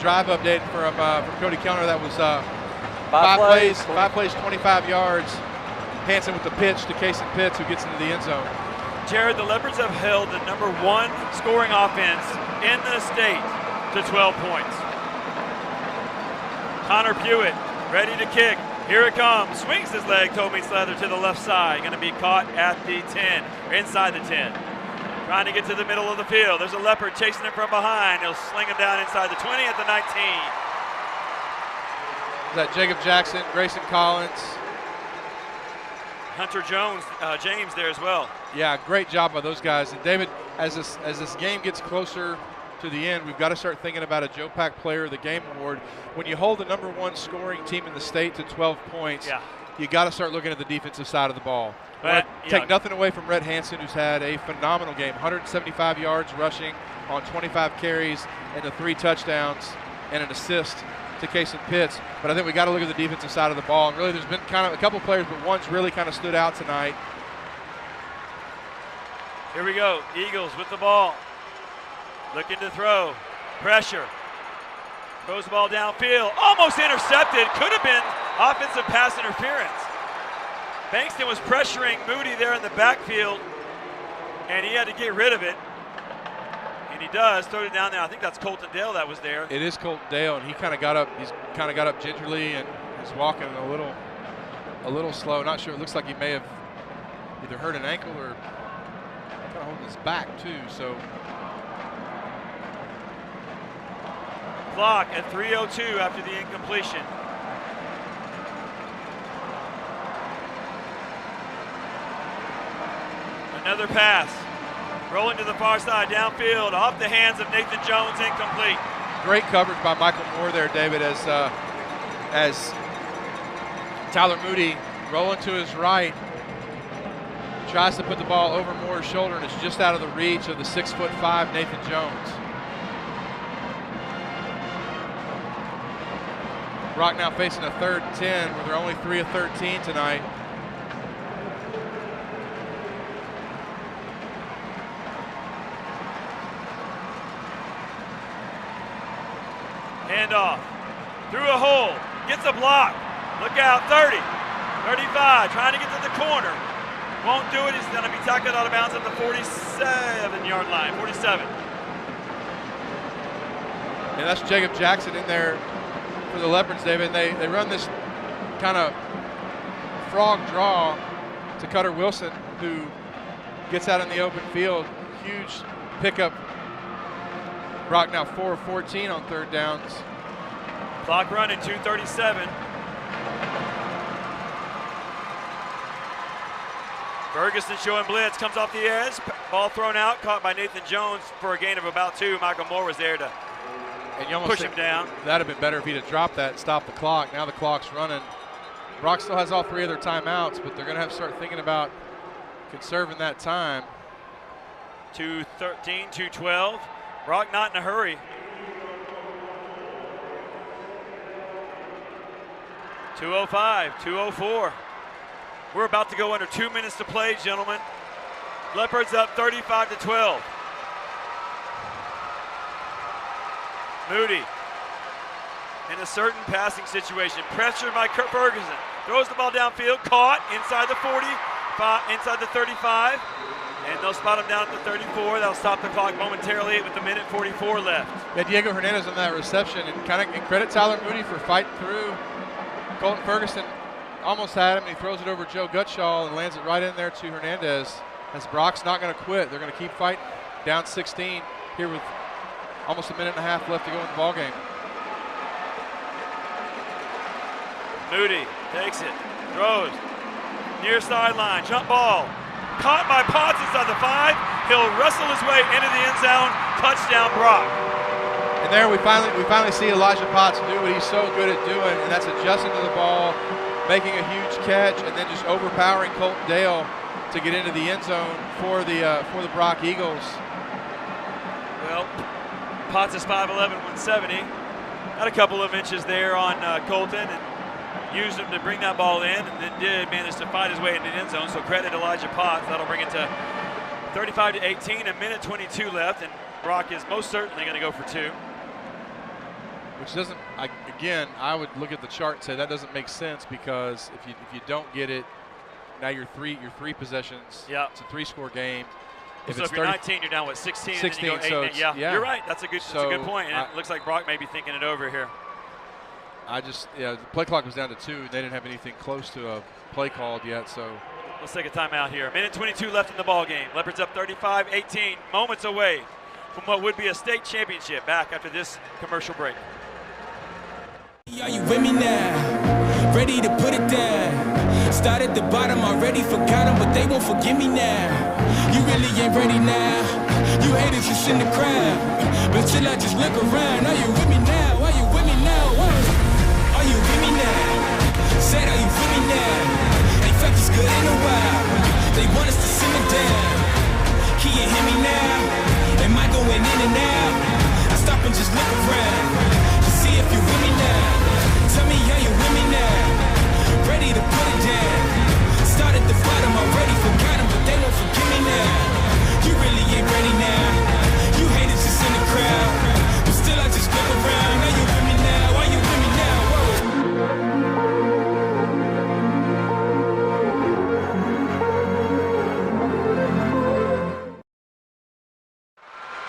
S15: drive update from Cody Kellner. That was five plays, 25 yards. Hansen with the pitch to Kason Pitts, who gets into the end zone.
S14: Jared, the Leopards have held the number 1 scoring offense in the state to 12 points. Connor Pewitt ready to kick. Here it comes. Swings his leg, Toby Slather to the left side. Going to be caught at the 10, or inside the 10. Trying to get to the middle of the field. There's a Leopard chasing him from behind. He'll sling him down inside the 20 at the 19.
S15: That Jacob Jackson, Grayson Collins,
S14: Hunter James there as well.
S15: Yeah, great job by those guys. And David, as this game gets closer to the end, we've got to start thinking about a Joe Pack Player of the Game award. When you hold the number 1 scoring team in the state to 12 points, you got to start looking at the defensive side of the ball. Take nothing away from Red Hansen, who's had a phenomenal game, 175 yards rushing on 25 carries and the 3 touchdowns and an assist to Kason Pitts. But I think we got to look at the defensive side of the ball. And really, there's been kind of a couple players, but one's really kind of stood out tonight.
S14: Here we go. Eagles with the ball. Looking to throw. Pressure. Throws the ball downfield. Almost intercepted. Could have been offensive pass interference. Bankston was pressuring Moody there in the backfield, and he had to get rid of it. And he does. Throw it down there. I think that's Colton Dale that was there.
S15: It is Colton Dale, and he kind of got up. He's kind of got up gingerly and is walking a little slow. Not sure. It looks like he may have either hurt an ankle or kind of holding his back too. So
S14: clock at 3:02 after the incompletion. Another pass. Rolling to the far side, downfield, off the hands of Nathan Jones, incomplete.
S15: Great coverage by Michael Moore there, David, as Tyler Moody rolling to his right, tries to put the ball over Moore's shoulder, and it's just out of the reach of the 6'5" Nathan Jones. Brock now facing a 3rd and 10, where they're only 3 of 13 tonight.
S14: Handoff through a hole, gets a block. Look out, 30, 35, trying to get to the corner. Won't do it. He's going to be tackled out of bounds at the 47-yard line, 47.
S15: Yeah, that's Jacob Jackson in there for the Leopards, David. They run this kind of frog draw to Cutter Wilson, who gets out in the open field. Huge pickup. Brock now 4 of 14 on 3rd downs.
S14: Clock running, 2:37. Ferguson showing blitz, comes off the edge, ball thrown out, caught by Nathan Jones for a gain of about 2. Michael Moore was there to push him down.
S15: That'd have been better if he'd have dropped that and stopped the clock. Now the clock's running. Brock still has all 3 of their timeouts, but they're going to have to start thinking about conserving that time.
S14: 2:13, 2:12. Brock not in a hurry. 2:05, 2:04. We're about to go under 2 minutes to play, gentlemen. Leopards up 35-12. Moody in a certain passing situation, pressured by Kurt Ferguson. Throws the ball downfield, caught inside the 40, inside the 35, and they'll spot him down at the 34. That'll stop the clock momentarily with 1:44 left.
S15: Yeah, Diego Hernandez on that reception, and credit Tyler Moody for fighting through. Colton Ferguson almost had him, and he throws it over Joe Gutschall and lands it right in there to Hernandez. As Brock's not going to quit. They're going to keep fighting. Down 16 here with almost 1.5 minutes left to go in the ball game.
S14: Moody takes it, throws, near sideline, jump ball. Caught by Potts inside the 5. He'll wrestle his way into the end zone. Touchdown, Brock.
S15: And there we finally see Elijah Potts do what he's so good at doing, and that's adjusting to the ball, making a huge catch, and then just overpowering Colton Dale to get into the end zone for the Brock Eagles.
S14: Well, Potts is 5'11", 170. Had a couple of inches there on Colton, and used him to bring that ball in, and then did manage to fight his way into the end zone. So credit Elijah Potts. That'll bring it to 35-18, 1:22 left, and Brock is most certainly going to go for 2.
S15: Which doesn't, again, I would look at the chart and say that doesn't make sense, because if you don't get it, now you're three possessions.
S14: Yeah.
S15: It's a 3-score game.
S14: So if you're 19, you're down, 16?
S15: 16,
S14: and then you go 8,
S15: so
S14: yeah, you're right. That's a good point. And it looks like Brock may be thinking it over here.
S15: The play clock was down to 2. They didn't have anything close to a play called yet, so.
S14: Let's take a timeout here. 1:22 left in the ball game. Leopards up 35-18, moments away from what would be a state championship. Back after this commercial break.
S13: Are you with me now? Ready to put it down. Start at the bottom, already forgot them, but they won't forgive me now. You really ain't ready now. You haters just in the crowd, but still I just look around. Are you with me now? Are you with me now? Are you with me now? Said, are you with me now? Ain't felt this good in a while. They want us to simmer down. Can you hear me now? Am I going in and out? I stop and just look around to see if you're with me now. Tell me, are you with me now? Ready to put it down. Start at the bottom, already forgot them, but they won't forgive me now. You really ain't ready now. You haters just in the crowd, but still I just look around. Are you with me now? Are you with me now?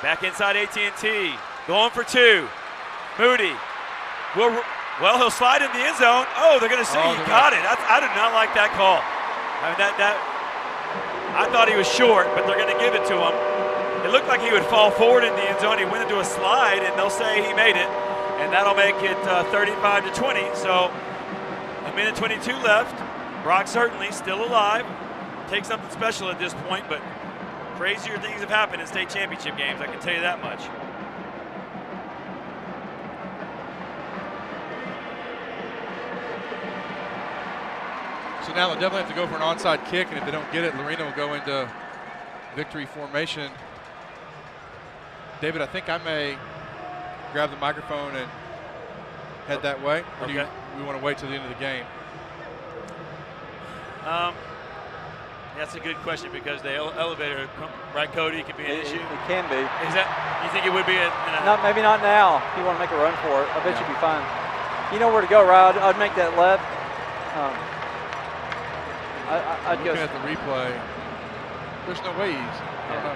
S14: Back inside AT&T, going for 2. Moody well, he'll slide in the end zone. Oh, they're going to say he got it. I did not like that call. I mean, I thought he was short, but they're going to give it to him. It looked like he would fall forward in the end zone. He went into a slide, and they'll say he made it, and that'll make it 35-20. So 1:22 left. Brock certainly still alive. Take something special at this point, but crazier things have happened in state championship games, I can tell you that much.
S15: So So now they'll definitely have to go for an onside kick, and if they don't get it, Lorena will go into victory formation. David, I think I may grab the microphone and head that way. Or do we want to wait till the end of the game?
S14: That's a good question because the elevator, right, Cody, can be an issue.
S5: It can be.
S14: Is that? You think it would be?
S5: Maybe not now. If you want to make a run for it, I bet you'd be fine. You know where to go, right? I'd make that left. I'd go.
S15: Looking at the replay, there's no way he's. I don't know.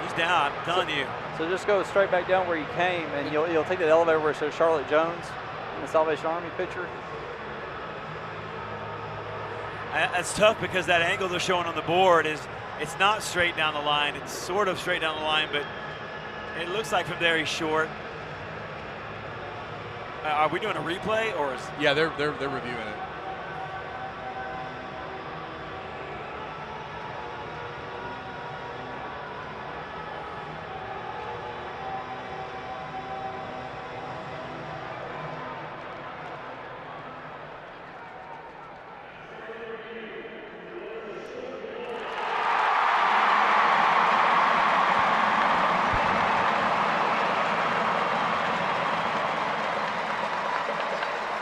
S14: He's down. I'm telling you.
S5: So just go straight back down where you came, and you'll take that elevator where it says Charlotte Jones, the Salvation Army picture.
S14: That's tough because that angle they're showing on the board it's not straight down the line. It's sort of straight down the line, but it looks like from there he's short. Are we doing a replay or?
S15: Yeah, they're reviewing it.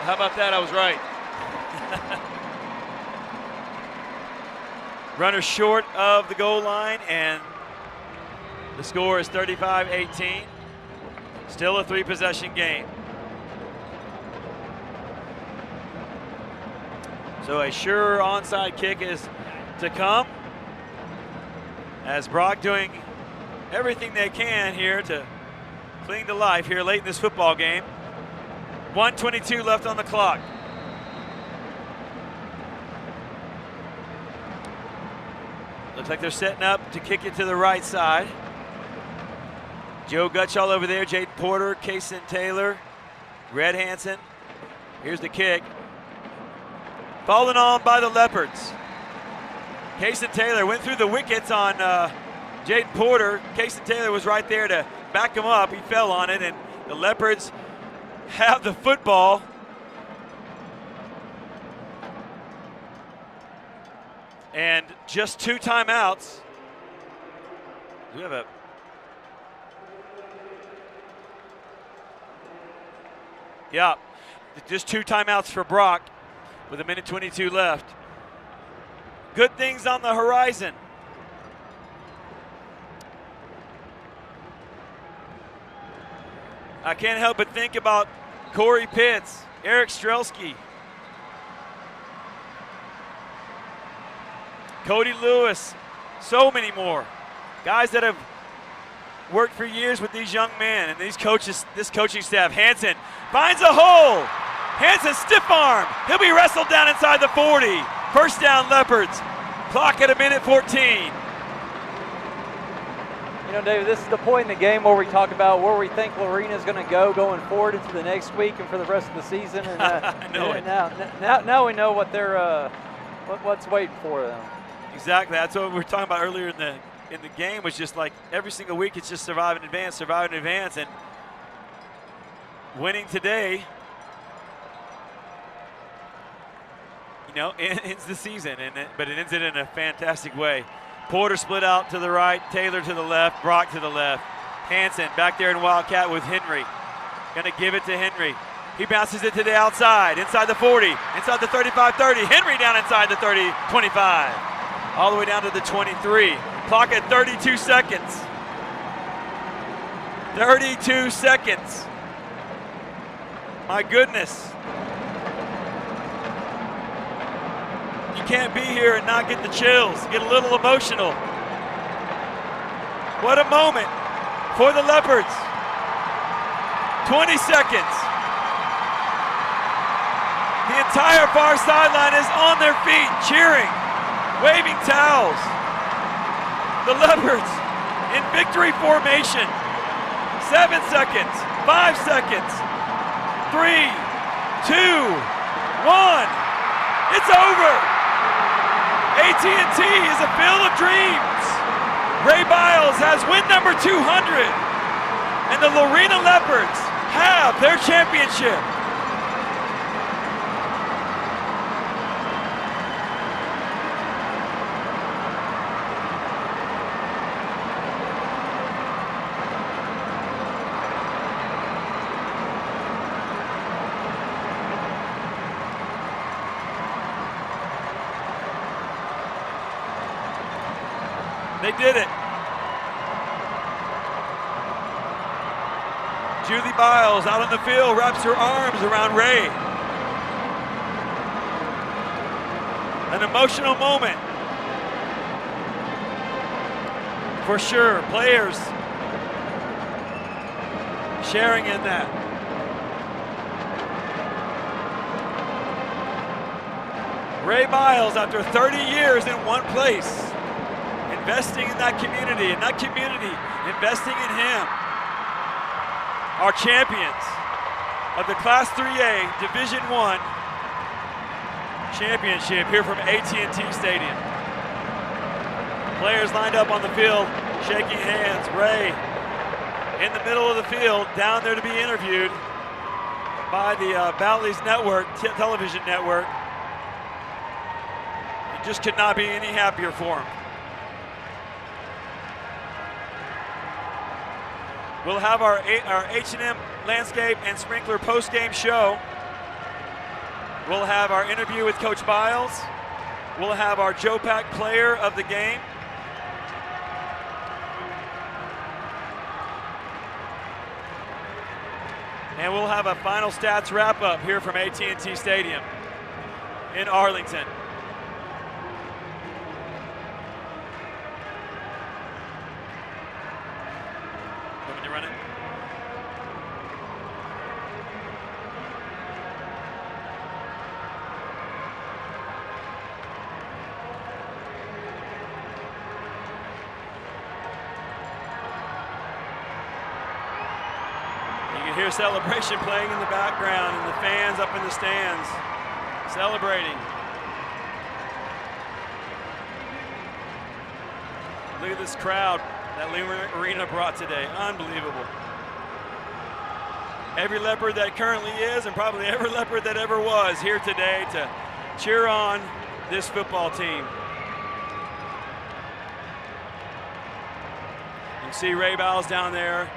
S14: How about that? I was right. Runner short of the goal line, and the score is 35-18. Still a 3-possession game. So a sure onside kick is to come, as Brock doing everything they can here to cling to life here late in this football game. 1:22 left on the clock. Looks like they're setting up to kick it to the right side. Joe Gutschall over there, Jaden Porter, Kaysen Taylor, Red Hansen. Here's the kick. Fallen on by the Leopards. Kaysen Taylor went through the wickets on Jaden Porter. Kaysen Taylor was right there to back him up. He fell on it, and the Leopards have the football. And just 2 timeouts. Do we have a... Yeah, just 2 timeouts for Brock with 1:22 left. Good things on the horizon. I can't help but think about Corey Pitts, Eric Strelski, Cody Lewis, so many more. Guys that have worked for years with these young men and these coaches, this coaching staff. Hansen finds a hole. Hansen stiff arm. He'll be wrestled down inside the 40. First down, Leopards. Clock at 1:14.
S5: You know, David, this is the point in the game where we talk about where we think Lorena is going to go going forward into the next week and for the rest of the season. And, now we know what they're what's waiting for them.
S14: Exactly. That's what we were talking about earlier in the game. Was just like every single week it's just survive and advance, and winning today, you know, ends the season, but it ends it in a fantastic way. Porter split out to the right, Taylor to the left, Brock to the left. Hansen back there in Wildcat with Henry. Gonna give it to Henry. He bounces it to the outside, inside the 40, inside the 35-30. Henry down inside the 30-25. All the way down to the 23. Clock at 32 seconds. 32 seconds. My goodness. You can't be here and not get the chills, get a little emotional. What a moment for the Leopards. 20 seconds. The entire far sideline is on their feet, cheering, waving towels. The Leopards in victory formation. 7 seconds, 5 seconds, 3, 2, 1. It's over. AT&T is a field of dreams. Ray Biles has win number 200, and the Lorena Leopards have their championship. They did it. Julie Biles out on the field, wraps her arms around Ray. An emotional moment. For sure, players sharing in that. Ray Biles, after 30 years in one place, investing in that community, and that community investing in him. Our champions of the Class 3A Division I championship here from AT&T Stadium. Players lined up on the field, shaking hands. Ray in the middle of the field, down there to be interviewed by the Bally's Network, television network. It just could not be any happier for him. We'll have our H&M Landscape and Sprinkler post-game show. We'll have our interview with Coach Biles. We'll have our Joe Pack player of the game. And we'll have a final stats wrap-up here from AT&T Stadium in Arlington. Want me to run it? You can hear celebration playing in the background and the fans up in the stands celebrating. Look at this crowd that Lorena brought today. Unbelievable. Every Leopard that currently is, and probably every Leopard that ever was, here today to cheer on this football team. You can see Ray Biles down there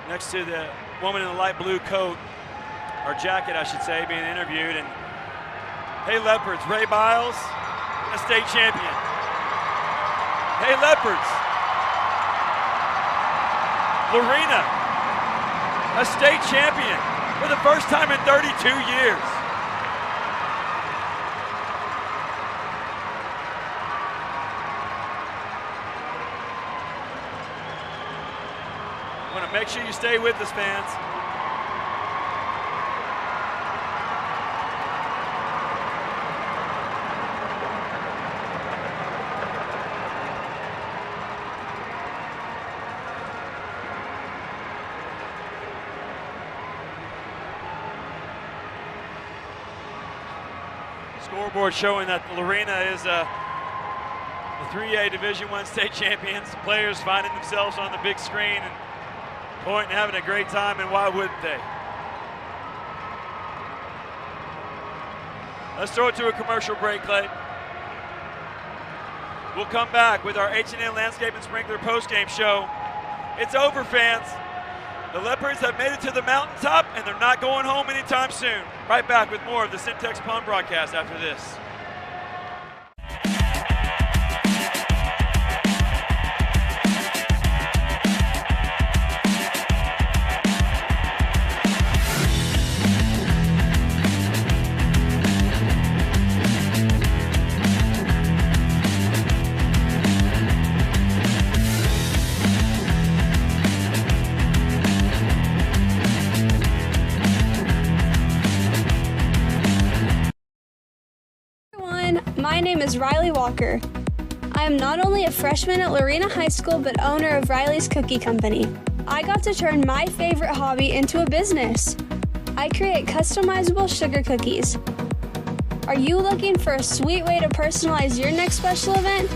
S14: next to the woman in the light blue coat, or jacket I should say, being interviewed. And hey Leopards, Ray Biles, a state champion. Hey Leopards, Lorena, a state champion for the first time in 32 years. I want to make sure you stay with us, fans. Scoreboard showing that Lorena is the 3A Division I state champions. Players finding themselves on the big screen and pointing and having a great time, and why wouldn't they? Let's throw it to a commercial break, Clay. We'll come back with our H&M Landscape and Sprinkler postgame show. It's over, fans. The Leopards have made it to the mountaintop, and they're not going home anytime soon. Right back with more of the Syntex Pond broadcast after this.
S21: My name is Riley Walker. I am not only a freshman at Lorena High School, but owner of Riley's Cookie Company. I got to turn my favorite hobby into a business. I create customizable sugar cookies. Are you looking for a sweet way to personalize your next special event?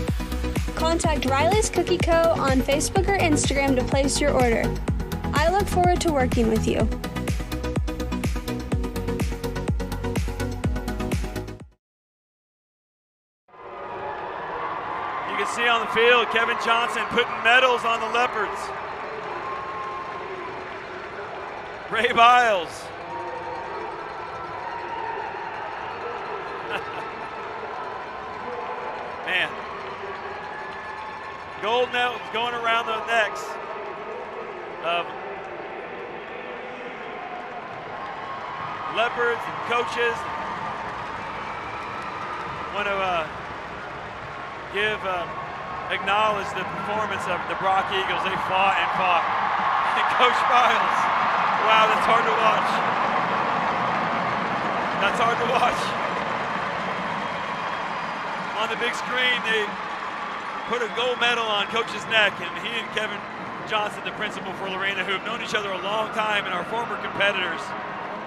S21: Contact Riley's Cookie Co. on Facebook or Instagram to place your order. I look forward to working with you.
S14: You can see on the field Kevin Johnson putting medals on the Leopards. Ray Biles. Man. gold medals going around the necks of Leopards and coaches. Want to acknowledge the performance of the Brock Eagles. They fought and fought. And Coach Biles, wow, that's hard to watch. That's hard to watch. On the big screen, they put a gold medal on Coach's neck, and he and Kevin Johnson, the principal for Lorena, who have known each other a long time and are former competitors,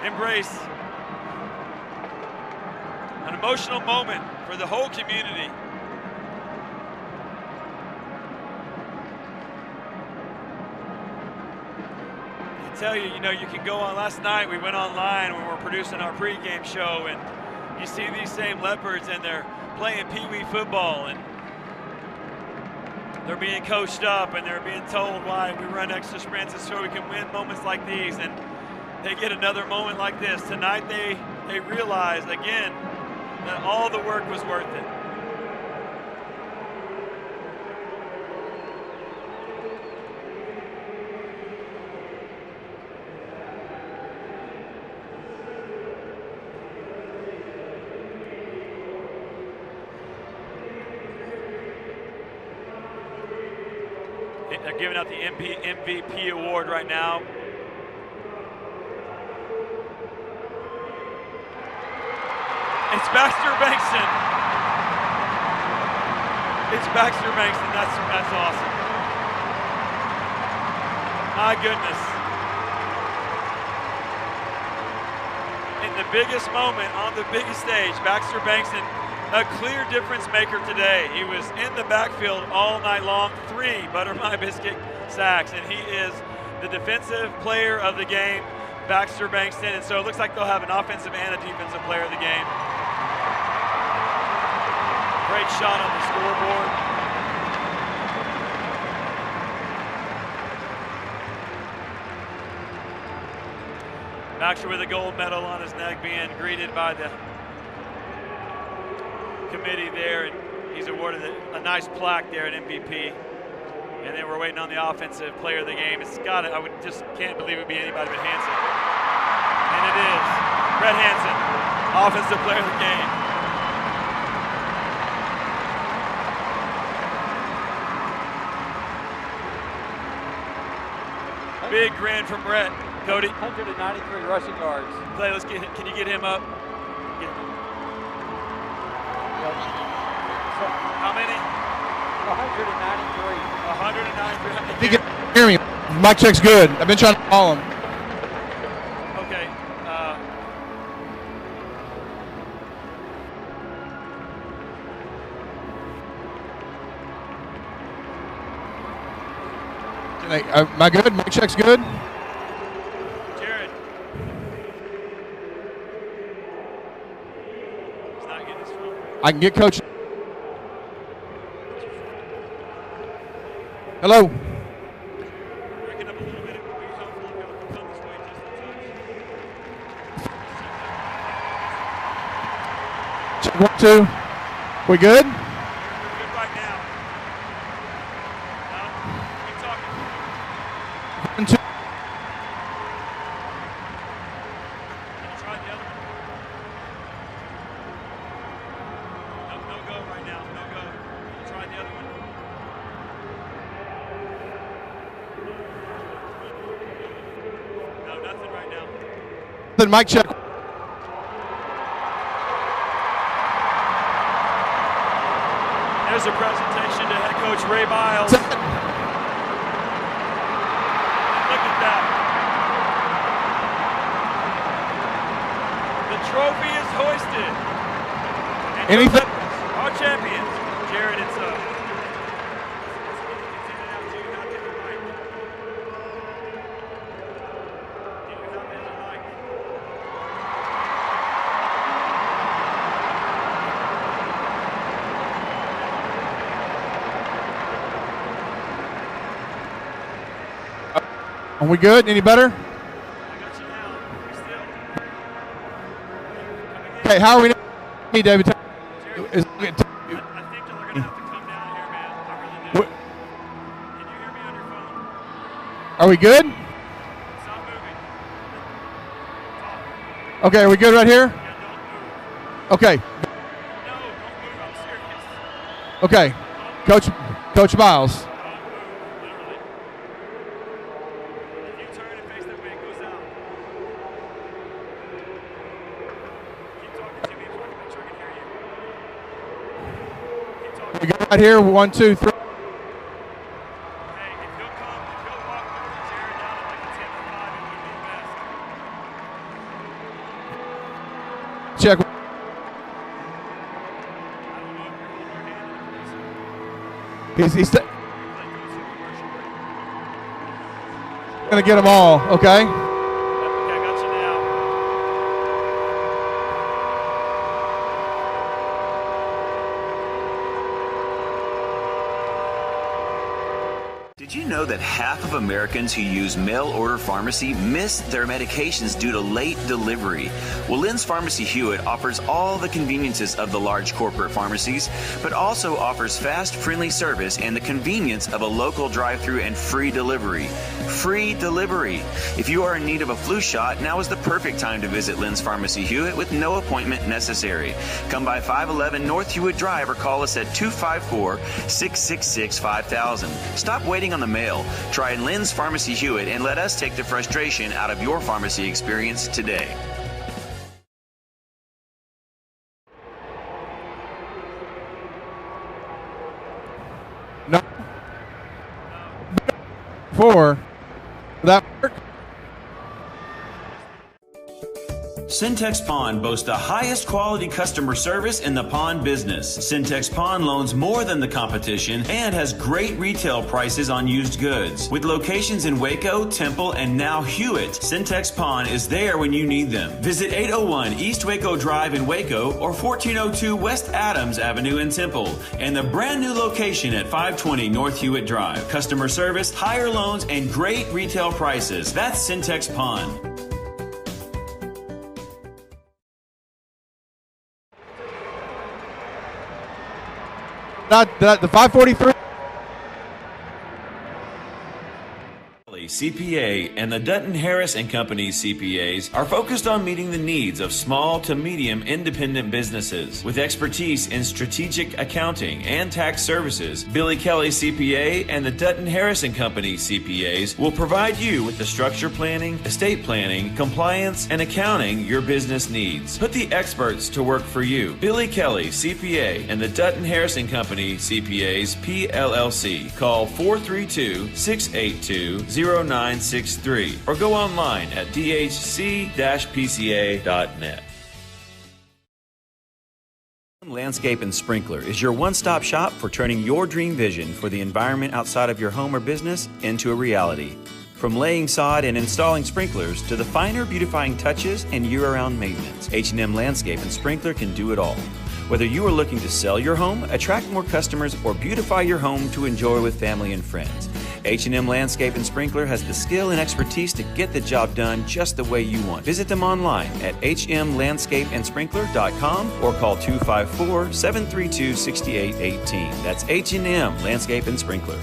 S14: embrace an emotional moment for the whole community. I tell you, you can go on. Last night we went online when we were producing our pregame show, and you see these same Leopards, and they're playing pee-wee football, and they're being coached up, and they're being told why we run extra sprints so we can win moments like these, and they get another moment like this. Tonight they realize again that all the work was worth it. They're giving out the MVP award right now. It's Baxter Bankston. It's Baxter Bankston. That's awesome. My goodness. In the biggest moment on the biggest stage, Baxter Bankston, a clear difference maker today. He was in the backfield all night long, 3 butter my biscuit sacks, and he is the defensive player of the game, Baxter Bankston. And so it looks like they'll have an offensive and a defensive player of the game. Great shot on the scoreboard. Baxter with a gold medal on his neck, being greeted by the committee there, and he's awarded a nice plaque there at MVP. And then we're waiting on the offensive player of the game. It's got it. I can't believe it would be anybody but Hansen. And it is Brett Hansen, offensive player of the game. Big grin from Brett. Cody.
S5: 193 rushing yards.
S14: Clay, can you get him up? How many?
S5: 193.
S14: 193.
S15: You can hear me. Mic check's good. I've been trying to call him.
S14: Okay.
S15: Am I good? Mic check's good?
S14: Jared. He's not getting his phone.
S15: I can get Coach. Hello.
S14: Breaking up a little bit. Come this way just a touch.
S15: Check 1, 2. We good?
S14: We're good right now. Keep talking.
S15: 1, 2.
S14: Can you try the other one? No go right now. No go. Can you try the other one? No, nothing right now.
S15: Then mic check.
S14: There's a presentation to head coach Ray Biles. Look at that. The trophy is hoisted. And
S15: Anything?
S14: our champions. Jared, it's
S15: Are we good? Any better? Okay, how are we? Hey, David. Are we good? Okay, are we good right here? Okay. Okay, Coach Biles. We go right here, 1, 2, 3. Check. He's going to get them all, okay?
S4: Did you know that half of Americans who use mail-order pharmacy miss their medications due to late delivery? Well, Lynn's Pharmacy Hewitt offers all the conveniences of the large corporate pharmacies, but also offers fast, friendly service and the convenience of a local drive-thru and free delivery. Free delivery. If you are in need of a flu shot, now is the perfect time to visit Lynn's Pharmacy Hewitt with no appointment necessary. Come by 511 North Hewitt Drive or call us at 254-666-5000. Stop waiting on the mail. Try Lynn's Pharmacy Hewitt and let us take the frustration out of your pharmacy experience today.
S15: No. 4. That work?
S4: Syntex Pawn boasts the highest quality customer service in the pawn business. Syntex Pawn loans more than the competition and has great retail prices on used goods. With locations in Waco, Temple, and now Hewitt, Syntex Pawn is there when you need them. Visit 801 East Waco Drive in Waco or 1402 West Adams Avenue in Temple and the brand new location at 520 North Hewitt Drive. Customer service, higher loans, and great retail prices. That's Syntex Pawn.
S15: The 543.
S4: CPA and the Dutton Harris & Company CPAs are focused on meeting the needs of small to medium independent businesses. With expertise in strategic accounting and tax services, Billy Kelly CPA and the Dutton Harris & Company CPAs will provide you with the structure planning, estate planning, compliance, and accounting your business needs. Put the experts to work for you. Billy Kelly CPA and the Dutton Harris & Company CPAs PLLC. Call 432-682-0963 or go online at dhc-pca.net. Landscape and Sprinkler is your one-stop shop for turning your dream vision for the environment outside of your home or business into a reality. From laying sod and installing sprinklers to the finer beautifying touches and year-round maintenance, H&M Landscape and Sprinkler can do it all. Whether you are looking to sell your home, attract more customers, or beautify your home to enjoy with family and friends, H&M Landscape and Sprinkler has the skill and expertise to get the job done just the way you want. Visit them online at hmlandscapeandsprinkler.com or call 254-732-6818. That's H&M Landscape and Sprinkler.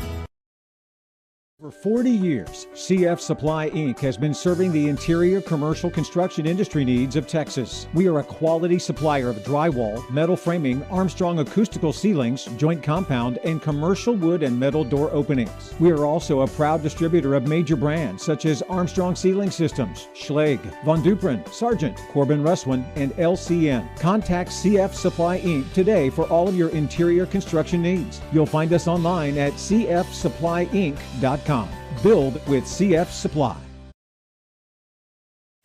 S24: For 40 years, CF Supply Inc. has been serving the interior commercial construction industry needs of Texas. We are a quality supplier of drywall, metal framing, Armstrong acoustical ceilings, joint compound, and commercial wood and metal door openings. We are also a proud distributor of major brands such as Armstrong Ceiling Systems, Schlage, Von Duprin, Sargent, Corbin Russwin, and LCN. Contact CF Supply Inc. today for all of your interior construction needs. You'll find us online at cfsupplyinc.com. Build with CF Supply.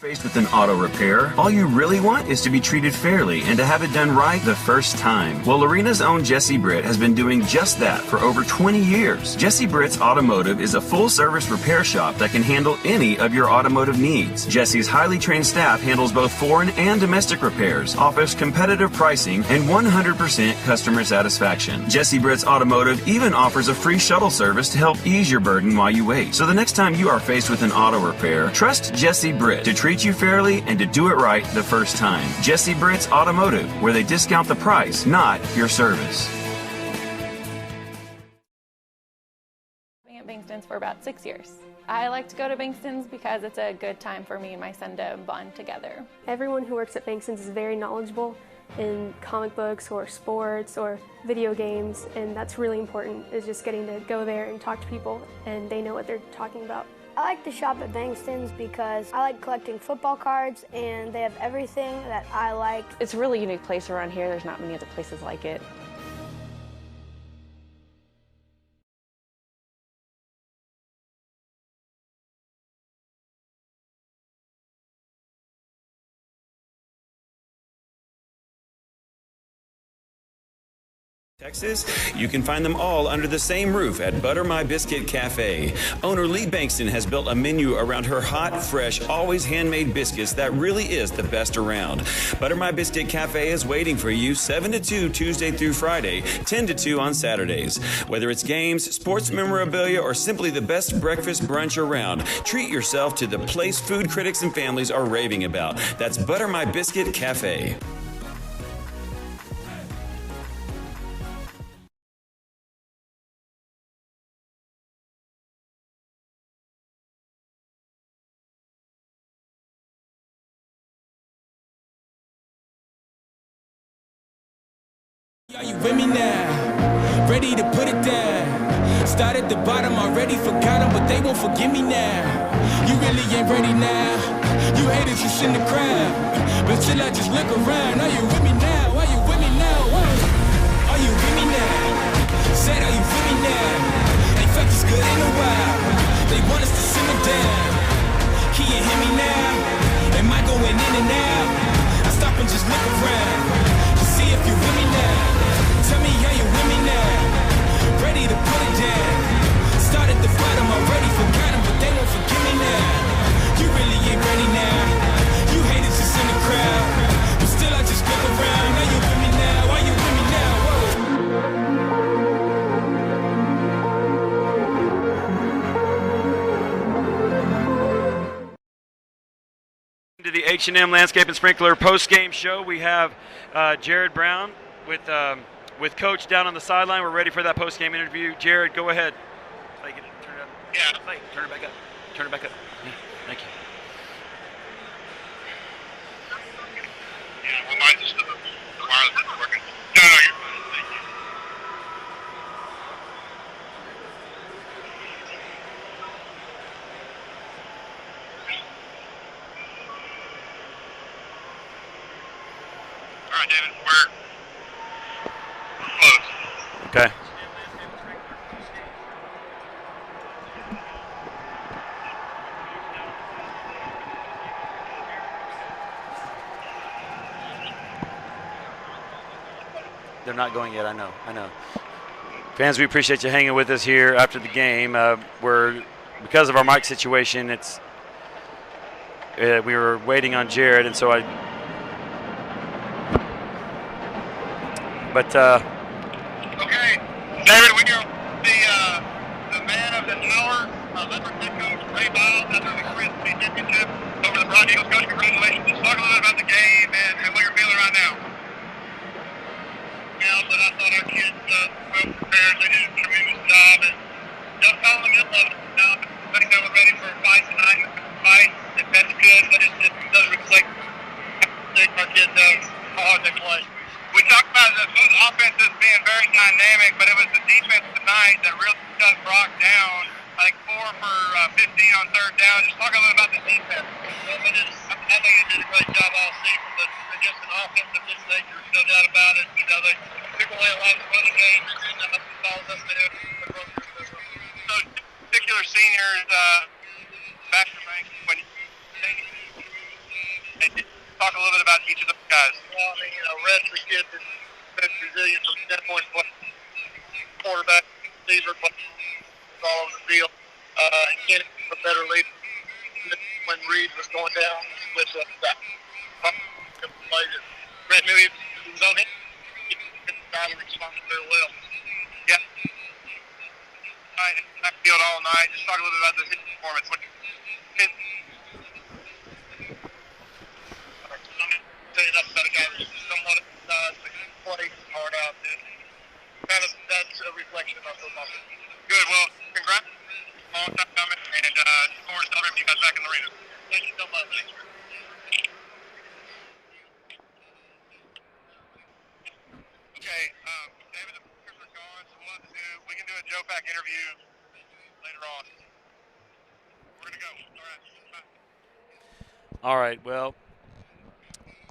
S3: Faced with an auto repair, all you really want is to be treated fairly and to have it done right the first time. Well, Lorena's own Jesse Britt has been doing just that for over 20 years. Jesse Britt's Automotive is a full-service repair shop that can handle any of your automotive needs. Jesse's highly trained staff handles both foreign and domestic repairs, offers competitive pricing, and 100% customer satisfaction. Jesse Britt's Automotive even offers a free shuttle service to help ease your burden while you wait. So the next time you are faced with an auto repair, trust Jesse Britt to treat you fairly and to do it right the first time. Jesse Britt's Automotive, where they discount the price, not your service.
S19: at Bingston's for about 6 years. I like to go to Bingston's because it's a good time for me and my son to bond together.
S20: Everyone who works at Bingston's is very knowledgeable in comic books or sports or video games, and that's really important, is just getting to go there and talk to people and they know what they're talking about.
S21: I like to shop at Bingston's because I like collecting football cards and they have everything that I like.
S1: It's a really unique place around here. There's not many other places like it.
S4: Texas, you can find them all under the same roof at Butter My Biscuit Cafe. Owner Lee Bankston has built a menu around her hot, fresh, always handmade biscuits that really is the best around. Butter My Biscuit Cafe is waiting for you 7 to 2 Tuesday through Friday, 10 to 2 on Saturdays. Whether it's games, sports memorabilia, or simply the best breakfast brunch around, treat yourself to the place food critics and families are raving about. That's Butter My Biscuit Cafe.
S13: Are you with me now? Ready to put it down. Start at the bottom, already forgot them, but they won't forgive me now. You really ain't ready now. You haters just in the crowd, but still I just look around. Are you with me now? Are you with me now? Are you with me now? Said, are you with me now? Ain't felt this good in a while. They want us to simmer down. Can you hear me now? Am I going in and out? I stop and just look around to see if you're with me now. Tell me, are you with me now? Ready to put it down. Start at the bottom, already forgot them, but they won't forgive me now. You really ain't ready now. You haters just in the crowd, but still I just look around. Are you with me now? Are you with me now?
S14: To the H&M Landscape and Sprinkler post-game show, we have Jared Brown with Coach down on the sideline. We're ready for that post-game interview. Jared, go ahead. Turn it up. Yeah. Turn it back up. Turn it back up. Yeah. Thank you.
S10: Yeah, remind us of the wireless isn't working. No, you're fine. Thank you. All right, David, we're close.
S14: Okay. They're not going yet, I know. Fans, we appreciate you hanging with us here after the game. Because of our mic situation, we were waiting on Jared, and so okay,
S10: David, we are the man of the hour, Leopard head coach Coach Biles, after the Chris championship over the Broad Eagles. Coach, congratulations. Just talk a little bit about the game and what you're feeling right now. But I thought our kids well prepared. They did a tremendous job, and just calling them up. I think they were ready for a fight tonight. If that's good, but it does reflect our kids how hard they play. We talked about the offenses being very dynamic, but it was the defense tonight that really shut Brock down. I think 4 for 15 on third down. Just talk a little about the defense. I think they did a great job all season, but just an offense of this nature, no doubt about it. You know, they took away a lot of the running game, and that follows us there. So, particular seniors, Baxter Banks, when you talk a little bit about each of those guys. Well, I mean, Red's the kid that's resilient from the standpoint of quarterback, receiver, all over the field. Kenny was a better leader when Reed was going down with that. Red knew he was on him. He responded very well. Yeah. All right, backfield all night. Just talk a little bit about the hit performance. Say enough about a guy that's somewhat but plays hard out there. Kind of that's a reflection of our football. Good. Well, congrats. Long time coming, and look forward to celebrating you guys back in the arena. Thank you so much. Okay, David, the players are gone, so we'll have to we can do a Joe Pack interview later on. We're going to go. All right. Bye.
S14: All right, well,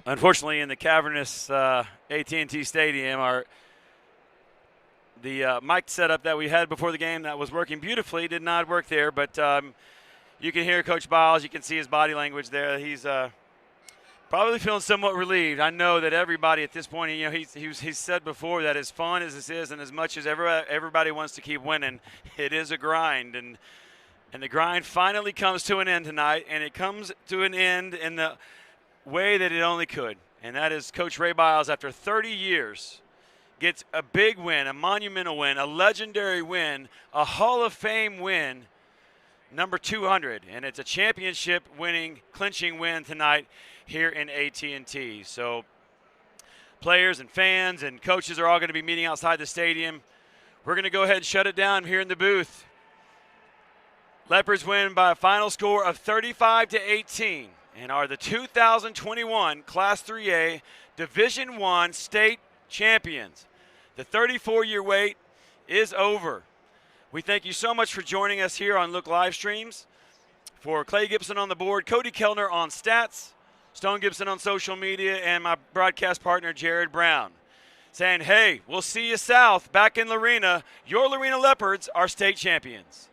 S14: unfortunately in the cavernous AT&T Stadium, the mic setup that we had before the game that was working beautifully did not work there, but you can hear Coach Biles. You can see his body language there. He's probably feeling somewhat relieved. I know that everybody at this point, you know, he's said before that as fun as this is and as much as everybody wants to keep winning, it is a grind. And the grind finally comes to an end tonight, and it comes to an end in the way that it only could. And that is Coach Ray Biles, after 30 years, gets a big win, a monumental win, a legendary win, a Hall of Fame win, number 200. And it's a championship winning, clinching win tonight here in AT&T. So players and fans and coaches are all going to be meeting outside the stadium. We're going to go ahead and shut it down here in the booth. Leopards win by a final score of 35-18 and are the 2021 Class 3A Division I state champions. The 34-year wait is over. We thank you so much for joining us here on Look Live Streams. For Clay Gibson on the board, Cody Kellner on stats, Stone Gibson on social media, and my broadcast partner, Jared Brown, saying, hey, we'll see you south back in Lorena. Your Lorena Leopards are state champions.